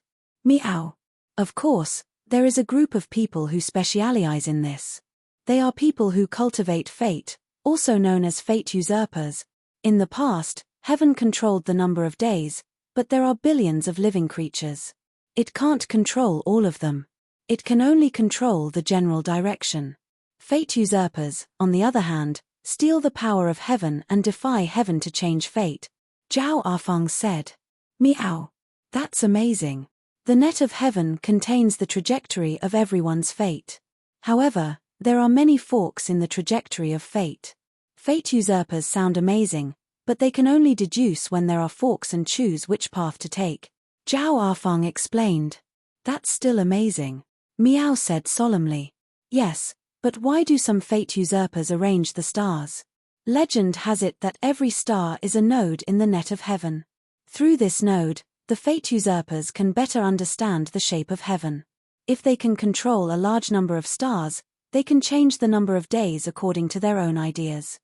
Miao. Of course, there is a group of people who specialize in this. They are people who cultivate fate, also known as fate usurpers. In the past, heaven controlled the number of days, but there are billions of living creatures. It can't control all of them. It can only control the general direction. Fate usurpers, on the other hand, steal the power of heaven and defy heaven to change fate. Zhao Arfang said. Miao. That's amazing. The net of heaven contains the trajectory of everyone's fate. However, there are many forks in the trajectory of fate. Fate usurpers sound amazing, but they can only deduce when there are forks and choose which path to take. Zhao Arfang explained. That's still amazing. Miao said solemnly. Yes, but why do some fate usurpers arrange the stars? Legend has it that every star is a node in the net of heaven. Through this node, the fate usurpers can better understand the shape of heaven. If they can control a large number of stars, they can change the number of days according to their own ideas.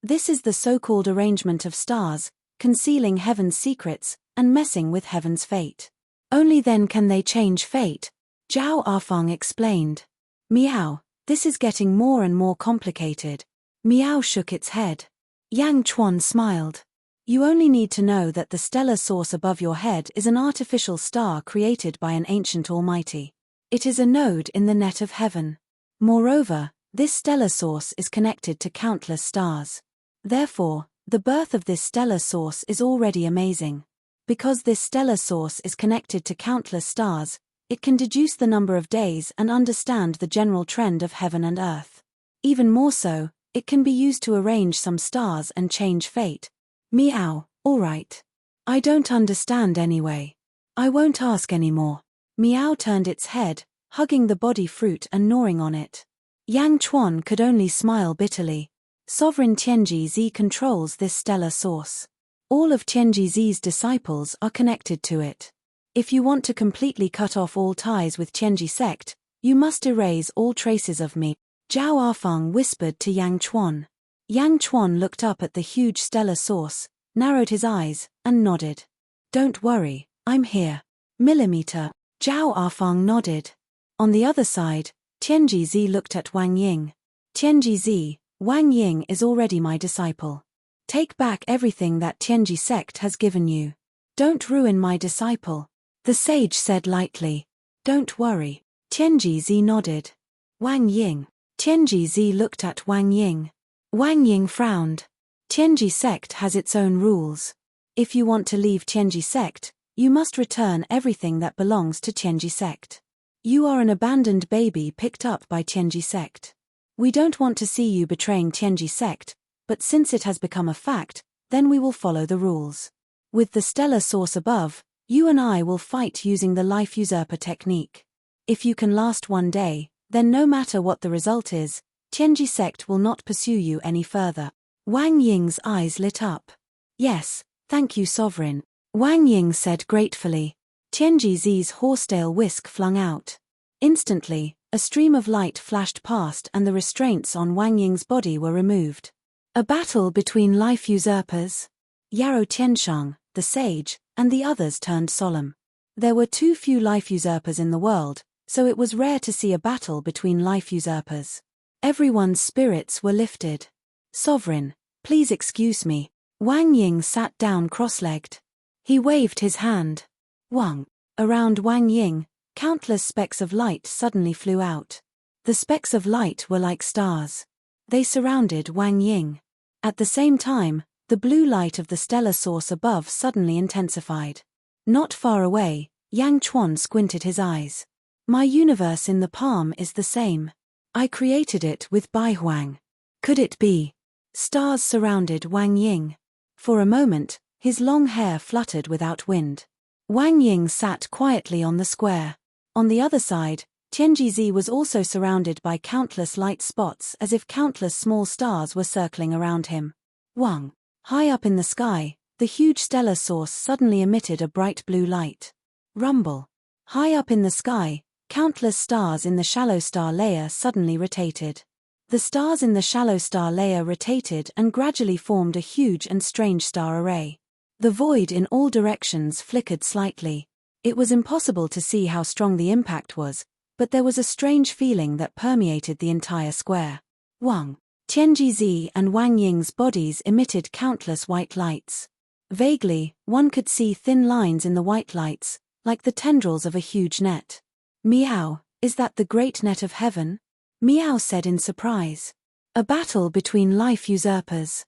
This is the so-called arrangement of stars, concealing heaven's secrets, and messing with heaven's fate. Only then can they change fate, Zhao Arfang explained. Miao, This is getting more and more complicated. Miao shook its head. Yang Chuan smiled. You only need to know that the stellar source above your head is an artificial star created by an ancient almighty. It is a node in the net of heaven. Moreover, this stellar source is connected to countless stars. Therefore, the birth of this stellar source is already amazing. Because this stellar source is connected to countless stars, it can deduce the number of days and understand the general trend of heaven and earth. Even more so, it can be used to arrange some stars and change fate. Meow, alright. I don't understand anyway. I won't ask anymore. Meow turned its head, hugging the body fruit and gnawing on it. Yang Chuan could only smile bitterly. Sovereign Tianji Zi controls this stellar source. All of Tianji Zi's disciples are connected to it. If you want to completely cut off all ties with Tianji sect, you must erase all traces of me, Zhao Afeng whispered to Yang Chuan. Yang Chuan looked up at the huge stellar source, narrowed his eyes, and nodded. Don't worry, I'm here. Millimeter, Zhao Afeng nodded. On the other side, Tianji Zi looked at Wang Ying. Tianji Zi, Wang Ying is already my disciple. Take back everything that Tianji sect has given you. Don't ruin my disciple. The sage said lightly. Don't worry. Tianji Zi nodded. Wang Ying. Tianji Zi looked at Wang Ying. Wang Ying frowned. Tianji sect has its own rules. If you want to leave Tianji sect, you must return everything that belongs to Tianji sect. You are an abandoned baby picked up by Tianji sect. We don't want to see you betraying Tianji sect, but since it has become a fact, then we will follow the rules. With the stellar source above, you and I will fight using the life usurper technique. If you can last one day, then no matter what the result is, Tianji sect will not pursue you any further. Wang Ying's eyes lit up. Yes, thank you sovereign. Wang Ying said gratefully. Tianji Zi's horsetail whisk flung out. Instantly, a stream of light flashed past and the restraints on Wang Ying's body were removed. A battle between life usurpers? Yarrow Tianshang, the sage, and the others turned solemn. There were too few life usurpers in the world, so it was rare to see a battle between life usurpers. Everyone's spirits were lifted. Sovereign, please excuse me. Wang Ying sat down cross-legged. He waved his hand. Wang. Around Wang Ying, countless specks of light suddenly flew out. The specks of light were like stars. They surrounded Wang Ying. At the same time, the blue light of the stellar source above suddenly intensified. Not far away, Yang Chuan squinted his eyes. My universe in the palm is the same. I created it with Bai Huang. Could it be? Stars surrounded Wang Ying. For a moment, his long hair fluttered without wind. Wang Ying sat quietly on the square. On the other side, Tianji Zi was also surrounded by countless light spots as if countless small stars were circling around him. Wang. High up in the sky, the huge stellar source suddenly emitted a bright blue light. Rumble. High up in the sky, countless stars in the shallow star layer suddenly rotated. The stars in the shallow star layer rotated and gradually formed a huge and strange star array. The void in all directions flickered slightly. It was impossible to see how strong the impact was, but there was a strange feeling that permeated the entire square. Wang. Tianji Zi and Wang Ying's bodies emitted countless white lights. Vaguely, one could see thin lines in the white lights, like the tendrils of a huge net. Meow, is that the great net of heaven? Meow said in surprise. A battle between life usurpers.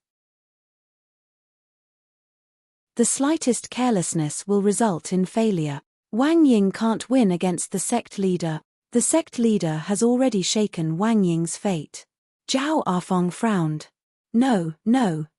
The slightest carelessness will result in failure. Wang Ying can't win against the sect leader. The sect leader has already shaken Wang Ying's fate. Zhao Afeng frowned. No,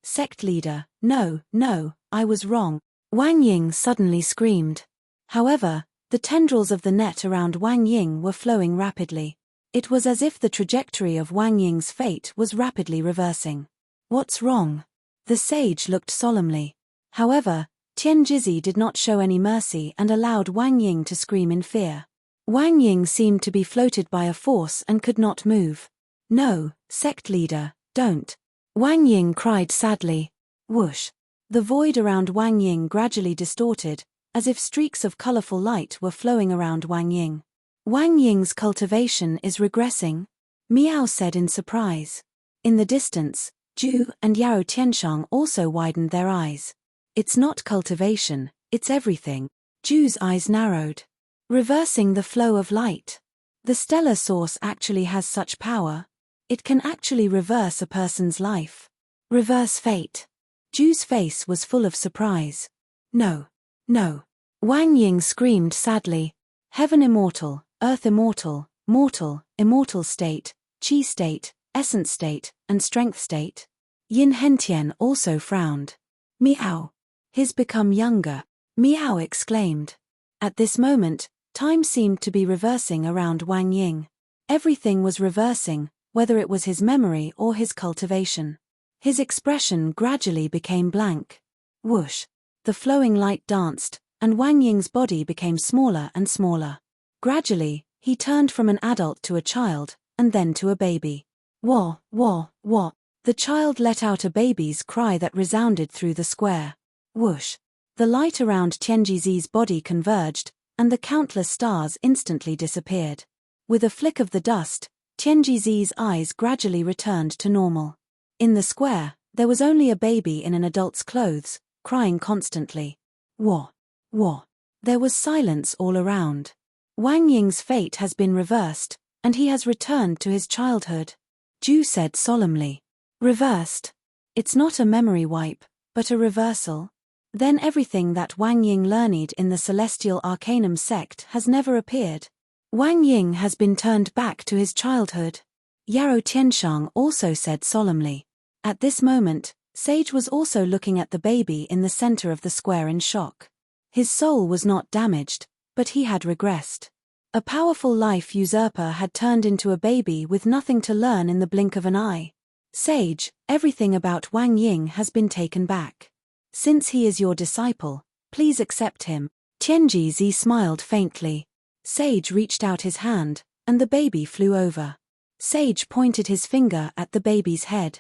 sect leader, no, I was wrong. Wang Ying suddenly screamed. However, the tendrils of the net around Wang Ying were flowing rapidly. It was as if the trajectory of Wang Ying's fate was rapidly reversing. What's wrong? The sage looked solemnly. However, Tianji Zi did not show any mercy and allowed Wang Ying to scream in fear. Wang Ying seemed to be floated by a force and could not move. No, sect leader, don't. Wang Ying cried sadly. Whoosh. The void around Wang Ying gradually distorted, as if streaks of colorful light were flowing around Wang Ying. Wang Ying's cultivation is regressing. Miao said in surprise. In the distance, Zhu and Yao Tianshang also widened their eyes. It's not cultivation, it's everything. Zhu's eyes narrowed. Reversing the flow of light. The stellar source actually has such power. It can actually reverse a person's life. Reverse fate. Zhu's face was full of surprise. No. No. Wang Ying screamed sadly. Heaven immortal, earth immortal, mortal, immortal state, qi state, essence state, and strength state. Yin Hentian also frowned. Miao. He's become younger. Miao exclaimed. At this moment, time seemed to be reversing around Wang Ying. Everything was reversing, whether it was his memory or his cultivation. His expression gradually became blank. Whoosh. The flowing light danced, and Wang Ying's body became smaller and smaller. Gradually, he turned from an adult to a child, and then to a baby. Wah, wah, wah. The child let out a baby's cry that resounded through the square. Whoosh. The light around Tianjizi's body converged, and the countless stars instantly disappeared. With a flick of the dust, Tianjizi's eyes gradually returned to normal. In the square, there was only a baby in an adult's clothes, crying constantly. Wah. Wah. There was silence all around. Wang Ying's fate has been reversed, and he has returned to his childhood. Zhu said solemnly. Reversed. It's not a memory wipe, but a reversal. Then everything that Wang Ying learned in the Celestial Arcanum sect has never appeared. Wang Ying has been turned back to his childhood. Yao Tianshang also said solemnly. At this moment, Sage was also looking at the baby in the center of the square in shock. His soul was not damaged, but he had regressed. A powerful life usurper had turned into a baby with nothing to learn in the blink of an eye. Sage, everything about Wang Ying has been taken back. Since he is your disciple, please accept him. Tianjizi smiled faintly. Sage reached out his hand, and the baby flew over. Sage pointed his finger at the baby's head.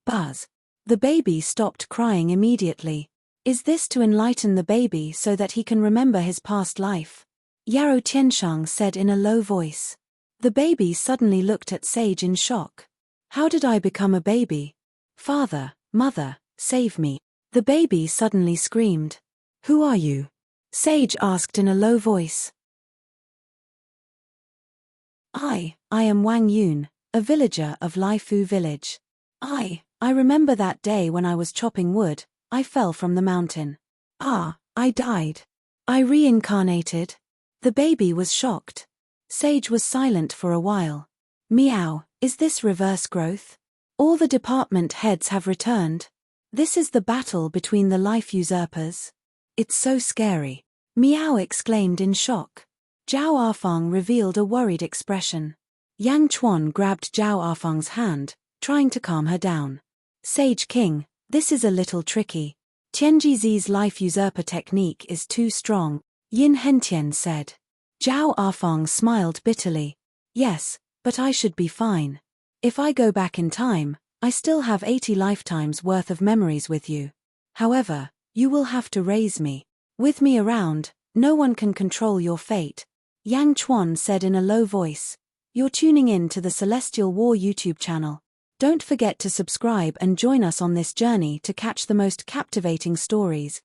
Buzz. The baby stopped crying immediately. Is this to enlighten the baby so that he can remember his past life? Yao Tianshang said in a low voice. The baby suddenly looked at Sage in shock. How did I become a baby? Father, mother, save me. The baby suddenly screamed. Who are you? Sage asked in a low voice. I am Wang Yun, a villager of Laifu village. I remember that day when I was chopping wood, I fell from the mountain. I died. I reincarnated. The baby was shocked. Sage was silent for a while. Meow, is this reverse growth? All the department heads have returned. This is the battle between the life usurpers. It's so scary. Meow exclaimed in shock. Zhao Arfang revealed a worried expression. Yang Chuan grabbed Zhao Arfang's hand, trying to calm her down. Sage King, this is a little tricky. Tianjizi's life usurper technique is too strong, Yin Hentian said. Zhao Arfang smiled bitterly. Yes, but I should be fine. If I go back in time, I still have 80 lifetimes worth of memories with you. However, you will have to raise me. With me around, no one can control your fate. Yang Chuan said in a low voice. You're tuning in to the Celestial War YouTube channel. Don't forget to subscribe and join us on this journey to catch the most captivating stories.